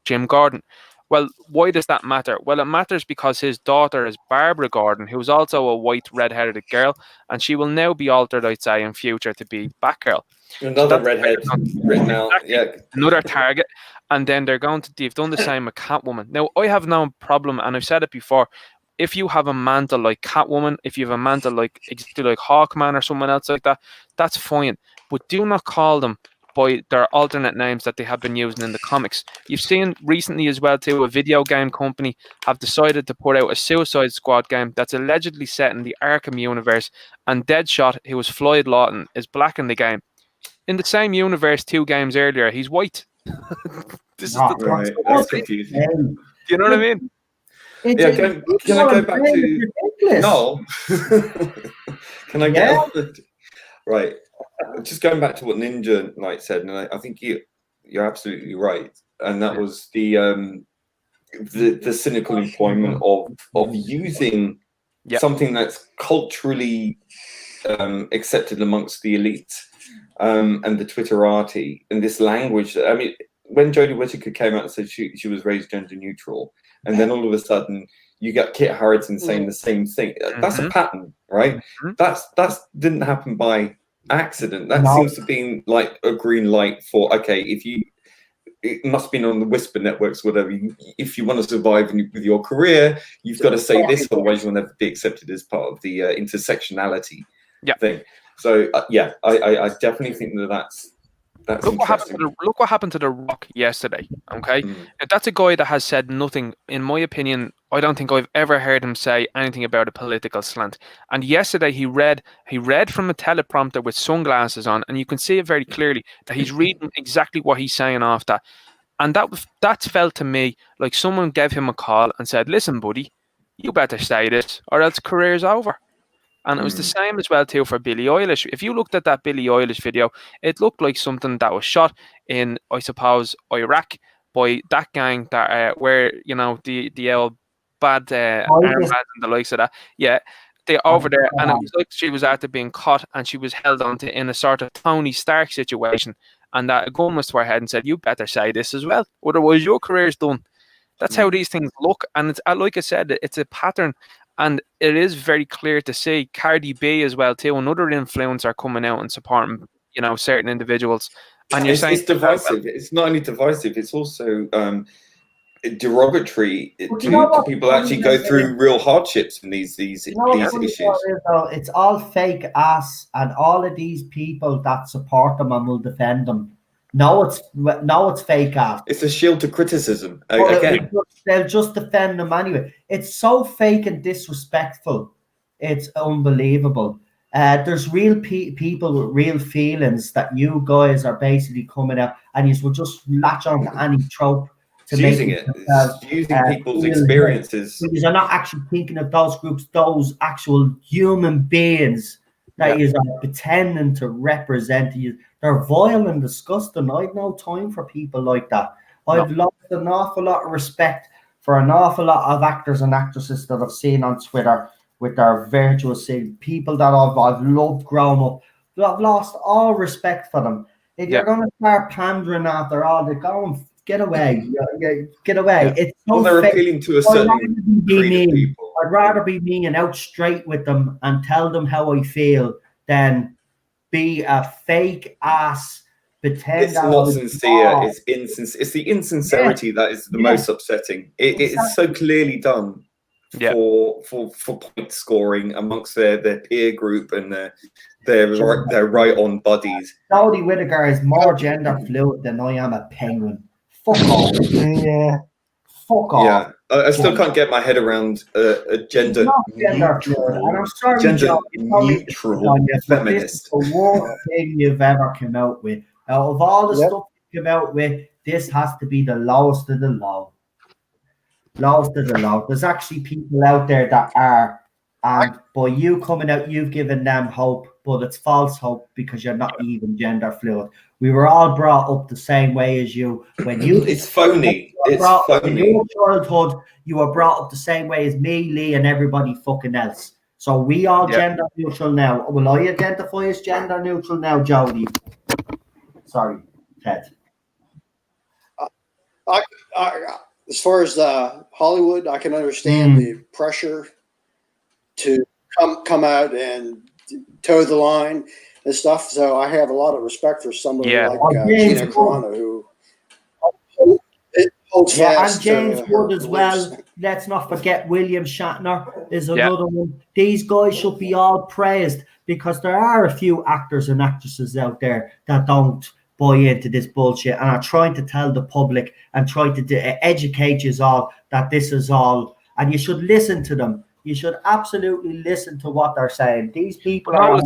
S2: Jim Gordon. Well, why does that matter? Well, it matters because his daughter is Barbara Gordon, who's also a white red-headed girl, and she will now be altered, I'd say, in future to be Batgirl.
S4: Another redhead written out.
S2: Exactly.
S4: Yeah.
S2: Another target. And then they've done the same with Catwoman. Now, I have no problem, and I've said it before, if you have a mantle like Catwoman, if you have a mantle like exactly like Hawkman or someone else like that, that's fine. But do not call them by their alternate names that they have been using in the comics. You've seen recently as well too, a video game company have decided to put out a Suicide Squad game that's allegedly set in the Arkham universe, and Deadshot, who was Floyd Lawton, is black in the game. In the same universe 2 games earlier, he's white. This is the
S4: Right, that's confusing.
S2: Do you know what I mean?
S4: Yeah, can I go back to Noel? Can I get off the right? Just going back to what Ninja Knight said, and I think you're absolutely right, and that was the cynical employment of using something that's culturally accepted amongst the elite and the Twitterati, and this language. I mean, when Jodie Whittaker came out and said she was raised gender neutral, and then all of a sudden you get Kit Harington saying the same thing. That's a pattern, right? That's didn't happen by accident. That seems to be like a green light for it must be on the Whisper networks, whatever. If you want to survive with your career, you've got to say this, otherwise you'll never be accepted as part of the intersectionality thing. So I definitely think that's
S2: look what happened to The Rock yesterday. Okay, that's a guy that has said nothing. In my opinion, I don't think I've ever heard him say anything about a political slant. And yesterday he read from a teleprompter with sunglasses on, and you can see it very clearly that he's reading exactly what he's saying off that. And that felt to me like someone gave him a call and said, "Listen, buddy, you better say this, or else career's over." And it was the same as well too for Billie Eilish. If you looked at that Billie Eilish video, it looked like something that was shot in, I suppose, Iraq by that gang that where the old bad armbands and the likes of that. Yeah, they're over there, and it was like she was after being caught, and she was held onto in a sort of Tony Stark situation, and that a gun was to her head and said, "You better say this as well, otherwise your career's done." That's how these things look, and it's like I said, it's a pattern. And it is very clear to see Cardi B as well too, another influencer coming out and supporting, certain individuals. And
S4: it's divisive. It's not only divisive; it's also derogatory to people actually go through real hardships in these issues.
S1: It's all fake ass, and all of these people that support them and will defend them. No, it's fake ass.
S4: It's a shield to criticism.
S1: Again, they'll just defend them anyway. It's so fake and disrespectful. It's unbelievable. There's real people with real feelings that you guys are basically coming out, and you will just latch on to any trope to
S4: using people's experiences.
S1: Because you're not actually thinking of those groups, those actual human beings that you are pretending to represent you. They're vile and disgusting. I've no time for people like that. I've lost an awful lot of respect for an awful lot of actors and actresses that I've seen on Twitter with their virtuous people that I've loved growing up. I've lost all respect for them. If you're going to start pandering after all, they're going, get away. Get away.
S4: Yeah.
S1: It's so
S4: they're appealing to a certain breed of people.
S1: I'd rather be mean and out straight with them and tell them how I feel than be a fake ass pretend
S4: It's
S1: that I
S4: not
S1: was
S4: sincere.
S1: not.
S4: It's It's the insincerity that is the most upsetting. It is so clearly done
S2: Yeah.
S4: for point scoring amongst their peer group and their right on buddies.
S1: Jodie Whittaker is more gender fluid than I am a penguin. Fuck off.
S3: Yeah.
S1: Fuck off.
S4: Yeah, I still can't get my head around a gender
S1: Not gender fluid. And I'm sorry,
S4: gender
S1: Joe, it's probably
S4: neutral
S1: on you, but this is
S4: feminist.
S1: the worst thing you've ever come out with. Out of all the
S3: Yep.
S1: stuff you come out with, this has to be the lowest of the low. Lowest of the low. There's actually people out there that are, and by you coming out, you've given them hope, but it's false hope because you're not even gender fluid. We were all brought up the same way as you. When you
S4: It's phony. It's
S1: in your
S4: phony.
S1: childhood, you were brought up the same way as me, Lee, and everybody fucking else. So we all
S2: Yeah.
S1: gender neutral now. Will I identify as gender neutral now, Jodie? Sorry, Ted.
S8: As far as Hollywood, I can understand the pressure to come out and toe the line and stuff. So I have a lot of respect for somebody
S2: Yeah.
S8: like
S1: James
S8: Gina
S1: Wood.
S8: Carano, who holds
S1: Yeah, and
S8: fast
S1: James
S8: to her
S1: Wood as
S8: beliefs.
S1: well. Let's not forget William Shatner is
S2: Yeah.
S1: another one. These guys should be all praised because there are a few actors and actresses out there that don't buy into this bullshit and are trying to tell the public and trying to educate you all that this is all, and you should listen to them. You should absolutely listen to what they're saying. These people
S2: No,
S1: are.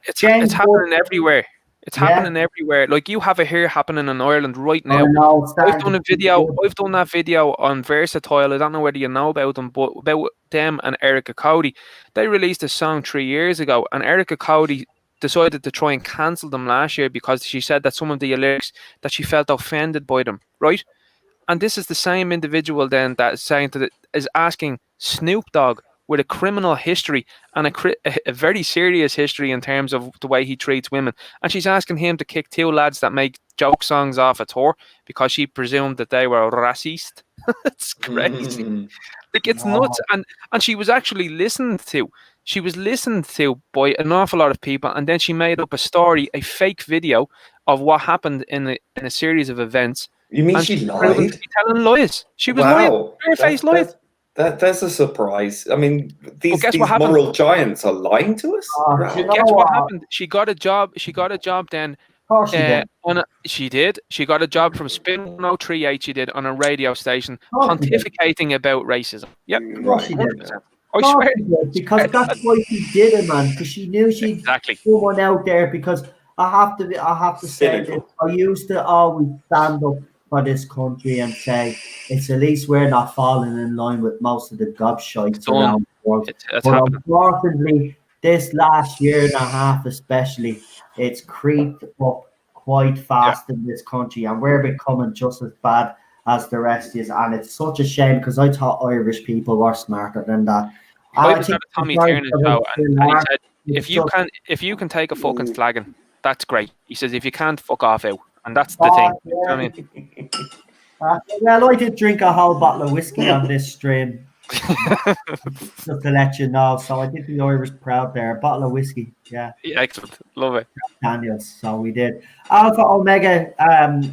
S2: It's
S1: James
S2: happening
S1: Wood-
S2: everywhere. It's
S1: Yeah.
S2: happening everywhere. Like you have it here happening in Ireland right
S1: I
S2: now.
S1: know,
S2: I've done a video. I've done that video on Versatile. I don't know whether you know about them, but about them and Erica Cody. They released a song 3 years ago, and Erica Cody decided to try and cancel them last year because she said that some of the lyrics that she felt offended by them. Right? And this is the same individual then that is saying is asking Snoop Dogg with a criminal history and a very serious history in terms of the way he treats women. And she's asking him to kick two lads that make joke songs off a tour because she presumed that they were racist. It's crazy. Like it's nuts. And she was actually listened to. She was listened to by an awful lot of people, and then she made up a story, a fake video of what happened in a series of events.
S4: You mean
S2: And
S4: she
S2: proved
S4: lied?
S2: to be telling lies. She was lying. Bare-faced lies.
S4: That's a surprise. I mean, these
S2: guess what happened?
S4: moral giants are lying to us.
S1: do you know
S2: Guess what
S1: what?
S2: happened? She got a job. She got a job then.
S1: Of course she did.
S2: She did. She got a job from Spin 103.8. She did on a radio station,
S1: Of course she did.
S2: pontificating about racism. Yep.
S1: Of course she did.
S2: 100%.
S1: Of
S2: I
S1: course
S2: swear.
S1: she did, because that's why she did it, man. Because she knew she'd
S2: Exactly.
S1: someone out there. Because I have to say
S4: Cynical.
S1: this. I used to always stand up for this country and say it's at least we're not falling in line with most of the gobshites
S2: Done.
S1: around the world.
S2: It's
S1: But
S2: happening.
S1: unfortunately, this last year and a half especially, it's creeped up quite fast in this country, and we're becoming just as bad as the rest is. And it's such a shame because I thought Irish people were smarter than that.
S2: I was at a Tommy Tiernan show, and he said, if you can take a fucking
S1: Mm.
S2: flagging, that's great. He says, if you can't, fuck off out. And that's the thing.
S1: Yeah.
S2: You know what I mean?
S1: Well, I did drink a whole bottle of whiskey on this stream, just to let you know. So I did the Irish proud there. A bottle of whiskey, yeah,
S2: Yeah, excellent. Love it.
S1: Daniels. So we did. Alpha Omega.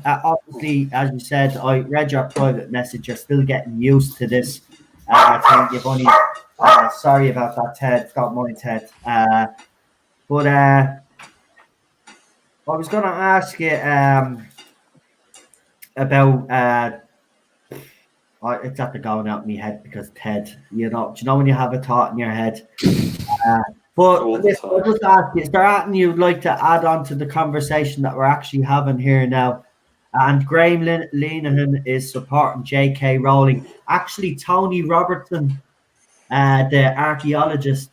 S1: Obviously, as you said, I read your private message. You're still getting used to this. I think you've only. Sorry about that, Ted. Don't mind, Ted. But I was going to ask you about. It's at the going out in my head because Ted, do you know when you have a thought in your head? But
S4: All the
S1: listen, I'll
S4: time.
S1: just ask you, is there anything you'd like to add on to the conversation that we're actually having here now? And Graham Linehan is supporting J.K. Rowling. Actually, Tony Robertson, the archaeologist,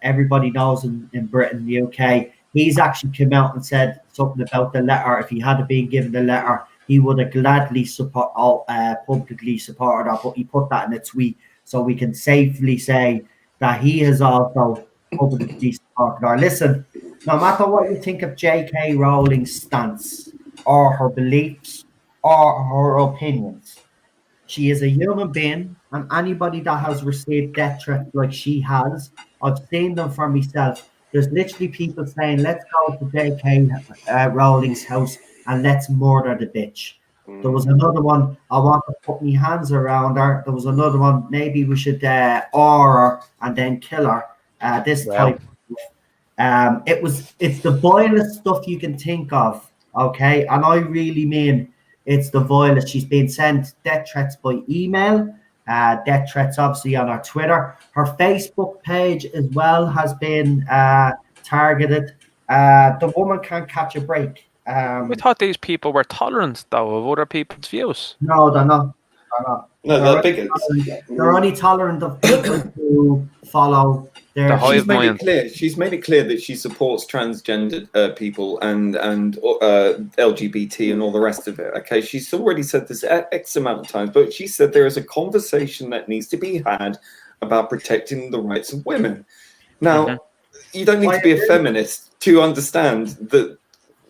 S1: everybody knows in Britain, the UK, he's actually come out and said something about the letter. If he had been given the letter, he would have gladly publicly supported her, but he put that in a tweet, so we can safely say that he has also publicly supported her. Listen, no matter what you think of J.K. Rowling's stance or her beliefs or her opinions, she is a human being, and anybody that has received death threats like she has, I've seen them for myself. There's literally people saying, let's go to J.K. Rowling's house and let's murder the bitch. There was another one, I want to put my hands around her. There was another one, maybe we should awe her and then kill her. This
S2: Wow.
S1: type. It's the vilest stuff you can think of, okay? And I really mean it's the vilest. She's been sent death threats by email, death threats obviously on her Twitter. Her Facebook page as well has been targeted. The woman can't catch a break.
S2: I thought these people were tolerant, though, of other people's views.
S1: No, they're not. They're not.
S4: No,
S1: They're
S4: that big.
S1: They're only tolerant of people who follow their.
S2: The hive
S4: She's made
S2: mind.
S4: it clear. She's made it clear that she supports transgender people and LGBT and all the rest of it. Okay, she's already said this X amount of times, but she said there is a conversation that needs to be had about protecting the rights of women. Now, you don't need to be a feminist to understand that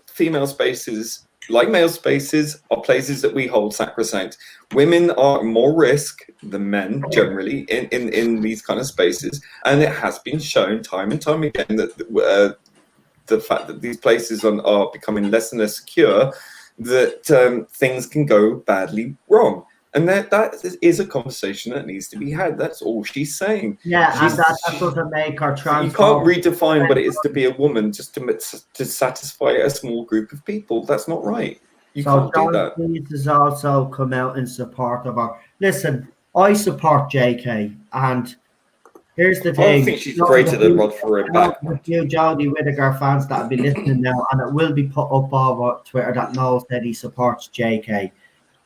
S4: female spaces, like male spaces, are places that we hold sacrosanct. Women are more risk than men generally in these kind of spaces, and it has been shown time and time again that the fact that these places are becoming less and less secure, that things can go badly wrong. And that is a conversation that needs to be had. That's all she's saying.
S1: Yeah, and that doesn't make her trans.
S4: You can't redefine what it is to be a woman just to satisfy a small group of people. That's not right. You can't do that.
S1: John has also come out in support of her. Listen, I support JK, and here's the thing.
S4: I think she's created a rod for her back.
S1: A few Jodie Whittaker fans that will be listening now, and it will be put up over Twitter that knows that he supports JK.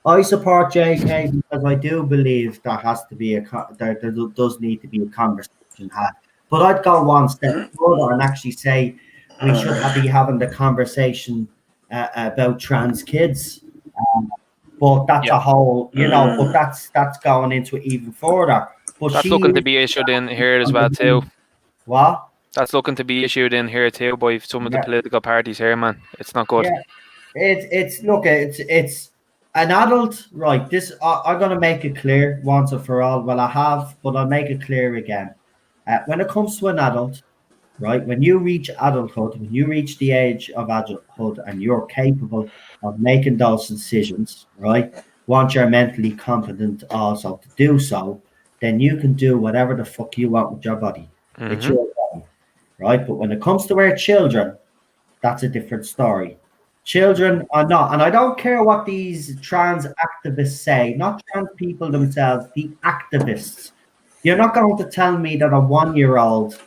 S1: I support JK because I do believe there has to be there does need to be a conversation had. But I'd go one step further and actually say we should be having the conversation about trans kids. But that's a whole, but that's going into it even further. But
S2: that's looking to be issued in here as well too.
S1: What?
S2: That's looking to be issued in here too by some of the political parties here, man. It's not good.
S1: Yeah. It's an adult, right? This I'm going to make it clear once and for all. Well, I have, but I'll make it clear again. When it comes to an adult, right? When you reach adulthood, when you reach the age of adulthood, and you're capable of making those decisions, right? Once you're mentally competent also to do so, then you can do whatever the fuck you want with your body. It's your body, right? But when it comes to our children, that's a different story. Children are not, and I don't care what these trans activists say, not trans people themselves, the activists. You're not going to tell me that a 1-year-old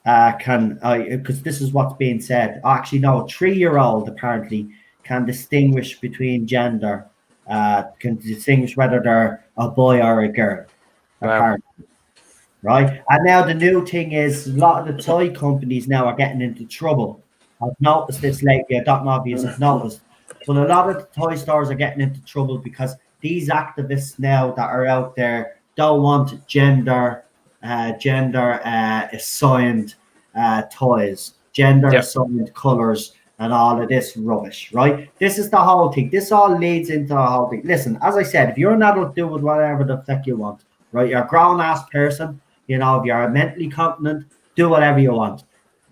S1: can, because this is what's being said. Actually, no, a 3-year-old apparently can distinguish between gender, can distinguish whether they're a boy or a girl.
S2: Wow.
S1: Apparently. Right? And now the new thing is a lot of the toy companies now are getting into trouble. I've noticed this lately. I don't know if you've noticed, but a lot of the toy stores are getting into trouble because these activists now that are out there don't want gender assigned toys, gender assigned colors, and all of this rubbish. Right? This is the whole thing. This all leads into the whole thing. Listen, as I said, if you're an adult, do with whatever the fuck you want. Right? You're a grown ass person. If you're mentally competent, do whatever you want.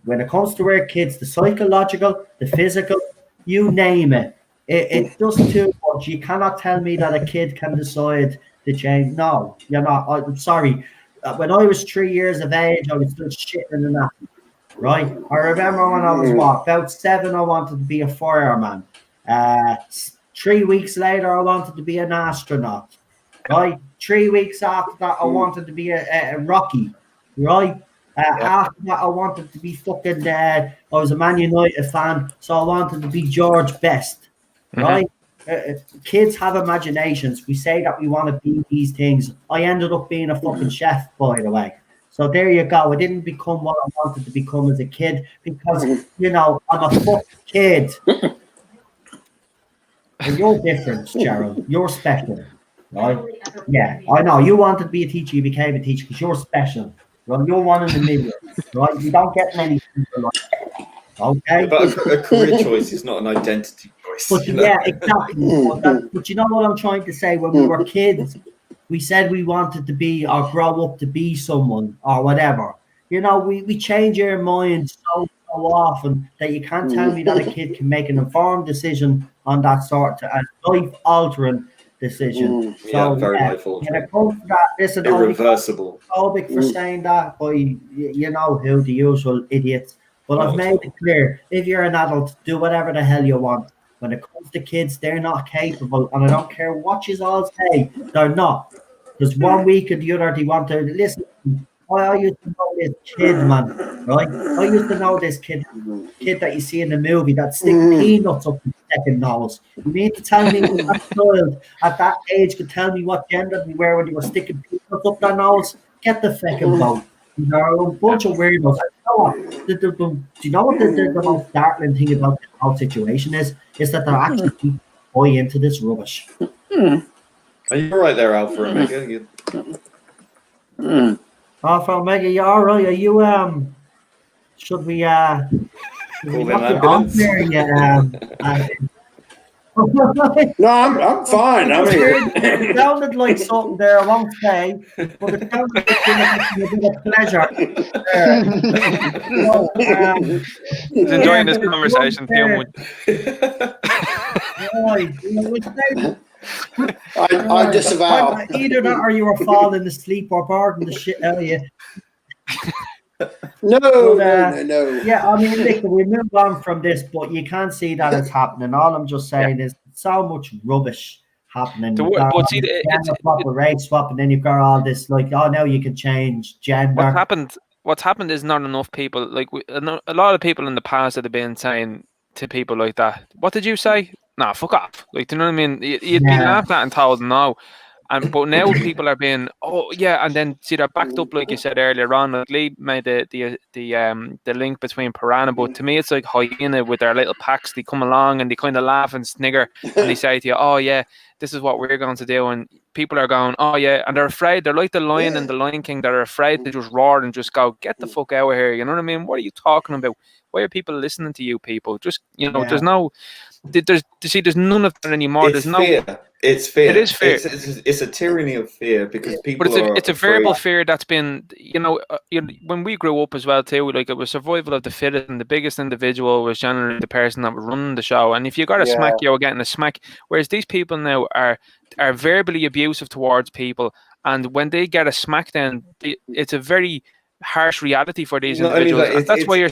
S1: When it comes to our kids, the psychological, the physical, you name it, it's just too much. You cannot tell me that a kid can decide to change. No, you're not. I'm sorry. When I was 3 years of age, I was still shitting in that. Right? I remember when I was about 7, I wanted to be a fireman. 3 weeks later, I wanted to be an astronaut. Right? 3 weeks after that, I wanted to be a Rocky. Right? After that, I wanted to be fucking. I was a Man United fan, so I wanted to be George Best. Right? Kids have imaginations. We say that we want to be these things. I ended up being a fucking chef, by the way. So there you go. I didn't become what I wanted to become as a kid because I'm a fucking kid. And you're different, Gerald. You're special, right? Yeah, I know. You wanted to be a teacher. You became a teacher because you're special. Right? You're one in a million, right? You don't get many people like that. Okay?
S4: But a career choice is not an identity choice.
S1: But yeah, exactly. But you know what I'm trying to say? When we were kids, we said we wanted to be or grow up to be someone or whatever. You know, we change our minds so often that you can't tell me that a kid can make an informed decision on that sort of a life-altering decision. So,
S4: very
S1: yeah,
S4: life
S1: when
S4: altering.
S1: it comes to that, listen, I'll be
S4: Irreversible.
S1: phobic for saying that by, you know who, the usual idiots. But I've
S4: Not at
S1: made
S4: all.
S1: it clear, if you're an adult, do whatever the hell you want. When it comes to kids, they're not capable, and I don't care what you all say, they're not. Because one week or the other, they want to listen. I used to know this kid, man, right? I used to know this kid that you see in the movie that stick peanuts up his second nose. You mean to tell me that child at that age could tell me what gender they were when they were sticking peanuts up their nose? Get the fucking boat. You know, a bunch of weirdos. Do you know what the most startling thing about the whole situation is? Is that they're actually buy into this rubbish.
S4: Are you all right there, Alpha Omega?
S1: Alpha Omega, you all right? Are you should we
S4: Call an
S1: knock you off
S4: ambulance?
S1: there? Yeah.
S8: No, I'm fine. I'm here.
S1: It sounded like something there, I won't say, but it sounded like you were having a bit of pleasure.
S2: He's enjoying this
S1: Yeah,
S2: conversation too much.
S8: I disavow.
S1: Either that or you were falling asleep or boring the shit out of you.
S8: No,
S1: But,
S8: no.
S1: Yeah, I mean, look, we move on from this, but you can't see that it's happening. All I'm just saying is so much rubbish happening.
S2: But see,
S1: Race swap, and then you've got all this like, oh, now you can change gender.
S2: What's happened is not enough people. Like a lot of people in the past that have been saying to people like that, "What did you say? Nah, fuck off." Like, do you know what I mean? You'd be laughed at and told no. But now people are being, oh yeah, and then see they're backed up like you said earlier on. Like Lee made the link between piranha, but to me it's like hyena with their little packs. They come along and they kind of laugh and snigger, and they say to you, "Oh yeah, this is what we're going to do," and people are going, "Oh yeah," and they're afraid. They're like the lion and the Lion King. They're afraid to just roar and just go, "Get the fuck out of here!" You know what I mean? What are you talking about? Why are people listening to you people? Just there's no. There's none of that anymore.
S4: It's
S2: there's
S4: fear.
S2: no.
S4: It's fear.
S2: It is fear.
S4: It's a tyranny of fear because people
S2: But it's a
S4: afraid.
S2: verbal fear that's been, when we grew up as well too. Like it was survival of the fittest, and the biggest individual was generally the person that was running the show. And if you got a smack, you're getting a smack. Whereas these people now are verbally abusive towards people, and when they get a smack, then it's a very harsh reality for these individuals. And that's why you're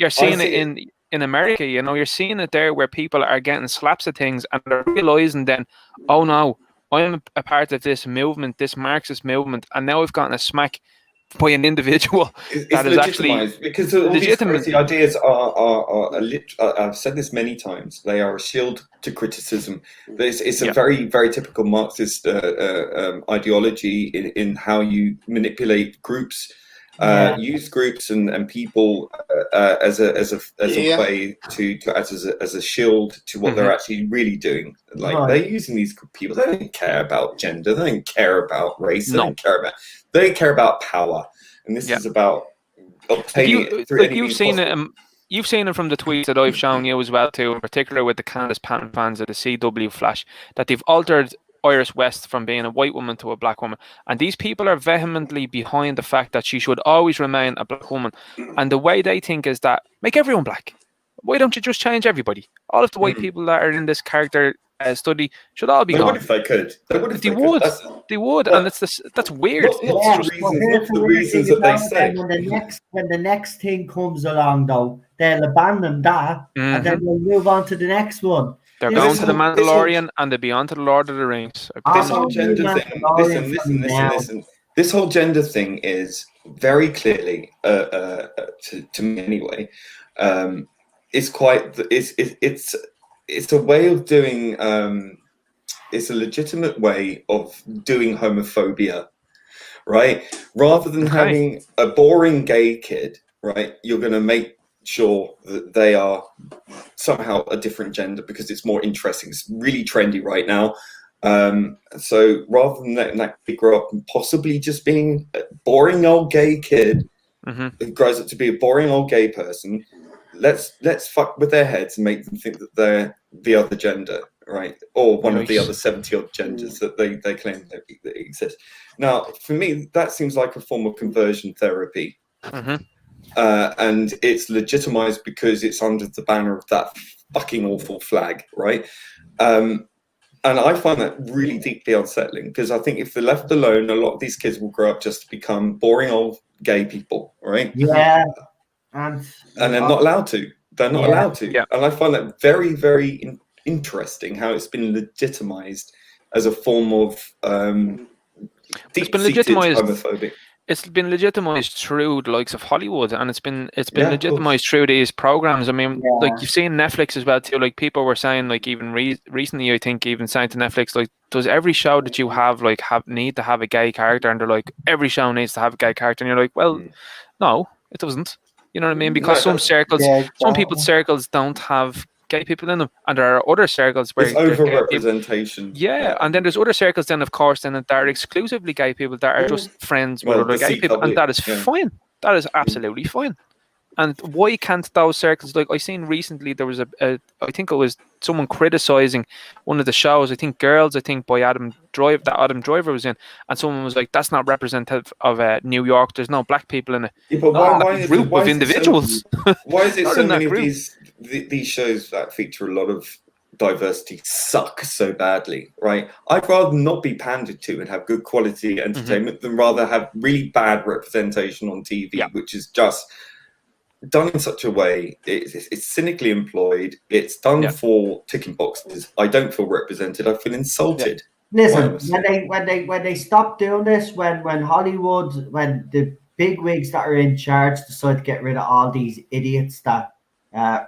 S2: seeing it in America. You're seeing it there where people are getting slaps at things and they're realizing then, oh no, I'm a part of this movement, this Marxist movement, and now I've gotten a smack by an individual that is actually
S4: because all these crazy ideas are I've said this many times. They are a shield to criticism. It's a very, very typical Marxist ideology in how you manipulate groups. Use groups and people as a way to as a shield to what they're actually really doing. Like they're using these people. They don't care about gender. They don't care about race. They don't care about power. And this is about obtaining it through any means possible.
S2: You've seen it from the tweets that I've shown you as well too, in particular with the Candice Patton fans of the CW Flash, that they've altered Iris West from being a white woman to a black woman, and these people are vehemently behind the fact that she should always remain a black woman. And the way they think is that make everyone black. Why don't you just change everybody? All of the white people that are in this character study should all be gone.
S4: What if they could? They
S2: would, and that's weird.
S4: Not the reasons that they say.
S1: When the next thing comes along, though, they'll abandon that, and then we'll move on to the next one.
S2: They're going to the Mandalorian and they'll be on to the Lord of the Rings.
S4: This whole gender thing. Listen. This whole gender thing is very clearly, to me anyway, it's a way of doing. It's a legitimate way of doing homophobia, right? Rather than having a boring gay kid, right? You're going to make sure that they are somehow a different gender because it's more interesting. It's really trendy right now. So rather than letting that kid grow up and possibly just being a boring old gay kid who grows up to be a boring old gay person, let's fuck with their heads and make them think that they're the other gender, right? Or one of the other 70 odd genders that they claim that exist. Now, for me, that seems like a form of conversion therapy. And it's legitimized because it's under the banner of that fucking awful flag, right? And I find that really deeply unsettling, because I think if they're left alone, a lot of these kids will grow up just to become boring old gay people, right?
S1: Yeah, and
S4: they're not allowed to. They're not
S1: Yeah.
S4: allowed to.
S2: Yeah.
S4: And I find that very, very interesting how it's been legitimized as a form of
S2: It's been
S4: deep-seated
S2: legitimised.
S4: homophobic.
S2: It's been legitimized through the likes of Hollywood, and it's been
S4: Yeah, of course.
S2: legitimized through these programs. I mean,
S1: Yeah.
S2: like you've seen Netflix as well too. Like people were saying, like even recently, I think even saying to Netflix, like, does every show that you have need to have a gay character? And they're like, every show needs to have a gay character. And you're like, well, no, it doesn't. You know what I mean? Because some circles,
S3: Yeah,
S2: some people's circles don't have gay people in them, and there are other circles where
S4: It's
S2: there's gay people.
S4: over-representation.
S2: Yeah, and then there's other circles then, of course, then that are exclusively gay people that are just friends with
S4: Well,
S2: other
S4: the
S2: gay people, and
S4: CW,
S2: that is
S4: yeah.
S2: fine. That is absolutely fine. And why can't those circles, like I seen recently, there was I think it was someone criticizing one of the shows, I think Girls, by Adam Driver was in, and someone was like, that's not representative of New York, there's no black people in it.
S4: Yeah, but
S2: Not in
S4: why
S2: that
S4: is
S2: group
S4: why
S2: of
S4: is it
S2: individuals.
S4: why is it
S2: Not
S4: so
S2: in that
S4: many of
S2: group.
S4: these shows that feature a lot of diversity suck so badly, right? I'd rather not be pandered to and have good quality entertainment than rather have really bad representation on TV,
S2: Yeah.
S4: which is just done in such a way, it's cynically employed, it's done
S2: Yeah.
S4: for ticking boxes. I don't feel represented, I feel insulted.
S1: Listen,
S4: Why
S1: when they stop doing this, when Hollywood, when the big wigs that are in charge decide to get rid of all these idiots that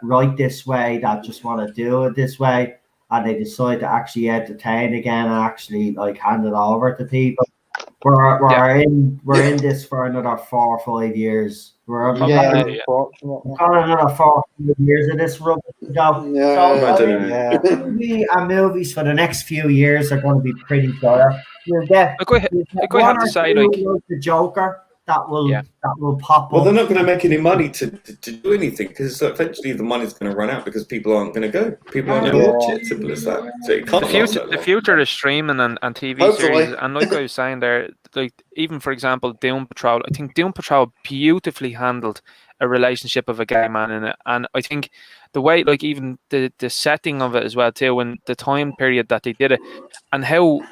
S1: write this way, that just want to do it this way, and they decide to actually entertain again and actually like hand it over to people, we're in this for another 4 or 5 years. We're
S2: Probably,
S3: unfortunately.
S1: got another 4 or 5 years of this rubbish to go.
S8: Yeah,
S1: So,
S4: I don't
S1: mean,
S4: know.
S3: Yeah.
S1: TV and movies for the next few years are going to be pretty dire. You'll get,
S2: Like I
S1: one
S2: have to
S1: or
S2: say,
S1: two
S2: like,
S1: like the Joker that will pop
S4: Well,
S1: up.
S4: they're not going to make any money to do anything, because eventually the money's going to run out because people aren't going to go. People aren't going to watch it. Simple as that. So it can't last that
S2: the
S4: long.
S2: future is streaming and TV
S8: Hopefully.
S2: series, and like I was saying there, like even for example Doom Patrol, I think Doom Patrol beautifully handled a relationship of a gay man in it, and I think the way, like even the setting of it as well too, and the time period that they did it, and how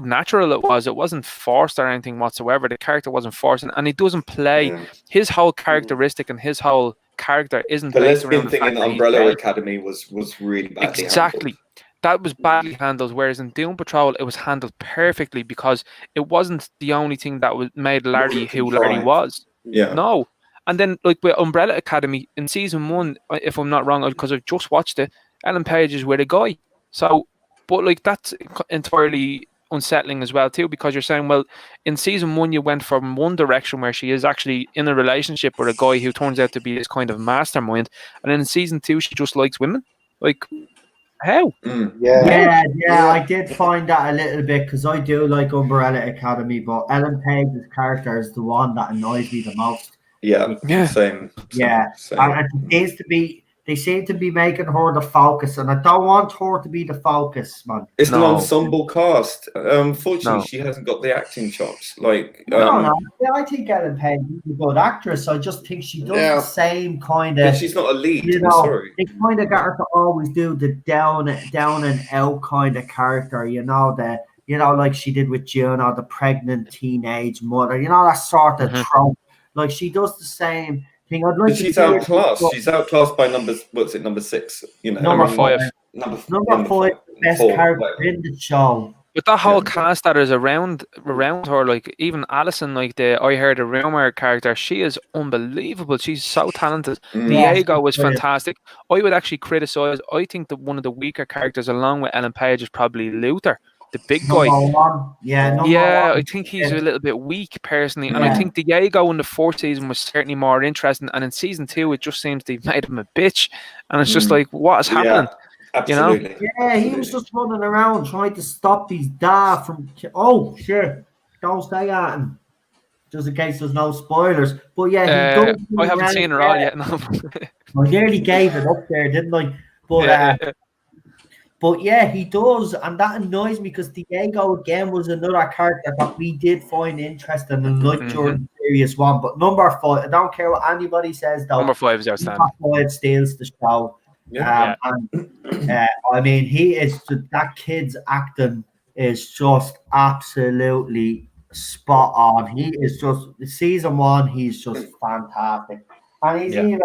S2: natural it wasn't forced or anything whatsoever. The character wasn't forced, and it doesn't play
S4: Yeah.
S2: his whole characteristic and his whole character isn't
S4: The
S2: based
S4: lesbian
S2: around the
S4: thing
S2: fact
S4: in
S2: that he's
S4: Umbrella
S2: gay.
S4: Academy was really badly
S2: Exactly.
S4: handled.
S2: That was badly handled, whereas in Doom Patrol it was handled perfectly, because it wasn't the only thing that made Larry who Larry was.
S4: Yeah.
S2: No. And then like with Umbrella Academy in season 1, if I'm not wrong, because I've just watched it, Ellen Page is with a guy. So, but like that's entirely unsettling as well too, because you're saying, well, in season 1 you went from one direction where she is actually in a relationship with a guy who turns out to be this kind of mastermind, and then in season 2 she just likes women. Like, how?
S4: Mm.
S3: Yeah.
S1: Yeah, I did find that a little bit, because I do like Umbrella Academy, but Ellen Page's character is the one that annoys me the most.
S4: Yeah.
S2: Yeah.
S4: Same.
S1: Yeah,
S4: Same.
S1: and they seem to be making her the focus, and I don't want her to be the focus, man.
S4: It's an
S2: No.
S4: ensemble cast. Unfortunately,
S2: No.
S4: she hasn't got the acting chops. Like,
S1: No, yeah, I think Ellen Page is a good actress. I just think she does
S8: Yeah.
S1: the same kind
S4: but
S1: of.
S4: she's not a lead.
S1: You
S4: I'm
S1: know,
S4: sorry.
S1: they kind of got her to always do the down and out kind of character. Like she did with Juno, the pregnant teenage mother. You know, that sort of trope. Like she does the same thing. I'd like
S4: But
S1: to
S4: she's
S1: see her-
S4: outclassed. She's outclassed by number 6. You know,
S1: Number
S4: I mean,
S2: 5.
S4: Number
S1: Number 5, best
S4: 4,
S1: character
S4: whatever.
S1: in the show.
S2: But that whole
S4: Yeah.
S2: cast that is around her, like even Alison, like the I Heard a Rumor character, she is unbelievable. She's so talented.
S4: Mm.
S2: Diego was
S1: brilliant.
S2: fantastic. I would actually criticize. I think that one of the weaker characters, along with Ellen Page, is probably Luther, the big guy.
S1: Number 1. Yeah, number
S2: Yeah,
S1: 1.
S2: I think he's a little bit weak personally, and
S1: Yeah.
S2: I think Diego in the 4th season was certainly more interesting. And in season 2, it just seems they've made him a bitch, and it's just like, what is happening? You know?
S4: Absolutely.
S1: Yeah, he was just running around trying to stop his dad from. Oh shit! Don't say that. Just in case there's no spoilers. But yeah, he does.
S2: I haven't seen her all yet. No.
S1: I nearly gave it up there, didn't I? But but yeah, he does, and that annoys me because Diego again was another character that we did find interesting and liked during the serious one. But number 5, I don't care what anybody says, though.
S2: Number 5 is outstanding.
S1: Number 5 steals the show.
S4: Yeah.
S1: I mean, that kid's acting is just absolutely spot on. He is just season 1. He's just fantastic, and he's even.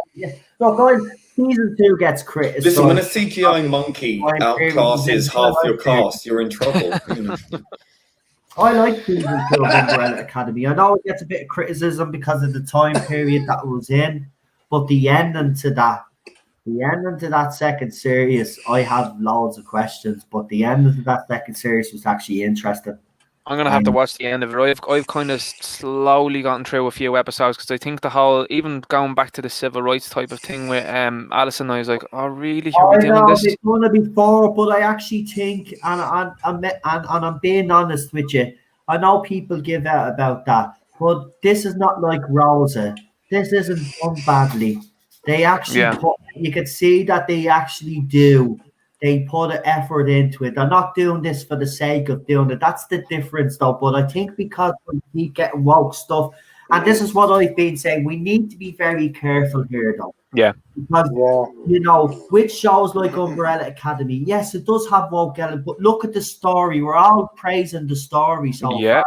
S1: Look, guys, season 2 gets criticized.
S4: Listen, when a CGI monkey outclasses half your cast, you're in trouble. You know.
S1: I like season 2 of Umbrella Academy. I know it gets a bit of criticism because of the time period that it was in, but the ending to that second series, I have loads of questions, but the ending to that second series was actually interesting.
S2: I'm gonna have to watch the end of it. I've kind of slowly gotten through a few episodes because I think the whole, even going back to the civil rights type of thing with Alison, I was like, oh really? Are we doing this?
S1: It's gonna be for, but I actually think, and I'm being honest with you, I know people give out about that, but this is not like Rosa. This isn't done badly. They actually you could see that they actually do. They put an effort into it. They're not doing this for the sake of doing it. That's the difference, though. But I think because we keep getting woke stuff, and this is what I've been saying, we need to be very careful here, though.
S2: Yeah.
S1: Because, you know, with shows like Umbrella Academy, yes, it does have woke element, but look at the story. We're all praising the story so far,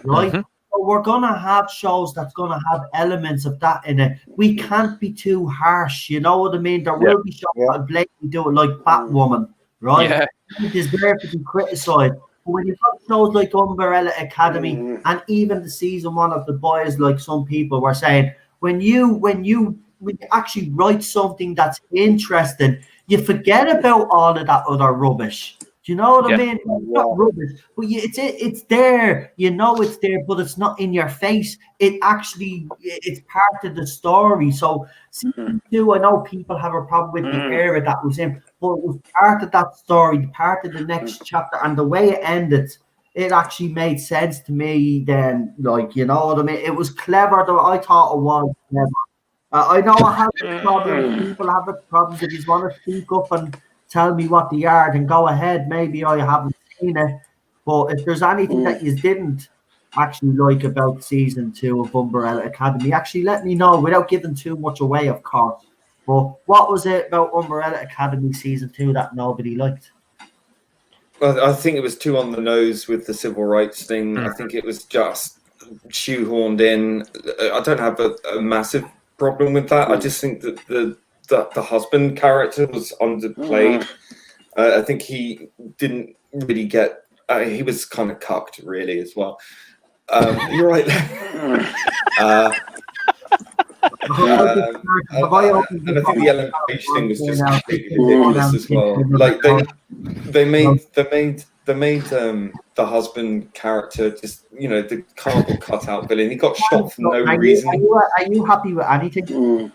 S1: right?
S2: Mm-hmm.
S1: So we're going to have shows that's going to have elements of that in it. We can't be too harsh, you know what I mean? There will be shows that blatantly do it, like Batwoman, right?
S2: Yeah.
S1: It is there to be criticised. But when you've got shows like Umbrella Academy and even the season 1 of The Boys, like some people were saying, when you actually write something that's interesting, you forget about all of that other rubbish. Do you know what I mean? It's not rubbish, but it's there. You know it's there, but it's not in your face. It's part of the story. So season 2, I know people have a problem with the era that was in, but it was part of that story, part of the next chapter, and the way it ended, it actually made sense to me then. Like, you know what I mean? It was clever, though. I thought it was clever. I know I have problems. People have problems. If you want to speak up and tell me what they are, then go ahead. Maybe I haven't seen it. But if there's anything that you didn't actually like about season 2 of Umbrella Academy, actually let me know without giving too much away, of course. But what was it about Umbrella Academy season 2 that nobody liked?
S4: Well, I think it was too on the nose with the civil rights thing. I think it was just shoehorned in. I don't have a massive problem with that. I just think that the husband character was underplayed. I think he didn't really get. He was kind of cucked, really, as well. You're right. And I think the Ellen Page thing was just completely ridiculous as well. Like they made the husband character just, you know, the cardboard cutout villain. He got shot for no reason.
S1: Are you happy with anything?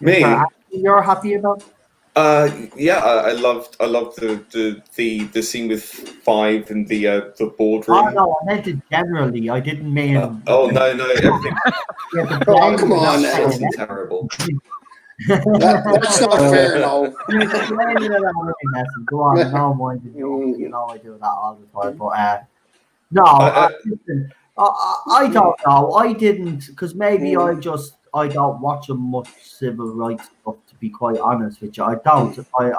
S4: Me?
S1: You're happy about?
S4: Yeah, I loved the scene with Five and the boardroom.
S1: Oh no, I meant it generally. I didn't mean.
S4: No, everything.
S8: Oh, come on,
S4: that's terrible.
S8: That's not fair, no.
S1: Go on, no mind. You know I do that all the time, but no, listen, I don't know. I didn't, because maybe I don't watch much civil rights stuff, to be quite honest with you. I don't. I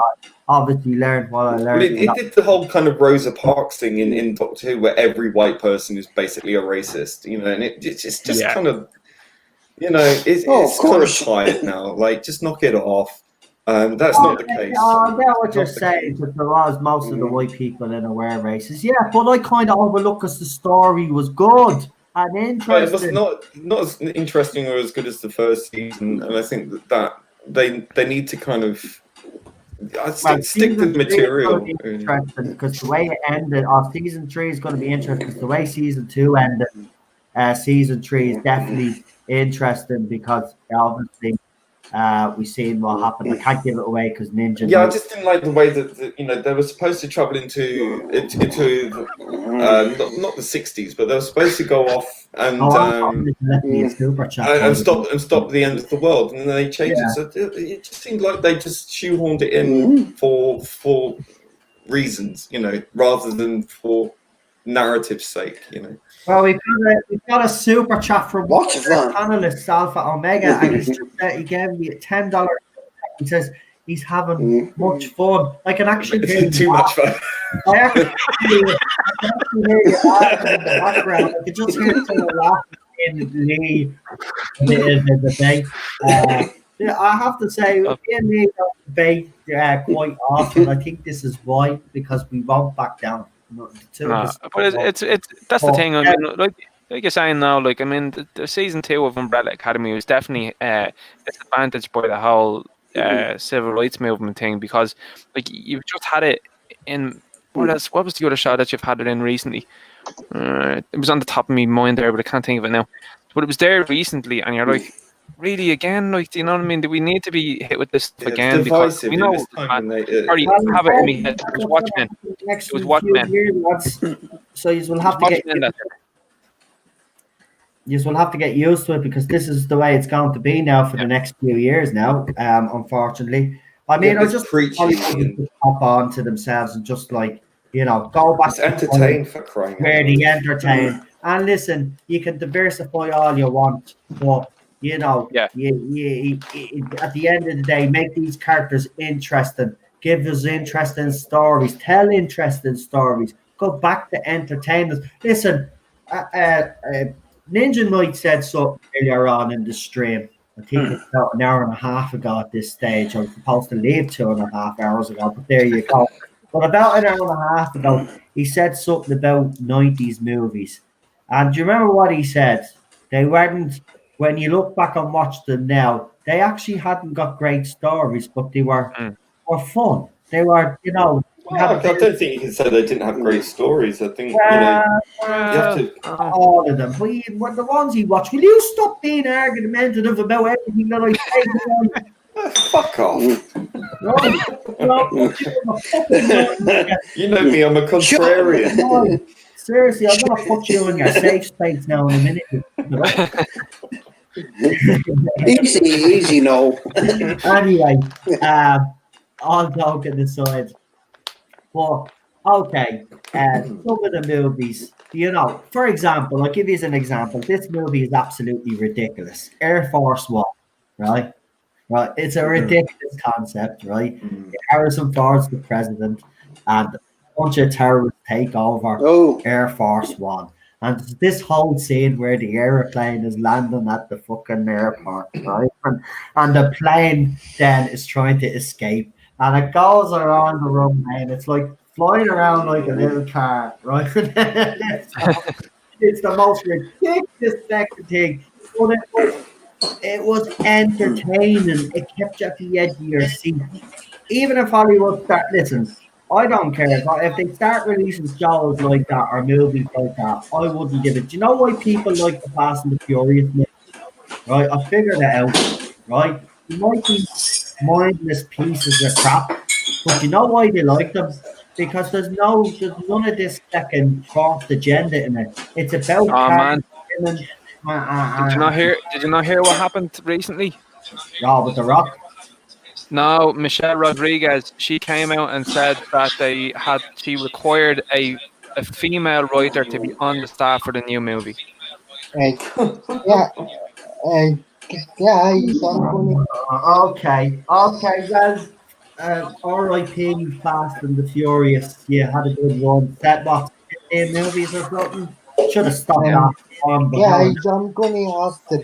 S1: obviously learned what I learned.
S4: Well, it did the whole kind of Rosa Parks thing in Doctor Who, where every white person is basically a racist, you know, and it's just kind of, you know, it's kind of tired now. Like, just knock it off. That's not the case.
S1: I get what you're saying, because there was most of the white people in it were racist. Yeah, but I kind of overlook because the story was good and interesting.
S4: It was not as interesting or as good as the first season, and I think that they need to kind of stick to the material.
S1: Interesting, because the way it ended, season 3 is going to be interesting, because the way season 2 ended, season 3 is definitely interesting, because obviously we've seen what happened. I can't give it away because Ninja.
S4: Yeah, I just didn't like the way that you know, they were supposed to travel into not the 60s, but they were supposed to go off and stop the end of the world, and then they changed it. So it just seemed like they just shoehorned it in for reasons, you know, rather than for narrative's sake,
S1: Well, we've got a super chat from one
S8: Lots
S1: of
S8: of
S1: our
S8: fun.
S1: panelists, Alpha Omega, and he gave me $10. He says he's having much fun. I can actually hear
S4: Too much fun.
S1: I actually hear you laughing in the background. I could just hear someone laughing in the debate. Yeah, I have to say, me and Lee don't debate quite often. I think this is why, because we won't back down. The two of us.
S2: But it's that's the thing. I mean, like you're saying now, like I mean, the season 2 of Umbrella Academy was definitely disadvantaged by the whole civil rights movement thing, because like you've just had it in what else? What was the other show that you've had it in recently? It was on the top of my mind there, but I can't think of it now. But it was there recently, and you're like, really again? Like, do you know what I mean? Do we need to be hit with this again? Because
S4: Divisive
S2: we know.
S4: in this time when they,
S2: Sorry, have it in me. It was Watchmen.
S1: Next
S2: It was
S1: few
S2: Watchmen.
S1: years, so you will have to get.
S2: Watchmen.
S1: You will have to get used to it, because this is the way it's going to be now for the next few years now, unfortunately. I mean, I just
S4: preaching
S1: hop on to themselves and just like, go back
S4: it's entertained for crying out
S1: where
S4: loud.
S1: they entertain. And listen, you can diversify all you want, but you at the end of the day, make these characters interesting, give us interesting stories, tell interesting stories, go back to entertainers. Listen, Ninja Knight said something earlier on in the stream. I think it's about an hour and a half ago at this stage. I was supposed to leave 2.5 hours ago, but there you go. But about an hour and a half ago, he said something about 90s movies. And do you remember what he said? They weren't, when you look back and watch them now, they actually hadn't got great stories, but they were fun. They were,
S4: Well, I don't think you can say they didn't have great stories. I think, you have to...
S1: all of them. But the ones he watched, will you stop being argumentative about everything that I say?
S4: Fuck off. You know me, I'm a contrarian.
S1: No, seriously, I'm going to put you in your safe space now in a minute.
S8: Easy, no.
S1: Anyway, all joking aside. But, okay, some of the movies, for example, I'll give you an example. This movie is absolutely ridiculous. Air Force One, right? Right, it's a ridiculous concept, right? Harrison Ford's the president, and a bunch of terrorists take over Air Force One. And this whole scene where the airplane is landing at the fucking airport, right? And the plane then is trying to escape. And it goes around the runway, and it's like flying around like a little car, right? It's the most ridiculous second thing. But it was entertaining. It kept you at the edge of your seat. Even if Hollywood listen, I don't care. If they start releasing shows like that or movies like that, I wouldn't give it. Do you know why people like the Fast and the Furious movies? Right? I figured it out. Right? You might be mindless pieces of crap, but you know why they like them? Because there's none of this second forced agenda in it. It's about
S2: Did you not hear what happened recently?
S1: With The Rock.
S2: No, Michelle Rodriguez. She came out and said that she required a female writer to be on the staff for the new movie. Okay. Well, R.I.P. Fast and the Furious. Yeah, had a good one. That what 15 movies or something. Should have stopped that.
S3: I'm going to ask the.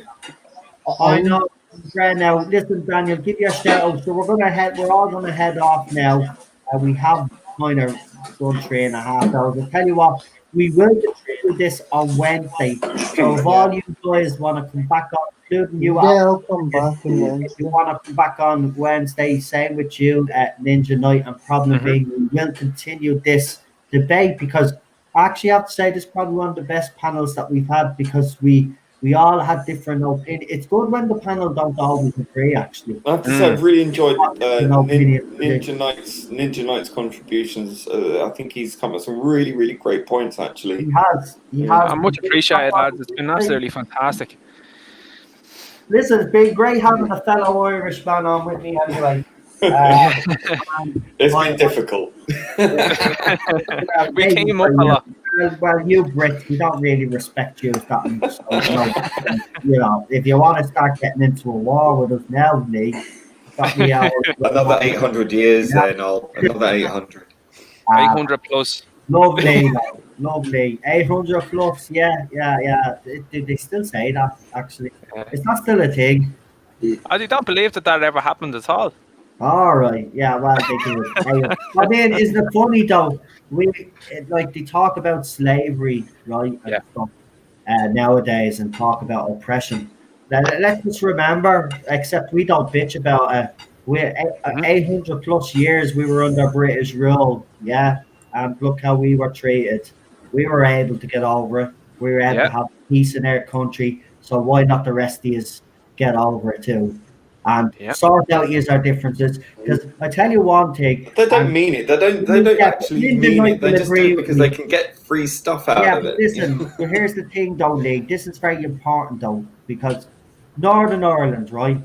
S1: I know. Now, listen, Daniel, give you a shout out. So we're all gonna head off now. We have kind of done 3.5 hours. I'll tell you what, we will continue this on Wednesday. So if all you guys want to come back on, including you,
S3: I'll come back on Wednesday.
S1: If you want to come back on Wednesday, same with you at Ninja Night, and probably we will continue this debate, because I actually have to say this is probably one of the best panels that we've had, because we all had different opinions. It's good when the panel don't always agree, actually.
S4: I have to say, I've really enjoyed Ninja Knight's contributions. I think he's come up with some really, really great points, actually.
S1: He has.
S2: I much appreciate it. It's been absolutely fantastic.
S1: Listen, it's been great having a fellow Irishman on with me anyway.
S4: It's been difficult.
S2: We came up a lot.
S1: Well, you Brits, we don't really respect you that much. So, you know, if you want to start getting into a war with us now, Lee, got me out.
S4: Another 800 years then, another 800.
S2: 800 plus.
S1: Lovely, like, lovely. 800 plus, yeah. Did they still say that, actually?
S2: Yeah.
S1: Is that still a thing?
S2: I don't believe that ever happened at all.
S1: All right, yeah, well, they do. I mean, isn't it funny, though? Like, they talk about slavery, right, and
S2: Yeah.
S1: stuff nowadays and talk about oppression. Let's just remember, except we don't bitch about it. We're 800 plus years we were under British rule, yeah, and look how we were treated. We were able to get over it. We were able to have peace in our country. So why not the rest of us get over it too, and sort out our differences? Because I tell you one thing,
S4: they don't mean it. They don't actually mean it. They just do it because they can get free stuff out of it.
S1: Listen, but here's the thing, though, Lee. This is very important, though, because Northern Ireland, right?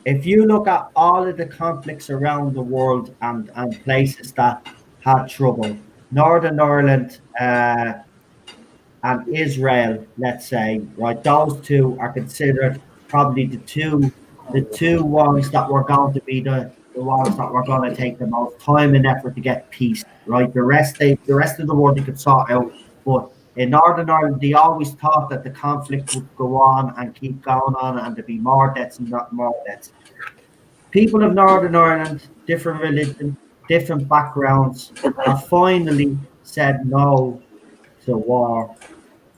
S1: If you look at all of the conflicts around the world and places that had trouble, Northern Ireland and Israel, let's say, right, those two are considered probably the two ones that were going to be the ones that were going to take the most time and effort to get peace, right? The rest of the world they could sort out, but in Northern Ireland, they always thought that the conflict would go on and keep going on, and there'd be more deaths and not more deaths. People of Northern Ireland, different religion, different backgrounds, have finally said no to war.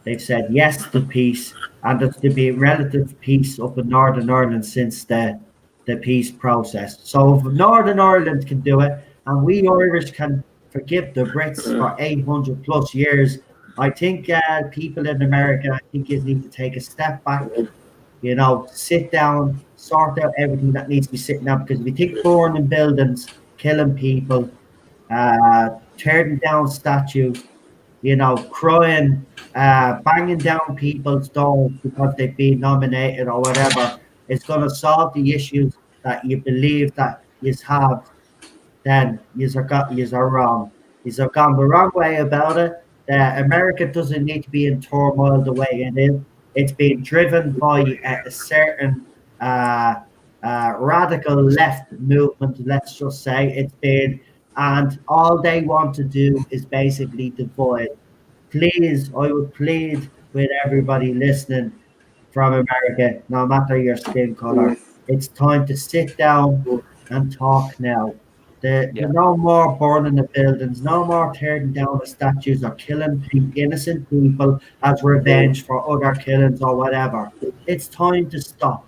S1: They've said yes to peace, and there's to be relative peace up in Northern Ireland since the peace process. So if Northern Ireland can do it, and we Irish can forgive the Brits for 800 plus years, I think people in America, I think you need to take a step back, you know, sit down, sort out everything that needs to be sitting down. Because if you think burning buildings, killing people, tearing down statues, you know, crying, banging down people's doors because they've been nominated or whatever, is going to solve the issues that you believe that you have, then you are wrong. You have gone the wrong way about it. America doesn't need to be in turmoil the way it is. It's being driven by a certain radical left movement, let's just say. It's been, and all they want to do is basically divide. Please, I would plead with everybody listening from America, no matter your skin color, it's time to sit down and talk now. No more burning the buildings, no more tearing down the statues or killing innocent people as revenge for other killings or whatever. It's time to stop,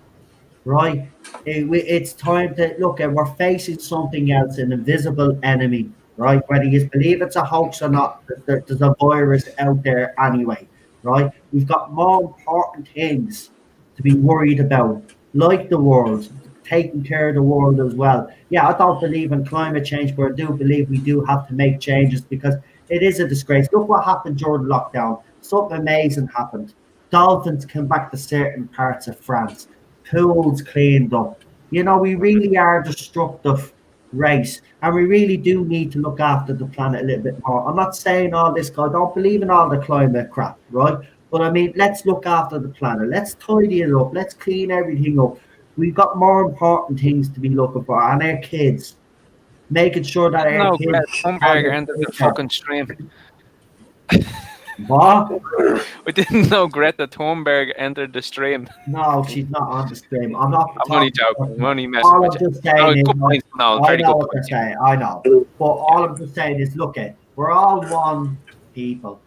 S1: right? It's time to look at, we're facing something else, an invisible enemy, right? Whether you believe it's a hoax or not, there's a virus out there anyway, right? We've got more important things to be worried about, like the world, taking care of the world as well. Yeah, I don't believe in climate change, but I do believe we do have to make changes because it is a disgrace. Look what happened during lockdown. Something amazing happened. Dolphins came back to certain parts of France. Pools cleaned up. You know, we really are a destructive race, and we really do need to look after the planet a little bit more. I'm not saying all this, I don't believe in all the climate crap, right? But I mean, let's look after the planet. Let's tidy it up. Let's clean everything up. We've got more important things to be looking for, and our kids, making sure that our kids.
S2: Thunberg entered the fucking stream.
S1: What?
S2: We didn't know Greta Thunberg entered the stream.
S1: No, she's not on the stream. I'm not.
S2: I'm only joking. I'm only messing
S1: all
S2: with
S1: I'm
S2: you.
S1: just saying is,
S2: very
S1: I know
S2: good
S1: what they're saying. I know, but all I'm just saying is, look, we're all one people,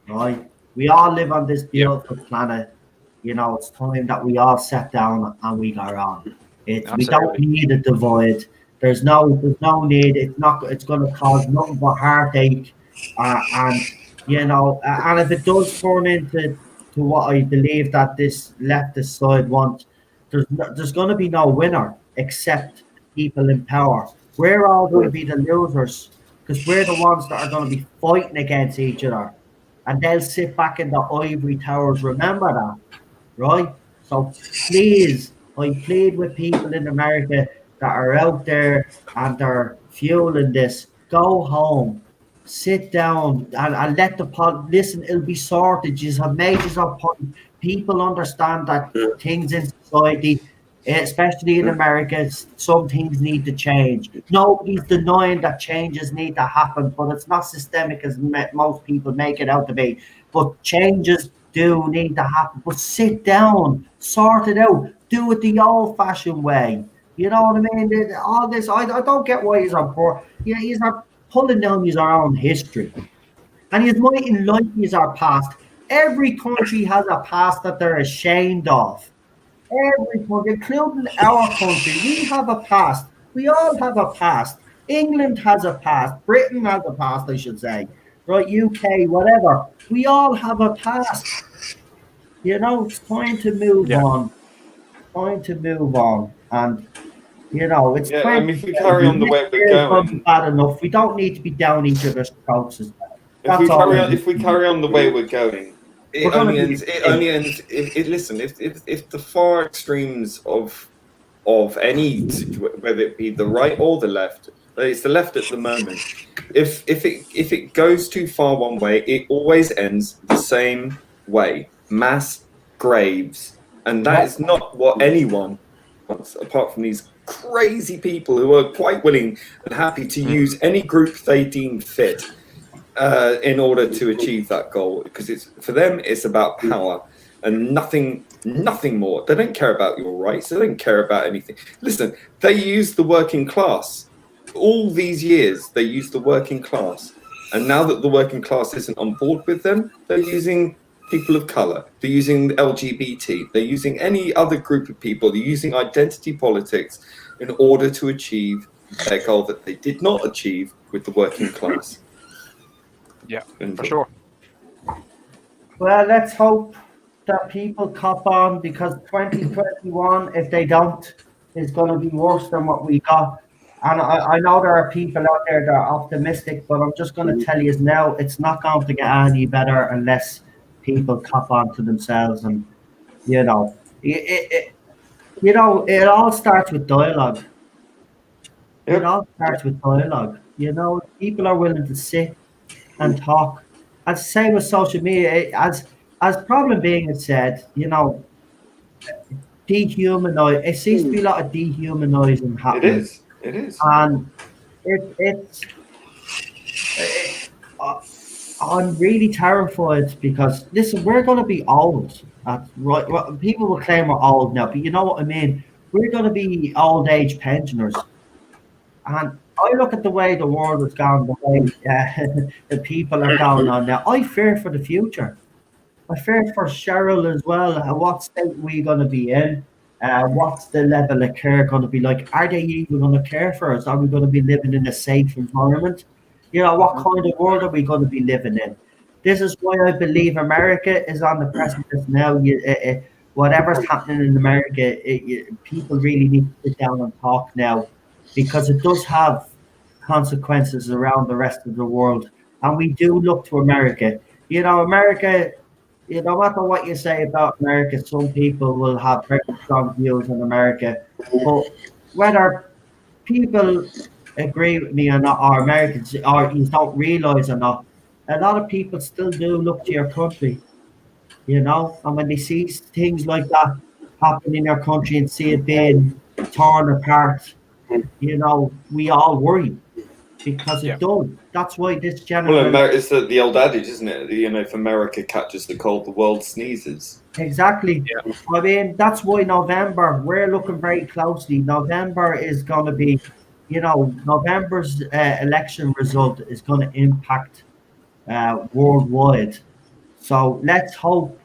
S1: right? We all live on this beautiful planet. You know, it's time that we all sat down and we got on. We don't need a divide. There's no need. It's not. It's going to cause nothing but heartache, and you know, and if it does turn into what I believe that this leftist side wants, there's going to be no winner except people in power. We're all going to be the losers because we're the ones that are going to be fighting against each other, and they'll sit back in the ivory towers. Remember that, right? So please, I plead with people in America that are out there and are fueling this. Go home. sit down and let listen. It'll be sorted. You have majors of point. People understand that things in society, especially in America, some things need to change. Nobody's denying that changes need to happen, but it's not systemic as most people make it out to be. But changes do need to happen. But sit down, sort it out, do it the old-fashioned way. You know what I mean? All this, I don't get why he's on board. Yeah, he's not pulling down his own history. And he's mightn't like his our past. Every country has a past that they're ashamed of. Every country, including our country, we have a past. We all have a past. England has a past. Britain has a past, I should say. Right, UK, whatever. We all have a past. You know, it's time to move on. Time to move on. And you know, it's
S4: I mean, if we carry on the way we're going,
S1: bad enough. We don't need to be down each other's throats as well.
S4: If we carry on the way we're going, it only ends. Listen, if the far extremes of any, whether it be the right or the left, it's the left at the moment. If it goes too far one way, it always ends the same way: mass graves, and that is not what anyone wants, apart from these crazy people who are quite willing and happy to use any group they deem fit in order to achieve that goal, because it's for them it's about power and nothing more. They don't care about your rights. They don't care about anything. Listen, they use the working class all these years. They use the working class, and now that the working class isn't on board with them, they're using people of color. They're using LGBT. They're using any other group of people. They're using identity politics in order to achieve their goal that they did not achieve with the working class.
S2: Yeah, for sure.
S1: Well, let's hope that people cop on, because 2021, if they don't, is going to be worse than what we got. And I know there are people out there that are optimistic, but I'm just going to tell you now, it's not going to get any better unless people cop on to themselves. And, you know, it all starts with dialogue. It all starts with dialogue. You know, people are willing to sit and talk. And same with social media, as problem being it said, you know, dehumanize. It seems to be a lot of dehumanizing happening.
S4: It is.
S1: And I'm really terrified because listen, we're going to be old. Right? Well, people will claim we're old now, but you know what I mean. We're going to be old age pensioners, and I look at the way the world is going, the way the people are going on now. I fear for the future. I fear for Cheryl as well. What state are we going to be in? What's the level of care going to be like? Are they even going to care for us? Are we going to be living in a safe environment? You know, what kind of world are we going to be living in? This is why I believe America is on the precipice now. Whatever's happening in America, people really need to sit down and talk now, because it does have consequences around the rest of the world. And we do look to America. You know, America, no matter what you say about America, some people will have very strong views on America. But whether people agree with me or not, or Americans, or you don't realize or not, a lot of people still do look to your country, you know, and when they see things like that happen in your country and see it being torn apart, you know, we all worry because it does. That's why this generation.
S4: Well, it's the old adage, isn't it? You know, if America catches the cold, the world sneezes.
S1: Exactly. Yeah. I mean, that's why November, we're looking very closely. November is going to be, you know, November's election result is going to impact worldwide. So let's hope.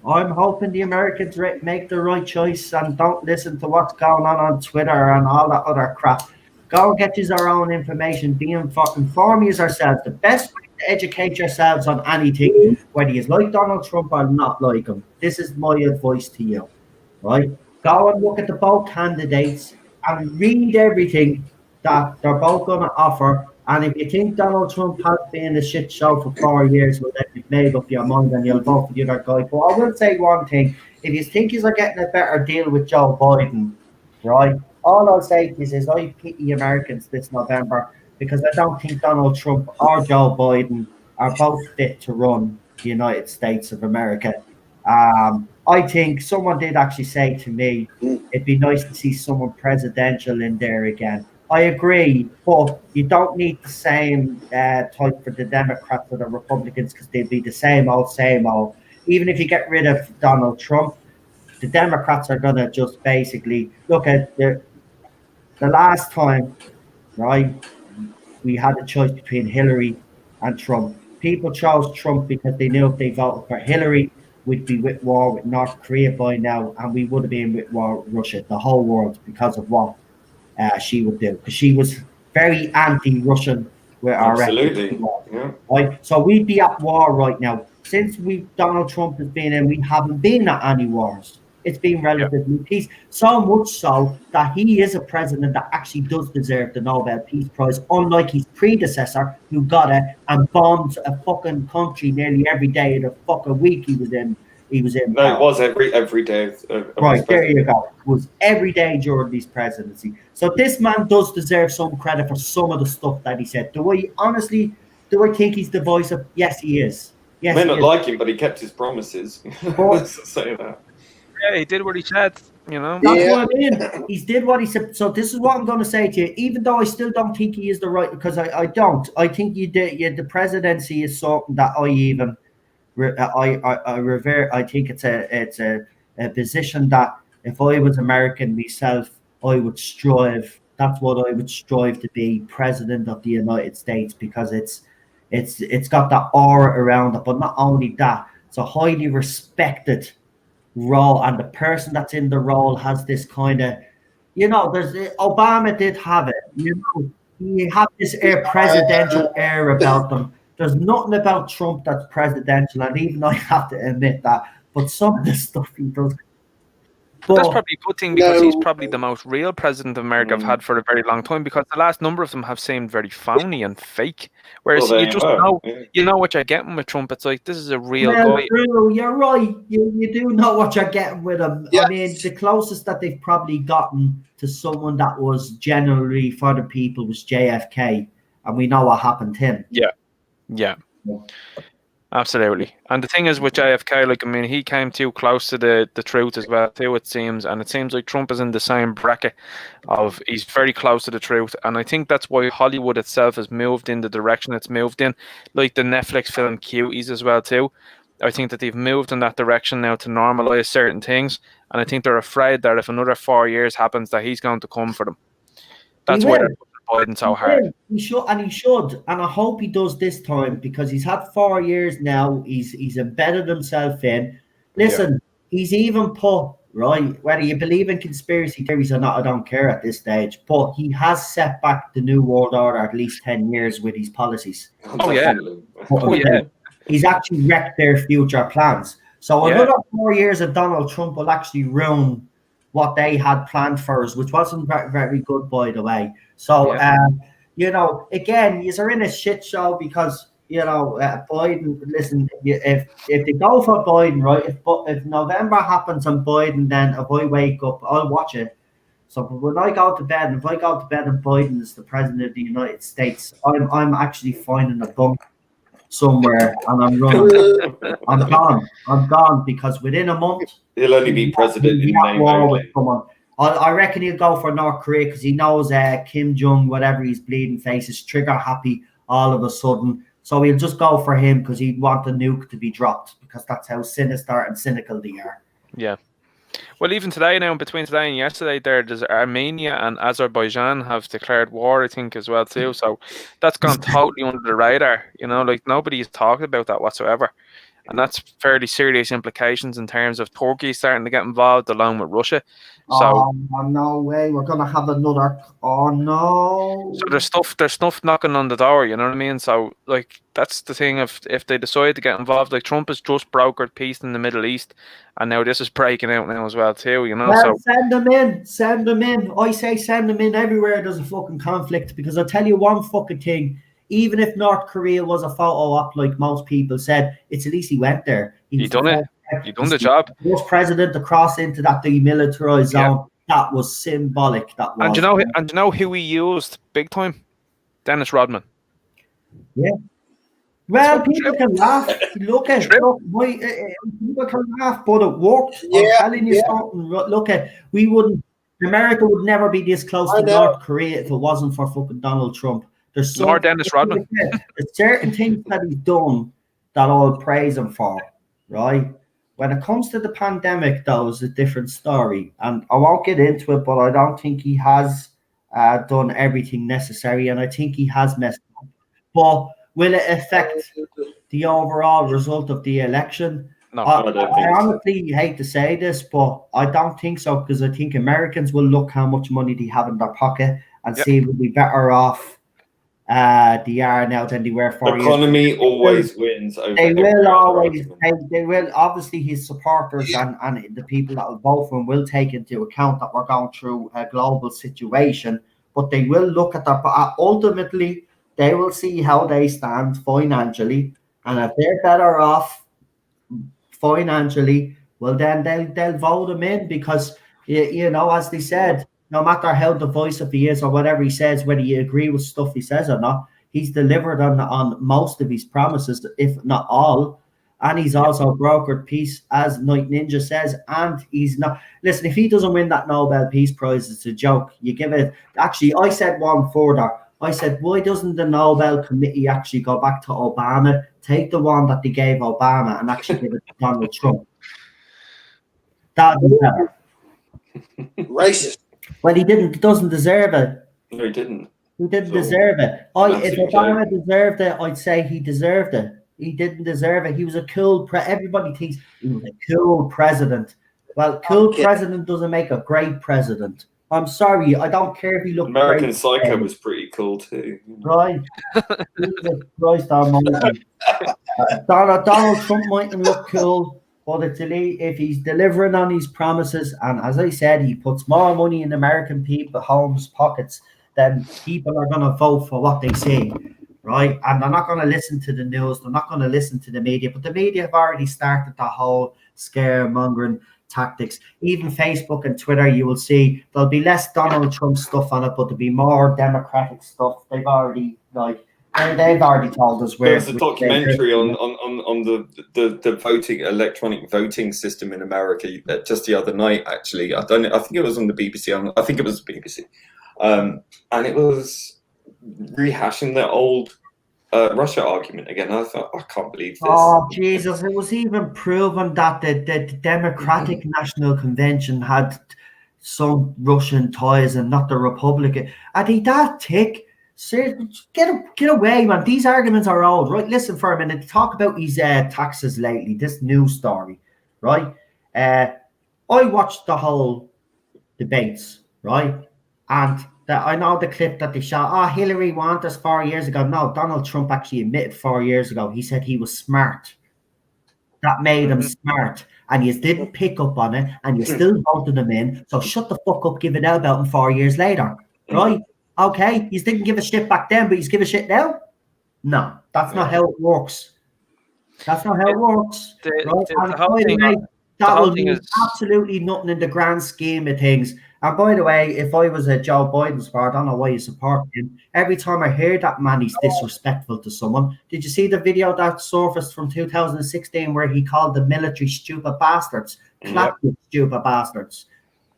S1: I'm hoping the Americans make the right choice and don't listen to what's going on Twitter and all that other crap. Go and get you our own information. Inform yourselves. The best way to educate yourselves on anything, whether you like Donald Trump or not like him. This is my advice to you, right? Go and look at the both candidates and read everything that they're both going to offer. And if you think Donald Trump has been a shit show for 4 years, well, then you've made up your mind and you'll vote for the other guy. But I will say one thing. If you think you're getting a better deal with Joe Biden, right? All I'll say is I pity Americans this November. because I don't think Donald Trump or Joe Biden are both fit to run the United States of America. I think someone did actually say to me, it'd be nice to see someone presidential in there again. I agree, but you don't need the same type for the Democrats or the Republicans because they'd be the same old, same old. Even if you get rid of Donald Trump, the Democrats are going to just basically look at the last time, right? We had a choice between Hillary and Trump. People chose Trump because they knew if they voted for Hillary, we'd be with war with North Korea by now, and we would have been with war with Russia, the whole world, because of what she would do. Because she was very anti-Russian with our
S4: Absolutely.
S1: Yeah. Right? So we'd be at war right now. Since Donald Trump has been in, we haven't been at any wars. It's been relatively peace. So much so that he is a president that actually does deserve the Nobel Peace Prize, unlike his predecessor who got it and bombed a fucking country nearly every day of the fucking week he was in.
S4: No, it was every day.
S1: Right, there you go. It was every day during his presidency. So this man does deserve some credit for some of the stuff that he said. Do I think he's divisive? Yes, he is. Yes,
S4: May not like him, but he kept his promises. Let's say that.
S2: Yeah, he did what he said, you know.
S1: That's what I mean. He did what he said. So this is what I'm going to say to you. Even though I still don't think he is the right, because I don't. I think the presidency is something that I even I revere. I think it's a position that if I was American myself, I would strive. That's what I would strive to be, president of the United States, because it's got that aura around it. But not only that, it's a highly respected role, and the person that's in the role has this kind of, there's Obama did have it, he had this presidential air about them. There's nothing about Trump that's presidential, and even I have to admit that, but some of the stuff he does.
S2: But that's probably a good thing, because he's probably the most real president of America I've had for a very long time, because the last number of them have seemed very phony and fake. Whereas you just know what you're getting with Trump. It's like, this is a real guy.
S1: True, you're right. You do know what you're getting with him. Yes. I mean, the closest that they've probably gotten to someone that was generally for the people was JFK, and we know what happened to him.
S2: Yeah. Absolutely. And the thing is with JFK, he came too close to the truth as well too, it seems. And it seems like Trump is in the same bracket of, he's very close to the truth. And I think that's why Hollywood itself has moved in the direction it's moved in. Like the Netflix film Cuties as well too. I think that they've moved in that direction now to normalize certain things. And I think they're afraid that if another 4 years happens, that he's going to come for them. That's why they're Biden so hard.
S1: He should, and I hope he does this time, because he's had 4 years now. He's embedded himself in. Listen, he's even put, right, whether you believe in conspiracy theories or not, I don't care at this stage, but he has set back the New World Order at least 10 years with his policies.
S2: Oh yeah.
S1: He's actually wrecked their future plans. So another 4 years of Donald Trump will actually ruin what they had planned for us, which wasn't very, very good, by the way. So, again, you're in a shit show because, Biden, listen, if they go for Biden, right, if November happens on Biden, then if I wake up, I'll watch it. So when I go to bed, and Biden is the president of the United States, I'm actually finding a bunk somewhere and I'm running. I'm gone because within a month
S4: he'll only be president in name only.
S1: I reckon he'll go for North Korea because he knows Kim Jong, whatever his bleeding face, is trigger happy all of a sudden. So he'll just go for him because he'd want the nuke to be dropped, because that's how sinister and cynical they are.
S2: Yeah. Well, even today now, between today and yesterday, there's Armenia and Azerbaijan have declared war, I think, as well too. So that's gone totally under the radar. Nobody's talking about that whatsoever. And that's fairly serious implications in terms of Turkey starting to get involved along with Russia. So
S1: no way, we're gonna have another. Oh no!
S2: So there's stuff knocking on the door. You know what I mean? So that's the thing. If they decide to get involved, Trump has just brokered peace in the Middle East, and now this is breaking out now as well too.
S1: Well, send them in. I say send them in everywhere. There's a fucking conflict, because I'll tell you one fucking thing. Even if North Korea was a photo op, like most people said, it's at least he went there.
S2: He done it. He done the job.
S1: First president to cross into that demilitarized zone. That was symbolic. That was.
S2: And you know who he used big time? Dennis Rodman.
S1: Yeah. Well,
S2: So
S1: people
S2: true.
S1: can laugh. Look, people can laugh, but it worked. I'm
S8: Yeah,
S1: telling you something. Look, America would never be this close
S8: I
S1: to
S8: know.
S1: North Korea if it wasn't for fucking Donald Trump. There's
S2: Nor Dennis Rodman.
S1: There's certain things that he's done that I'll praise him for, right? When it comes to the pandemic, though, it's a different story. And I won't get into it, but I don't think he has done everything necessary, and I think he has messed up. But will it affect the overall result of the election?
S2: No.
S1: I
S4: I don't think so.
S1: honestly hate to say this, but I don't think so, because I think Americans will look how much money they have in their pocket and
S2: Yep.
S1: see we'll be better off they are now than they were 4 years ago.
S4: Economy always wins over
S1: They
S4: every
S1: will
S4: other
S1: always,
S4: argument.
S1: they will, obviously his supporters and the people that will vote for him will take into account that we're going through a global situation, but they will look at that, but ultimately they will see how they stand financially, and if they're better off financially, well then they'll vote him in, because you know, as they said, no matter how divisive he is or whatever he says, whether you agree with stuff he says or not, he's delivered on most of his promises, if not all. And he's also brokered peace, as Night Ninja says. And he's not. Listen, if he doesn't win that Nobel Peace Prize, it's a joke. You give it. Actually, I said one further. I said, why doesn't the Nobel Committee actually go back to Obama, take the one that they gave Obama, and actually give it to Donald Trump? That'd be better.
S8: Racist.
S1: Well, he doesn't deserve it.
S4: No, he didn't.
S1: He didn't
S4: So,
S1: deserve it. If
S4: massive
S1: Obama
S4: joke.
S1: deserved it, I'd say he deserved it. He didn't deserve it. He was a cool everybody thinks he was a cool president. Well, cool
S8: Okay.
S1: president doesn't make a great president. I'm sorry, I don't care if he looked
S4: American
S1: great.
S4: Psycho was pretty cool too.
S1: Right. Jesus Christ almighty. Donald Trump mightn't look cool, but if he's delivering on his promises, and as I said, he puts more money in American people homes' pockets, then people are going to vote for what they say, right? And they're not going to listen to the news, they're not going to listen to the media, but the media have already started the whole scaremongering tactics. Even Facebook and Twitter, you will see there'll be less Donald Trump stuff on it, but there'll be more Democratic stuff. They've already told us where.
S4: There was a documentary on the voting electronic voting system in America just the other night. Actually, I don't know. I think it was on the BBC. I think it was the BBC, and it was rehashing the old Russia argument again. I thought, I can't believe this.
S1: Oh Jesus! It was even proven that the Democratic National Convention had some Russian ties and not the Republican. Are they that thick? Get away, man. These arguments are old, right? Listen for a minute. Talk about these taxes lately. This news story, right? I watched the whole debates, right? And I know the clip that they shot. Oh, Hillary won us 4 years ago. No, Donald Trump actually admitted 4 years ago. He said he was smart. That made him smart. And you didn't pick up on it, and you still voted him in. So shut the fuck up, give it out about him 4 years later, right? Okay, you didn't give a shit back then, but you give a shit now? No, that's not how it works. That's not how it works.
S2: The whole thing,
S1: that will mean absolutely nothing in the grand scheme of things. And by the way, if I was a Joe Biden supporter, I don't know why you support him. Every time I hear that man, he's disrespectful to someone. Did you see the video that surfaced from 2016 where he called the military stupid bastards? Classic stupid bastards.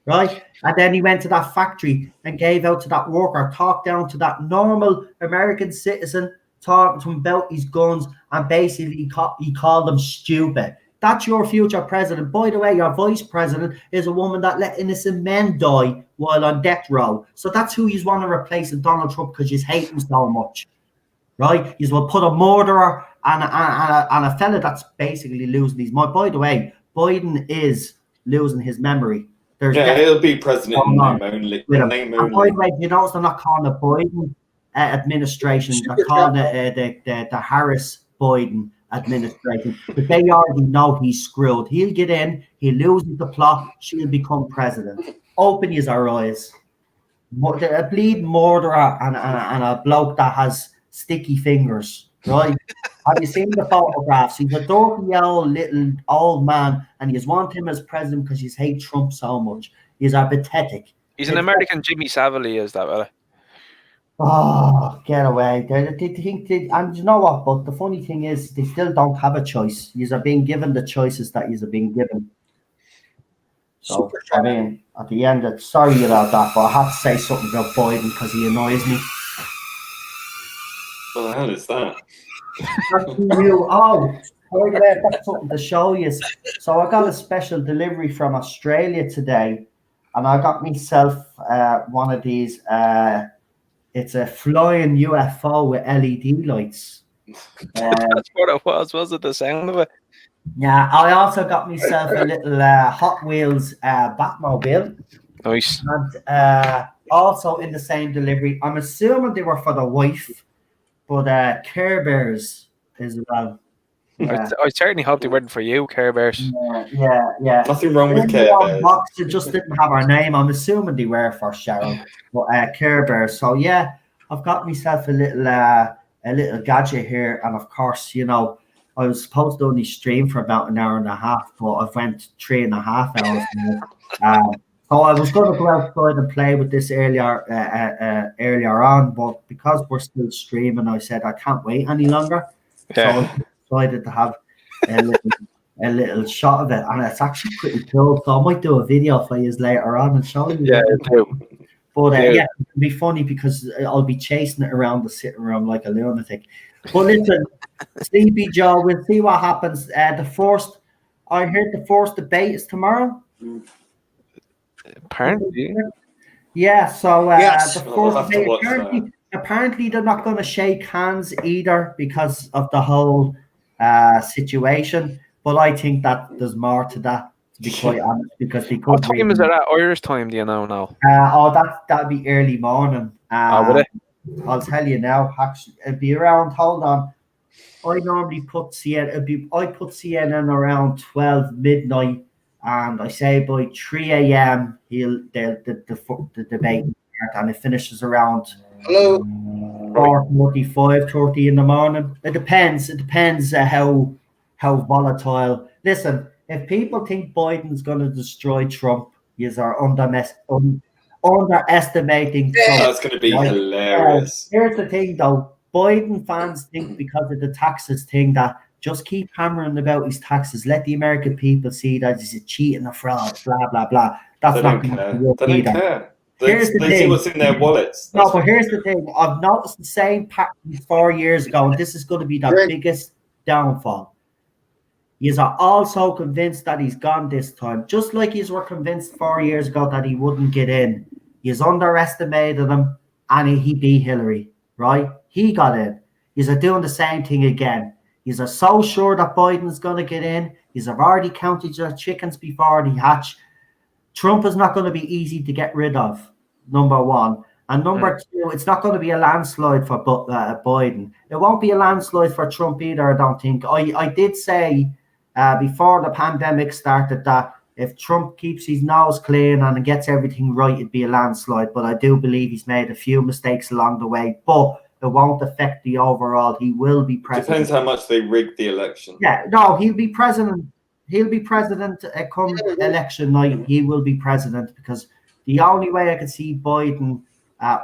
S1: Right? And then he went to that factory and gave out to that worker, talked down to that normal American citizen, talking to him about his guns, and basically he called them stupid. That's your future president. By the way, your vice president is a woman that let innocent men die while on death row. So that's who you want to replace in Donald Trump, because you hate him so much. Right? You will put a murderer and a fella that's basically losing his mind. By the way, Biden is losing his memory.
S4: He'll be president in name only.
S1: By the way, you notice they're not calling it Biden administration. They're calling it the Harris Biden administration. But they already know he's screwed. He'll get in, he'll lose the plot, she'll become president. Open his eyes. A bleeding murderer and a bloke that has sticky fingers, right? Have you seen the photographs? He's a dirty old man, and you want him as president because you hate Trump so much. He's pathetic.
S2: He's an American Jimmy Savile, is that right?
S1: Oh, get away. They think and you know what? But the funny thing is, they still don't have a choice. You're being given the choices that you're being given. So,
S8: Super
S1: I
S8: chat.
S1: mean, at the end, sorry about that, but I have to say something about Biden because he annoys me.
S4: What the hell is that?
S1: Oh, by the way, I've got something to show you. So I got a special delivery from Australia today, and I got myself one of these. It's a flying UFO with LED lights.
S2: That's what it was it the sound of it?
S1: Yeah, I also got myself a little Hot Wheels Batmobile,
S2: Nice.
S1: and also in the same delivery. I'm assuming they were for the wife, but Care Bears as well. Yeah.
S2: I certainly hope they weren't for you, Care Bears.
S1: Yeah.
S4: Nothing wrong with
S1: In the
S4: Care
S1: one
S4: Bears.
S1: box, it just didn't have our name. I'm assuming they were for Cheryl, but Care Bears. So yeah, I've got myself a little gadget here, and of course, I was supposed to only stream for about an hour and a half, but I've went 3.5 hours now. So I was going to go outside and play with this earlier on, but because we're still streaming, I said I can't wait any longer.
S2: Yeah.
S1: So I decided to have a little shot of it, and it's actually pretty cool. So I might do a video for you later on and show you.
S2: Yeah, too.
S1: But
S2: Yeah.
S1: yeah, it'll be funny because I'll be chasing it around the sitting room like a lunatic. But listen, Sleepy Joe, we'll see what happens. I heard the first debate is tomorrow.
S2: Apparently.
S1: Yeah, so
S8: Yes.
S1: the
S4: I'll
S1: first
S4: have to
S1: debate,
S4: watch that.
S1: apparently they're not going to shake hands either because of the whole situation. But I think that there's more to that, to be quite honest, because they
S2: What
S1: could
S2: time is it at Irish time, do you know now?
S1: that'd be early morning.
S2: Would it?
S1: I'll tell you now. Actually, it'd be around. Hold on. I normally put CNN. I put CNN around 12 midnight, and I say by 3 a.m. The debate start, and it finishes around
S8: Hello.
S1: 4:30, 5:30 in the morning. It depends. It depends how volatile. Listen, if people think Biden's going to destroy Trump, you are underestimating Trump.
S4: That's going to be
S1: Right?
S4: hilarious.
S1: Here's the thing, though. Biden fans think because of the taxes thing that just keep hammering about his taxes. Let the American people see that he's a cheat and a fraud, blah, blah, blah. That's
S4: They
S1: not
S4: don't
S1: going to
S4: care.
S1: work
S4: They don't
S1: either.
S4: care.
S1: Here's the
S4: They see
S1: thing.
S4: what's in their wallets.
S1: No,
S4: That's
S1: but
S4: what
S1: here's
S4: they
S1: the thing. I've noticed the same pattern 4 years ago, and this is going to be the
S8: Drink.
S1: biggest downfall. Yous are also convinced that he's gone this time, just like yous were convinced 4 years ago that he wouldn't get in. Yous underestimated him, and he beat Hillary, right? He got in. Yous are doing the same thing again. Yous are so sure that Biden's going to get in. Yous have already counted your chickens before they hatch. Trump is not going to be easy to get rid of, number one. And number two, it's not going to be a landslide for Biden. It won't be a landslide for Trump either, I don't think. I did say before the pandemic started that if Trump keeps his nose clean and gets everything right, it'd be a landslide. But I do believe he's made a few mistakes along the way. But it won't affect the overall. He will be president.
S4: Depends how much they rig the election.
S1: Yeah, no, he'll be president. He'll be president come election night. He will be president because the only way I can see Biden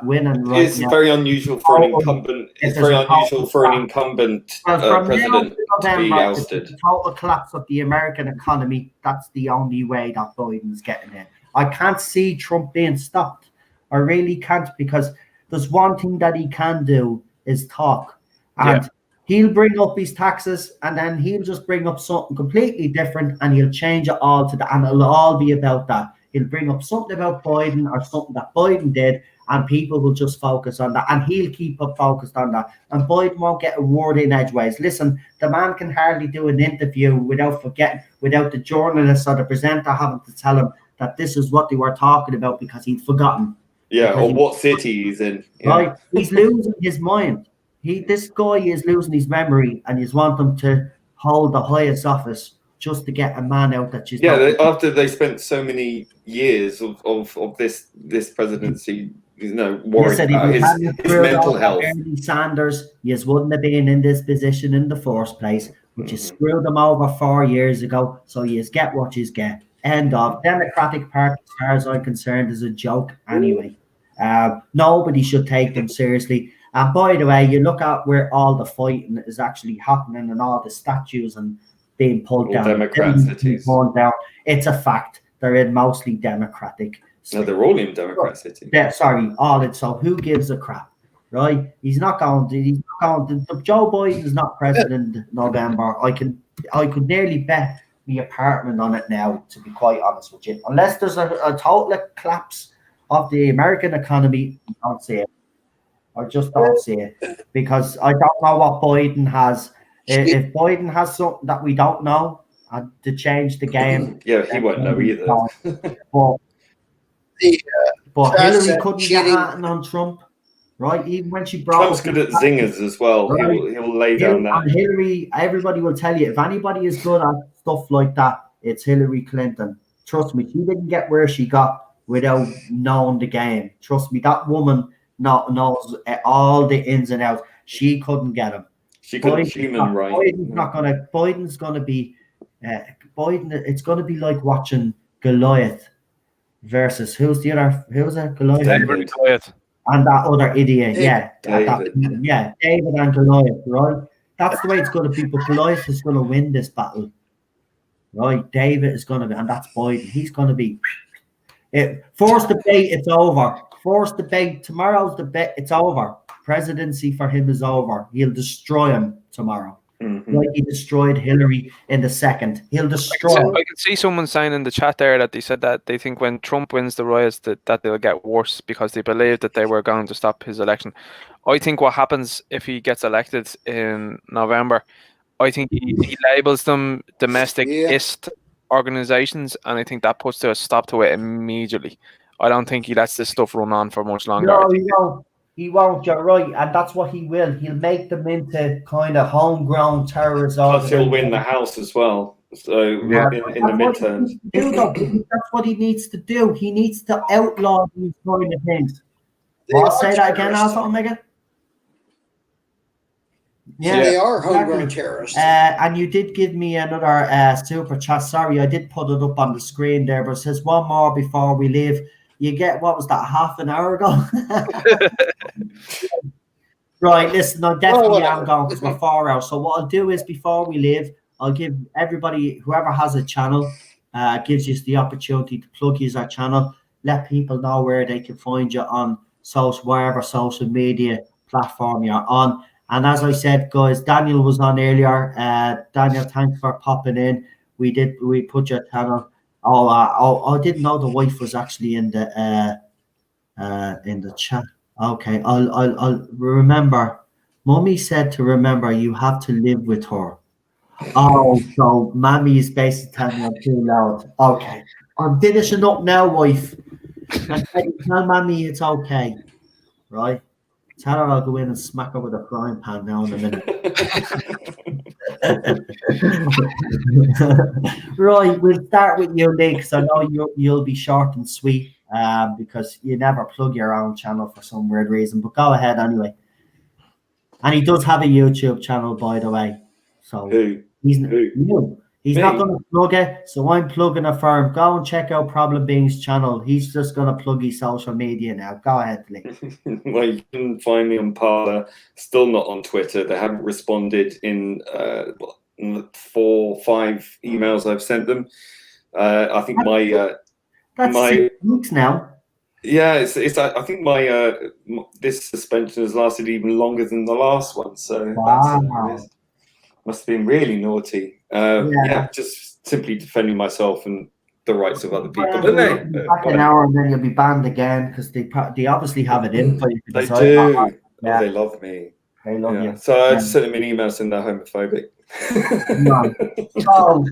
S1: winning right
S4: It's
S1: now.
S4: very unusual for an incumbent. It's very unusual for an incumbent president to be ousted.
S1: The total collapse of the American economy. That's the only way that Biden's getting in. I can't see Trump being stopped. I really can't, because there's one thing that he can do is talk, and he'll bring up his taxes, and then he'll just bring up something completely different, and he'll change it all to that, and it'll all be about that. He'll bring up something about Biden or something that Biden did, and people will just focus on that, and he'll keep up focused on that. And Biden won't get a word in edgeways. Listen, the man can hardly do an interview without the journalist or the presenter having to tell him that this is what they were talking about because he'd forgotten.
S4: Yeah, or what city he's in. Yeah.
S1: Right? He's losing his mind. This guy is losing his memory, and you want him to hold the highest office just to get a man out that you.
S4: Yeah, after they spent so many years of this presidency, worried about his mental health.
S1: Bernie Sanders, you wouldn't have been in this position in the first place, but you screwed them over 4 years ago, so you get what you get. End of. Democratic Party, as far as I'm concerned, is a joke anyway. Nobody should take them seriously. And by the way, you look at where all the fighting is actually happening and all the statues and being pulled
S4: All
S1: down,
S4: Democrat
S1: being
S4: cities.
S1: torn down. It's a fact. They're in mostly Democratic.
S4: No, they're all in Democrat cities.
S1: Sorry, all in. So who gives a crap, right? He's not going to. He's not going to. Joe Biden is not president in November. I could nearly bet my apartment on it now. To be quite honest with you, unless there's a total collapse of the American economy, I don't see it. I just don't see it because I don't know what Biden has. If Biden has something that we don't know to change the game,
S4: Yeah, he won't know either.
S1: But
S8: Press
S1: Hillary
S8: that
S1: couldn't
S8: cheating-
S1: get at on Trump, right? Even when she brought
S4: Trump's good at zingers as well.
S1: Right.
S4: He'll lay down that.
S1: And Hillary, everybody will tell you if anybody is good at stuff like that, it's Hillary Clinton. Trust me, she didn't get where she got without knowing the game. Trust me, that woman knows all the ins and outs. She couldn't get him.
S4: She got human right.
S1: Biden's gonna be Biden. It's gonna be like watching Goliath versus who's it? Goliath.
S4: David.
S1: And that other idiot,
S4: David.
S1: David and Goliath, right? That's the way it's going to be. But Goliath is going to win this battle, right? David is going to be, and that's Biden. He's going to be. First debate, it's over. First debate, tomorrow's debate, it's over. Presidency for him is over. He'll destroy him tomorrow.
S4: Mhm.
S1: Like he destroyed Hillary in the second. He'll destroy him.
S2: I can see someone saying in the chat there that they said that they think when Trump wins the riots that they'll get worse because they believe that they were going to stop his election. I think what happens if he gets elected in November, I think he labels them domesticist organizations, and I think that puts a stop to it immediately. I don't think he lets this stuff run on for much longer.
S1: No, he won't. He won't, you're right. And that's what he will. He'll make them into kind of homegrown terrorists.
S4: Plus, he'll win the House as well. So in the midterms.
S1: That's what he needs to do. He needs to outlaw these kind of things. I'll say that again, Alpha Omega.
S8: Yeah, they are homegrown terrorists.
S1: And you did give me another super chat. Sorry, I did put it up on the screen there, but it says one more before we leave. You get, what was that, half an hour ago? Right, listen, I definitely am going because we're 4 hours. So what I'll do is before we leave, I'll give everybody, whoever has a channel, gives you the opportunity to plug use our channel. Let people know where they can find you on wherever social media platform you're on. And as I said, guys, Daniel was on earlier. Daniel, thanks for popping in. We put your channel. I didn't know the wife was actually in the chat. Okay, I'll remember. Mummy said to remember you have to live with her. Oh, so Mammy is basically telling me I'm too loud. Okay, I'm finishing up now, wife. Tell Mammy it's okay, right? Tell her I'll go in and smack her with a frying pan now in a minute. Right, we'll start with you, Lee, because I know you'll be short and sweet because you never plug your own channel for some weird reason. But go ahead anyway. And he does have a YouTube channel, by the way. So he's not going to plug it, so I'm plugging it for him. Go and check out Problem Beans' channel. He's just going to plug his social media now. Go ahead, Lee.
S4: Well, you can find me on Parler. Still not on Twitter. They haven't responded in 4 or 5 emails I've sent them. I think
S1: that's 6 weeks now.
S4: Yeah, it's. I think my this suspension has lasted even longer than the last one. So
S1: wow.
S4: Must have been really naughty. Yeah, just simply defending myself and the rights of other people. But
S1: back an hour and then you'll be banned again because they obviously have it in for you.
S4: They do. Yeah. They love me.
S1: They love you.
S4: So I just sent them an email saying they're homophobic.
S1: No. So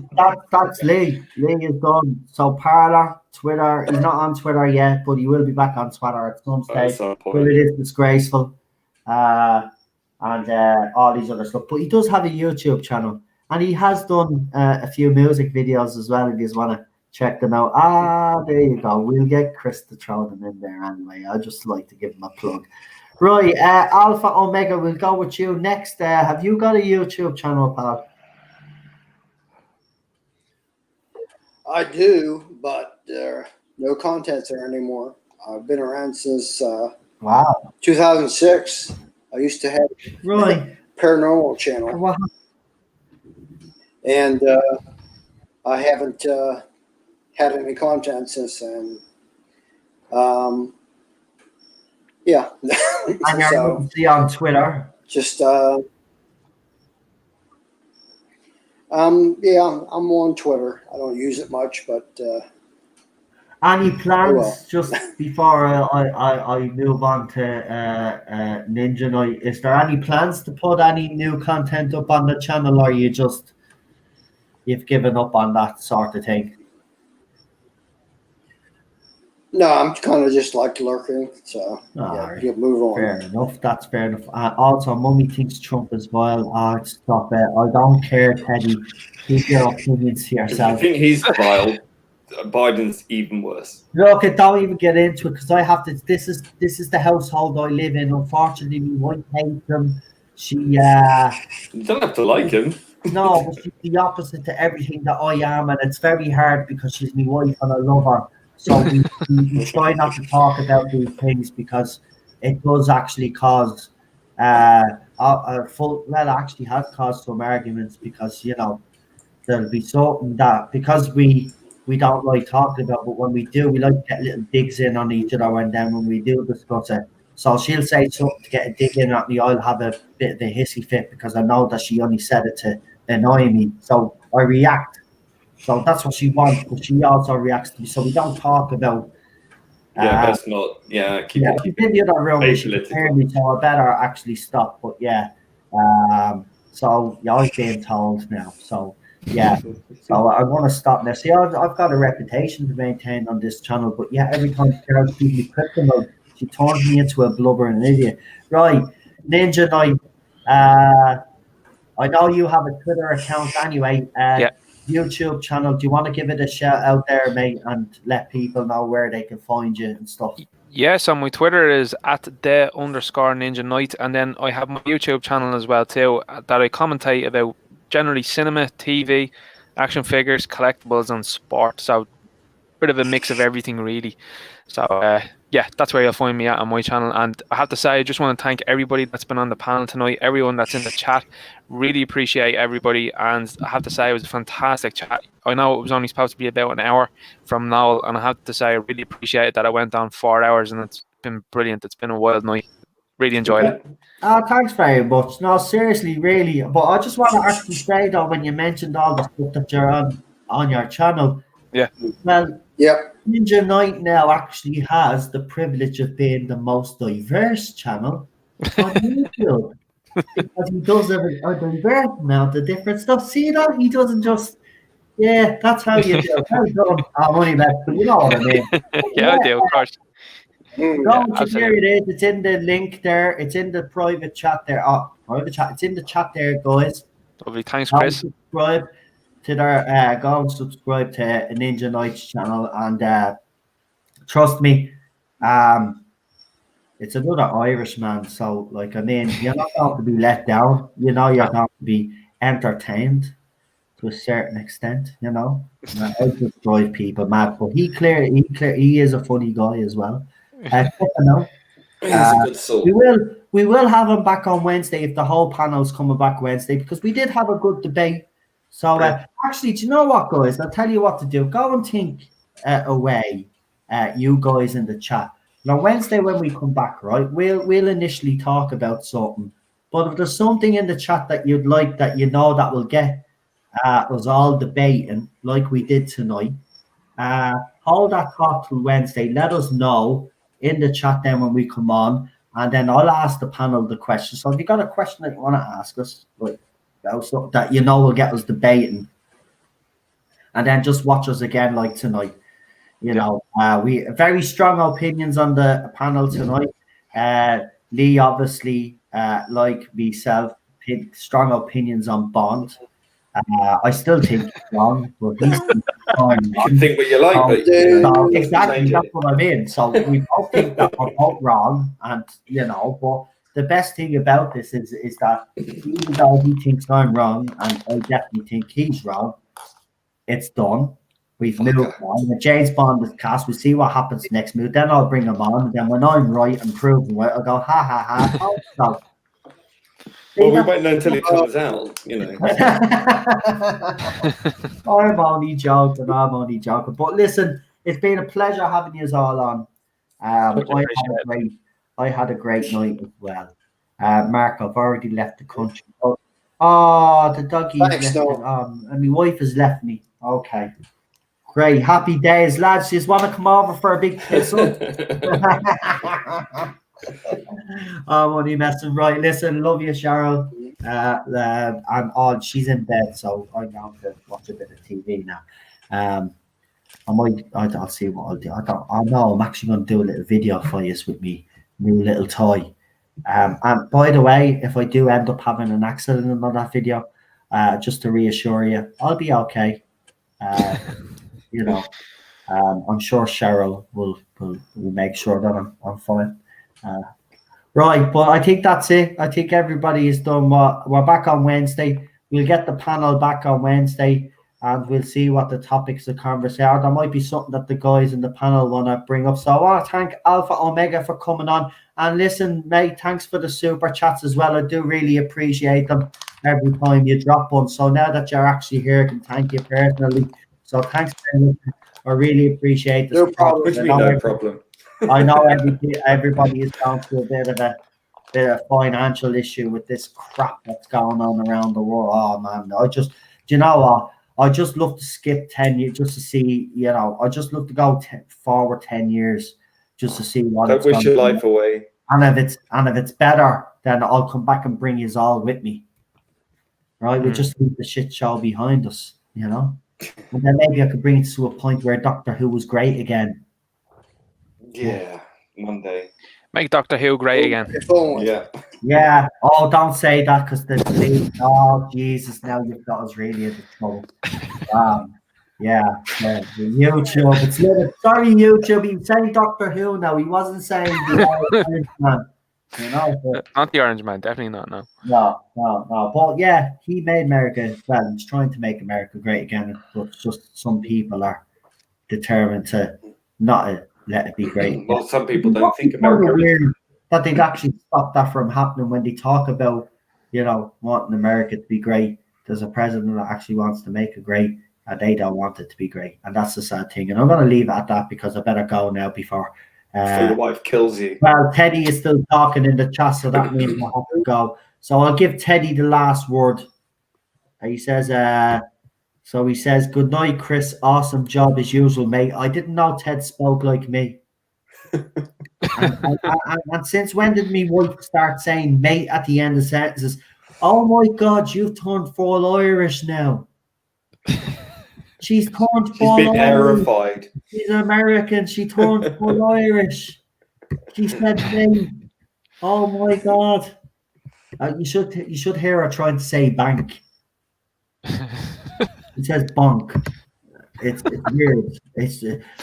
S1: that's Lee. Lee is done. So Parler, Twitter. He's not on Twitter yet, but he will be back on Twitter at some stage.
S4: At some point.
S1: But it is disgraceful. And all these other stuff. But he does have a YouTube channel. And he has done a few music videos as well if you want to check them out. There you go. We'll get Chris to throw them in there anyway. I just like to give him a plug. Right, Alpha Omega, we'll go with you next. Have you got a YouTube channel, pal?
S8: I do, but no contents there anymore. I've been around since
S1: Wow.
S8: 2006. I used to have
S1: Right.
S8: paranormal channel,
S1: Wow.
S8: and I haven't had any content since then. Yeah.
S1: And you're
S8: So
S1: mostly on Twitter.
S8: just yeah, I'm on Twitter. I don't use it much, but
S1: Any plans,
S8: well.
S1: just before I move on to Ninja Night, is there any plans to put any new content up on the channel, or you've given up on that sort of thing?
S8: No, I'm kind of just like lurking. So
S1: Alright.
S8: yeah, move on.
S1: Fair enough. That's fair enough. Also, Mummy thinks Trump as well. Oh, stop it. I don't care, Teddy. Keep your opinions to
S4: If you
S1: yourself.
S4: think he's vile, Biden's even worse.
S1: Look, don't even get into it because I have to. This is the household I live in. Unfortunately, my wife hates him. She
S4: You don't have to like him.
S1: no, but she's the opposite to everything that I am, and it's very hard because she's my wife and I love her. So we try not to talk about these things because it does actually cause actually has caused some arguments because there'll be something that because we don't like talking about, but when we do, we like to get little digs in on each other, and then when we do discuss it, so she'll say something to get a dig in at me, I'll have a bit of a hissy fit because I know that she only said it to annoy me, so I react. So that's what she wants, but she also reacts to me. So we don't talk about.
S4: Best not. Yeah, keep it
S1: She's in the other room. She can
S4: apolitical.
S1: hear me, so I better actually stop. But yeah, so yeah, I've been told now. So yeah, so I want to stop now. See, I've got a reputation to maintain on this channel, but yeah, every time Carol gives me kryptonite, she turns me into a blubbering idiot. Right, Ninja Night. I know you have a Twitter account anyway.
S2: Yeah.
S1: YouTube channel. Do you want to give it a shout out there, mate, and let people know where they can find you and stuff?
S2: Yes, on my Twitter is @the_Ninja Night, and then I have my YouTube channel as well too that I commentate about generally cinema, TV, action figures, collectibles, and sport. So bit of a mix of everything really. So yeah, that's where you'll find me at on my channel. And I have to say, I just want to thank everybody that's been on the panel tonight, everyone that's in the chat. Really appreciate everybody. And I have to say, it was a fantastic chat. I know it was only supposed to be about an hour from now, and I have to say, I really appreciate that I went on 4 hours, and it's been brilliant. It's been a wild night. Really enjoyed it.
S1: Thanks very much. No, seriously, really. But I just want to actually say though, when you mentioned all the stuff that you're on your channel,
S2: yeah.
S1: Well,
S8: yep.
S1: Ninja Night now actually has the privilege of being the most diverse channel on YouTube because he does a diverse amount of different stuff. See that? He doesn't just, yeah, that's how you do it. Well done. I'm only left, but you know what I mean.
S2: Yeah, I do, of course.
S1: There it is. It's in the link there. It's in the private chat there. Oh, private chat. It's in the chat there, guys.
S2: Lovely. Thanks, Chris.
S1: Subscribe to their go and subscribe to Ninja Night's channel, and trust me, it's another Irishman, so like I mean, you're not going to be let down. You're going to be entertained to a certain extent. I just drive people mad, but he is a funny guy as well.
S4: He's a good soul.
S1: We will have him back on Wednesday if the whole panel's coming back Wednesday, because we did have a good debate. So actually, do you know what, guys? I'll tell you what to do. Go and think away, you guys in the chat. Now, Wednesday when we come back, right, we'll initially talk about something. But if there's something in the chat that you'd like that that will get us all debating like we did tonight, hold that thought till Wednesday. Let us know in the chat then when we come on, and then I'll ask the panel the question. So if you got a question that you want to ask us, like that will get us debating, and then just watch us again like tonight. We very strong opinions on the panel tonight. Lee obviously like myself, strong opinions on Bond. I still think he's wrong, but he's fine.
S4: You can think what you like, but
S1: so exactly that's what I mean. So we both think that we're both wrong, and but the best thing about this is that even though he thinks I'm wrong, and I definitely think he's wrong, it's done. We've
S4: Okay.
S1: moved on. The James Bond cast, we see what happens next move. Then I'll bring him on. And then when I'm right and proven right, I'll go, ha ha ha. Oh, no.
S4: Well, we won't know until it comes out, you know.
S1: I'm only joking. I'm only joking. But listen, it's been a pleasure having you all on.
S2: Much
S1: I had a great night as well. Mark, I've already left the country. Oh, the doggy
S8: Thanks,
S1: left.
S8: no.
S1: And my wife has left me. Okay. Great. Happy days, lads. You just want to come over for a big kiss up? I'm only messing. Right. Listen, love you, Cheryl. I'm on. She's in bed, so I'm going to watch a bit of TV now. I'll see what I'll do. I know I'm actually going to do a little video for you with me new little toy. And by the way, if I do end up having an accident on that video, just to reassure you, I'll be okay. You know, I'm sure Cheryl will make sure that I'm fine. Right, but I think that's it. I think everybody is done. We're back on Wednesday. We'll get the panel back on Wednesday, and we'll see what the topics of conversation are. There might be something that the guys in the panel want to bring up. So I want to thank Alpha Omega for coming on. And listen, mate, thanks for the super chats as well. I do really appreciate them every time you drop one. So now that you're actually here, I can thank you personally. So thanks very much. I really appreciate this.
S8: No problem.
S4: What do you mean, no problem?
S1: I know everybody is going through a bit of financial issue with this crap that's going on around the world. Oh man, do you know what? I just love to skip 10 years just to see, you know, I just love to go forward 10 years just to see what
S4: Don't wish your life away.
S1: And if it's better, then I'll come back and bring you all with me. Right? We'll just leave the shit show behind us, you know? And then maybe I could bring it to a point where Doctor Who was great again.
S4: Yeah, one day.
S2: Make Doctor Who great again.
S4: Yeah.
S1: Yeah. Oh, don't say that because oh Jesus, now you've got us really into trouble. Yeah. YouTube. Sorry, YouTube. He was saying Doctor Who now. He wasn't saying the Orange Man. You know, but,
S2: Not the Orange Man, definitely not.
S1: No. But yeah, he made America. Well, he's trying to make America great again. But just some people are determined to not let it be great.
S4: Well, some people don't think America is.
S1: Weird that they'd actually stop that from happening when they talk about, you know, wanting America to be great. There's a president that actually wants to make it great, and they don't want it to be great, and that's the sad thing. And I'm going to leave it at that because I better go now before
S4: your wife kills you.
S1: Well, Teddy is still talking in the chat, so that means I have to go. So I'll give Teddy the last word. He says, good night, Chris. Awesome job as usual, mate. I didn't know Ted spoke like me. and since when did me wife start saying mate at the end of sentences? Oh my God, you've turned full Irish now. She's turned full
S4: She's been
S1: Irish.
S4: terrified.
S1: She's American. She turned full Irish. She said mate. Oh my God. You should hear her trying to say bank. It says bonk. It's weird.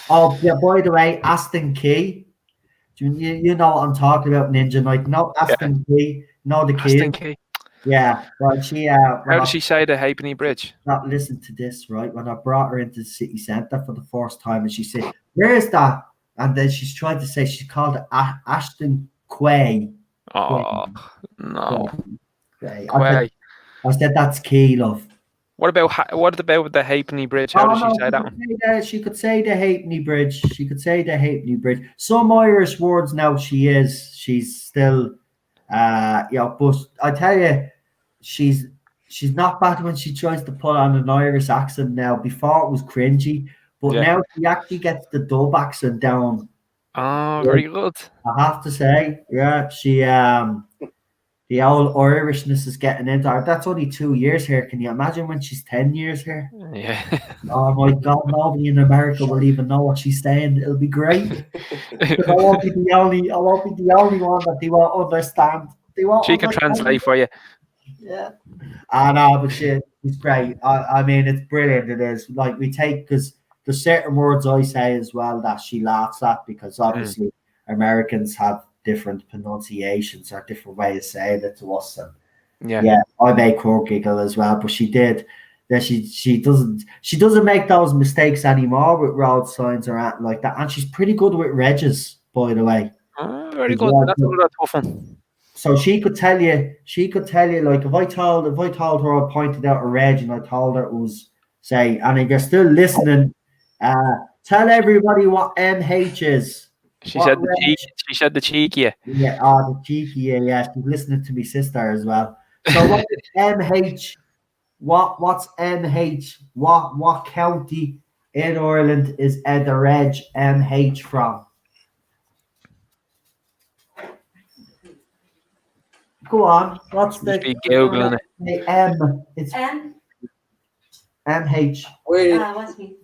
S1: Oh yeah. By the way, Aston Key. You know what I'm talking about, Ninja Night. No, Aston Key. No, the key.
S2: Aston Key.
S1: Yeah, well, she.
S2: How does she say the Halfpenny Bridge?
S1: Listen to this, right? When I brought her into the city centre for the first time, and she said, "Where is that?" And then she's trying to say she called it Ashton Quay.
S2: Oh no,
S1: Quay. I said that's key, love.
S2: What about the Halfpenny Bridge? How does she say that one?
S1: She could say the Halfpenny Bridge. She could say the Halfpenny Bridge. Some Irish words now. She's still, but I tell you, she's not bad when she tries to put on an Irish accent now. Before it was cringy, but now she actually gets the dub accent down.
S2: Oh, very good.
S1: I have to say, yeah, she the old Irishness is getting into her. That's only 2 years here. Can you imagine when she's 10 years here?
S2: Yeah.
S1: Oh my God, nobody in America will even know what she's saying. It'll be great. I won't be the only one that they won't understand.
S2: She can translate for you.
S1: Yeah. I know, but she's great. I mean, it's brilliant. It is. Like, we take, because there's certain words I say as well that she laughs at, because obviously Americans have different pronunciations or different ways of saying it to us. And yeah, I make her giggle as well. But she did. that she doesn't make those mistakes anymore with road signs or anything like that, and she's pretty good with regs, by the way.
S2: Very
S1: As
S2: good.
S1: well.
S2: That's another tough one.
S1: So she could tell you, like if I told her I pointed out a reg and I told her it was say, and if you're still listening, tell everybody what MH is.
S2: She
S1: What
S2: said the
S1: reg?
S2: cheek. She said the cheek. Yeah.
S1: Yeah, the cheeky, yeah. She's listening to my sister as well. So what is MH? What's MH? What county in Ireland is the reg MH from? Go on. What's
S2: Must be
S1: the
S2: googling it.
S1: It's
S5: M.
S1: MH.
S8: Wait,
S5: What's me?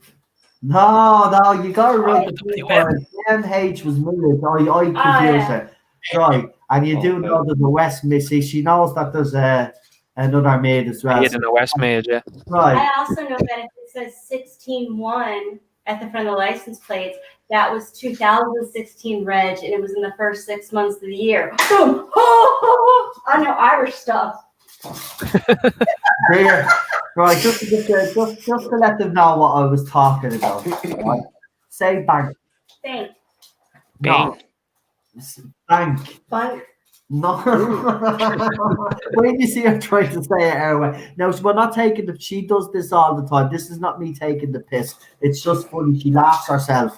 S1: No, you got to write the
S2: WM.
S1: MH was Millers. I confused
S5: yeah.
S1: it. Right, and you do
S4: Oh,
S1: know there's a West Missy. She knows that there's another maid as well.
S2: Made in the West Made, yeah.
S1: Right.
S5: I also know that if it says 16-1 at the front of the license plates, that was 2016 reg, and it was in the first 6 months of the year. Boom! I know Irish stuff.
S1: There. Right, just to let them know what I was talking about. Right? Say bank.
S5: Thank.
S1: No. Bank.
S5: Fun.
S1: No. When you see her trying to say it her way. Now, we're not taking the. She does this all the time. This is not me taking the piss. It's just funny. She laughs herself.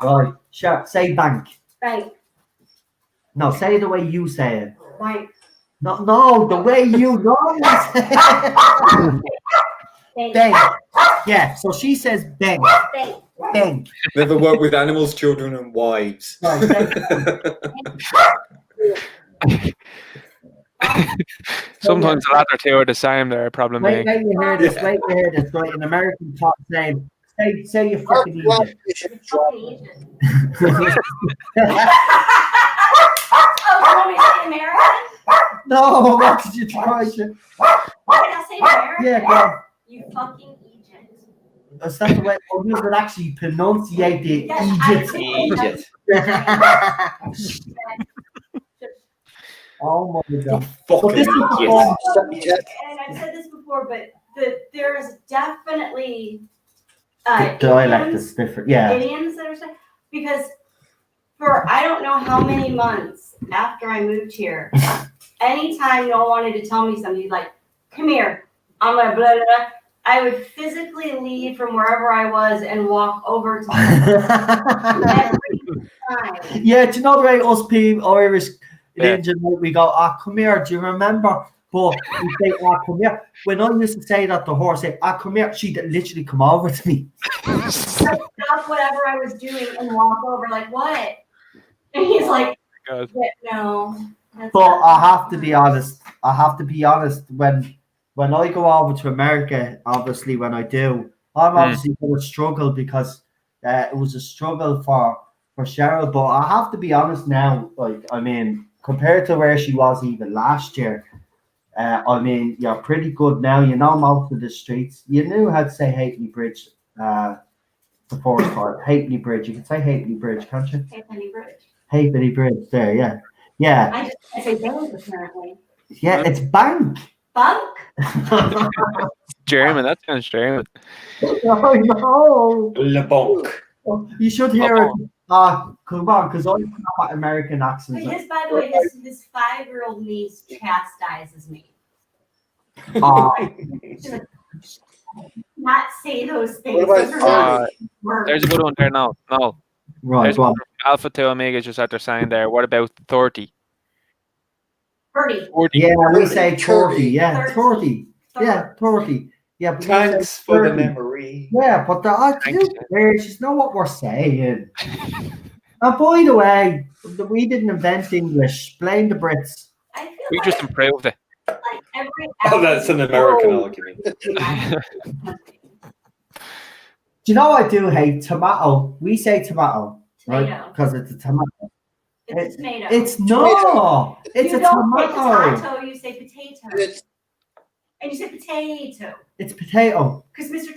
S1: Right. Sure. Say bank.
S5: Bank.
S1: No, say it the way you say it.
S5: Bank.
S1: No, the way you normally say it.
S5: Thank.
S1: Bank. Yeah, so she says bank.
S5: Thank.
S1: Bank.
S4: Never work with animals, children, and wives.
S1: Right,
S2: Sometimes the latter two are the same. They're a problem.
S1: wait, you hear this. Wait, you hear this. Right, an American top saying, say you fucking Egypt.
S5: Fucking Egypt. Oh, you want me to say American?
S1: No, what did you try to?
S5: What did I say American?
S1: Yeah, go on.
S5: You fucking Egypt.
S1: That's not the way you would actually pronunciate the
S5: Yes,
S1: Egypt. Oh my god.
S4: Fucking
S1: this is
S4: idiots.
S5: And I've said this before, but there is definitely
S1: The dialect
S5: idioms-
S1: is different. Yeah.
S5: idioms that are said because for I don't know how many months after I moved here, anytime Noel wanted to tell me something, he'd like, "Come here, I'm gonna blah blah blah." I would physically leave from wherever I was and walk over to him every time.
S1: Yeah, do you know the way us people, Irish,
S2: Yeah.
S1: Indian, we go, come here, do you remember? But we say, come here. When I used to say that to her, say, come here, she'd literally come over to me.
S5: I'd stop whatever I was doing and walk over, like, what? And he's like,
S2: God.
S5: no. That's
S1: But
S5: not-
S1: I have to be honest. When I go over to America, obviously when I do, I'm obviously going to struggle because it was a struggle for Cheryl. But I have to be honest now. Like, I mean, compared to where she was even last year, I mean, you're pretty good now. You know most of the streets. You knew how to say Halfpenny Bridge. The first part, Halfpenny Bridge. You can say Halfpenny Bridge, can't you?
S5: Halfpenny Bridge.
S1: Halfpenny Bridge. There, yeah, yeah,
S5: I say bank apparently.
S1: yeah. It's bank.
S5: Bunk?
S2: German. That sounds German.
S1: Oh no!
S4: Le Bonk.
S1: You should hear it. Come on, because I'm not American
S5: But
S1: accents.
S5: by the way, his 5-year-old niece chastises me. Not say those things.
S8: What about
S5: Those are not words.
S2: There's a good one there now. No.
S1: Right,
S2: There's
S1: go
S2: one
S1: on.
S2: from Alpha to Omega just after saying there. What about 30?
S5: 30.
S2: 40.
S1: Yeah, we say 30.
S8: 30.
S1: Yeah, 30. Yeah, 30. Yeah, but we say
S4: Thanks for the
S1: 30.
S4: memory.
S1: Yeah, but just know what we're saying. And by the way, we didn't invent English. Blame the Brits.
S5: I feel
S2: We
S5: like,
S2: just improved it.
S5: like every
S4: Oh, that's an American argument.
S1: Do you know what I do hate? Tomato. We say tomato, right?
S5: Tomato.
S1: Because it's a tomato.
S5: It's tomato.
S1: It's no. It's
S5: you
S1: a
S5: don't say
S1: tomato.
S5: potato, you say potato.
S8: It's
S5: And you say potato.
S1: It's potato
S5: Because Mr.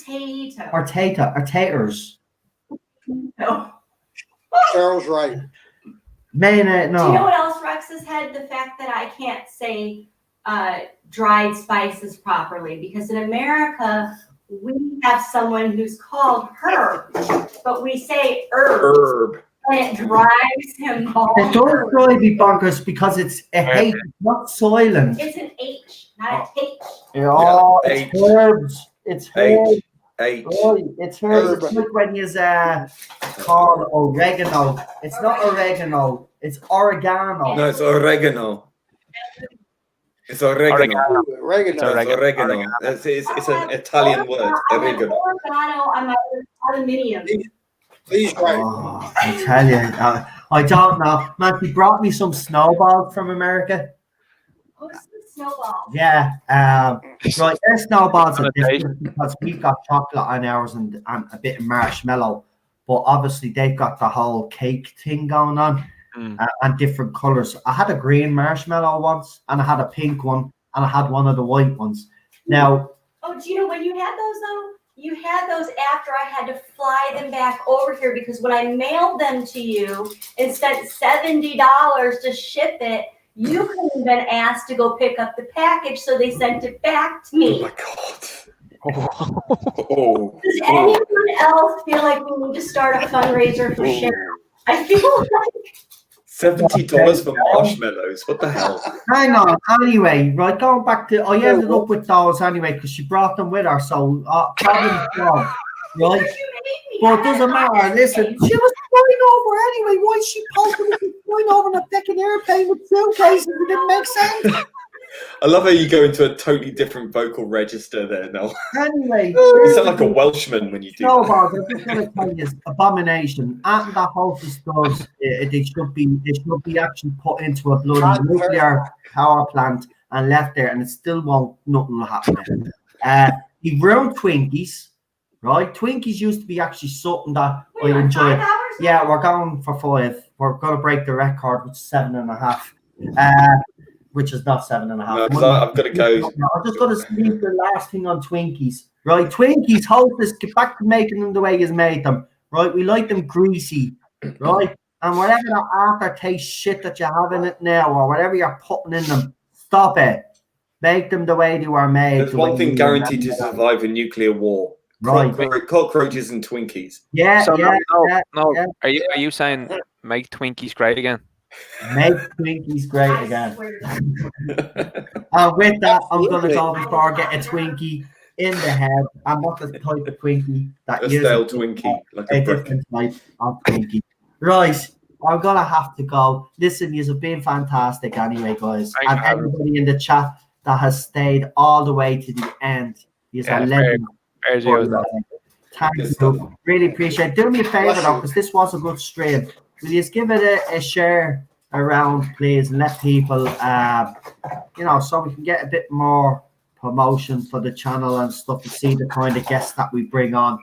S5: Tato.
S1: or tata or taters.
S5: No.
S8: Cheryl's right.
S1: Mayonnaise,
S5: Do you know
S1: no.
S5: what else Rex has had? The fact that I can't say dried spices properly, because in America we have someone who's called herb, but we say herb. And it drives him
S1: It
S5: bonkers.
S1: does drive me bonkers because it's a H, not Soylent.
S5: It's an H, not a H.
S1: Oh,
S4: Yeah,
S1: it's
S4: H.
S1: herbs. It's herbs.
S4: H.
S1: Right, it's herbs. It's like when you call oregano. It's not oregano. It's oregano.
S4: No, it's oregano. It's oregano.
S8: Oregano.
S4: It's an Italian word. Oregano.
S5: Oregano on my aluminium.
S8: Please try.
S1: Oh, I tell you, I don't know. Matthew brought me some snowballs from America.
S5: What's the snowball?
S1: Yeah, right. Their snowballs are different because we've got chocolate on ours and a bit of marshmallow, but obviously they've got the whole cake thing going on and different colors. I had a green marshmallow once, and I had a pink one, and I had one of the white ones. Now,
S5: Oh, do you know when you had those though? You had those after I had to fly them back over here, because when I mailed them to you and spent $70 to ship it, you couldn't have been asked to go pick up the package, so they sent it back to
S4: Oh
S5: me.
S4: my god. Oh.
S5: Does anyone else feel like we need to start a fundraiser for Sharon? I feel like
S4: $70 for marshmallows. What the hell?
S1: hang on. Anyway, right, going back to, I ended up with those anyway because she brought them with her, so problem solved, right? But it doesn't matter. Listen, she was flying over anyway. Why is she posting flying over on a fucking airplane with suitcases? It didn't make sense.
S4: I love how you go into a totally different vocal register there now.
S1: Anyway,
S4: You sound like a Welshman when you do that.
S1: snowballs, I'm just going to tell you, it's abomination. And that hostess does, they should be actually put into a bloody nuclear power plant and left there, and it still won't, nothing will happen. He ruined Twinkies, right? Twinkies used to be actually something that I enjoyed.
S5: 5 hours?
S1: Yeah, we're going for 5. We're going to break the record, which is 7.5. Which is not 7.5.
S4: No, 'cause I've got to go.
S1: I'm just going to leave the last thing on Twinkies. Right, Twinkies, hostess, get back to making them the way you made them. Right, we like them greasy. Right, and whatever that aftertaste shit that you have in it now, or whatever you're putting in them, stop it. Make them the way they were made.
S4: There's one thing guaranteed to survive a nuclear war.
S1: Right.
S4: Cockroaches and Twinkies.
S1: Yeah,
S2: So
S1: yeah,
S2: no.
S1: yeah.
S2: Are you saying make Twinkies great again?
S1: Make Twinkies great
S5: I
S1: again.
S5: swear to God.
S1: And with that, I'm going to go before I get a Twinkie in the head. I'm not the type of Twinkie that
S4: A
S1: uses
S4: stale Twinkie, like
S1: a
S4: a brick.
S1: different type of Twinkie. Right, I'm going to have to go. Listen, you've been fantastic anyway, guys.
S2: Thank
S1: And
S2: you.
S1: everybody in the chat that has stayed all the way to the end. You're
S2: Yeah,
S1: a legend.
S2: Where's yours?
S1: Thank
S4: Good
S1: you.
S4: stuff.
S1: Really appreciate it. Do me a favor though, because this was a good stream. Will you just give it a share around, please, and let people, so we can get a bit more promotion for the channel and stuff to see the kind of guests that we bring on.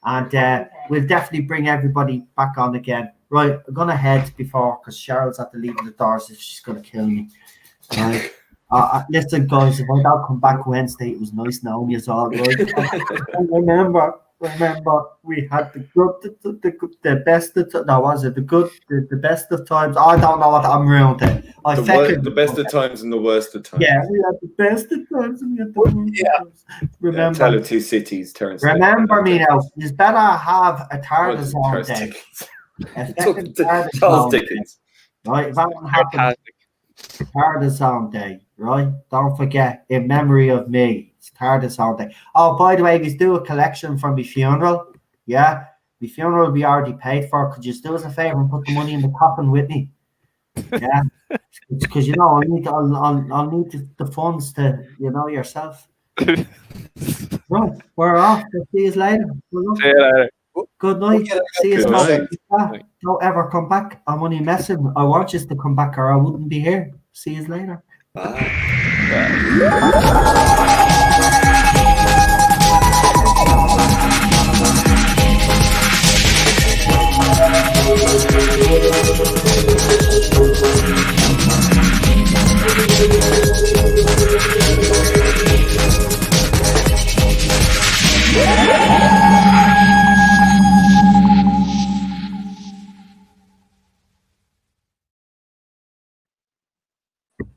S1: And we'll definitely bring everybody back on again. Right, I'm going to head before, because Cheryl's at the leaving the doors if she's going to kill me. Right. Listen, guys, if I don't come back Wednesday, it was nice knowing you all, right? And remember, we had the best of times. I don't know what I'm ruined it.
S4: The best of times and the worst of times.
S1: Yeah, we had the best of times and we had the worst of times. Remember,
S4: Tale of Two Cities, Terence.
S1: remember me now. You better have a Tardis Zone
S4: Charles
S1: day.
S4: Dickens.
S1: A fucking Tardis
S4: Charles
S1: Zone day,
S4: Dickens.
S1: right? If that one happens,
S2: Fantastic.
S1: Tardis Zone day, right? Don't forget, in memory of me. It's Tardis Zone day. Oh, by the way, you do a collection for my funeral. Yeah, my funeral will be already paid for. Could you just do us a favor and put the money in the coffin with me? Yeah, because I'll need the funds to yourself. Right, we're off. We'll see you later.
S2: See you later.
S1: Good night. See you
S4: Good
S1: tomorrow.
S2: night.
S1: Don't ever come back. I'm only messing. I want you to come back or I wouldn't be here. See you later.
S4: Bye.
S7: Thank you.